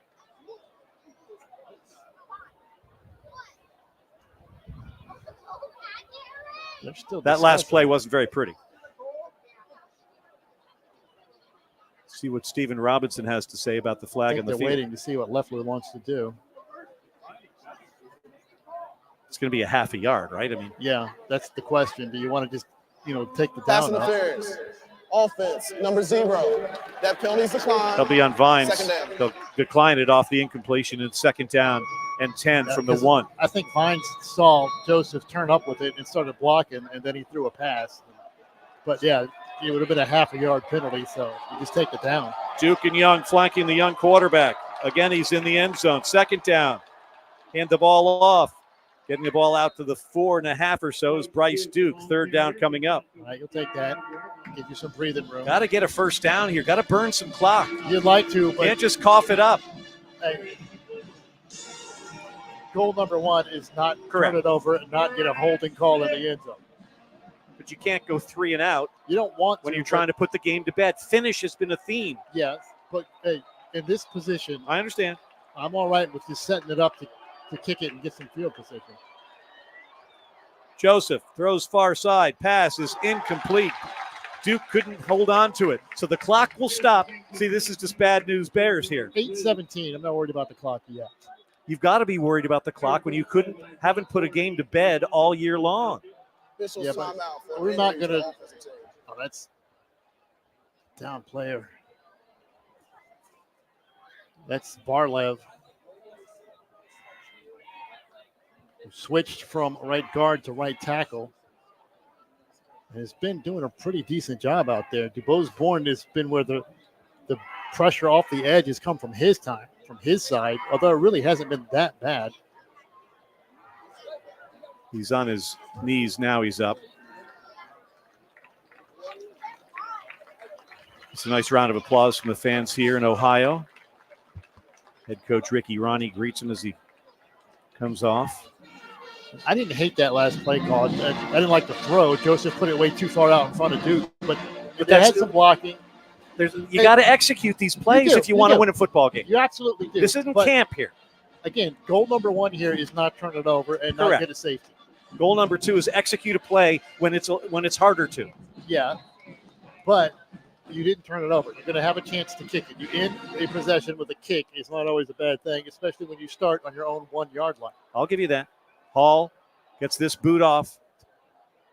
That last play wasn't very pretty. See what Stephen Robinson has to say about the flag on the they're field. waiting to see what Leffler wants to do. It's going to be a half a yard, right? I mean, yeah, that's the question. Do you want to just, take the Pass down? interference. Offense, number 0. That penalty's declined. they'll be on Vines. Second down. They'll decline it off the incompletion in 2nd down and 10 from the 1. I think Vines saw Joseph turn up with it and started blocking, and then he threw a pass. But, yeah, it would have been a half a yard penalty, so you just take it down. Duke and Young flanking the Young quarterback. Again, he's in the end zone. 2nd down. Hand the ball off. Getting the ball out to the 4.5 or so is Bryce Duke. 3rd down coming up. All right, you'll take that. Give you some breathing room. Got to get a first down here. Got to burn some clock. You'd like to, but can't just cough it up. Hey, goal number 1 is not turn it over and not get a holding call in the end zone. But you can't go 3 and out. You don't want when to, you're trying to put the game to bed. Finish has been a theme. Yes, but hey, in this position, I understand. I'm all right with just setting it up to kick it and get some field position. Joseph throws far side. Pass is incomplete. Duke couldn't hold on to it. So the clock will stop. See, this is just bad news bears here. 8:17. I'm not worried about the clock yet. You've got to be worried about the clock when you haven't put a game to bed all year long. Yeah, but we're not going to. Oh, that's down player. That's Barlev. Switched from right guard to right tackle. And has been doing a pretty decent job out there. DuBose-Bourne has been where the pressure off the edge has come from his side, although it really hasn't been that bad. He's on his knees now. He's up. It's a nice round of applause from the fans here in Ohio. Head coach Ricky Ronnie greets him as he comes off. I didn't hate that last play call. I didn't like the throw. Joseph put it way too far out in front of Duke, but they had some blocking. You got to execute these plays if you want to win a football game. You absolutely do. This isn't camp here. Again, goal number 1 here is not turn it over and not get a safety. Goal number 2 is execute a play when it's harder to. Yeah, but you didn't turn it over. You're going to have a chance to kick it. You end a possession with a kick is not always a bad thing, especially when you start on your own 1 yard line. I'll give you that. Hall gets this boot off.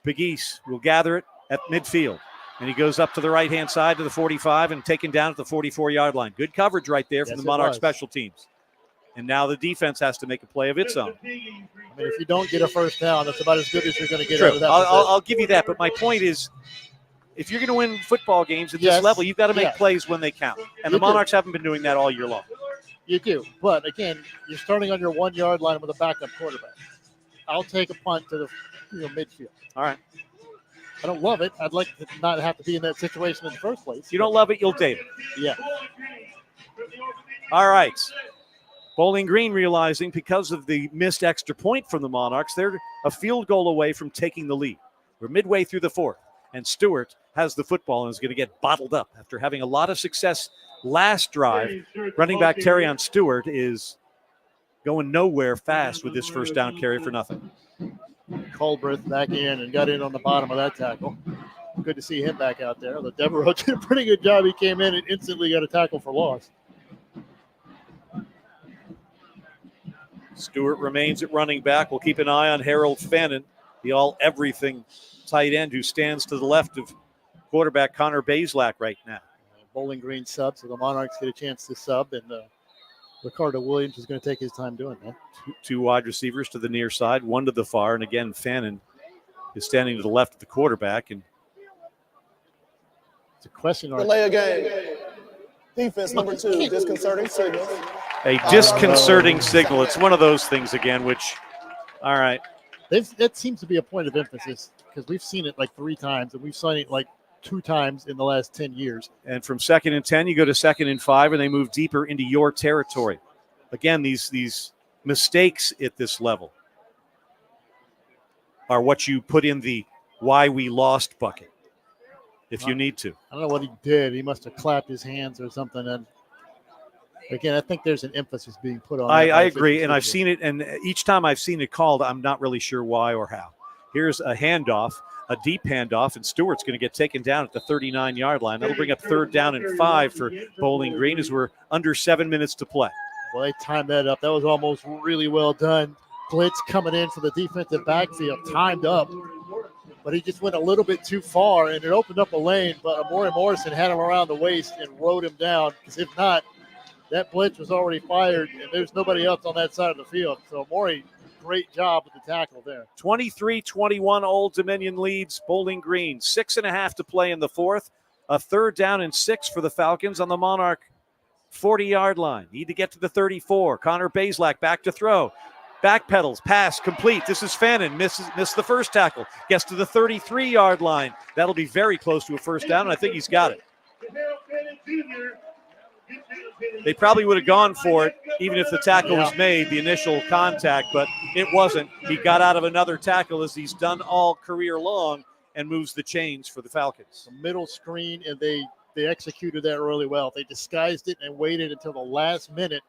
Big East will gather it at midfield. And he goes up to the right-hand side to the 45 and taken down at the 44-yard line. Good coverage right there from the Monarch special teams. And now the defense has to make a play of its own. I mean, if you don't get a first down, that's about as good as you're going to get True. out of that. I'll give you that. But my point is, if you're going to win football games at this level, you've got to make plays when they count. And the Monarchs haven't been doing that all year long. You do. But, again, you're starting on your 1 yard line with a backup quarterback. I'll take a punt to the midfield. All right. I don't love it. I'd like to not have to be in that situation in the first place. If you don't love it, you'll date it. Yeah. All right. Bowling Green realizing because of the missed extra point from the Monarchs, they're a field goal away from taking the lead. We're midway through the fourth, and Stewart has the football and is going to get bottled up after having a lot of success last drive. Running back Terrion Stewart is going nowhere fast with this first down carry for nothing. Culbreth back in and got in on the bottom of that tackle. Good to see him back out there. The Devereaux did a pretty good job. He came in and instantly got a tackle for loss. Stewart remains at running back. We'll keep an eye on Harold Fannin, the all-everything tight end who stands to the left of quarterback Connor Bazelak right now. Bowling Green sub, so the Monarchs get a chance to sub, and Ricardo Williams is going to take his time doing that. Two wide receivers to the near side, one to the far, and again, Fannin is standing to the left of the quarterback. And it's a question. Delay a game. Defense number 2, disconcerting signal. A disconcerting signal. It's one of those things again, which, all right. That seems to be a point of emphasis because we've seen it like 3 times, and we've seen it like 2 times in the last 10 years. And from 2nd and 10, you go to 2nd and 5, and they move deeper into your territory. Again, these mistakes at this level are what you put in the why we lost bucket, if you need to. I don't know what he did. He must have clapped his hands or something. And again, I think there's an emphasis being put on. I agree, and I've seen it, and each time I've seen it called, I'm not really sure why or how. Here's a handoff, a deep handoff, and Stewart's going to get taken down at the 39-yard line. That'll bring up 3rd down and 5 for Bowling Green as we're under 7 minutes to play. Well, they timed that up. That was almost really well done. Blitz coming in for the defensive backfield, timed up. But he just went a little bit too far, and it opened up a lane, but Amari Morrison had him around the waist and rode him down, because if not, that blitz was already fired, and there's nobody else on that side of the field. So Amari, great job with the tackle there. 23-21, Old Dominion leads Bowling Green. 6.5 to play in the fourth. A 3rd down and 6 for the Falcons on the Monarch 40-yard line. Need to get to the 34. Connor Bazelak back to throw. Backpedals, pass, complete. This is Fannin, missed the first tackle. Gets to the 33-yard line. That'll be very close to a first down, and I think he's got it. They probably would have gone for it, even if the tackle was made, the initial contact, but it wasn't. He got out of another tackle as he's done all career long and moves the chains for the Falcons. The middle screen, and they executed that really well. They disguised it and waited until the last minute,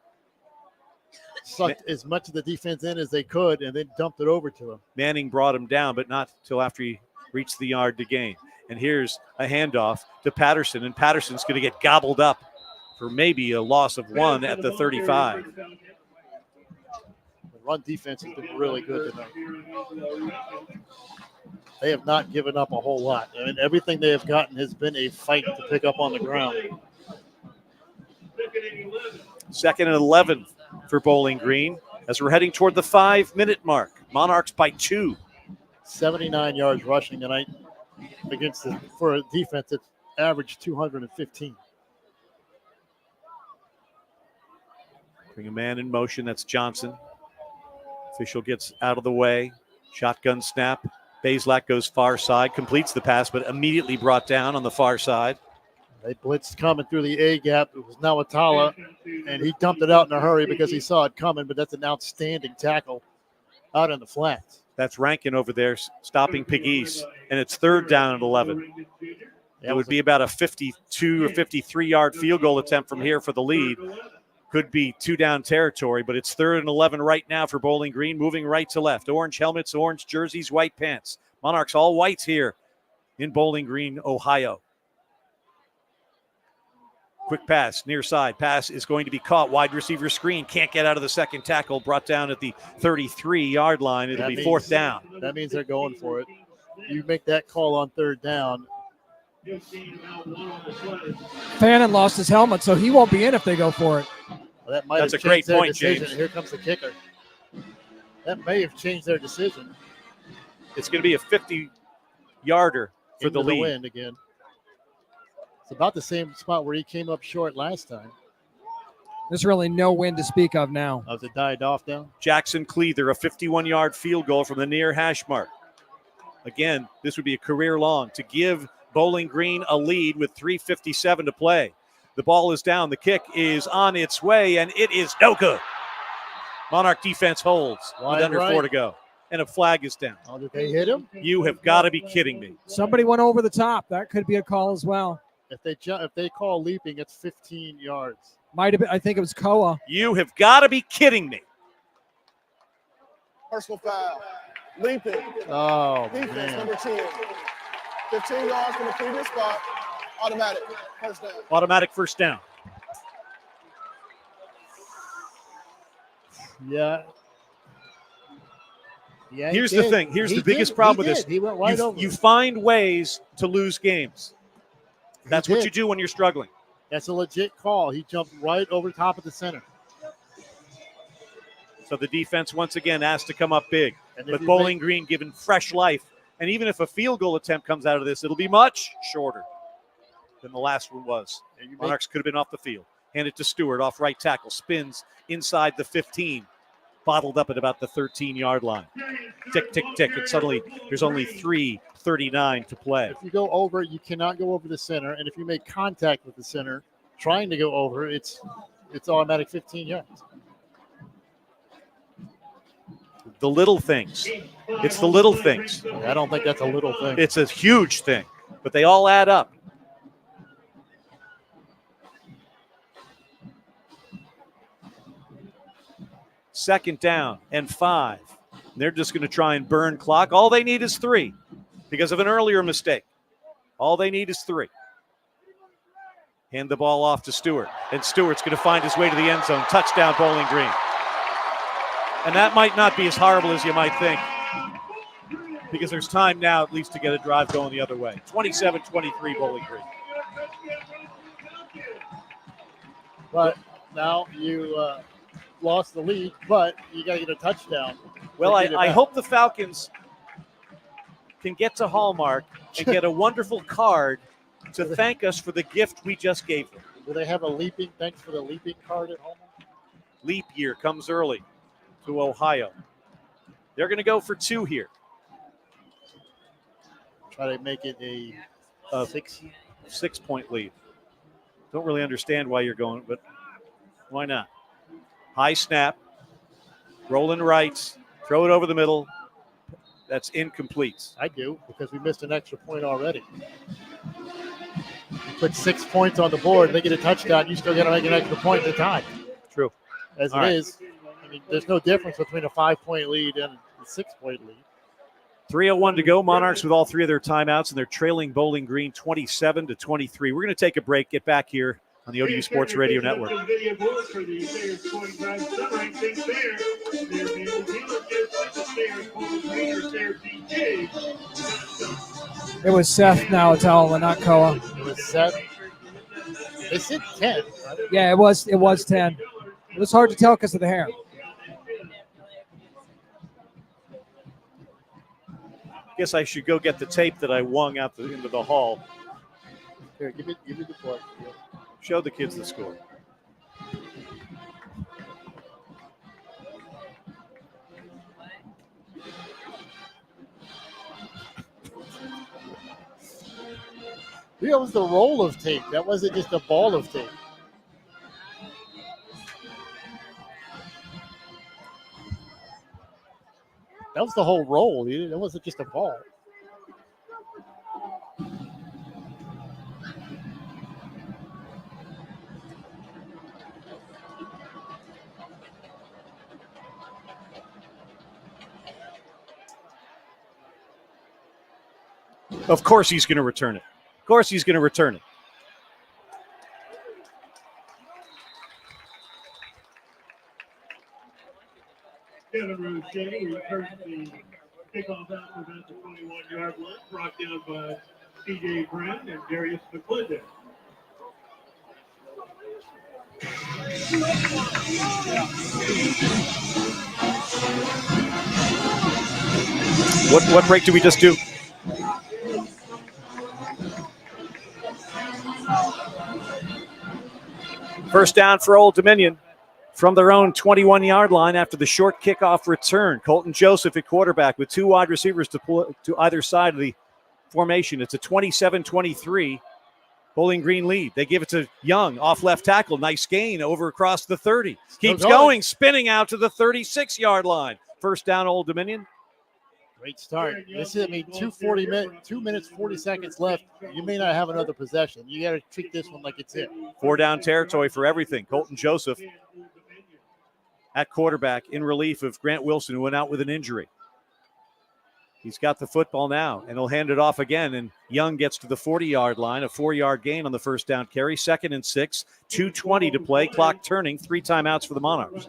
sucked as much of the defense in as they could, and then dumped it over to him. Manning brought him down, but not till after he reached the yard to gain. And here's a handoff to Patterson, and Patterson's going to get gobbled up for maybe a loss of 1 at the 35. The run defense has been really good tonight. They have not given up a whole lot. I mean, everything they have gotten has been a fight to pick up on the ground. 2nd and 11 for Bowling Green as we're heading toward the 5-minute mark. Monarchs by 2. 79 yards rushing tonight for a defense that's averaged 215. Bring a man in motion. That's Johnson. Official gets out of the way. Shotgun snap. Bazelak goes far side, completes the pass, but immediately brought down on the far side. They blitzed coming through the A gap. It was Nawatala, and he dumped it out in a hurry because he saw it coming, but that's an outstanding tackle out in the flats. That's Rankin over there stopping Pegues, and it's 3rd down and 11. It would be about a 52 or 53-yard field goal attempt from here for the lead. Could be 2-down territory, but it's 3rd and 11 right now for Bowling Green, moving right to left. Orange helmets, orange jerseys, white pants. Monarchs all whites here in Bowling Green, Ohio. Quick pass, near side. Pass is going to be caught. Wide receiver screen. Can't get out of the second tackle. Brought down at the 33-yard line. It'll be 4th down. That means they're going for it. You make that call on 3rd down. Fannin lost his helmet, so he won't be in if they go for it. Well, that might That's have a great changed their point, decision. James. Here comes the kicker. That may have changed their decision. It's going to be a 50-yarder for Into the lead. wind again. It's about the same spot where he came up short last time. There's really no wind to speak of now. Has it died off now? Jackson Cleather, a 51-yard field goal from the near hash mark. Again, this would be a career long to give Bowling Green a lead with 3:57 to play. The ball is down. The kick is on its way, and it is no good. Monarch defense holds with under 4 to go. And a flag is down. Oh, did they hit him? You have got to be kidding me. Somebody went over the top. That could be a call as well. If they call leaping, it's 15 yards. Might have been. I think it was Koa. You have got to be kidding me. Personal foul. Leaping. Oh, Defense man. number 10. 15 yards from the previous spot. Automatic. First down. Automatic first down. Yeah. Yeah. Here's the thing. Here's the biggest problem with this. He went right over. You find ways to lose games. That's what you do when you're struggling. That's a legit call. He jumped right over top of the center. So the defense once again has to come up big. And if But you Bowling Green given fresh life. And even if a field goal attempt comes out of this, it'll be much shorter than the last one was. Monarchs could have been off the field. Hand it to Stewart off right tackle. Spins inside the 15. Bottled up at about the 13-yard line. Tick, tick, tick. And suddenly there's only 3:39 to play. If you go over, you cannot go over the center. And if you make contact with the center, trying to go over, it's automatic 15 yards. The little things. It's the little things. I don't think that's a little thing. It's a huge thing, but they all add up. Second down and 5. They're just going to try and burn clock. All they need is 3 because of an earlier mistake. All they need is 3. Hand the ball off to Stewart, and Stewart's going to find his way to the end zone. Touchdown, Bowling Green. And that might not be as horrible as you might think because there's time now at least to get a drive going the other way. 27-23 Bowling Green. But now you lost the lead, but you got to get a touchdown. Well, I hope the Falcons can get to Hallmark and get a wonderful card to thank us for the gift we just gave them. Do they have a leaping, thanks for the leaping card at home? Leap year comes early to Ohio. They're going to go for 2 here. Try to make it a 6-point lead. Don't really understand why you're going, but why not? High snap, rolling right, throw it over the middle. That's incomplete. I do, because we missed an extra point already. You put 6 points on the board, they get a touchdown, you still got to make an extra point at the time. True. As All it right. is, I mean, there's no difference between a 5-point lead and a 6-point lead. 3:01 to go. Monarchs with all 3 of their timeouts, and they're trailing Bowling Green 27-23. We're going to take a break. Get back here on the ODU Sports Radio Network. Video board for the Sayers Point Drive Summer Racing Fair. Their vehicle dealerships, the Sayers Point Green or Sayers DJ. It was Seth Nawatala, not Koa. It was 7. They said 10. Yeah, it was 10. It was hard to tell because of the hair. Guess I should go get the tape that I wung out into the hall. Here, give me the board. Show the kids the score. That was the roll of tape. That wasn't just a ball of tape. That was the whole roll. It wasn't just a ball. Of course he's going to return it. Of course he's going to return it. Kevin Roche returns the kickoff out to about the 21-yard line, brought down by C.J. Brown and Darius McClendon. What break did we just do? First down for Old Dominion from their own 21-yard line after the short kickoff return. Colton Joseph at quarterback with two wide receivers to either side of the formation. It's a 27-23 Bowling Green lead. They give it to Young off left tackle. Nice gain over across the 30. Keeps going, spinning out to the 36-yard line. First down, Old Dominion. Great start. This is, 2 minutes, 40 seconds left. You may not have another possession. You got to treat this one like it's it. 4 down territory for everything. Colton Joseph at quarterback in relief of Grant Wilson, who went out with an injury. He's got the football now, and he'll hand it off again, and Young gets to the 40-yard line, a 4-yard gain on the first down carry. 2nd and 6, 2:20 to play, clock turning, 3 timeouts for the Monarchs.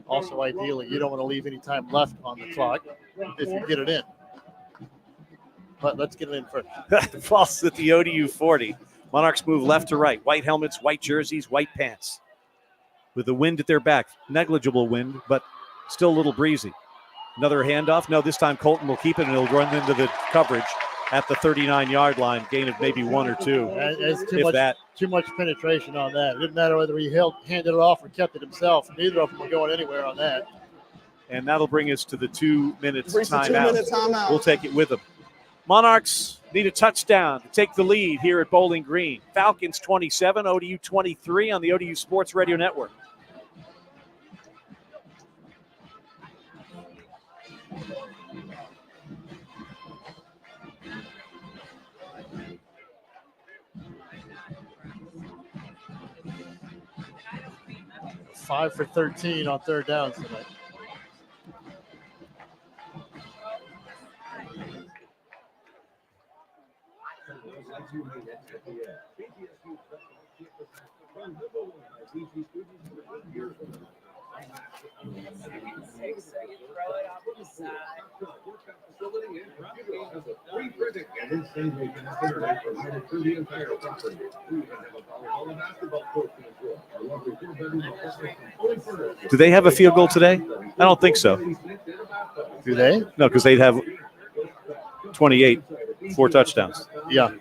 Also, ideally, you don't want to leave any time left on the clock if you get it in. But let's get it in first. Falls at the ODU 40. Monarchs move left to right. White helmets, white jerseys, white pants. With the wind at their back. Negligible wind, but still a little breezy. Another handoff. No, this time Colton will keep it, and he'll run into the coverage at the 39-yard line. Gain of maybe 1 or 2, Too much penetration on that. It didn't matter whether he handed it off or kept it himself. Neither of them were going anywhere on that. And that'll bring us to the 2 minutes timeout. We'll take it with them. Monarchs need a touchdown to take the lead here at Bowling Green. Falcons 27, ODU 23 on the ODU Sports Radio Network. Five for 13 on third downs tonight. Do they have a field goal today? I don't think so. Do they? No, because they'd have 28, 4 touchdowns. Yeah.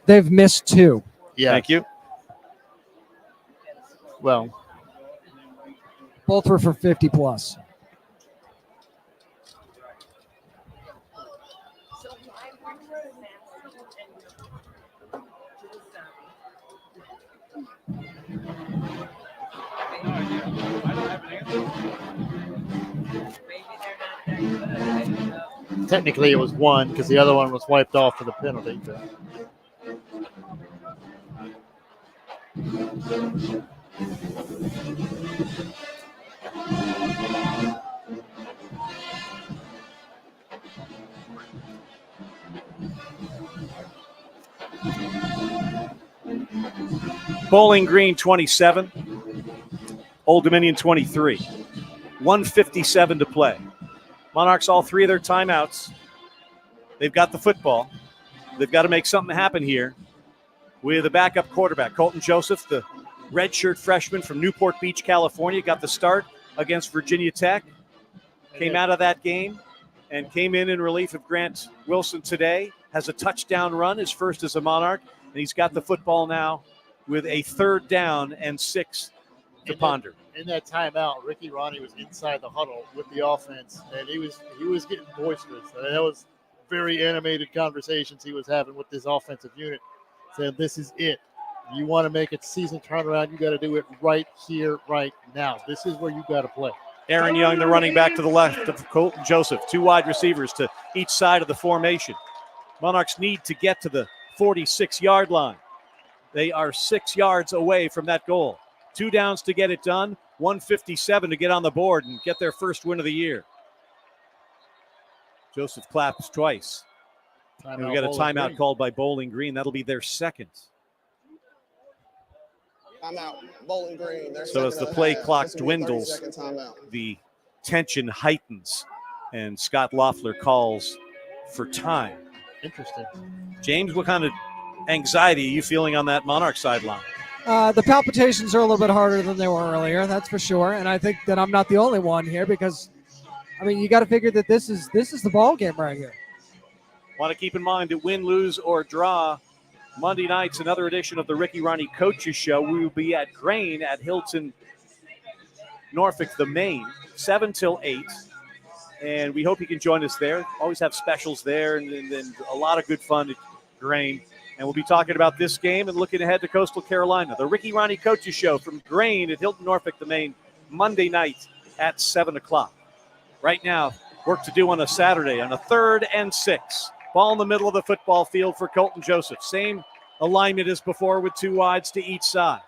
They've missed 2. Yeah. Thank you. Well, both were for 50 plus. Technically, it was 1 because the other one was wiped off for the penalty. Bowling Green 27, Old Dominion 23. 1:57 to play. Monarchs all 3 of their timeouts. They've got the football. They've got to make something happen here with a backup quarterback. Colton Joseph, the redshirt freshman from Newport Beach, California, got the start against Virginia Tech. Came out of that game and came in relief of Grant Wilson today. Has a touchdown run, his first as a Monarch. And he's got the football now with a 3rd down and 6 to ponder. In that timeout, Ricky Ronnie was inside the huddle with the offense, and he was getting boisterous. That was very animated conversations he was having with this offensive unit, saying this is it. You want to make a season turnaround, you got to do it right here, right now. This is where you got to play. Aaron Young, the running back to the left of Colton Joseph. 2 wide receivers to each side of the formation. Monarchs need to get to the 46-yard line. They are 6 yards away from that goal. 2 downs to get it done, 1:57 to get on the board and get their first win of the year. Joseph claps twice. And we got a timeout called by Bowling Green. That'll be their 2nd. Timeout, Bowling Green. So as the play clock dwindles, the tension heightens, and Scott Loeffler calls for time. Interesting. James, what kind of anxiety are you feeling on that Monarch sideline? The palpitations are a little bit harder than they were earlier, that's for sure. And I think that I'm not the only one here because, I mean, you got to figure that this is the ball game right here. Want to keep in mind that win, lose, or draw, Monday night's another edition of the Ricky Ronnie Coaches Show. We will be at Grain at Hilton, Norfolk, the Maine, 7 till 8. And we hope you can join us there. Always have specials there and a lot of good fun at Grain. And we'll be talking about this game and looking ahead to Coastal Carolina. The Ricky Ronnie Coaches Show from Grain at Hilton, Norfolk, the Maine, Monday night at 7 o'clock. Right now, work to do on a Saturday on a 3rd and 6. Ball in the middle of the football field for Colton Joseph. Same alignment as before with 2 wides to each side.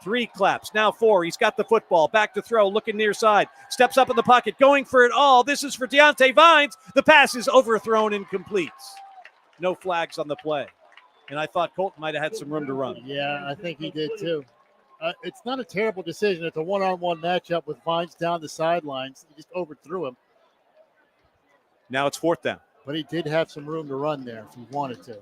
3 claps, now 4. He's got the football. Back to throw, looking near side. Steps up in the pocket, going for it all. This is for Deontay Vines. The pass is overthrown and complete. No flags on the play. And I thought Colton might have had some room to run. Yeah, I think he did too. It's not a terrible decision. It's a one-on-one matchup with Vines down the sidelines. He just overthrew him. Now it's 4th down. But he did have some room to run there if he wanted to.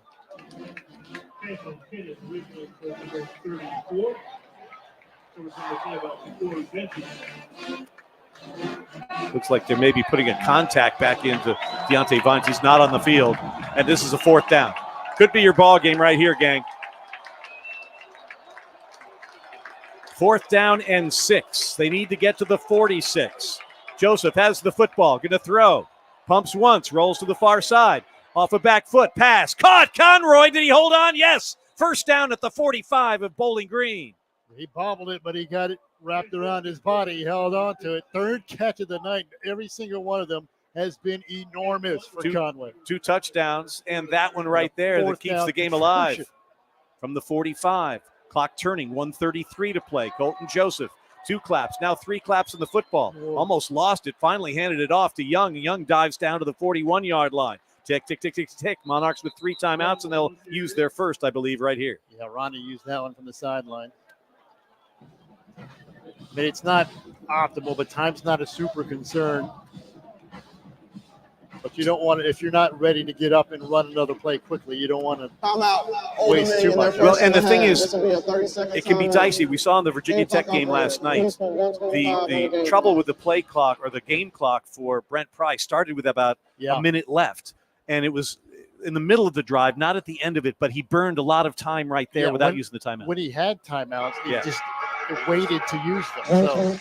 Looks like they're maybe putting a contact back into Deontay Vines. He's not on the field. And this is a 4th down. Could be your ball game right here, gang. 4th down and 6. They need to get to the 46. Joseph has the football, going to throw. Pumps once, rolls to the far side. Off a back foot, pass. Caught! Conroy, did he hold on? Yes! First down at the 45 of Bowling Green. He bobbled it, but he got it wrapped around his body. He held on to it. 3rd catch of the night. Every single one of them has been enormous for Conway. 2 touchdowns, and that one right there that keeps the game alive. From the 45, clock turning, 1:33 to play. Colton Joseph, 2 claps, now 3 claps in the football. Whoa. Almost lost it, finally handed it off to Young. Young dives down to the 41-yard line. Tick, tick, tick, tick, tick. Monarchs with 3 timeouts, and they'll use their first, I believe, right here. Yeah, Ronnie used that one from the sideline. I mean, it's not optimal, but time's not a super concern. But you don't want to, if you're not ready to get up and run another play quickly, you don't want to waste too much. Well, and the thing is, it can be dicey. We saw in the Virginia Tech game last night, the trouble with the play clock or the game clock for Brent Price started with about a minute left. And it was in the middle of the drive, not at the end of it, but he burned a lot of time right there without using the timeout. When he had timeouts, he just waited to use them.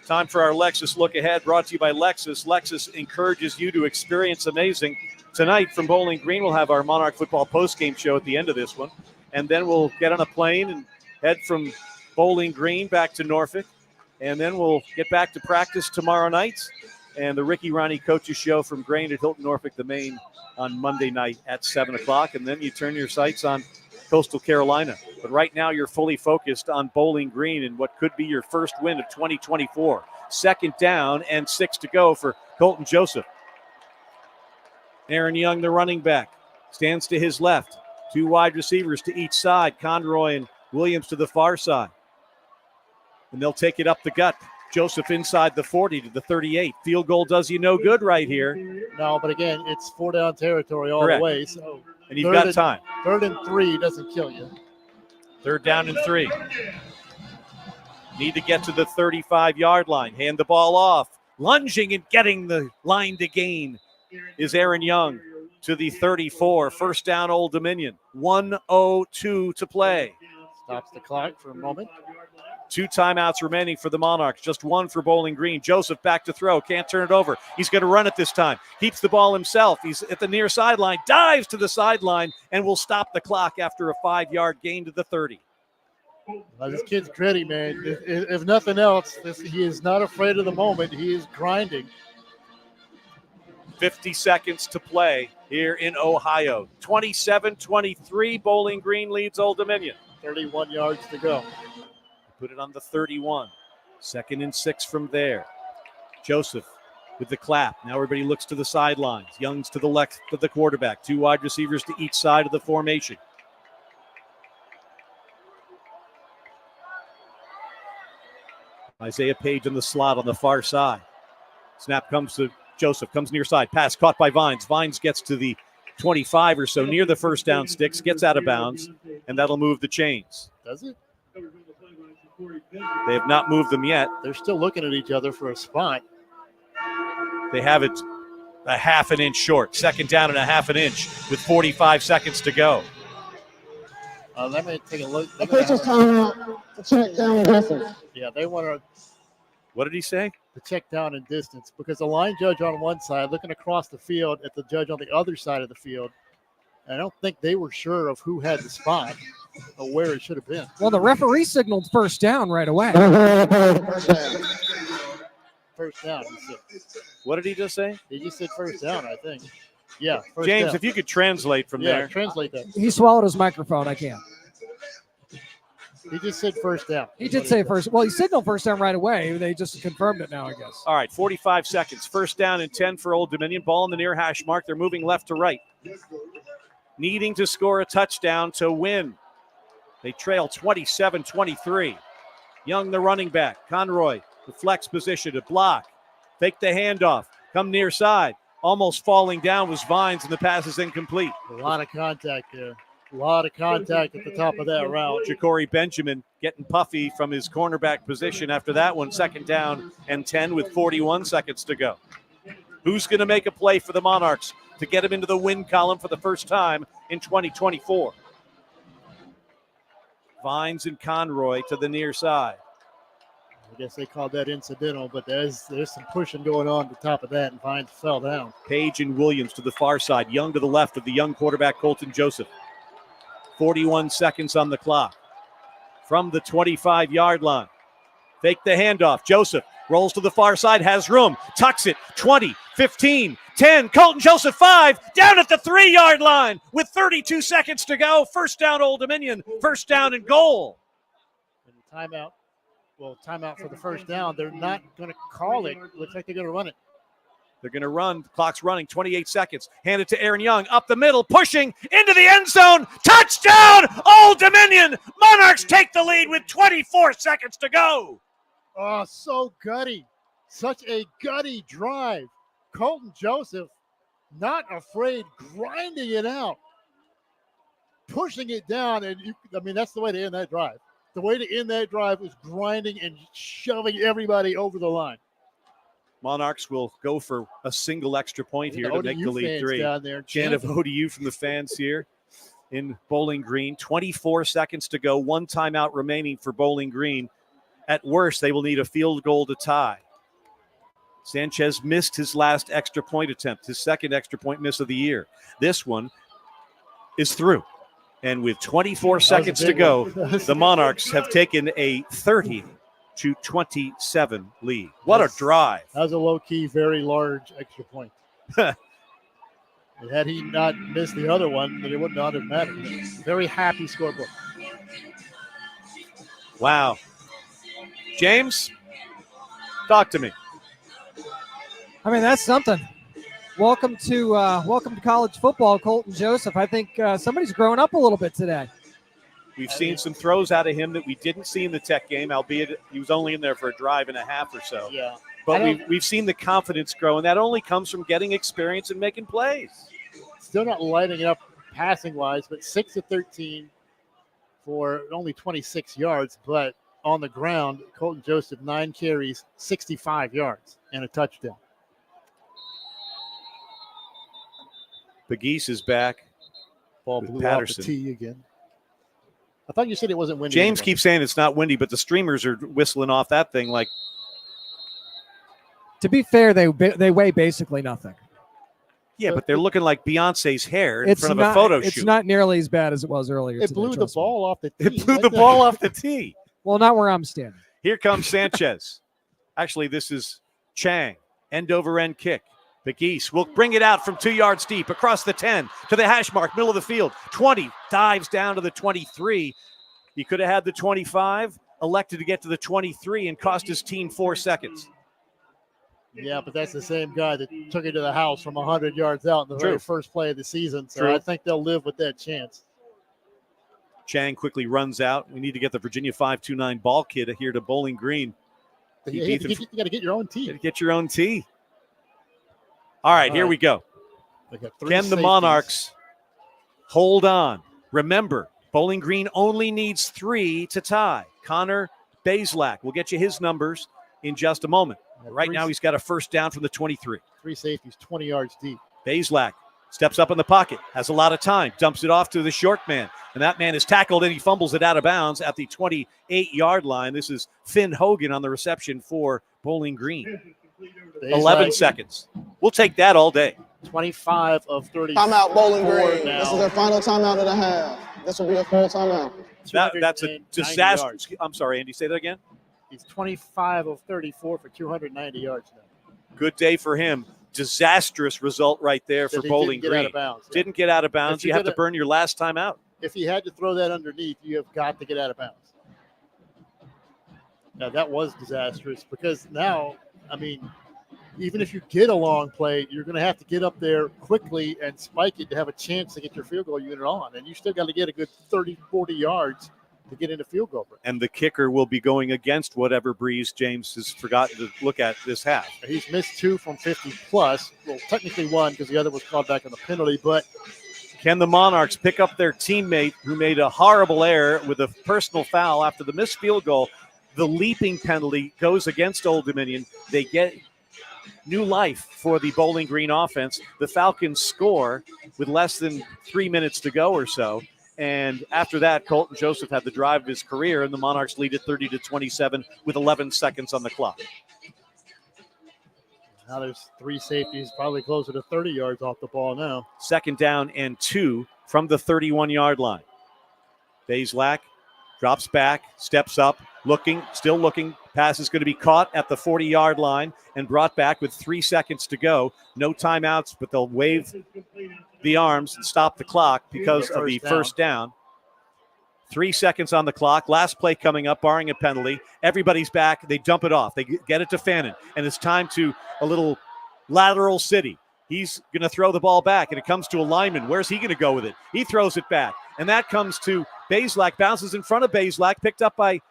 Time for our Lexus Look Ahead, brought to you by Lexus. Lexus encourages you to experience amazing. Tonight from Bowling Green, we'll have our Monarch football postgame show at the end of this one. And then we'll get on a plane and head from Bowling Green back to Norfolk. And then we'll get back to practice tomorrow night. And the Ricky Ronnie Coaches Show from Grain at Hilton, Norfolk, the Maine, on Monday night at 7 o'clock. And then you turn your sights on Coastal Carolina. But right now you're fully focused on Bowling Green and what could be your first win of 2024. 2nd down and 6 to go for Colton Joseph. Aaron Young, the running back, stands to his left. 2 wide receivers to each side. Conroy and Williams to the far side. And they'll take it up the gut. Joseph inside the 40 to the 38. Field goal does you no good right here. No, but again, it's 4-down territory all the way. So and you've got time. 3rd and 3 doesn't kill you. 3rd down and 3. Need to get to the 35-yard line. Hand the ball off. Lunging and getting the line to gain is Aaron Young to the 34. First down, Old Dominion. 1:02 to play. Stops the clock for a moment. 2 timeouts remaining for the Monarchs. Just 1 for Bowling Green. Joseph back to throw. Can't turn it over. He's going to run it this time. Keeps the ball himself. He's at the near sideline. Dives to the sideline and will stop the clock after a 5-yard gain to the 30. Well, this kid's gritty, man. If nothing else, he is not afraid of the moment. He is grinding. 50 seconds to play here in Ohio. 27-23. Bowling Green leads Old Dominion. 31 yards to go. Put it on the 31. 2nd and 6 from there. Joseph with the clap. Now everybody looks to the sidelines. Young's to the left of the quarterback. 2 wide receivers to each side of the formation. Isaiah Page in the slot on the far side. Snap comes to Joseph. Comes near side. Pass caught by Vines. Vines gets to the 25 or so near the first down sticks, gets out of bounds, and that'll move the chains. Does it? They have not moved them yet. They're still looking at each other for a spot. They have it a half an inch short. Second down and a half an inch with 45 seconds to go. Let me take a look. The pitcher's timeout to check down the distance. Yeah, they want to What did he say? check down in distance because the line judge on one side looking across the field at the judge on the other side of the field. I don't think they were sure of who had the spot or where it should have been. Well, the referee signaled first down right away. First down, he said. What did he just say? He just said first down, I think. Yeah, first James, down. if you could translate from there. Translate that. He swallowed his microphone. I can't. He just said first down. He did say first. Well, he signaled first down right away. They just confirmed it now, I guess. All right, 45 seconds. First down and 10 for Old Dominion. Ball in the near hash mark. They're moving left to right. Needing to score a touchdown to win. They trail 27-23. Young, the running back. Conroy, the flex position to block. Fake the handoff. Come near side. Almost falling down was Vines, and the pass is incomplete. A lot of contact there. A lot of contact at the top of that route. Ja'Cory Benjamin getting puffy from his cornerback position after that one. Second down and 10 with 41 seconds to go. Who's going to make a play for the Monarchs to get him into the win column for the first time in 2024? Vines and Conroy to the near side. I guess they called that incidental, but there's some pushing going on at the top of that, and Vines fell down. Page and Williams to the far side. Young to the left of the young quarterback, Colton Joseph. 41 seconds on the clock. From the 25-yard line. Fake the handoff. Joseph rolls to the far side, has room, tucks it. 20, 15, 10. Colton Joseph 5, down at the 3-yard line with 32 seconds to go. First down, Old Dominion. First down and goal. And timeout. Well, timeout for the first down. They're not going to call it. Looks like they're going to run it. They're going to run. The clock's running. 28 seconds. Hand it to Aaron Young. Up the middle. Pushing into the end zone. Touchdown! Old Dominion! Monarchs take the lead with 24 seconds to go. Oh, so gutty. Such a gutty drive. Colton Joseph not afraid, grinding it out. Pushing it down. And, that's the way to end that drive. The way to end that drive was grinding and shoving everybody over the line. Monarchs will go for a single extra point here to make the lead 3. Down there. Chant of ODU from the fans here in Bowling Green. 24 seconds to go. 1 timeout remaining for Bowling Green. At worst, they will need a field goal to tie. Sanchez missed his last extra point attempt, his second extra point miss of the year. This one is through. And with 24 seconds to go, the Monarchs have taken a 30-27 lead. What a drive. That was a low-key, very large extra point. And had he not missed the other one, then it would not have mattered. Very happy scoreboard. Wow. James, talk to me. That's something. Welcome to college football, Colton Joseph. I think somebody's growing up a little bit today. We've seen some throws out of him that we didn't see in the Tech game, albeit he was only in there for a drive and a half or so. Yeah. But we've seen the confidence grow, and that only comes from getting experience and making plays. Still not lighting it up passing-wise, but 6 of 13 for only 26 yards. But on the ground, Colton Joseph, 9 carries, 65 yards, and a touchdown. Pegues is back. Ball with blew Patterson. off the tee again. I thought you said it wasn't windy. James anymore. keeps saying it's not windy, but the streamers are whistling off that thing like. To be fair, they weigh basically nothing. Yeah, but they're looking like Beyonce's hair in front of a photo shoot. It's not nearly as bad as it was earlier. It blew the ball off the tee. It blew the ball off the tee. Well, not where I'm standing. Here comes Sanchez. Actually, this is Chang. End-over-end kick. Pegues will bring it out from 2 yards deep, across the 10, to the hash mark, middle of the field. 20, dives down to the 23. He could have had the 25, elected to get to the 23, and cost his team 4 seconds. Yeah, but that's the same guy that took it to the house from 100 yards out in the very first play of the season. So I think they'll live with that chance. Chang quickly runs out. We need to get the Virginia 529 ball kid here to Bowling Green. You got to get your own tee. Get your own tee. All right, here we go. They got 3 Can the safeties. Monarchs hold on? Remember, Bowling Green only needs 3 to tie. Connor Bazelak, we'll get you his numbers in just a moment. Right now, he's got a first down from the 23. 3 safeties, 20 yards deep. Bazelak steps up in the pocket, has a lot of time, dumps it off to the short man, and that man is tackled and he fumbles it out of bounds at the 28-yard line. This is Finn Hogan on the reception for Bowling Green. 11 seconds. We'll take that all day. 25 of 30. Timeout, Bowling Green. Now. This is their final timeout of the half. This will be a full timeout. That's a disaster. Yards. I'm sorry, Andy, say that again. He's 25 of 34 for 290 yards now. Good day for him. Disastrous result right there for Bowling Green. Out of bounds. Didn't get out of bounds. You have to burn your last time out. If you had to throw that underneath, you have got to get out of bounds. Now, that was disastrous because now, I mean, even if you get a long play, you're going to have to get up there quickly and spike it to have a chance to get your field goal unit on. And you still got to get a good 30, 40 yards to get into field goal range. And the kicker will be going against whatever Breeze James has forgotten to look at this half. He's missed 2 from 50 plus. Well, technically 1 because the other was called back on the penalty. But can the Monarchs pick up their teammate who made a horrible error with a personal foul after the missed field goal? The leaping penalty goes against Old Dominion. They get new life for the Bowling Green offense. The Falcons score with less than 3 minutes to go or so. And after that, Colton Joseph had the drive of his career, and the Monarchs lead at 30-27 with 11 seconds on the clock. Now there's 3 safeties, probably closer to 30 yards off the ball now. Second down and 2 from the 31-yard line. Bazelak drops back, steps up, still looking. Pass is going to be caught at the 40-yard line and brought back with 3 seconds to go. No timeouts, but they'll wave the arms and stop the clock because of the first down. 3 seconds on the clock. Last play coming up, barring a penalty. Everybody's back. They dump it off. They get it to Fannin, and it's time to a little lateral city. He's going to throw the ball back, and it comes to a lineman. Where's he going to go with it? He throws it back, and that comes to Bazelak. Bounces in front of Bazelak, picked up by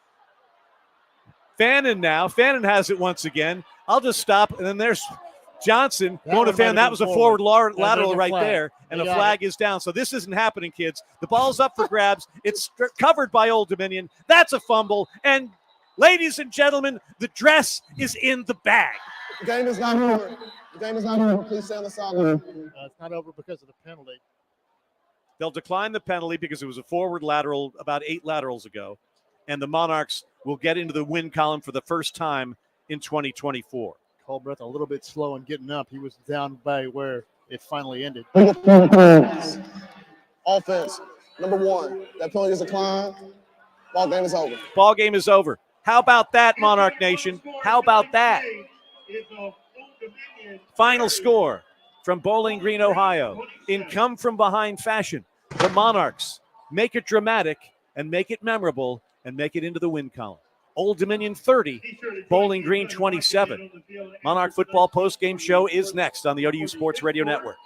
Fannin now. Fannin has it once again. I'll just stop, and then there's Johnson going to Fannin. That was a forward lateral right there, and a flag is down. So this isn't happening, kids. The ball's up for grabs. It's covered by Old Dominion. That's a fumble, and ladies and gentlemen, the dress is in the bag. The game is not over. The game is not over. Please stay on the sideline. It's not over because of the penalty. They'll decline the penalty because it was a forward lateral about 8 laterals ago, and the Monarchs will get into the win column for the first time in 2024. Colbreth a little bit slow in getting up. He was down by where it finally ended. Offense, number 1. That penalty is declined. Ball game is over. Ball game is over. How about that, Monarch Nation? How about that? Final score from Bowling Green, Ohio. In come-from-behind fashion, the Monarchs make it dramatic and make it memorable and make it into the win column. Old Dominion 30, Bowling Green 27. Monarch Football Postgame Show is next on the ODU Sports Radio Network.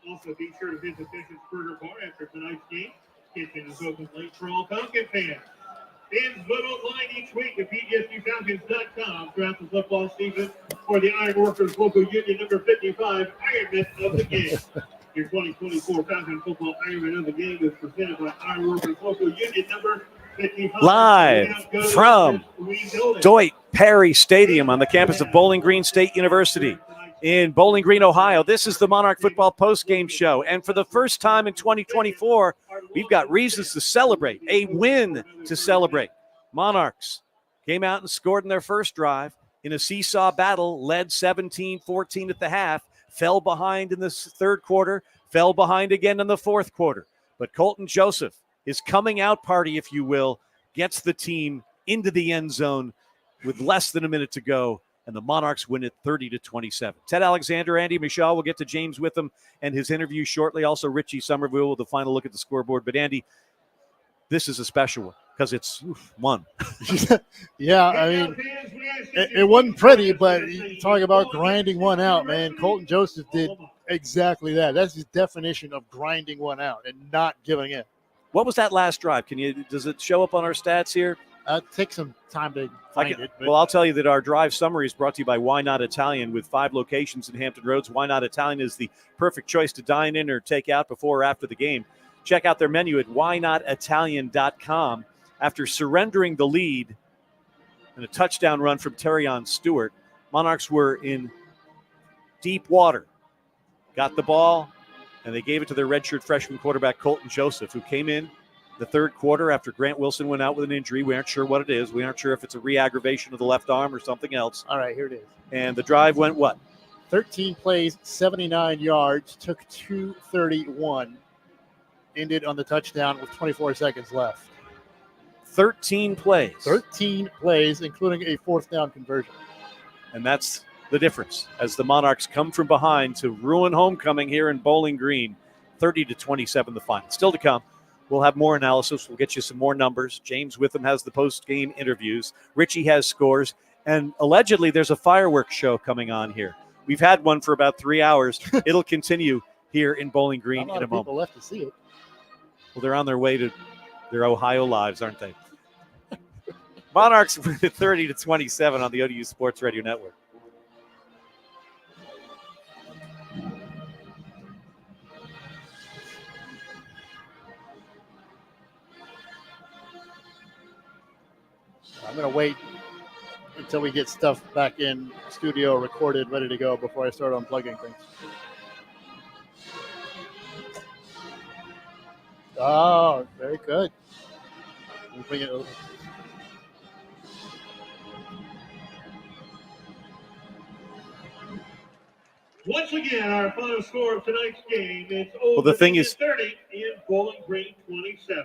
Also, be sure to visit Bishop's Burger Bar after tonight's game. Kitchen is open late for all Falcon fans. Fans vote online each week at PGSUFalcons.com throughout the football season for the Ironworkers Local Union number 55 Ironman of the Game. Your 2024 Falcon Football Ironman of the Game is presented by Ironworkers Local Union number 55. Live from Deutsch Perry Stadium on the campus of Bowling Green State University in Bowling Green, Ohio. This is the Monarch Football Postgame Show. And for the first time in 2024, we've got reasons to celebrate, a win to celebrate. Monarchs came out and scored in their first drive in a seesaw battle, led 17-14 at the half, fell behind in the third quarter, fell behind again in the fourth quarter. But Colton Joseph, his coming out party, if you will, gets the team into the end zone with less than a minute to go. And the Monarchs win it 30-27. Ted Alexander, Andy Michaud, we'll get to James Witham and his interview shortly. Also, Richie Somerville with the final look at the scoreboard. But, Andy, this is a special one because it's one. Yeah, I mean, it wasn't pretty, but talking about grinding one out, man, Colton Joseph did exactly that. That's his definition of grinding one out and not giving in. What was that last drive? Does it show up on our stats here? Take some time to find it. But Well, I'll tell you that our drive summary is brought to you by Why Not Italian with 5 locations in Hampton Roads. Why Not Italian is the perfect choice to dine in or take out before or after the game. Check out their menu at whynotitallian.com. After surrendering the lead and a touchdown run from Terrion Stewart, Monarchs were in deep water. Got the ball, and they gave it to their redshirt freshman quarterback, Colton Joseph, who came in the third quarter after Grant Wilson went out with an injury. We aren't sure what it is. We aren't sure if it's a re-aggravation of the left arm or something else. All right, here it is. And the drive went what? 13 plays, 79 yards, took 2:31. Ended on the touchdown with 24 seconds left. 13 plays. 13 plays, including a 4th down conversion. And that's the difference as the Monarchs come from behind to ruin homecoming here in Bowling Green. 30-27 the final. Still to come. We'll have more analysis. We'll get you some more numbers. James Witham has the post-game interviews. Richie has scores. And allegedly there's a fireworks show coming on here. We've had one for about 3 hours. It'll continue here in Bowling Green in a moment. People left to see it. Well, they're on their way to their Ohio lives, aren't they? Monarchs win at 30-27 on the ODU Sports Radio Network. I'm going to wait until we get stuff back in studio, recorded, ready to go before I start unplugging things. Oh, very good. We'll bring it over. Once again, our final score of tonight's game is Well, the thing is, 30 in Bowling Green 27.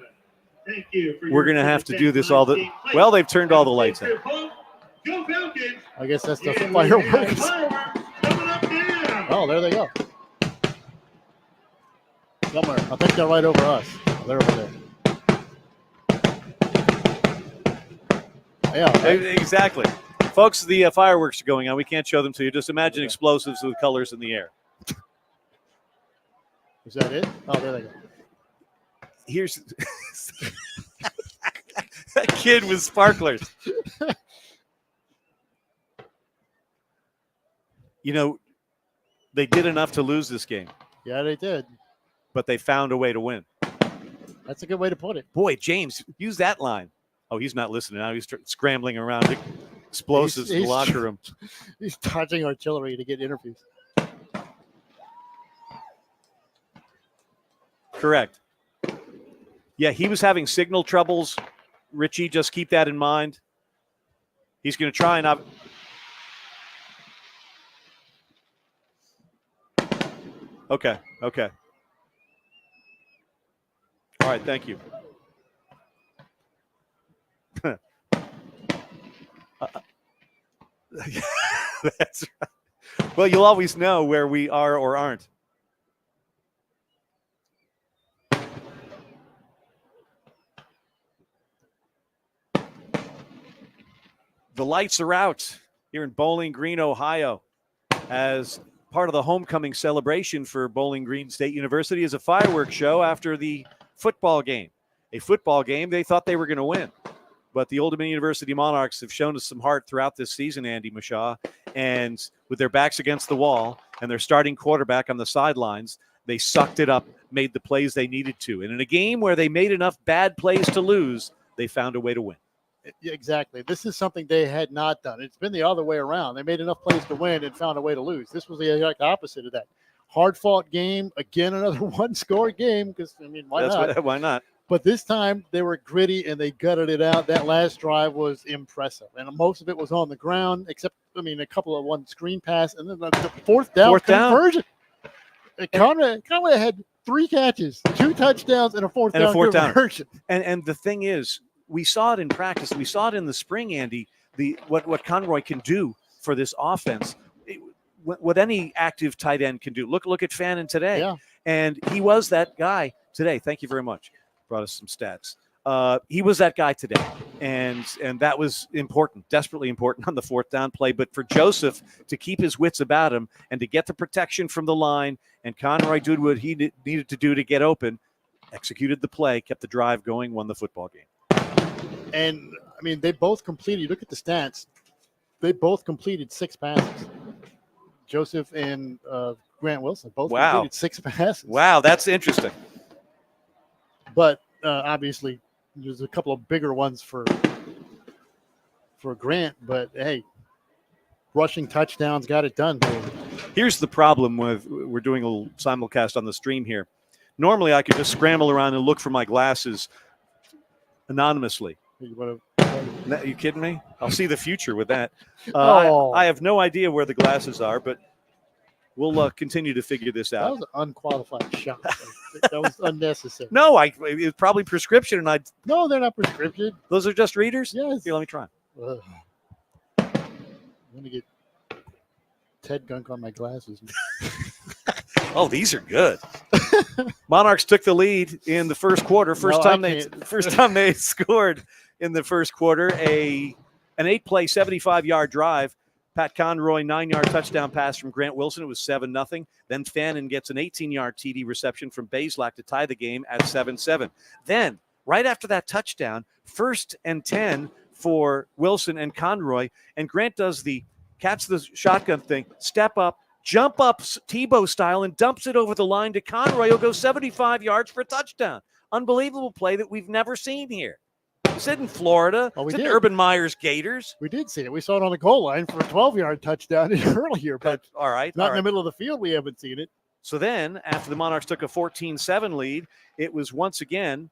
Thank you for we're going to have to do this all the – well, they've turned all the lights out. Go Falcons! I guess that's the And fireworks. Fireworks coming up now. Oh, there they go. Somewhere. I think they're right over us. Oh, they're over there. Yeah. Right? Exactly. Folks, the fireworks are going on. We can't show them to you. Just imagine explosives with colors in the air. Is that it? Oh, there they go. Here's that kid with sparklers. You know, they did enough to lose this game. Yeah, they did. But they found a way to win. That's a good way to put it. Boy, James, use that line. Oh, he's not listening now. He's scrambling around explosives in the locker room. He's dodging artillery to get interviews. Correct. Yeah, he was having signal troubles. Richie, just keep that in mind. He's going to try and Okay. All right, thank you. That's right. Well, you'll always know where we are or aren't. The lights are out here in Bowling Green, Ohio, as part of the homecoming celebration for Bowling Green State University is a fireworks show after the football game. A football game they thought they were going to win. But the Old Dominion University Monarchs have shown us some heart throughout this season, Andy Mashaw. And with their backs against the wall and their starting quarterback on the sidelines, they sucked it up, made the plays they needed to. And in a game where they made enough bad plays to lose, they found a way to win. Yeah, exactly. This is something they had not done. It's been the other way around. They made enough plays to win and found a way to lose. This was the exact opposite of that. Hard-fought game. Again, another one-score game because, I mean, why not? But this time they were gritty and they gutted it out. That last drive was impressive. And most of it was on the ground, except, a couple of one screen pass and then the fourth down conversion. Conway had 3 catches, 2 touchdowns, and a fourth down conversion. And the thing is, we saw it in practice. We saw it in the spring, Andy, what Conroy can do for this offense, what any active tight end can do. Look at Fannin today. Yeah. And he was that guy today. Thank you very much. Brought us some stats. He was that guy today. And that was important, desperately important on the fourth down play. But for Joseph to keep his wits about him and to get the protection from the line, and Conroy did what he needed to do to get open, executed the play, kept the drive going, won the football game. And I mean, they both completed. You look at the stats. They both completed 6 passes. Joseph and Grant Wilson both completed 6 passes. Wow, that's interesting. But obviously, there's a couple of bigger ones for Grant. But hey, rushing touchdowns got it done. Here's the problem with we're doing a little simulcast on the stream here. Normally, I could just scramble around and look for my glasses anonymously. Are you kidding me? I'll see the future with that. I have no idea where the glasses are, but we'll continue to figure this out. That was an unqualified shot. That was unnecessary. No, it was probably prescription, and No, they're not prescription. Those are just readers? Yes. Here, let me try. I'm going to get Ted Gunk on my glasses. Oh, these are good. Monarchs took the lead in the first quarter. First time they scored in the first quarter. An 8-play, 75-yard drive. Pat Conroy, 9-yard touchdown pass from Grant Wilson. It was 7-0. Then Fannin gets an 18-yard TD reception from Bazelak to tie the game at 7-7. Then, right after that touchdown, 1st and 10 for Wilson and Conroy. And Grant does the catch the shotgun thing, step up, jump up Tebow style, and dumps it over the line to Conroy, who'll go 75 yards for a touchdown. Unbelievable play that we've never seen here. Is it in Florida? Oh, we Is it did. Urban Meyer's Gators? We did see it. We saw it on the goal line for a 12-yard touchdown earlier, but all right, not in the middle of the field. We haven't seen it. So then, after the Monarchs took a 14-7 lead, it was once again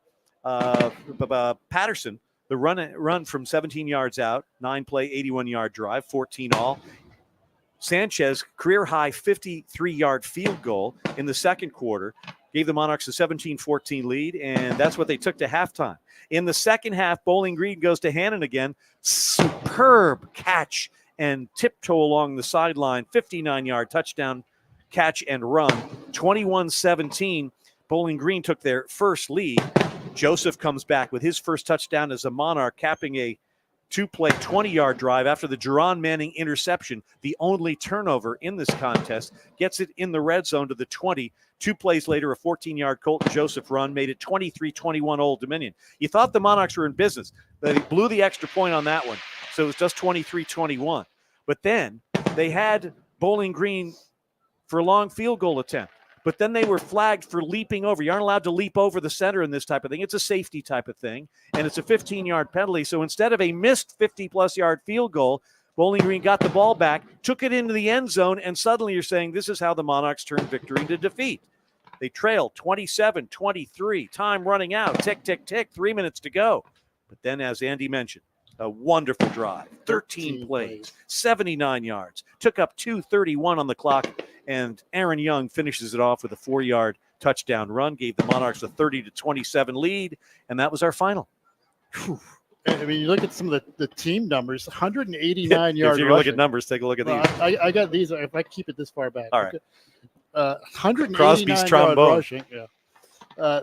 Patterson, the run from 17 yards out, 9-play, 81-yard drive, 14 all. Sanchez, career-high 53-yard field goal in the second quarter, gave the Monarchs a 17-14 lead, and that's what they took to halftime. In the second half, Bowling Green goes to Hannon again. Superb catch and tiptoe along the sideline, 59-yard touchdown catch and run, 21-17. Bowling Green took their first lead. Joseph comes back with his first touchdown as a Monarch, capping a 2-play, 20-yard drive after the Jerron Manning interception, the only turnover in this contest, gets it in the red zone to the 20. 2 plays later, a 14-yard Colton Joseph run made it 23-21 Old Dominion. You thought the Monarchs were in business. They blew the extra point on that one, so it was just 23-21. But then they had Bowling Green for a long field goal attempt. But then they were flagged for leaping over. You aren't allowed to leap over the center in this type of thing. It's a safety type of thing, and it's a 15-yard penalty. So instead of a missed 50-plus yard field goal, Bowling Green got the ball back, took it into the end zone, and suddenly you're saying this is how the Monarchs turned victory into defeat. They trailed 27-23, time running out, tick, tick, tick, 3 minutes to go. But then, as Andy mentioned, a wonderful drive, 13 plays, 79 yards, took up 2:31 on the clock, and Aaron Young finishes it off with a 4-yard touchdown run, gave the Monarchs a 30-27 lead, and that was our final. Whew. I mean, you look at some of the team numbers, 189 yards. If you're going to look at numbers, take a look at these. I got these. If I keep it this far back. All right. 189 Crosby's trombone. yard rushing. Yeah.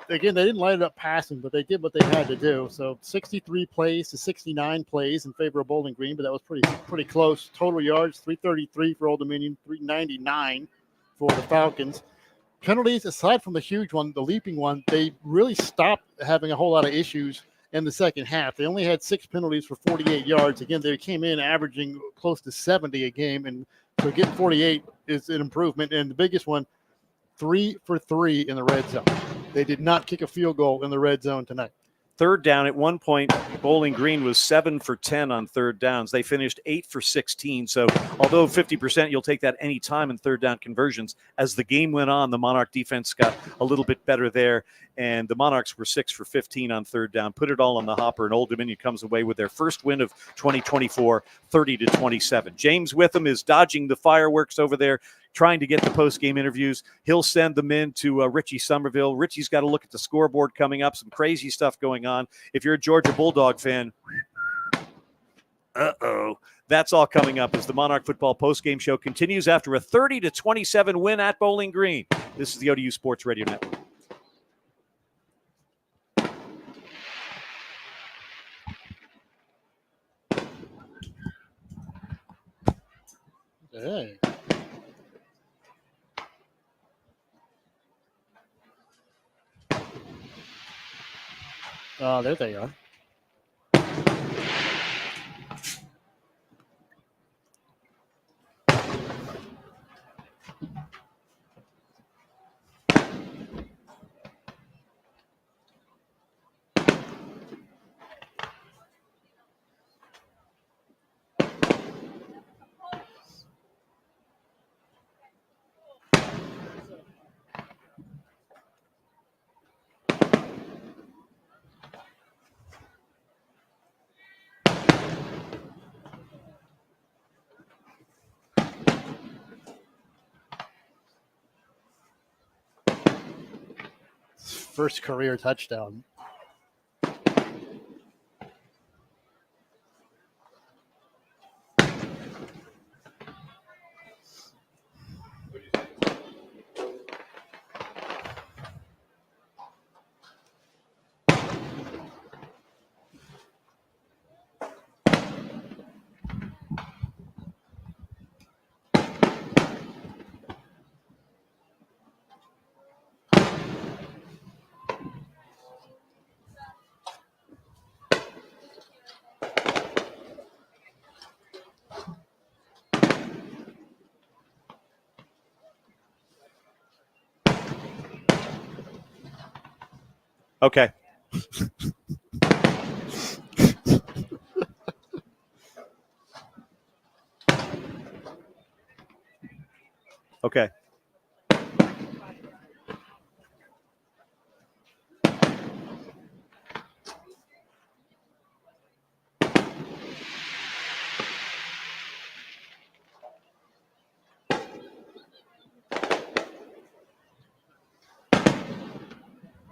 Again, they didn't light it up passing, but they did what they had to do. So 63 plays to 69 plays in favor of Bowling Green, but that was pretty close. Total yards, 333 for Old Dominion, 399 for the Falcons. Penalties, aside from the huge one, the leaping one, they really stopped having a whole lot of issues in the second half. They only had 6 penalties for 48 yards. Again, they came in averaging close to 70 a game, and so getting 48 is an improvement. And the biggest one, 3 for 3 in the red zone. They did not kick a field goal in the red zone tonight. Third down, at one point, Bowling Green was 7 for 10 on third downs. They finished 8 for 16. So although 50%, you'll take that any time in third down conversions. As the game went on, the Monarch defense got a little bit better there, and the Monarchs were 6 for 15 on third down. Put it all on the hopper, and Old Dominion comes away with their first win of 2024, 30-27. James Witham is dodging the fireworks over there, trying to get the post-game interviews. He'll send them in to Richie Somerville. Richie's got to look at the scoreboard coming up, some crazy stuff going on. If you're a Georgia Bulldog fan, that's all coming up as the Monarch Football post-game show continues after a 30-27 win at Bowling Green. This is the ODU Sports Radio Network. Hey. Oh, there they are. first career touchdown. Okay. Okay.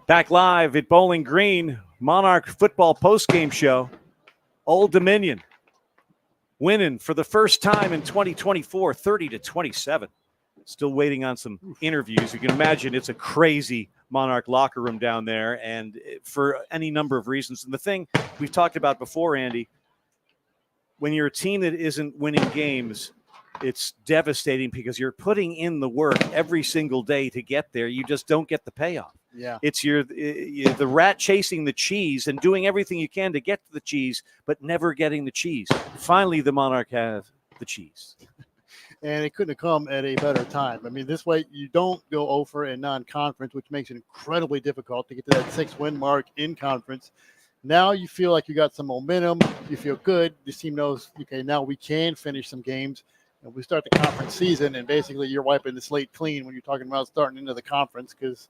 Back live at Bowling Green, Monarch football postgame show. Old Dominion winning for the first time in 2024, 30-27. Still waiting on some interviews. You can imagine it's a crazy Monarch locker room down there, and for any number of reasons. And the thing we've talked about before, Andy, when you're a team that isn't winning games, it's devastating because you're putting in the work every single day to get there. You just don't get the payoff. Yeah. It's the rat chasing the cheese and doing everything you can to get to the cheese, but never getting the cheese. Finally, the Monarch have the cheese. And it couldn't have come at a better time. I mean, this way you don't go over in non-conference, which makes it incredibly difficult to get to that 6-win mark in conference. Now you feel like you got some momentum. You feel good. This team knows, okay, now we can finish some games. And we start the conference season, and basically you're wiping the slate clean when you're talking about starting into the conference, because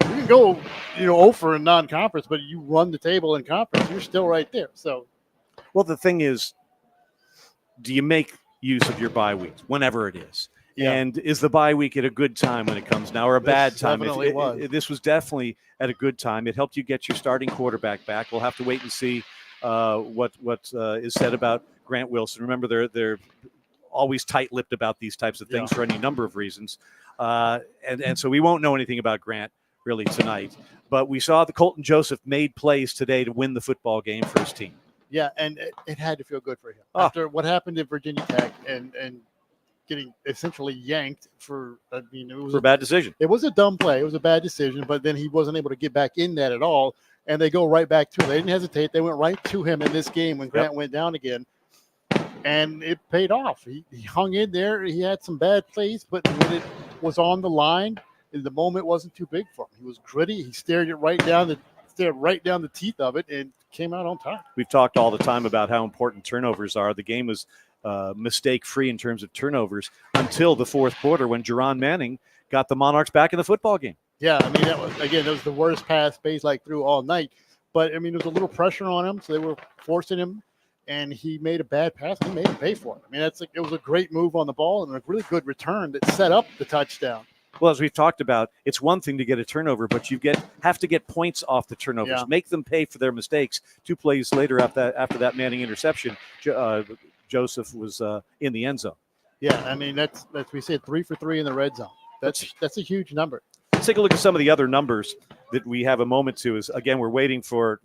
you can go, over in non-conference, but you run the table in conference, you're still right there. So, well, the thing is, do you make use of your bye weeks whenever it is? Yeah. And is the bye week at a good time when it comes now, or a bad time? Definitely was. This was definitely at a good time. It helped you get your starting quarterback back. We'll have to wait and see what is said about Grant Wilson. Remember, they're always tight-lipped about these types of things for any number of reasons. And so we won't know anything about Grant really tonight. But we saw the Colton Joseph made plays today to win the football game for his team. Yeah, and it had to feel good for him. After what happened at Virginia Tech and getting essentially yanked it was a bad decision. It was a dumb play. It was a bad decision, but then he wasn't able to get back in that at all. And they go right back to him. They didn't hesitate. They went right to him in this game when Grant went down again. And it paid off. He hung in there. He had some bad plays, but when it was on the line, the moment wasn't too big for him. He was gritty. He stared right down the teeth of it and came out on top. We've talked all the time about how important turnovers are. The game was mistake-free in terms of turnovers until the fourth quarter when Jerron Manning got the Monarchs back in the football game. Yeah, I mean, that was the worst pass Bays threw all night. But, I mean, there was a little pressure on him, so they were forcing him. And he made a bad pass. He made him pay for it. I mean, it was a great move on the ball and a really good return that set up the touchdown. Well, as we've talked about, it's one thing to get a turnover, but you have to get points off the turnovers. Yeah. Make them pay for their mistakes. 2 plays later after that Manning interception, Joseph was in the end zone. Yeah, I mean, that's we said 3 for 3 in the red zone. That's a huge number. Let's take a look at some of the other numbers that we have a moment to. Is again, we're waiting for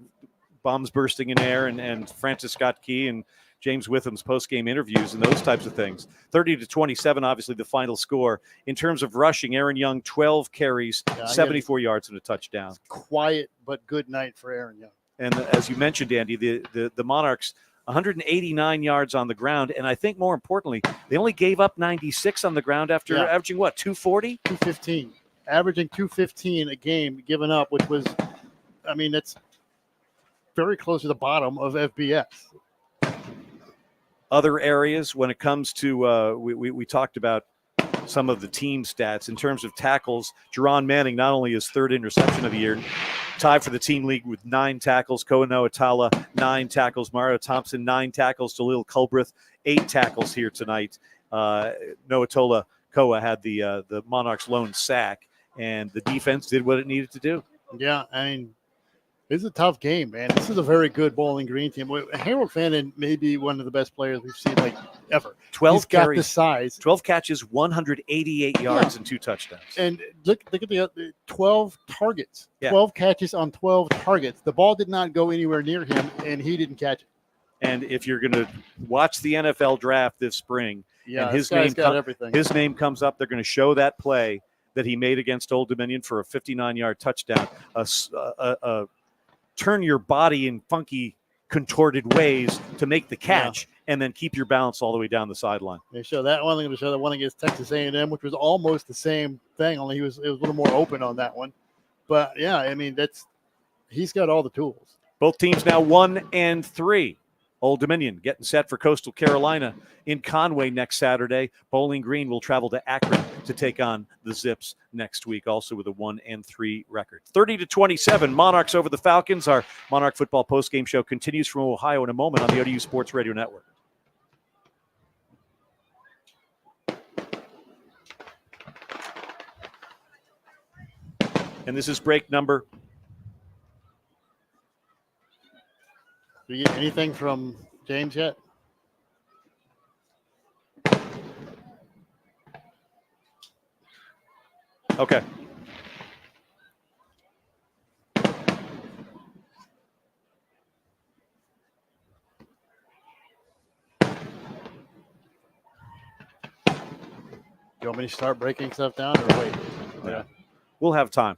bombs bursting in air and Francis Scott Key and James Witham's post-game interviews and those types of things. 30-27, obviously the final score. In terms of rushing, Aaron Young, 12 carries, 74 yards and a touchdown. Quiet but good night for Aaron Young. And as you mentioned, Andy, the Monarchs, 189 yards on the ground. And I think more importantly, they only gave up 96 on the ground after averaging what, 240? 215. Averaging 215 a game given up, which was, I mean, that's very close to the bottom of FBS. Other areas when it comes to we talked about some of the team stats in terms of tackles. Jerron Manning, not only his third interception of the year, tied for the team league with 9 tackles. Koano Atala, 9 tackles. Mario Thompson, 9 tackles. Jalil Culbreth, 8 tackles here tonight. Noatola Koa had the Monarchs' lone sack, and the defense did what it needed to do. Yeah, I mean, it's a tough game, man. This is a very good Bowling Green team. Harold Fannin may be one of the best players we've seen ever. 12 He's got the carries, size. 12 catches, 188 yards, and 2 touchdowns. And look at the 12 targets. Yeah. 12 catches on 12 targets. The ball did not go anywhere near him, and he didn't catch it. And if you're going to watch the NFL draft this spring, and this guy's got everything. His name comes up, they're going to show that play that he made against Old Dominion for a 59-yard touchdown. Turn your body in funky, contorted ways to make the catch, and then keep your balance all the way down the sideline. They show that one. They're going to show the one against Texas A&M, which was almost the same thing, only it was a little more open on that one. But yeah, I mean, he's got all the tools. Both teams now 1-3. Old Dominion getting set for Coastal Carolina in Conway next Saturday. Bowling Green will travel to Akron to take on the Zips next week, also with a 1-3 record. 30-27, Monarchs over the Falcons. Our Monarch football postgame show continues from Ohio in a moment on the ODU Sports Radio Network. And this is break number. Do you get anything from James yet? Okay. You want me to start breaking stuff down or wait? Yeah. We'll have time.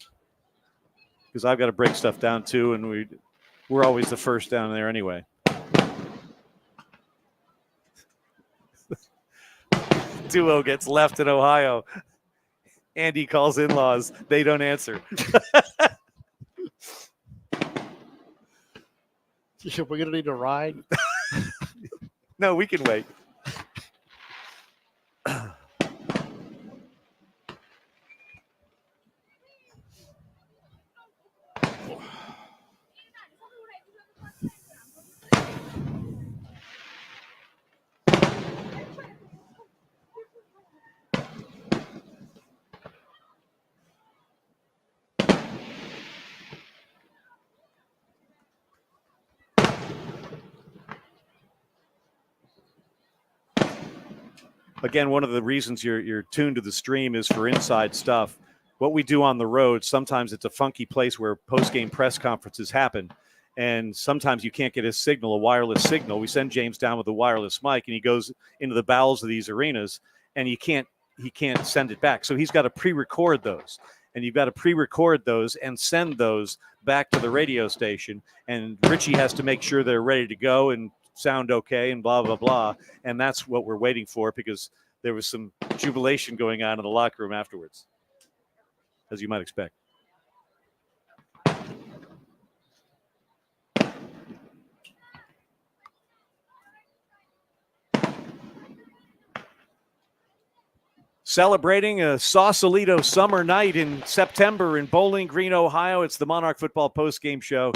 Because I've got to break stuff down too, and we're always the first down there anyway. Duo gets left in Ohio. Andy calls in-laws. They don't answer. We're going to need a ride? No, we can wait. Again, one of the reasons you're tuned to the stream is for inside stuff. What we do on the road, sometimes it's a funky place where post-game press conferences happen, and sometimes you can't get a wireless signal. We send James down with a wireless mic, and he goes into the bowels of these arenas, and he can't send it back. So he's got to pre-record those, and you've got to pre-record those and send those back to the radio station, and Richie has to make sure they're ready to go and sound okay and blah, blah, blah. And that's what we're waiting for, because there was some jubilation going on in the locker room afterwards, as you might expect. Celebrating a Sausalito summer night in September in Bowling Green, Ohio. It's the Monarch Football Postgame Show.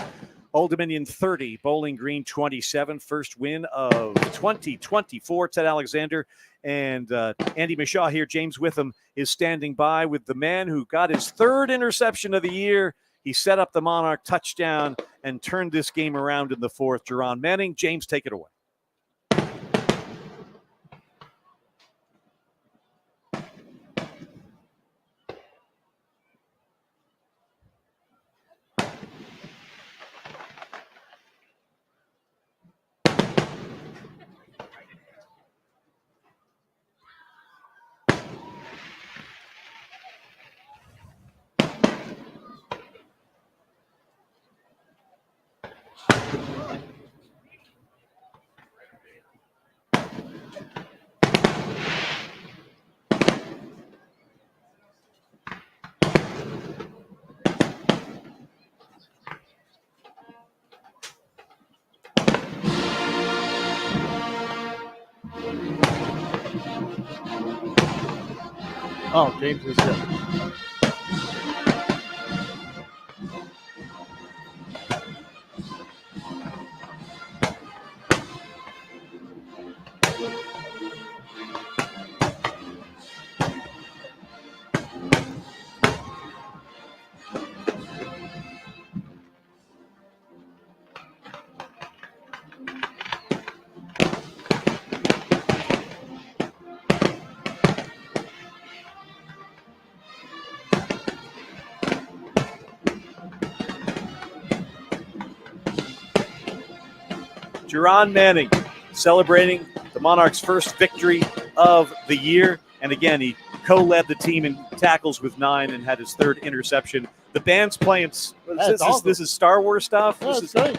Old Dominion 30, Bowling Green 27. First win of 2024. Ted Alexander and Andy Mishaw here. James Witham is standing by with the man who got his third interception of the year. He set up the Monarch touchdown and turned this game around in the fourth. Jerron Manning. James, take it away. Oh, James is here. Jerron Manning celebrating the Monarchs' first victory of the year. And again, he co-led the team in tackles with 9 and had his 3rd interception. The band's playing. This is Star Wars stuff. Yeah, This is great.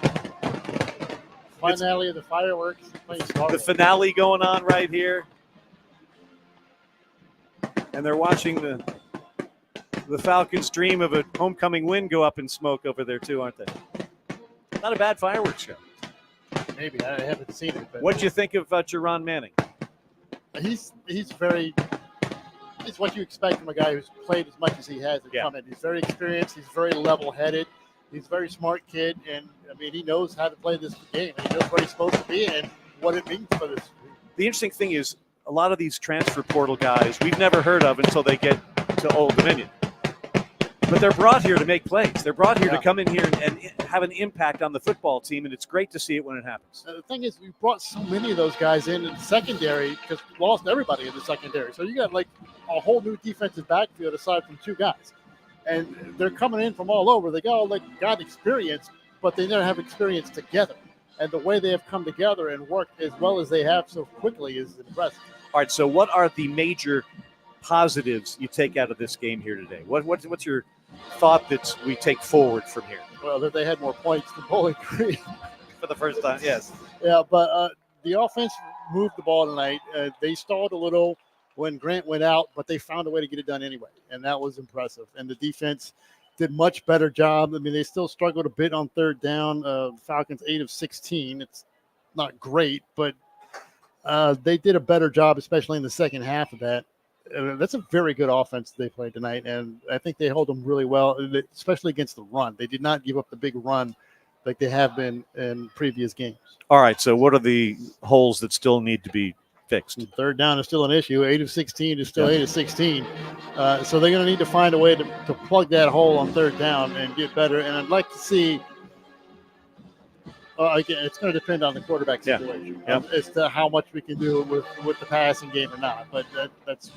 Finale of the fireworks. the finale going on right here. And they're watching the Falcons' dream of a homecoming win go up in smoke over there too, aren't they? Not a bad fireworks show. Maybe I haven't seen it. But What'd you think of Jerron Manning? He's what you expect from a guy who's played as much as he has. He's very experienced. He's very level-headed. He's a very smart kid, and I mean he knows how to play this game. He knows where he's supposed to be and what it means for this. The interesting thing is a lot of these transfer portal guys we've never heard of until they get to Old Dominion. But they're brought here to make plays. They're brought here to come in here and have an impact on the football team, and it's great to see it when it happens. The thing is, we brought so many of those guys in the secondary because we lost everybody in the secondary. So you got like a whole new defensive backfield aside from 2 guys. And they're coming in from all over. They got experience, but they never have experience together. And the way they have come together and worked as well as they have so quickly is impressive. All right, so what are the major positives you take out of this game here today? What's your thought that we take forward from here? Well, that they had more points than Bowling Green. For the first time, yes. Yeah, but the offense moved the ball tonight. They stalled a little when Grant went out, but they found a way to get it done anyway, and that was impressive. And the defense did much better job. I mean, they still struggled a bit on 3rd down. Falcons 8 of 16. It's not great, but they did a better job, especially in the second half of that. That's a very good offense they played tonight, and I think they held them really well, especially against the run. They did not give up the big run like they have been in previous games. All right, so what are the holes that still need to be fixed? 3rd down is still an issue. 8 of 16 is still 8 of 16. So they're going to need to find a way to plug that hole on 3rd down and get better. And I'd like to see again, it's going to depend on the quarterback situation as to how much we can do with the passing game or not. But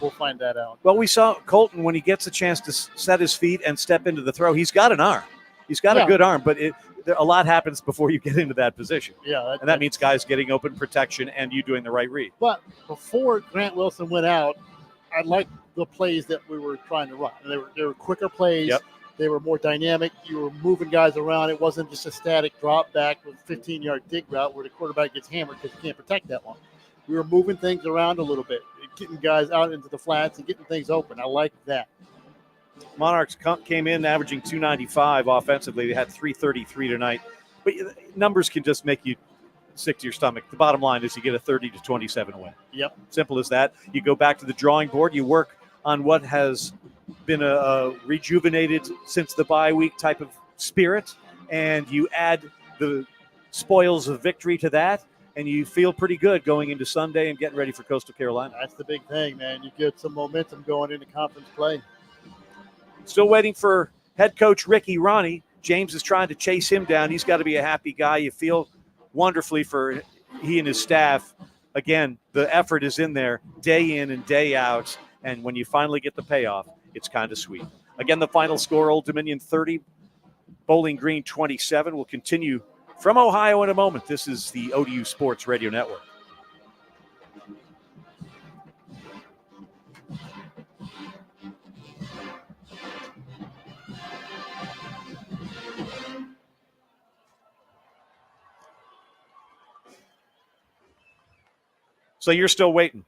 we'll find that out. Well, we saw Colton when he gets a chance to set his feet and step into the throw. He's got an arm. He's got a good arm, but a lot happens before you get into that position. Yeah, and that means guys getting open protection and you doing the right read. But before Grant Wilson went out, I liked the plays that we were trying to run. They were quicker plays. Yep. They were more dynamic. You were moving guys around. It wasn't just a static drop back with a 15-yard dig route where the quarterback gets hammered because you can't protect that one. We were moving things around a little bit, getting guys out into the flats and getting things open. I like that. Monarchs came in averaging 295 offensively. They had 333 tonight. But numbers can just make you sick to your stomach. The bottom line is you get a 30-27 win. Yep. Simple as that. You go back to the drawing board. You work on what has been a rejuvenated since the bye week type of spirit, and you add the spoils of victory to that, and you feel pretty good going into Sunday and getting ready for Coastal Carolina. That's the big thing, man. You get some momentum going into conference play. Still waiting for head coach Ricky Ronnie. James is trying to chase him down. He's got to be a happy guy. You feel wonderfully for he and his staff. Again, the effort is in there day in and day out, and when you finally get the payoff, it's kind of sweet. Again, the final score, Old Dominion 30, Bowling Green 27. We'll continue from Ohio in a moment. This is the ODU Sports Radio Network. So you're still waiting.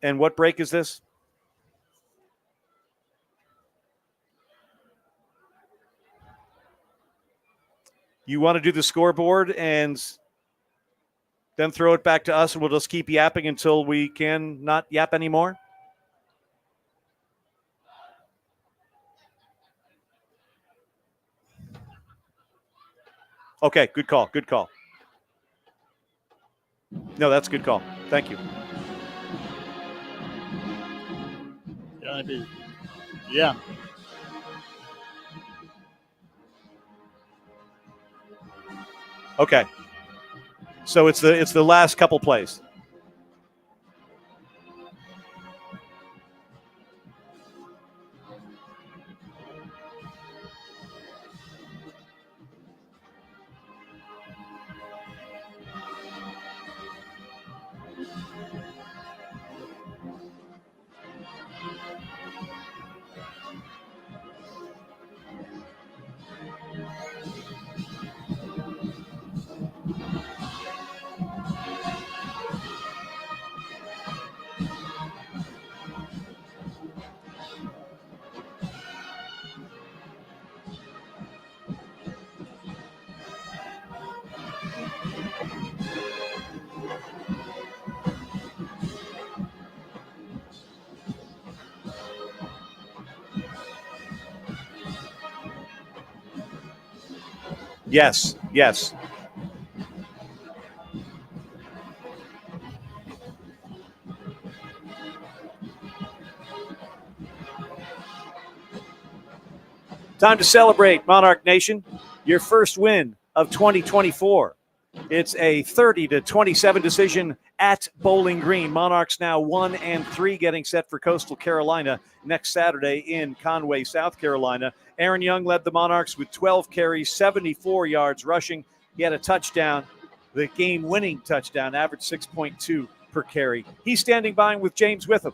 And what break is this? You want to do the scoreboard and then throw it back to us, and we'll just keep yapping until we can not yap anymore? Okay, good call, good call. No, that's a good call. Thank you. Yeah. Okay. So it's the last couple plays. Yes, yes. Time to celebrate, Monarch Nation. Your first win of 2024. It's a 30-27 decision at Bowling Green. Monarchs now 1-3, getting set for Coastal Carolina next Saturday in Conway, South Carolina. Aaron Young led the Monarchs with 12 carries, 74 yards rushing. He had a touchdown, the game-winning touchdown, average 6.2 per carry. He's standing by with James Witham.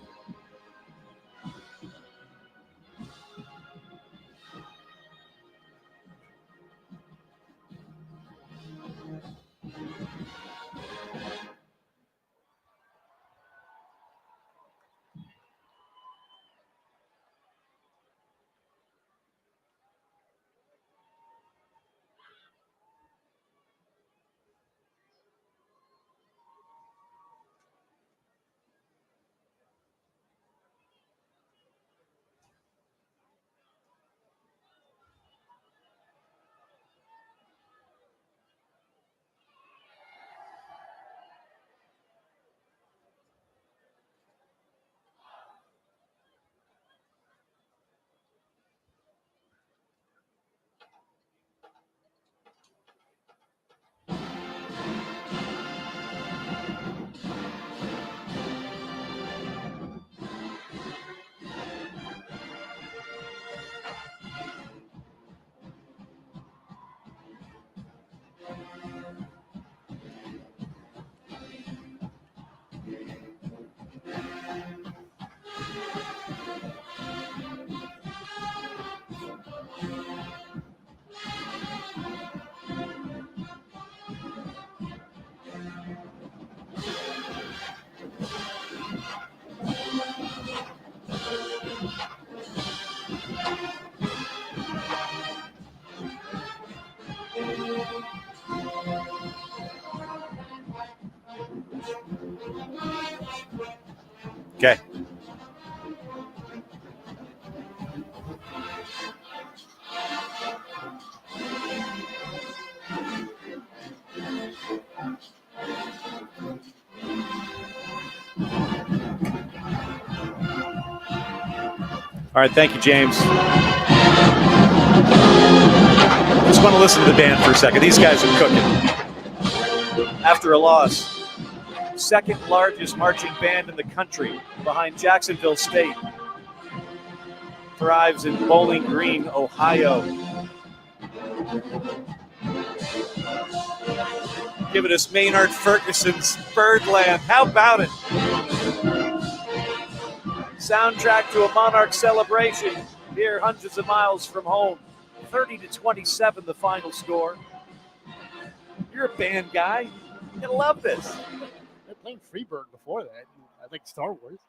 Okay. All right, thank you, James. Just want to listen to the band for a second. These guys are cooking. After a loss, second largest marching band in the country behind Jacksonville State. Thrives in Bowling Green, Ohio. Giving us Maynard Ferguson's Birdland. How about it? Soundtrack to a Monarch celebration here hundreds of miles from home. 30-27 the final score. You're a band guy. You love this. They're playing Freebird before that. I think Star Wars.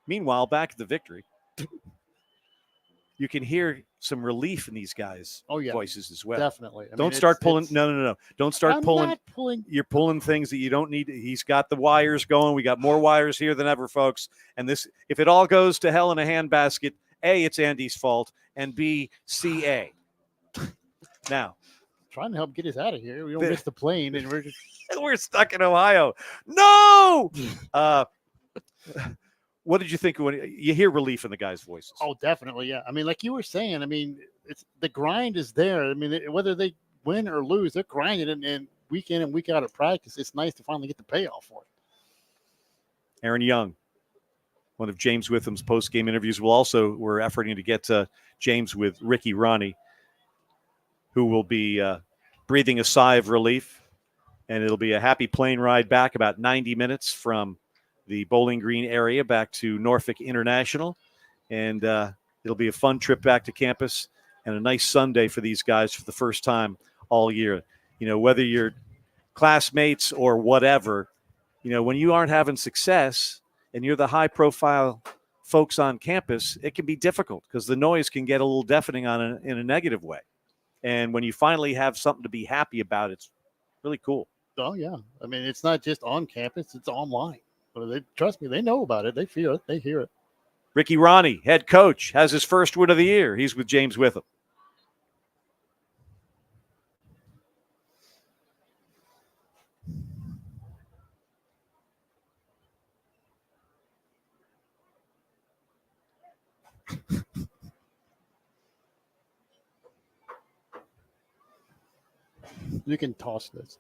Meanwhile, back at the victory, you can hear some relief in these guys' voices as well. Definitely. Don't start pulling. No. Don't start pulling. Not pulling. You're pulling things that you don't need. He's got the wires going. We got more wires here than ever, folks. And this, if it all goes to hell in a handbasket, A, it's Andy's fault, and B, CA. Now, trying to help get us out of here. We don't miss the plane, and we're stuck in Ohio. No. What did you think when you hear relief in the guys' voices? Oh, definitely, yeah. I mean, like you were saying, I mean, it's the grind is there. I mean, whether they win or lose, they're grinding, and week in and week out of practice, it's nice to finally get the payoff for it. Aaron Young, one of James Witham's post-game interviews. We're efforting to get James with Ricky Ronnie, who will be breathing a sigh of relief, and it'll be a happy plane ride back, about 90 minutes from the Bowling Green area back to Norfolk International. And it'll be a fun trip back to campus and a nice Sunday for these guys for the first time all year. You know, whether you're classmates or whatever, you know, when you aren't having success and you're the high-profile folks on campus, it can be difficult because the noise can get a little deafening in a negative way. And when you finally have something to be happy about, it's really cool. Oh, yeah. I mean, it's not just on campus, it's online. But trust me, they know about it. They feel it. They hear it. Ricky Ronnie, head coach, has his first win of the year. He's with James Witham. You can toss this.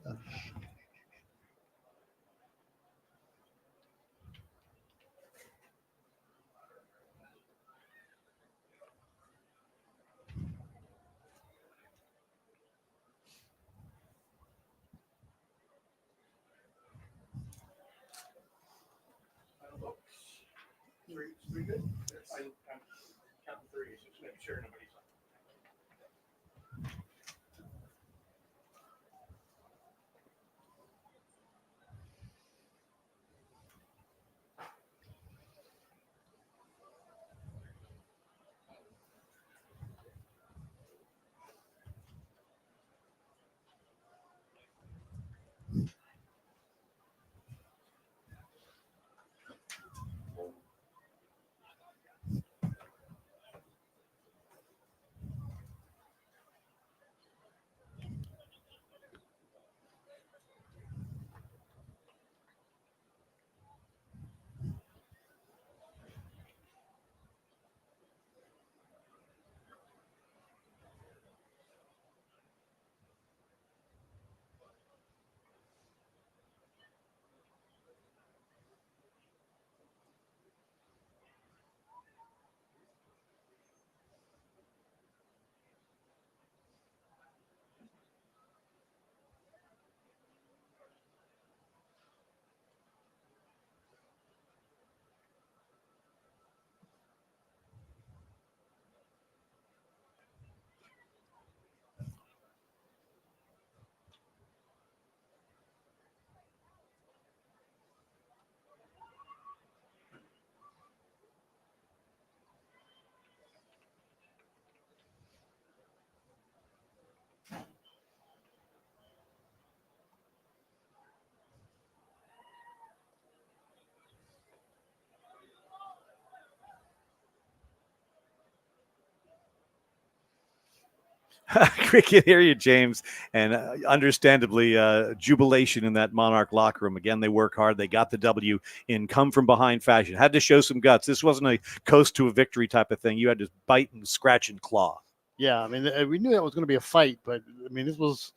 Three good? I count three, so just make sure nobody's on. We can hear you, James, and understandably, jubilation in that Monarch locker room. Again, they work hard. They got the W in come-from-behind fashion. Had to show some guts. This wasn't a coast to a victory type of thing. You had to bite and scratch and claw. Yeah, I mean, we knew that was going to be a fight, but I mean, this was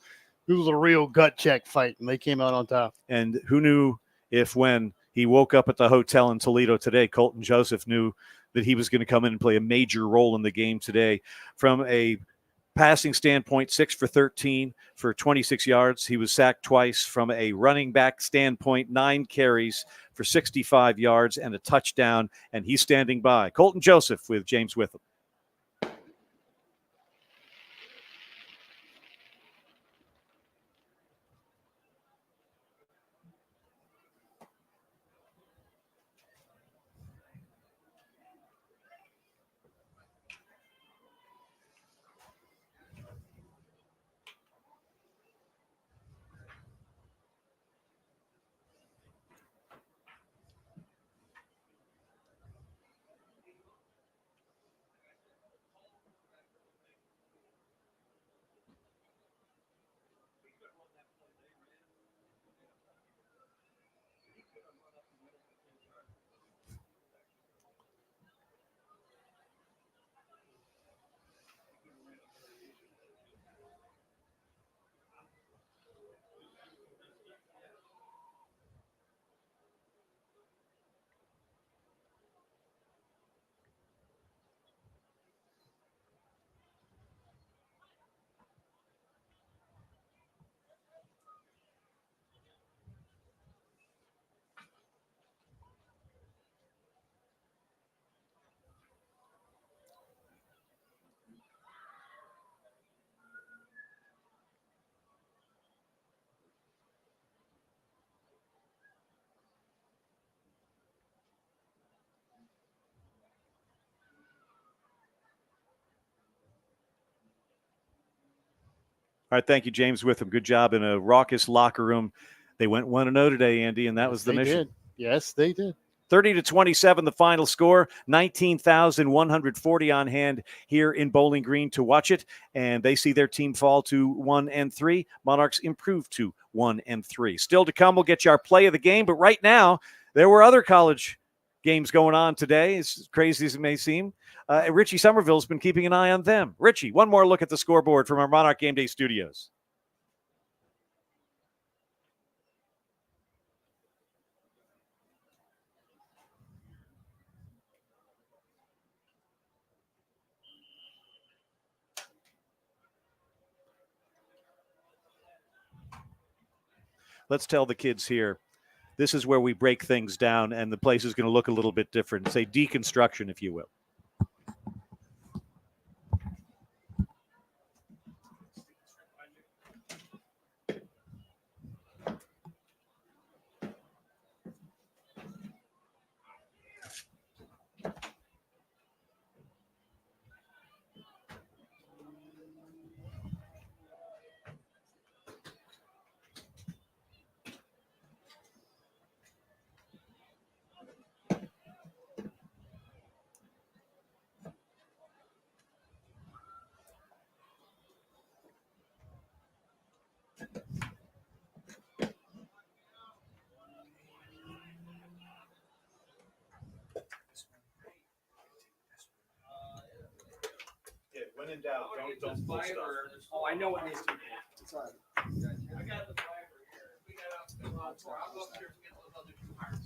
a real gut check fight, and they came out on top. And who knew if when he woke up at the hotel in Toledo today, Colton Joseph knew that he was going to come in and play a major role in the game today. From a passing standpoint, 6 for 13 for 26 yards. He was sacked twice. From a running back standpoint, 9 carries for 65 yards and a touchdown, and he's standing by. Colton Joseph with James Witham. All right, thank you, James Witham. Good job in a raucous locker room. They went 1-0 today, Andy, and that was the mission. Did. Yes, they did. 30-27, the final score. 19,140 on hand here in Bowling Green to watch it, and they see their team fall to 1-3. Monarchs improve to 1-3. Still to come, we'll get you our play of the game, but right now, there were other college games going on today, as crazy as it may seem. Richie Somerville's been keeping an eye on them. Richie, one more look at the scoreboard from our Monarch Game Day studios. let's tell the kids here, this is where we break things down, and the place is going to look a little bit different. Say deconstruction, if you will. When in doubt, don't pull stuff. Oh, I know what needs to be. Sorry. I got the fiber here. We got I'm up here to get those other 2 wires.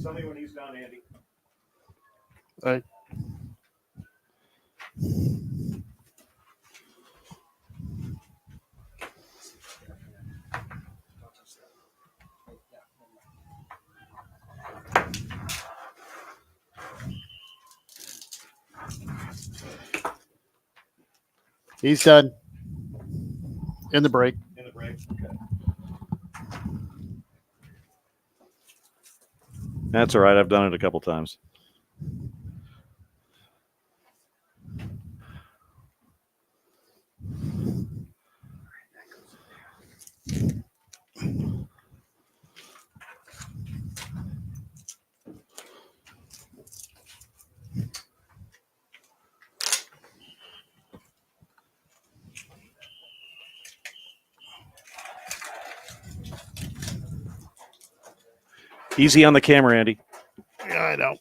Tell me when he's done, Andy. All right. He's done. In the break. In the break. Okay. That's all right. I've done it a couple times. Easy on the camera, Andy. Yeah, I know.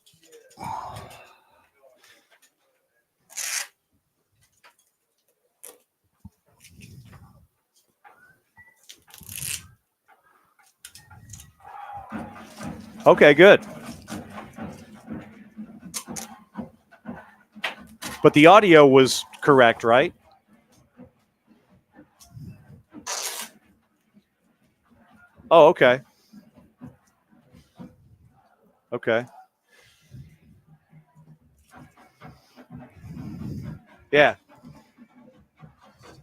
Okay, good. But the audio was correct, right? Oh, okay. Okay. Yeah.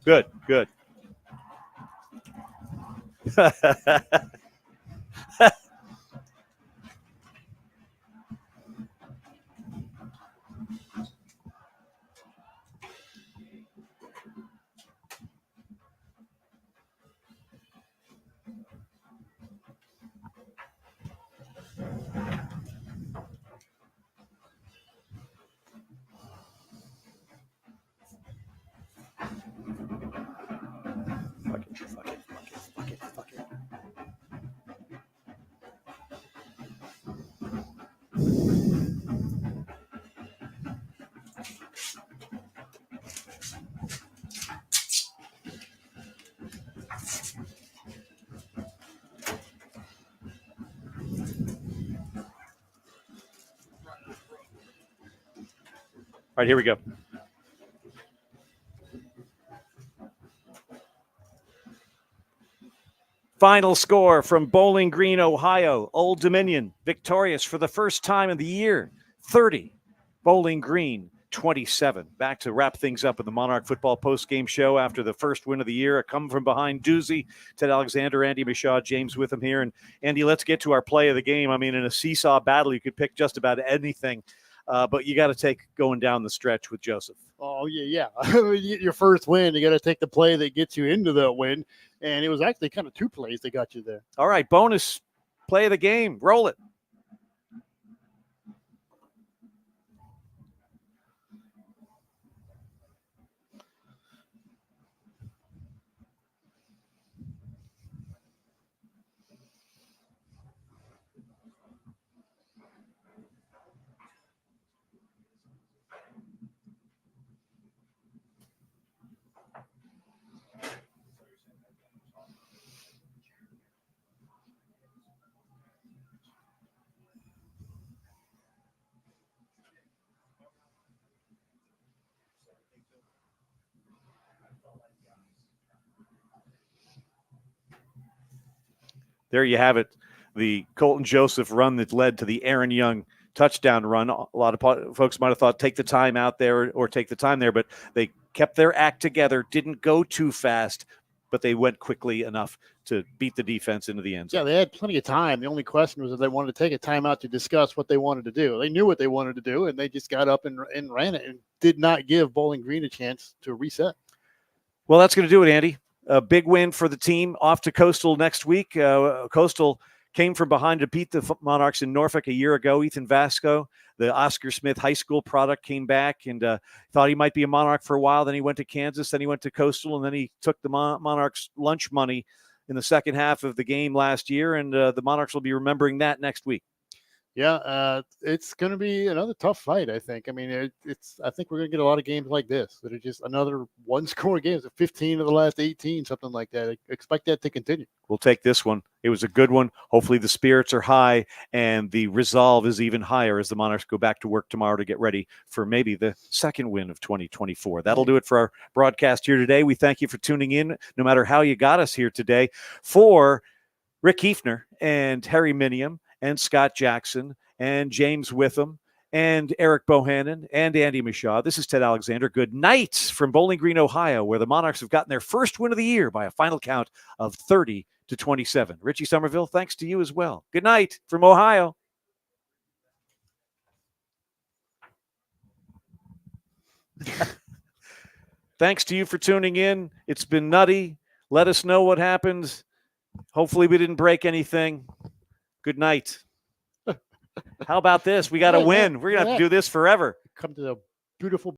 Good, good. All right, here we go. Final score from Bowling Green, Ohio. Old Dominion victorious for the first time in the year, 30. Bowling Green, 27. Back to wrap things up in the Monarch Football postgame show after the first win of the year. A come-from-behind doozy. Ted Alexander, Andy Michaud, James with him here. And, Andy, let's get to our play of the game. I mean, in a seesaw battle, you could pick just about anything. But you got to take going down the stretch with Joseph. Oh, yeah. Your first win, you got to take the play that gets you into that win. And it was actually kind of 2 plays that got you there. All right, bonus play of the game. Roll it. There you have it. The Colton Joseph run that led to the Aaron Young touchdown run. A lot of folks might have thought take the time out there or take the time there, but they kept their act together, didn't go too fast, but they went quickly enough to beat the defense into the end zone. Yeah, they had plenty of time. The only question was if they wanted to take a timeout to discuss what they wanted to do. They knew what they wanted to do, and they just got up and ran it and did not give Bowling Green a chance to reset. Well, that's going to do it, Andy. A big win for the team. Off to Coastal next week. Coastal came from behind to beat the Monarchs in Norfolk a year ago. Ethan Vasco, the Oscar Smith High School product, came back and thought he might be a Monarch for a while. Then he went to Kansas. Then he went to Coastal, and then he took the Monarchs lunch money in the second half of the game last year, and the Monarchs will be remembering that next week. Yeah, it's going to be another tough fight, I think. I mean, I think we're going to get a lot of games like this that are just another one-score games, 15 of the last 18, something like that. I expect that to continue. We'll take this one. It was a good one. Hopefully the spirits are high and the resolve is even higher as the Monarchs go back to work tomorrow to get ready for maybe the second win of 2024. That'll do it for our broadcast here today. We thank you for tuning in, no matter how you got us here today. For Rick Hefner and Harry Minium and Scott Jackson and James Witham and Eric Bohannon and Andy Mishaw, this is Ted Alexander. Good night from Bowling Green, Ohio, where the Monarchs have gotten their first win of the year by a final count of 30-27. Richie Somerville, thanks to you as well. Good night from Ohio. Thanks to you for tuning in. It's been nutty. Let us know what happens. Hopefully we didn't break anything. Good night. How about this? We got to win. We're going to have to do this forever. Come to the beautiful